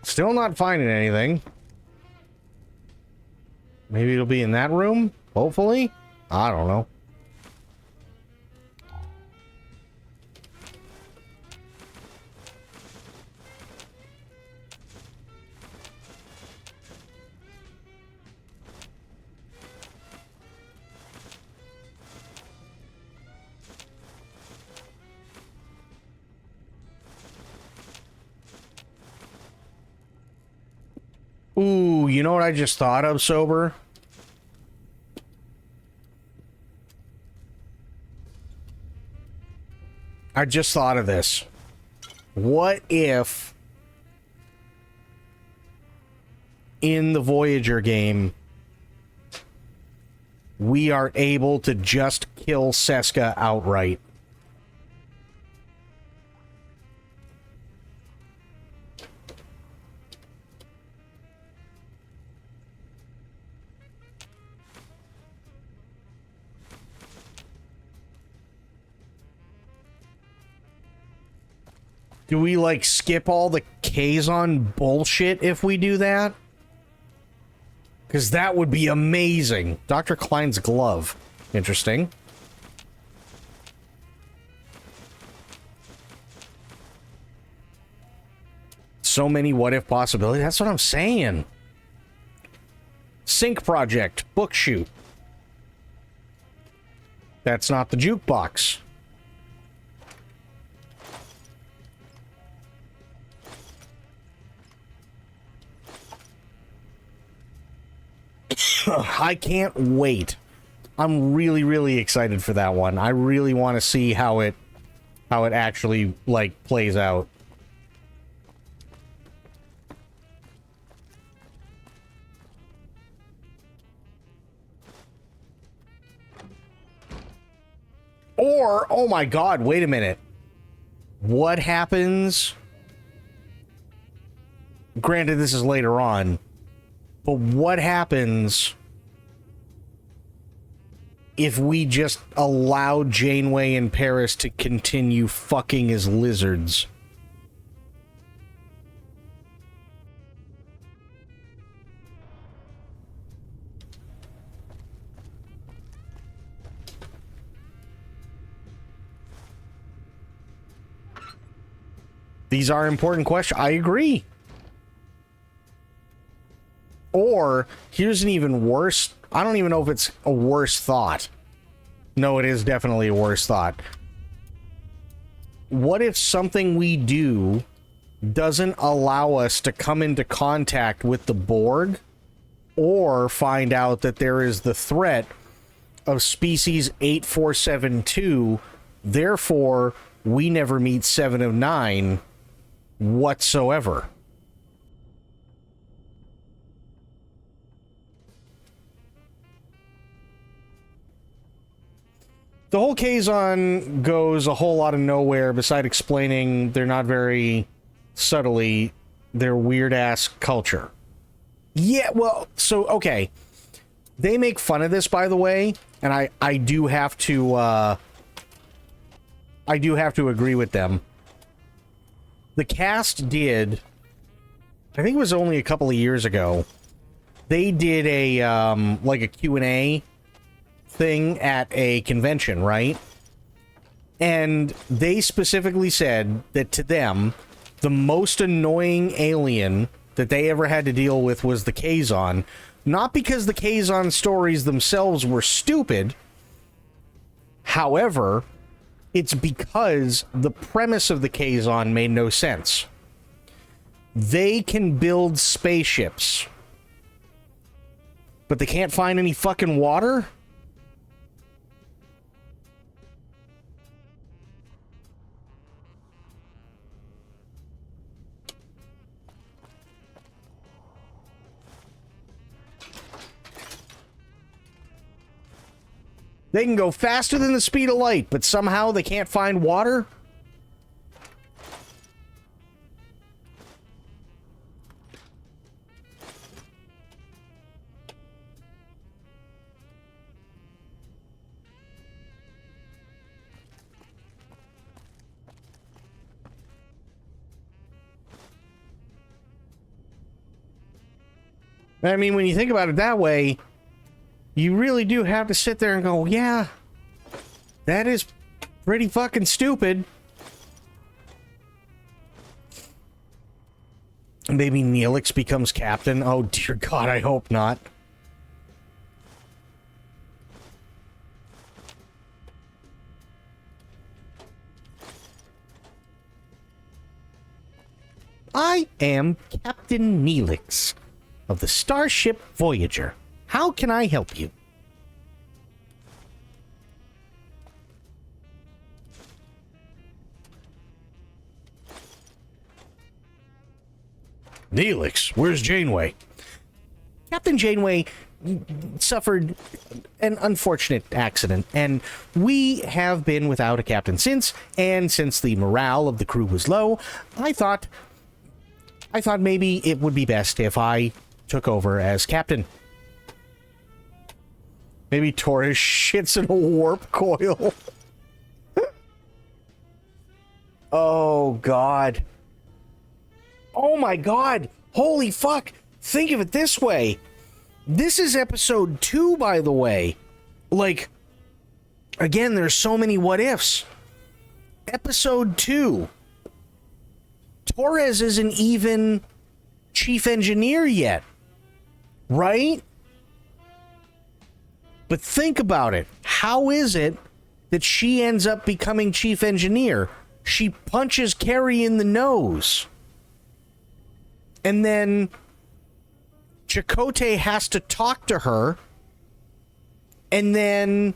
Still not finding anything. Maybe it'll be in that room? Hopefully? I don't know. Ooh, you know what I just thought of, Sober? I just thought of this. What if in the Voyager game we are able to just kill Seska outright? Do we, like, skip all the Kazon bullshit if we do that? Because that would be amazing. Dr. Klein's glove. Interesting. So many what-if possibilities. That's what I'm saying. Sync Project. Book shoot. That's not the jukebox. I can't wait. I'm really, really excited for that one. I really want to see how it actually, like, plays out. Or, oh my god, wait a minute. What happens? Granted, this is later on. But what happens if we just allow Janeway and Paris to continue fucking as lizards? These are important questions. I agree. Or, here's an even worse... I don't even know if it's a worse thought. No, it is definitely a worse thought. What if something we do doesn't allow us to come into contact with the Borg, or find out that there is the threat of species 8472, therefore, we never meet 7 of 9 whatsoever? The whole Kazon goes a whole lot of nowhere beside explaining they're not very subtly their weird-ass culture. Yeah, well, so, okay. They make fun of this, by the way, and I do have to, I do have to agree with them. The cast did, I think it was only a couple of years ago, they did a, like a Q&A thing at a convention, right? And they specifically said that to them, the most annoying alien that they ever had to deal with was the Kazon. Not because the Kazon stories themselves were stupid. However, it's because the premise of the Kazon made no sense. They can build spaceships, but they can't find any fucking water? They can go faster than the speed of light, but somehow they can't find water? I mean, when you think about it that way, you really do have to sit there and go, yeah, that is pretty fucking stupid. Maybe Neelix becomes captain. Oh, dear God, I hope not. I am Captain Neelix of the Starship Voyager. How can I help you? Neelix, where's Janeway? Captain Janeway suffered an unfortunate accident, and we have been without a captain since, and since the morale of the crew was low, I thought maybe it would be best if I took over as captain. Maybe Torres shits in a warp coil. Oh, God. Oh, my God. Holy fuck. Think of it this way. This is episode 2, by the way. Like, again, there's so many what ifs. Episode 2. Torres isn't even chief engineer yet. Right? But think about it. How is it that she ends up becoming chief engineer? She punches Carrie in the nose. And then Chakotay has to talk to her. And then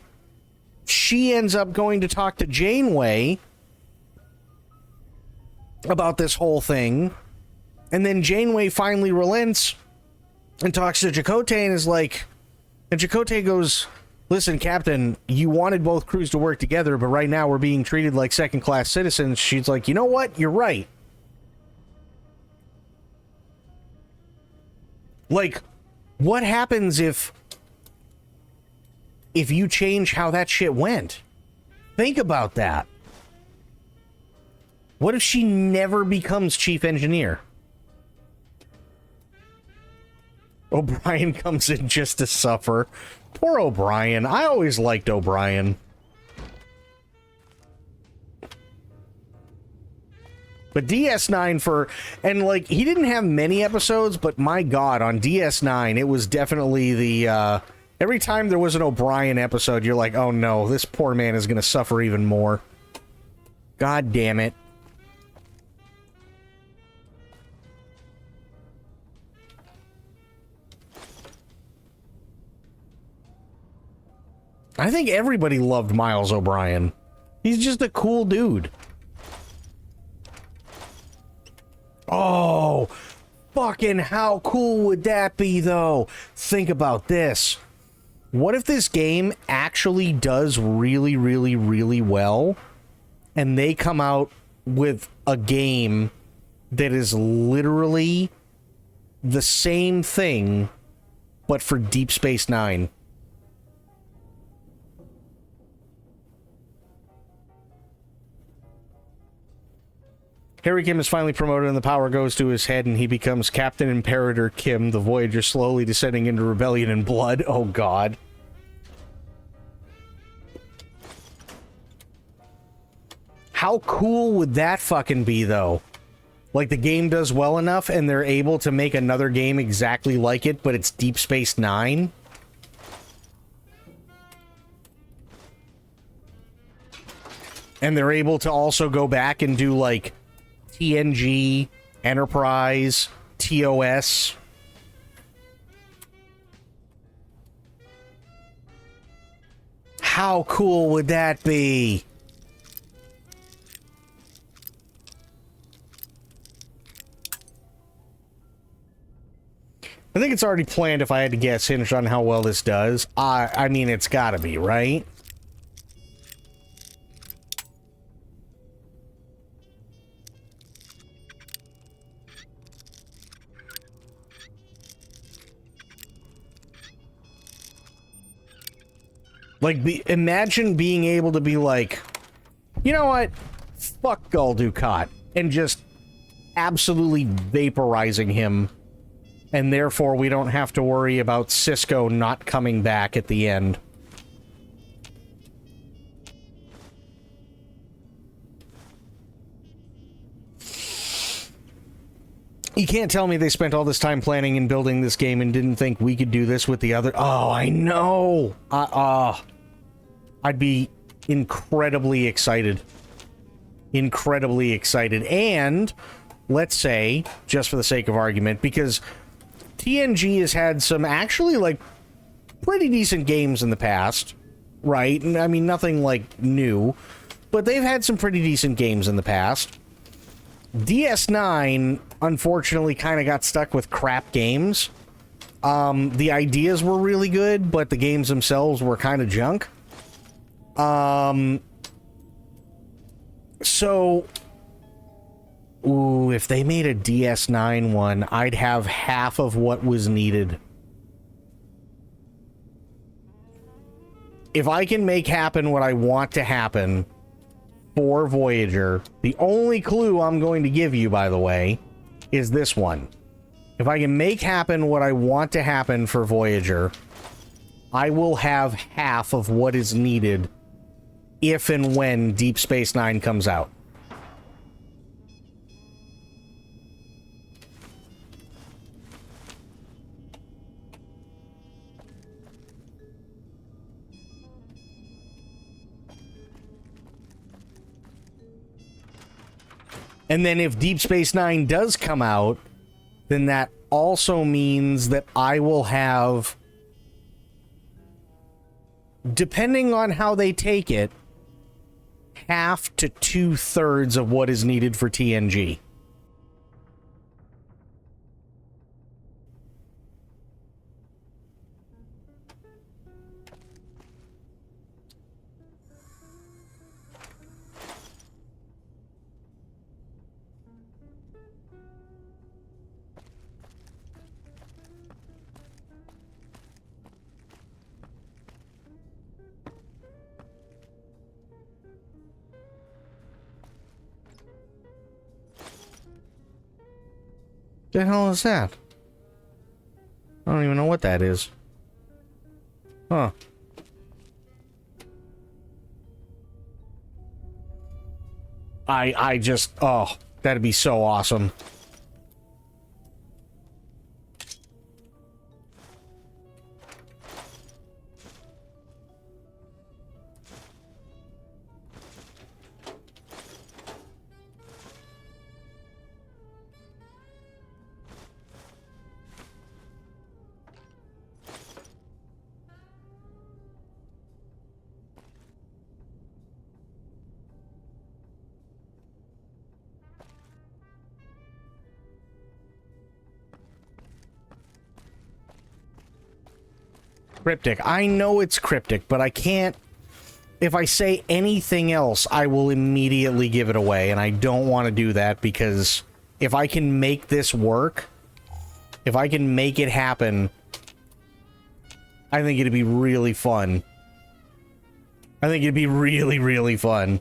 she ends up going to talk to Janeway about this whole thing. And then Janeway finally relents and talks to Chakotay and is like... And Chakotay goes, listen, Captain, you wanted both crews to work together, but right now we're being treated like second-class citizens. She's like, you know what? You're right. Like, what happens if you change how that shit went? Think about that. What if she never becomes chief engineer? O'Brien comes in just to suffer. Poor O'Brien. I always liked O'Brien. But DS9 and like, he didn't have many episodes, but my God, on DS9, it was definitely the, every time there was an O'Brien episode, you're like, oh no, this poor man is going to suffer even more. God damn it. I think everybody loved Miles O'Brien. He's just a cool dude. Oh, fucking how cool would that be, though? Think about this. What if this game actually does really, really, really well, and they come out with a game that is literally the same thing, but for Deep Space Nine? Harry Kim is finally promoted and the power goes to his head and he becomes Captain Imperator Kim, the Voyager slowly descending into rebellion and blood. Oh, God. How cool would that fucking be, though? Like, the game does well enough and they're able to make another game exactly like it, but it's Deep Space Nine? And they're able to also go back and do, like, TNG, Enterprise, TOS. How cool would that be? I think it's already planned, if I had to guess, hinged on how well this does. I mean, it's gotta be, right? Like, imagine being able to be like, you know what? Fuck Gul Dukat. And just absolutely vaporizing him and therefore we don't have to worry about Cisco not coming back at the end. You can't tell me they spent all this time planning and building this game and didn't think we could do this with the other... Oh, I know! I'd be incredibly excited. Incredibly excited. And, let's say, just for the sake of argument, because TNG has had some actually, like, pretty decent games in the past, right? And, I mean, nothing, like, new, but they've had some pretty decent games in the past. DS9, unfortunately, kind of got stuck with crap games. The ideas were really good, but the games themselves were kind of junk. So, ooh, if they made a DS9 one, I'd have half of what was needed. If I can make happen what I want to happen for Voyager, the only clue I'm going to give you, by the way, is this one. If I can make happen what I want to happen for Voyager, I will have half of what is needed if and when Deep Space Nine comes out. And then if Deep Space Nine does come out, then that also means that I will have, depending on how they take it, half to 2/3 of what is needed for TNG. The hell is that? I don't even know what that is. Huh. I just, oh, that'd be so awesome. Cryptic. I know it's cryptic, but I can't... If I say anything else, I will immediately give it away, and I don't want to do that because if I can make this work, if I can make it happen, I think it'd be really fun. I think it'd be really, really fun.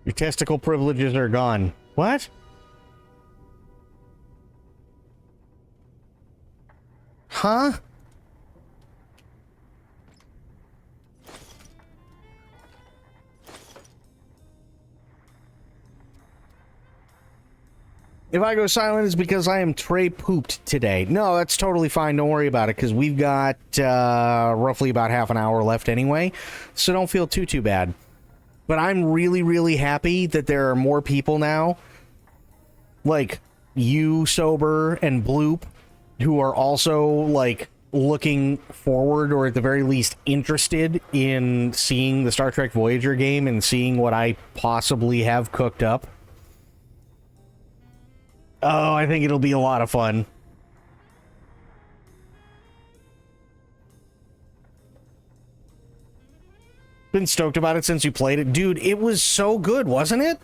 Your testicle privileges are gone. What? Huh? If I go silent, it's because I am Trey pooped today. No, that's totally fine. Don't worry about it, because we've got roughly about half an hour left anyway, so don't feel too bad. But I'm really, really happy that there are more people now, like you, Sober, and Bloop, who are also, like, looking forward, or at the very least interested in seeing the Star Trek Voyager game and seeing what I possibly have cooked up. Oh, I think it'll be a lot of fun. Been stoked about it since you played it. Dude, it was so good, wasn't it?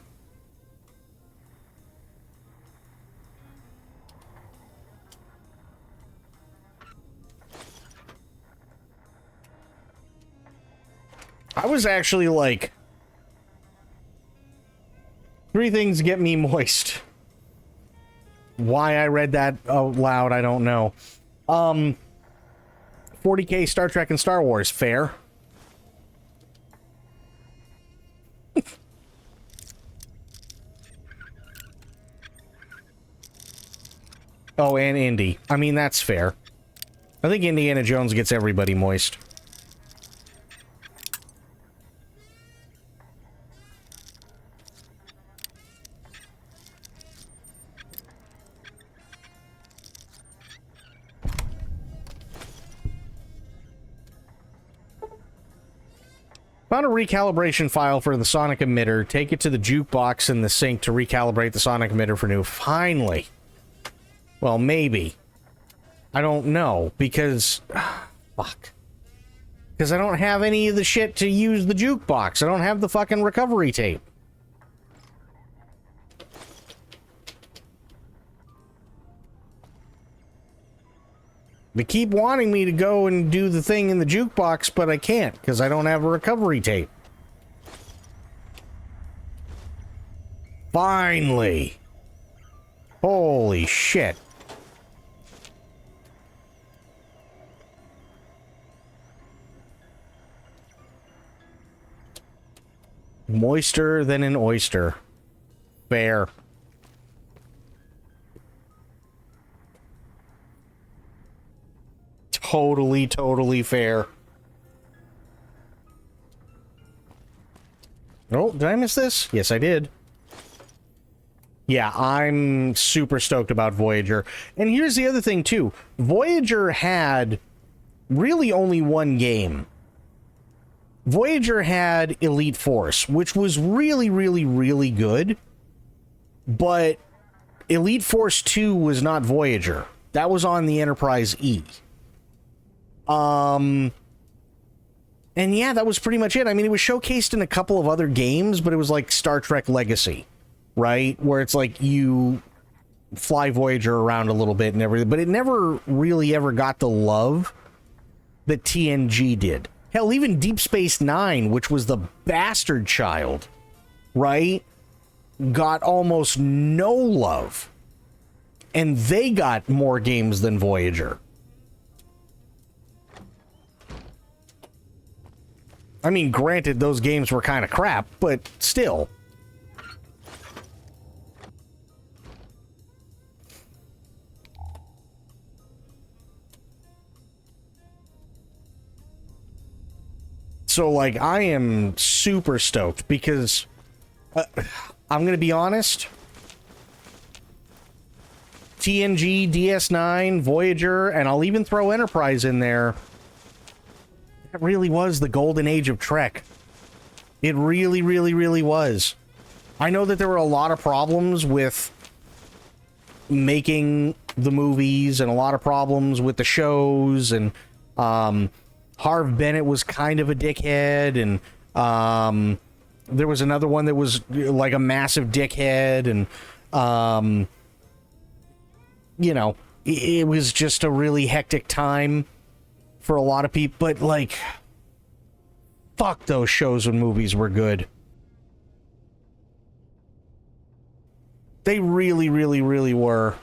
I was actually like... 3 things get me moist. Why I read that out loud, I don't know. 40K Star Trek and Star Wars, fair. Oh, and Indy. I mean, that's fair. I think Indiana Jones gets everybody moist. Found a recalibration file for the sonic emitter. Take it to the jukebox in the sink to recalibrate the sonic emitter for new. Finally. Well, maybe. I don't know, because... fuck. Because I don't have any of the shit to use the jukebox. I don't have the fucking recovery tape. They keep wanting me to go and do the thing in the jukebox, but I can't, because I don't have a recovery tape. Finally. Holy shit. Moister than an oyster. Fair. Totally fair. Oh, did I miss this? Yes, I did. Yeah, I'm super stoked about Voyager. And here's the other thing, too. Voyager had really only one game. Voyager had Elite Force, which was really good. But Elite Force 2 was not Voyager. That was on the Enterprise E. And yeah, that was pretty much it. I mean, it was showcased in a couple of other games, but it was like Star Trek Legacy, right? Where it's like you fly Voyager around a little bit and everything, but it never really ever got the love that TNG did. Hell, even Deep Space Nine, which was the bastard child, right? Got almost no love. And they got more games than Voyager. I mean, granted, those games were kind of crap, but still. So, like, I am super stoked because I'm going to be honest. TNG, DS9, Voyager, and I'll even throw Enterprise in there. That really was the golden age of Trek. It really was. I know that there were a lot of problems with making the movies and a lot of problems with the shows, and Harv Bennett was kind of a dickhead, and there was another one that was like a massive dickhead, and you know, it was just a really hectic time for a lot of people, but like, fuck, those shows and movies were good. They really were.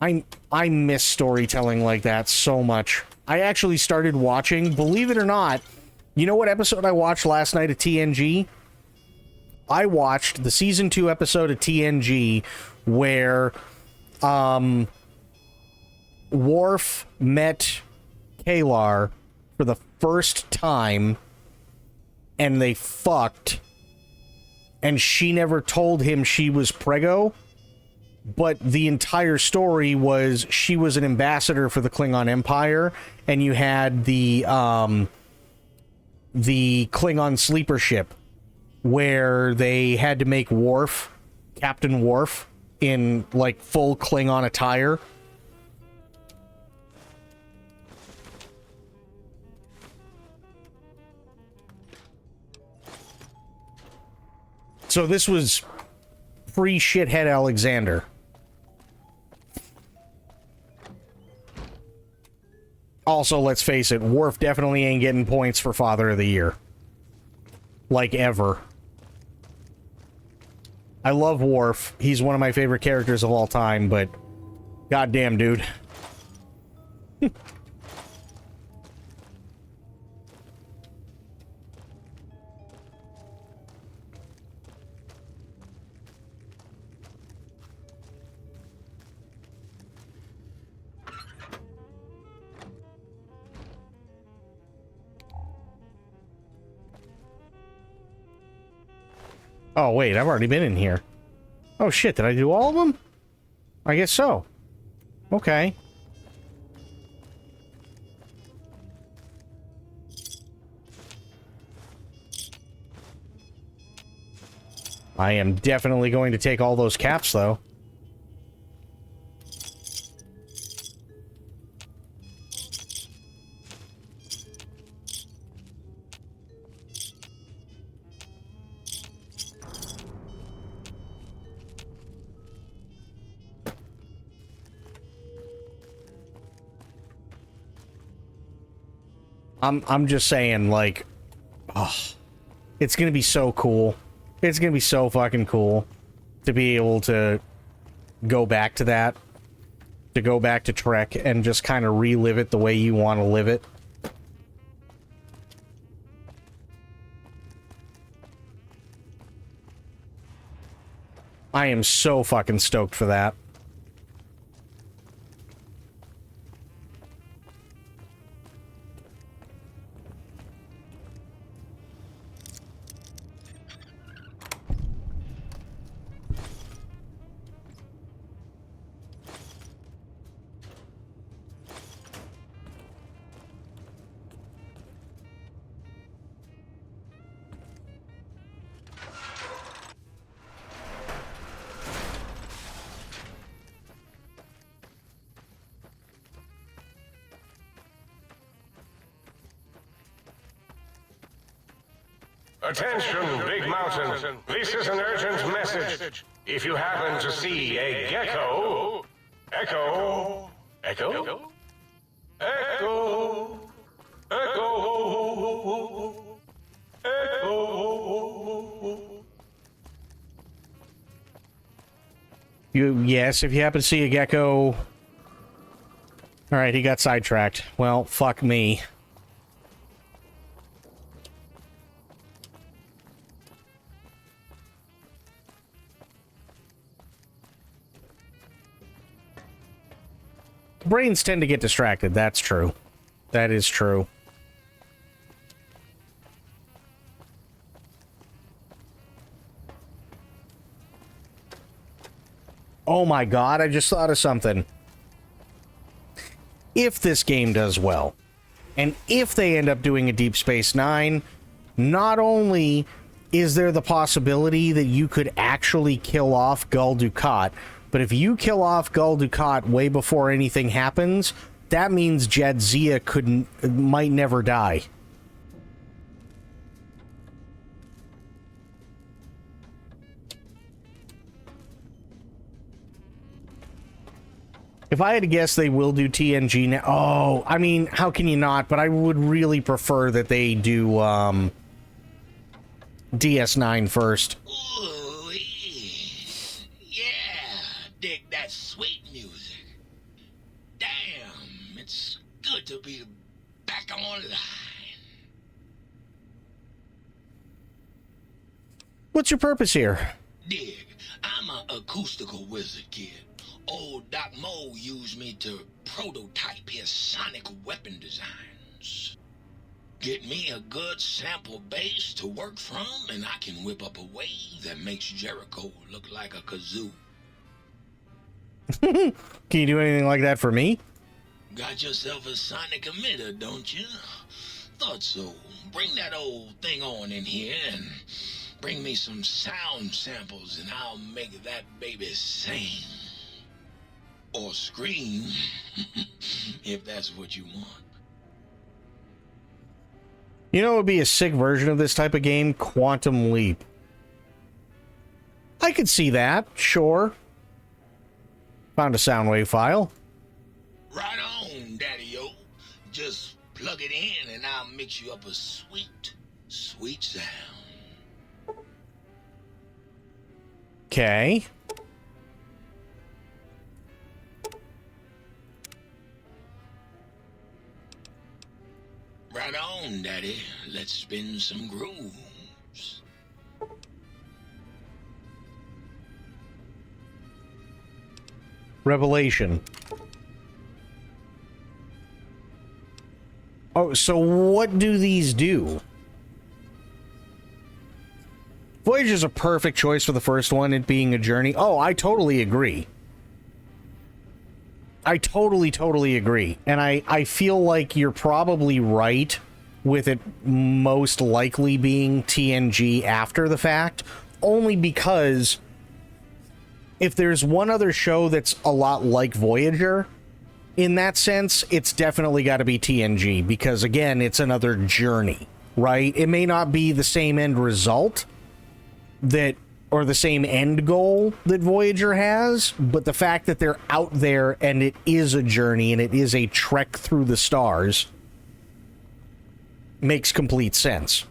I miss storytelling like that so much. I actually started watching, believe it or not, you know what episode I watched last night of TNG? I watched the season 2 episode of TNG where Worf met Kalar for the first time, and they fucked, and she never told him she was preggo, but the entire story was she was an ambassador for the Klingon Empire, and you had the Klingon sleeper ship where they had to make Worf, Captain Worf, in like full Klingon attire. So this was pre-shithead Alexander. Also, let's face it, Worf definitely ain't getting points for Father of the Year. Like, ever. I love Worf. He's one of my favorite characters of all time, but goddamn, dude. Oh, wait, I've already been in here. Oh, shit, did I do all of them? I guess so. Okay. I am definitely going to take all those caps, though. I'm just saying, like, oh, it's gonna be so cool. It's gonna be so fucking cool to be able to go back to that, to go back to Trek and just kind of relive it the way you want to live it. I am so fucking stoked for that. Attention, Big Mountain. This is an urgent message. If you happen to see a gecko... Echo... Echo? Echo... Echo... Echo... Yes, if you happen to see a gecko... Alright, he got sidetracked. Well, fuck me. Brains tend to get distracted, that's true. That is true. Oh my god, I just thought of something. If this game does well, and if they end up doing a Deep Space Nine, not only is there the possibility that you could actually kill off Gul Dukat, but if you kill off Gul Dukat way before anything happens, that means Jadzia might never die. If I had to guess, they will do TNG now. Oh, I mean, how can you not? But I would really prefer that they do DS9 first. Ooh, yeah, dig that sweet music. Damn, it's good to be back online. What's your purpose here? Dig, I'm an acoustical wizard kid. Old Doc Mo used me to prototype his sonic weapon designs. Get me a good sample base to work from, and I can whip up a wave that makes Jericho look like a kazoo. Can you do anything like that for me? Got yourself a sonic emitter, don't you? Thought so. Bring that old thing on in here and bring me some sound samples and I'll make that baby sing. Or scream, if that's what you want. You know what would be a sick version of this type of game? Quantum Leap. I could see that, sure. Found a Soundwave file. Right on, Daddy-o. Just plug it in and I'll mix you up a sweet, sweet sound. Okay. Right on, Daddy. Let's spin some grooves. Revelation. Oh, so what do these do? Voyage is a perfect choice for the first one, it being a journey. Oh, I totally agree. I totally agree. And I feel like you're probably right with it most likely being TNG after the fact, only because if there's one other show that's a lot like Voyager, in that sense, it's definitely got to be TNG, because again, it's another journey, right? It may not be the same end result that, or the same end goal that Voyager has, but the fact that they're out there and it is a journey and it is a trek through the stars makes complete sense.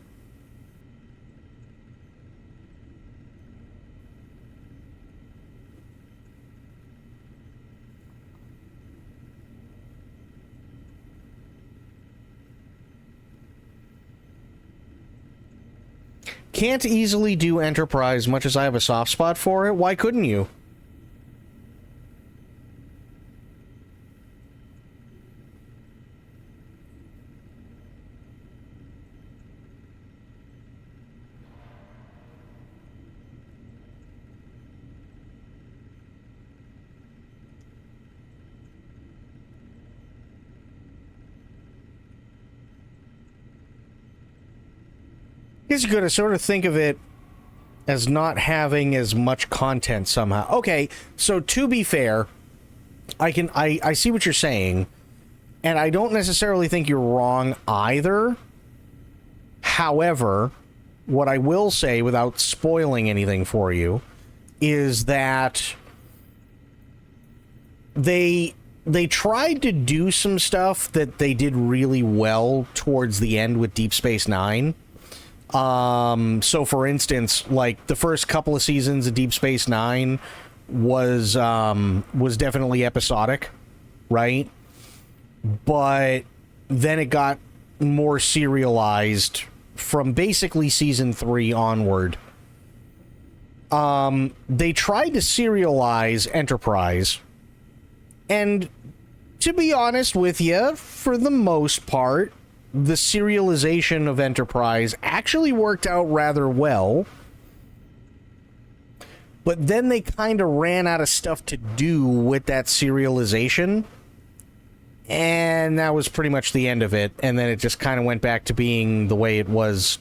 Can't easily do Enterprise, much as I have a soft spot for it. Why couldn't you? It's good to sort of think of it as not having as much content somehow. Okay, so to be fair, I see what you're saying, and I don't necessarily think you're wrong either. However, what I will say without spoiling anything for you is that they tried to do some stuff that they did really well towards the end with Deep Space Nine. So for instance, like the first couple of seasons of Deep Space Nine was definitely episodic, right? But then it got more serialized from basically season 3 onward. They tried to serialize Enterprise, and to be honest with you, for the most part, the serialization of Enterprise actually worked out rather well. But then they kind of ran out of stuff to do with that serialization. And that was pretty much the end of it. And then it just kind of went back to being the way it was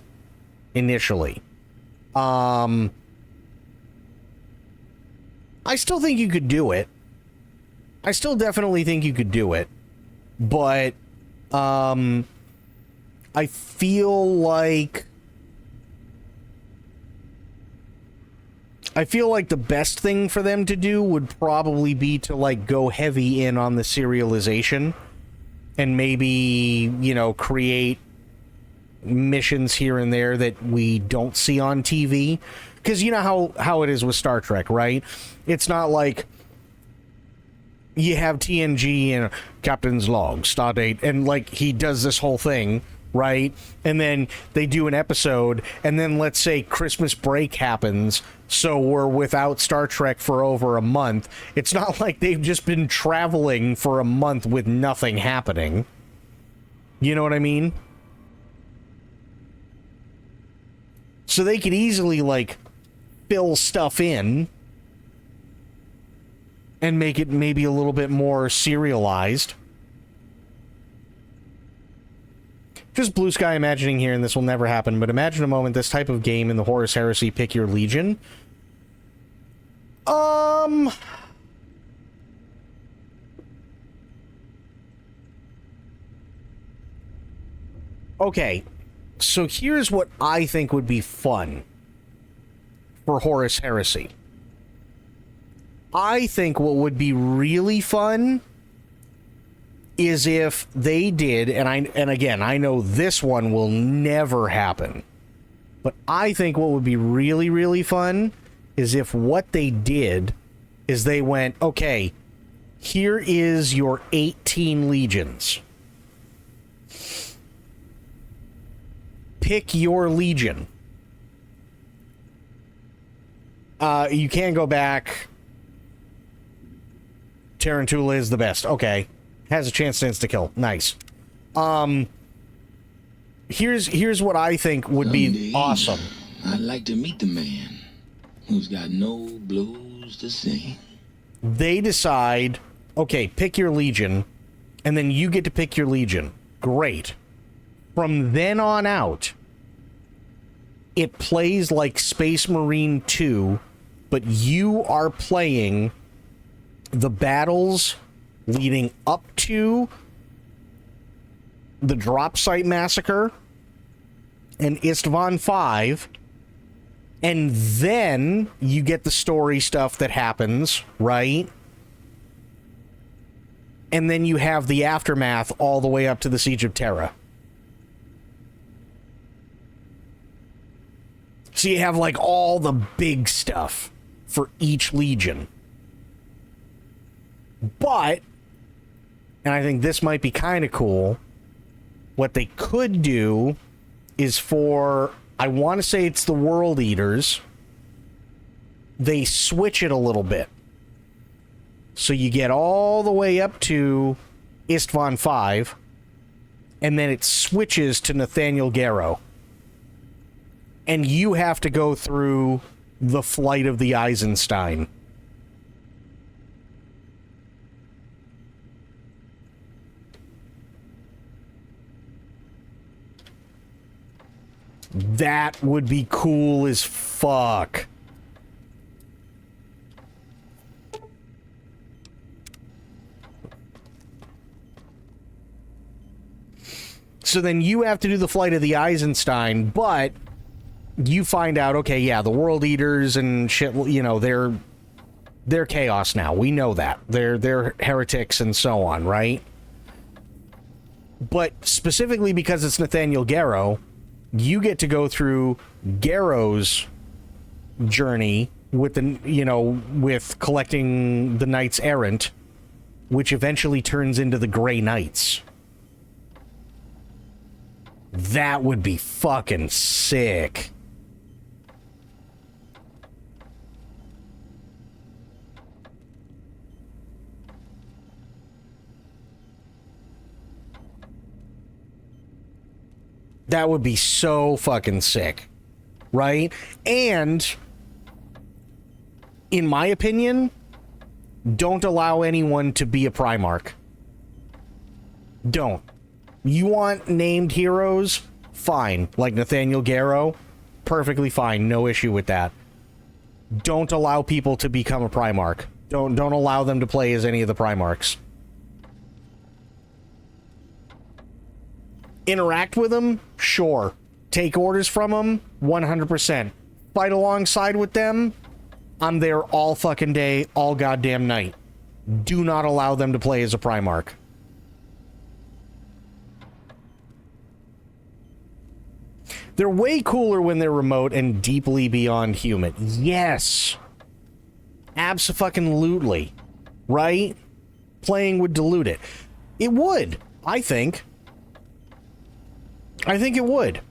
initially. I still think you could do it. I still definitely think you could do it. But, I feel like the best thing for them to do would probably be to like go heavy in on the serialization and maybe, you know, create missions here and there that we don't see on TV. Because you know how it is with Star Trek, right? It's not like you have TNG and Captain's Log, Stardate, and like he does this whole thing, right? And then they do an episode, and then let's say Christmas break happens, so we're without Star Trek for over a month. It's not like they've just been traveling for a month with nothing happening. You know what I mean? So they could easily, like, fill stuff in and make it maybe a little bit more serialized. Just blue sky imagining here, and this will never happen, but imagine a moment this type of game in the Horus Heresy Pick Your Legion. Okay, so here's what I think would be fun for Horus Heresy. I think what would be really fun is if they did, and again, I know this one will never happen, but I think what would be really, really fun is if what they did is they went, okay, here is your 18 legions. Pick your legion. You can go back. Tarantula is the best. Okay. Has a chance to insta-kill. Nice. Here's what I think would be awesome. I'd like to meet the man who's got no blues to sing. They decide, okay, pick your legion, and then you get to pick your legion. Great. From then on out, it plays like Space Marine 2, but you are playing the battles leading up to the Drop Site Massacre and Istvan 5, and then you get the story stuff that happens, right? And then you have the aftermath all the way up to the Siege of Terra. So you have like all the big stuff for each legion. But, and I think this might be kind of cool, what they could do is for, I want to say it's the World Eaters, they switch it a little bit. So you get all the way up to Istvan 5, and then it switches to Nathaniel Garrow. And you have to go through the Flight of the Eisenstein. That would be cool as fuck. So then you have to do the Flight of the Eisenstein, but you find out, okay, yeah, the World Eaters and shit, you know, they're chaos now. We know that. They're heretics and so on, right? But specifically because it's Nathaniel Garrow, you get to go through Garrow's journey with the, you know, with collecting the Knights Errant, which eventually turns into the Grey Knights. That would be fucking sick. That would be so fucking sick, right? And, in my opinion, don't allow anyone to be a Primarch. Don't. You want named heroes? Fine. Like Nathaniel Garrow? Perfectly fine. No issue with that. Don't allow people to become a Primarch. Don't allow them to play as any of the Primarchs. Interact with them? Sure. Take orders from them? 100%. Fight alongside with them? I'm there all fucking day, all goddamn night. Do not allow them to play as a Primarch. They're way cooler when they're remote and deeply beyond human. Yes. Abso-fucking-lutely. Right? Playing would dilute it. It would, I think. I think it would,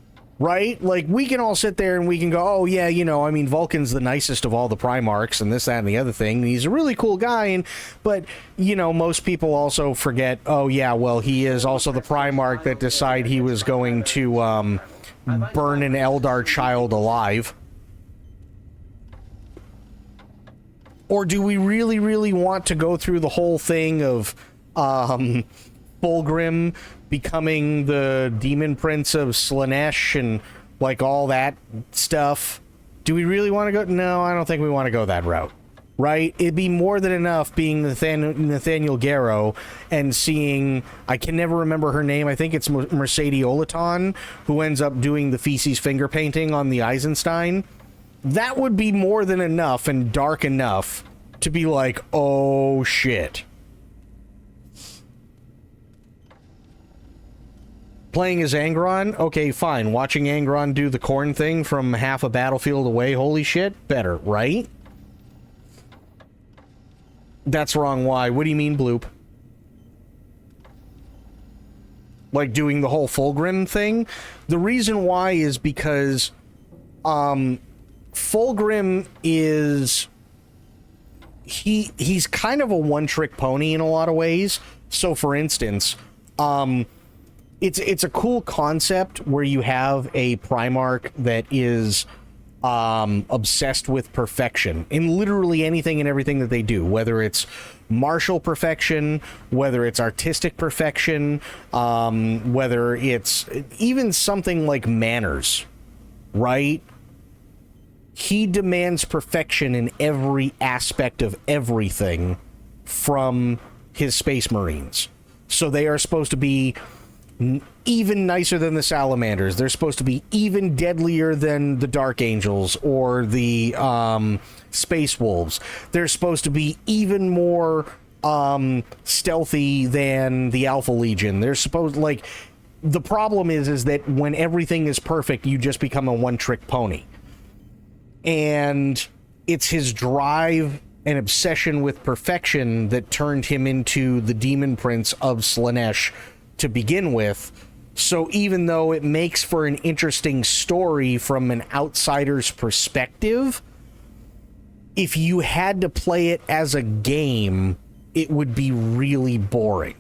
right? Like, we can all sit there and we can go, oh, yeah, you know, I mean, Vulcan's the nicest of all the Primarchs and this, that, and the other thing. And he's a really cool guy, but, you know, most people also forget, oh, yeah, well, he is also the Primarch that decided he was going to burn an Eldar child alive. Or do we really, really want to go through the whole thing of Fulgrim becoming the demon prince of Slaanesh and like all that stuff? Do we really want to go? No, I don't think we want to go that route. Right? It'd be more than enough being Nathaniel Garrow and seeing, I can never remember her name, I think it's Mercedes Olaton, who ends up doing the feces finger painting on the Eisenstein. That would be more than enough and dark enough to be like, oh shit. Playing as Angron? Okay, fine. Watching Angron do the corn thing from half a battlefield away, holy shit, better, right? That's wrong. Why? What do you mean, Bloop? Like doing the whole Fulgrim thing? The reason why is because Fulgrim is he's kind of a one-trick pony in a lot of ways. So for instance, it's a cool concept where you have a Primarch that is obsessed with perfection in literally anything and everything that they do, whether it's martial perfection, whether it's artistic perfection, whether it's even something like manners, right? He demands perfection in every aspect of everything from his Space Marines. So they are supposed to be even nicer than the Salamanders. They're supposed to be even deadlier than the Dark Angels or the Space Wolves. They're supposed to be even more stealthy than the Alpha Legion. They're supposed, like, the problem is that when everything is perfect, you just become a one-trick pony. And it's his drive and obsession with perfection that turned him into the Demon Prince of Slaanesh to begin with. So even though it makes for an interesting story from an outsider's perspective, if you had to play it as a game, it would be really boring.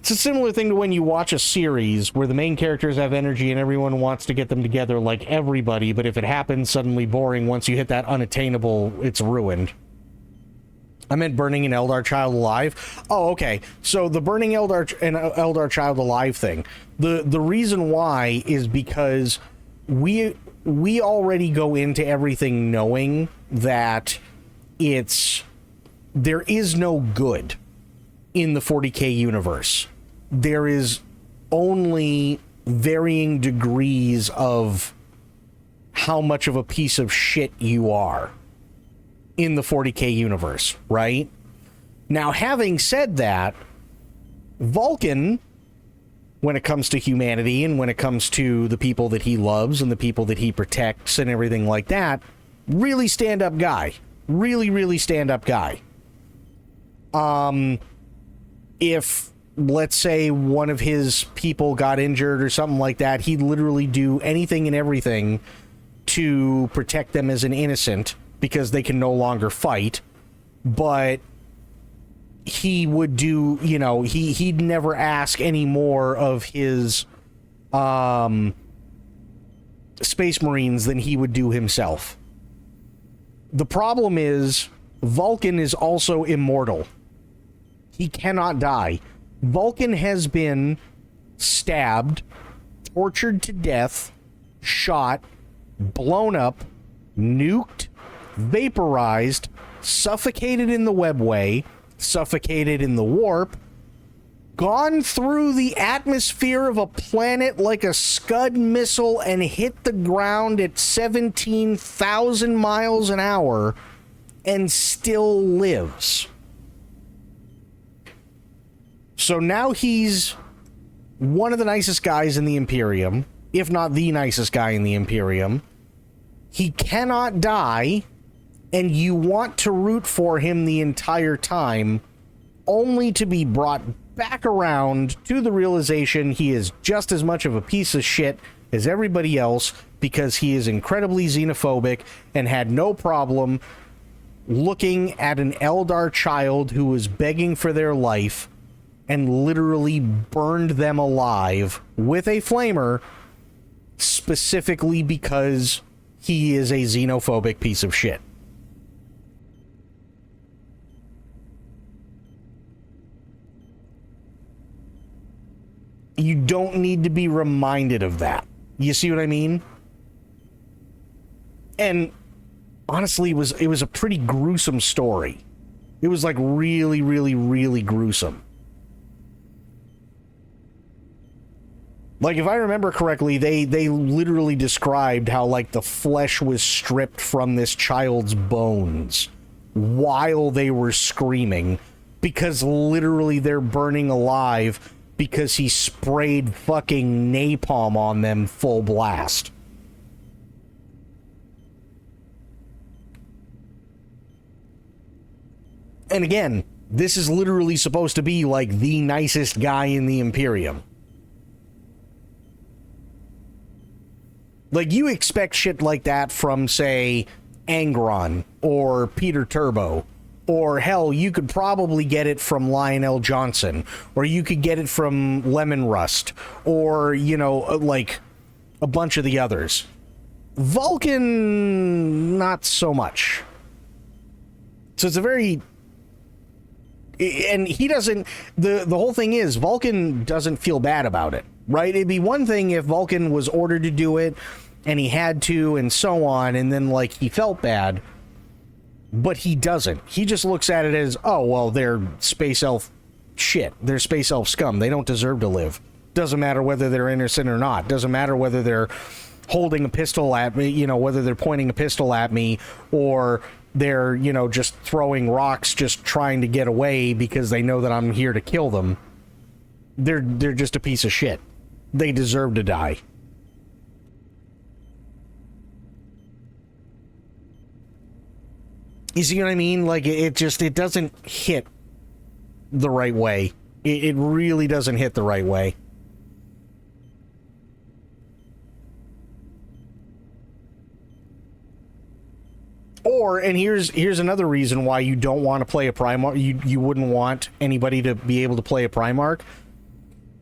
It's a similar thing to when you watch a series where the main characters have energy and everyone wants to get them together like everybody, but if it happens suddenly boring, once you hit that unattainable, it's ruined. I meant burning an Eldar child alive. Oh, okay. So the burning an Eldar child alive thing. The reason why is because we already go into everything knowing that there is no good in the 40k universe. There is only varying degrees of how much of a piece of shit you are in the 40k universe, right? Now, having said that, Vulcan, when it comes to humanity and when it comes to the people that he loves and the people that he protects and everything like that, really stand-up guy. Really, really stand-up guy. If, let's say, one of his people got injured or something like that, he'd literally do anything and everything to protect them as an innocent because they can no longer fight. But he would do, he'd never ask any more of his Space Marines than he would do himself. The problem is, Vulcan is also immortal. He cannot die. Vulcan has been stabbed, tortured to death, shot, blown up, nuked, vaporized, suffocated in the webway, suffocated in the warp, gone through the atmosphere of a planet like a Scud missile and hit the ground at 17,000 miles an hour and still lives. So now he's one of the nicest guys in the Imperium, if not the nicest guy in the Imperium. He cannot die, and you want to root for him the entire time, only to be brought back around to the realization he is just as much of a piece of shit as everybody else because he is incredibly xenophobic and had no problem looking at an Eldar child who was begging for their life and literally burned them alive with a flamer, specifically because he is a xenophobic piece of shit. You don't need to be reminded of that. You see what I mean? And honestly, it was a pretty gruesome story. It was like really, really, really gruesome. Like, if I remember correctly, they literally described how, like, the flesh was stripped from this child's bones while they were screaming, because literally they're burning alive because he sprayed fucking napalm on them full blast. And again, this is literally supposed to be like the nicest guy in the Imperium. Like, you expect shit like that from, say, Angron or Peter Turbo. Or, hell, you could probably get it from Lionel Johnson. Or you could get it from Lemon Rust. Or, you know, like, a bunch of the others. Vulcan, not so much. So it's a very... And he doesn't... The whole thing is, Vulcan doesn't feel bad about it. Right? It'd be one thing if Vulcan was ordered to do it, and he had to, and so on, and then, like, he felt bad. But he doesn't. He just looks at it as, oh, well, they're space elf shit. They're space elf scum. They don't deserve to live. Doesn't matter whether they're innocent or not. Doesn't matter whether they're holding a pistol at me, you know, whether they're pointing a pistol at me, or they're, you know, just throwing rocks, just trying to get away because they know that I'm here to kill them. They're just a piece of shit. They deserve to die. You see what I mean? Like, it doesn't hit the right way. It really doesn't hit the right way. Or, and here's another reason why you don't want to play a Primarch. You wouldn't want anybody to be able to play a Primarch.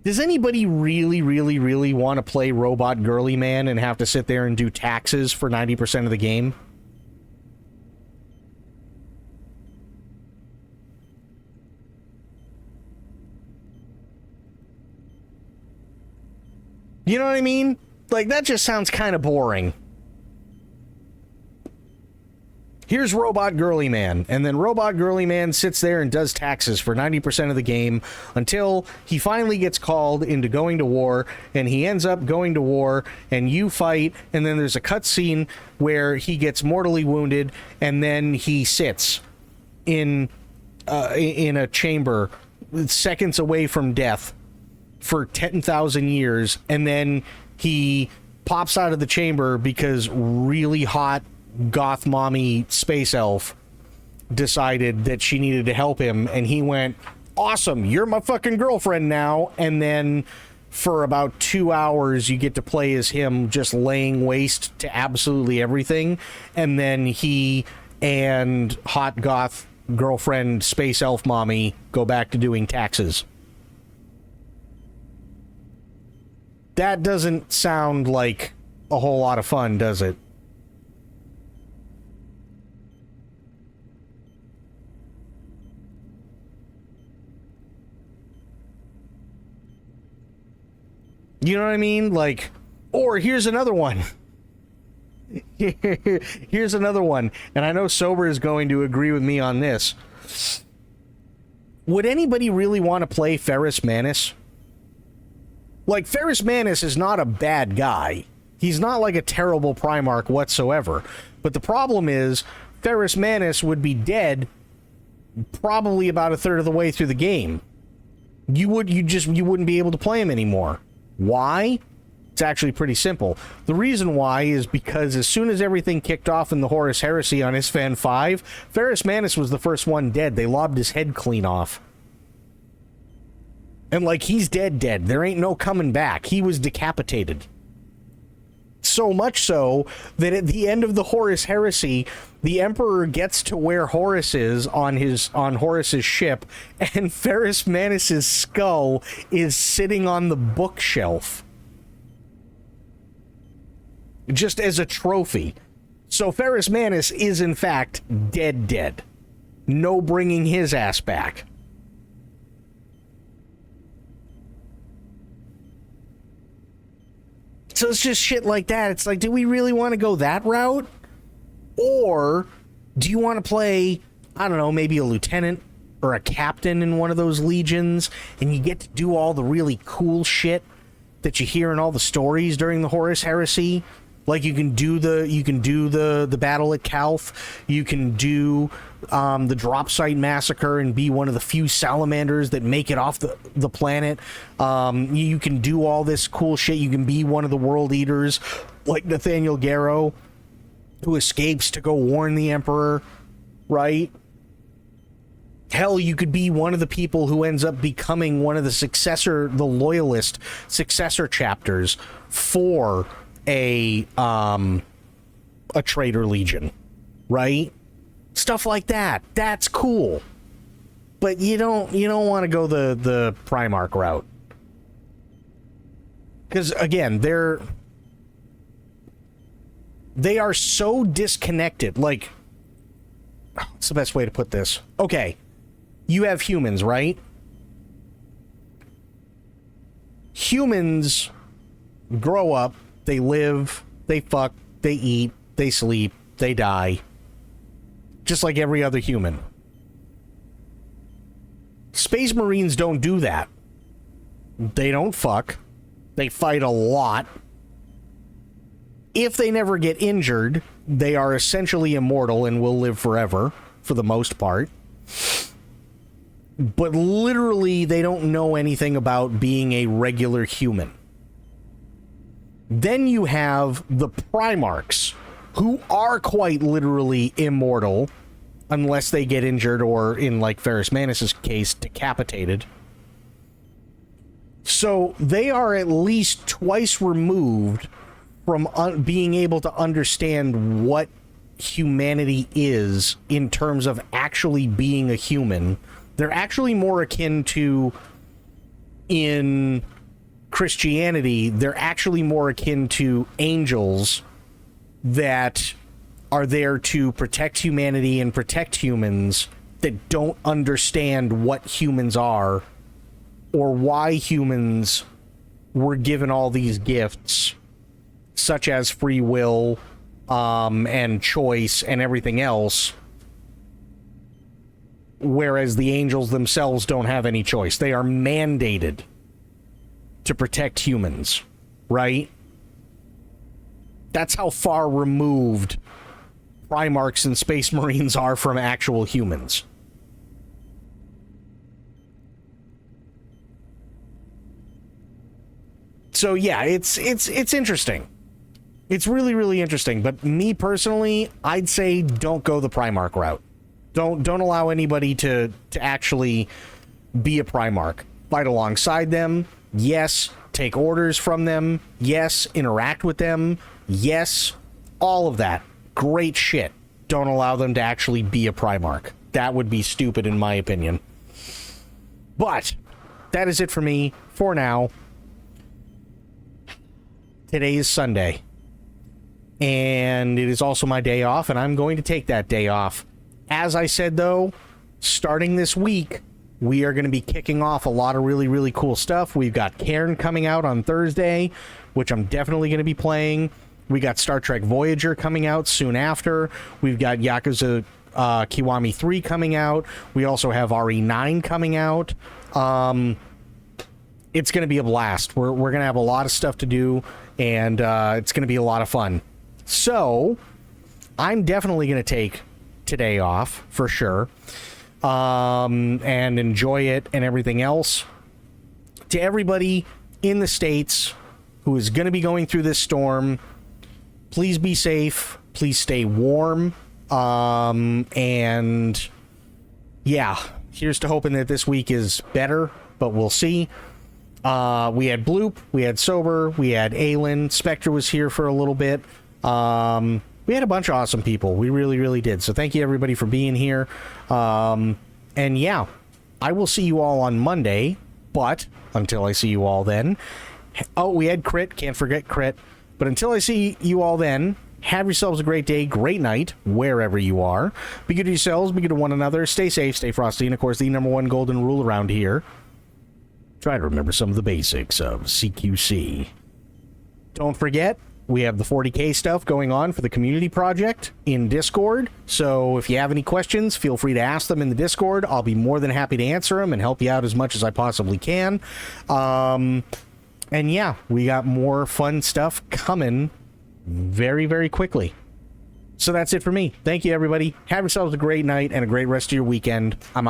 Does anybody really, really, really want to play Robot Girly Man and have to sit there and do taxes for 90% of the game? You know what I mean? Like, that just sounds kind of boring. Here's Robot Girly Man, and then Robot Girly Man sits there and does taxes for 90% of the game until he finally gets called into going to war, and he ends up going to war, and you fight, and then there's a cutscene where he gets mortally wounded, and then he sits in a chamber seconds away from death for 10,000 years, and then he pops out of the chamber because really hot goth mommy space elf decided that she needed to help him, and he went, awesome, you're my fucking girlfriend now. And then for about 2 hours you get to play as him just laying waste to absolutely everything, and then he and hot goth girlfriend space elf mommy go back to doing taxes. That doesn't sound like a whole lot of fun, does it? You know what I mean? Like, or here's another one. Here's another one. And I know Sober is going to agree with me on this. Would anybody really want to play Ferrus Manus? Like, Ferrus Manus is not a bad guy. He's not like a terrible Primarch whatsoever. But the problem is, Ferrus Manus would be dead probably about a third of the way through the game. You wouldn't be able to play him anymore. Why? It's actually pretty simple. The reason why is because as soon as everything kicked off in the Horus Heresy on Isfan 5, Ferrus Manus was the first one dead. They lobbed his head clean off. And, like, he's dead. There ain't no coming back. He was decapitated. So much so that at the end of the Horus Heresy, the Emperor gets to where Horus is on Horus's ship, and Ferrus Manus's skull is sitting on the bookshelf. just as a trophy. So Ferrus Manus is, in fact, dead. No bringing his ass back. So it's just shit like that. It's like, do we really want to go that route? Or do you want to play, I don't know, maybe a lieutenant or a captain in one of those legions, and you get to do all the really cool shit that you hear in all the stories during the Horus Heresy? Like you can do the battle at Calth, you can do the drop site massacre and be one of the few salamanders that make it off the planet. You can do all this cool shit. You can be one of the world eaters, like Nathaniel Garrow, who escapes to go warn the Emperor, right? Hell, you could be one of the people who ends up becoming one of the loyalist successor chapters for a traitor legion, right? Stuff like that. That's cool. But you don't want to go the Primarch route. Because again, they are so disconnected. Like, what's the best way to put this? Okay, you have humans, right? Humans grow up, they live, they fuck, they eat, they sleep, they die. Just like every other human. Space Marines don't do that. They don't fuck. They fight a lot. If they never get injured, they are essentially immortal and will live forever, for the most part. But literally, they don't know anything about being a regular human. Then you have the Primarchs, who are quite literally immortal, unless they get injured or, in like Ferrus Manus' case, decapitated. So they are at least twice removed from being able to understand what humanity is in terms of actually being a human. They're actually more akin to, in Christianity, they're actually more akin to angels that are there to protect humanity and protect humans that don't understand what humans are or why humans were given all these gifts, such as free will and choice and everything else, whereas the angels themselves don't have any choice. They are mandated to protect humans, right? That's how far removed Primarchs and Space Marines are from actual humans. So yeah, it's interesting. It's really, really interesting. But me personally, I'd say don't go the Primarch route. Don't allow anybody to actually be a Primarch. Fight alongside them. Yes, take orders from them. Yes, interact with them. Yes, all of that. Great shit. Don't allow them to actually be a Primarch. That would be stupid in my opinion. But that is it for me for now. Today is Sunday. And it is also my day off, and I'm going to take that day off. As I said, though, starting this week, we are going to be kicking off a lot of really, really cool stuff. We've got Cairn coming out on Thursday, which I'm definitely going to be playing. We got Star Trek Voyager coming out soon after. We've got Yakuza Kiwami 3 coming out. We also have RE9 coming out. It's going to be a blast. We're going to have a lot of stuff to do, and it's going to be a lot of fun. So, I'm definitely going to take today off, for sure, and enjoy it and everything else. To everybody in the States who is going to be going through this storm, please be safe. Please stay warm. And yeah, here's to hoping that this week is better, but we'll see. We had Bloop, we had Sober, we had Aelin, Spectre was here for a little bit. We had a bunch of awesome people. We really, really did. So thank you everybody for being here. And yeah, I will see you all on Monday, but until I see you all then. Oh, we had Crit. Can't forget Crit. But until I see you all then, have yourselves a great day, great night, wherever you are. Be good to yourselves, be good to one another. Stay safe, stay frosty, and of course, the number one golden rule around here: try to remember some of the basics of CQC. Don't forget, we have the 40K stuff going on for the community project in Discord. So if you have any questions, feel free to ask them in the Discord. I'll be more than happy to answer them and help you out as much as I possibly can. And yeah, we got more fun stuff coming very, very quickly. So that's it for me. Thank you, everybody. Have yourselves a great night and a great rest of your weekend. I'm out.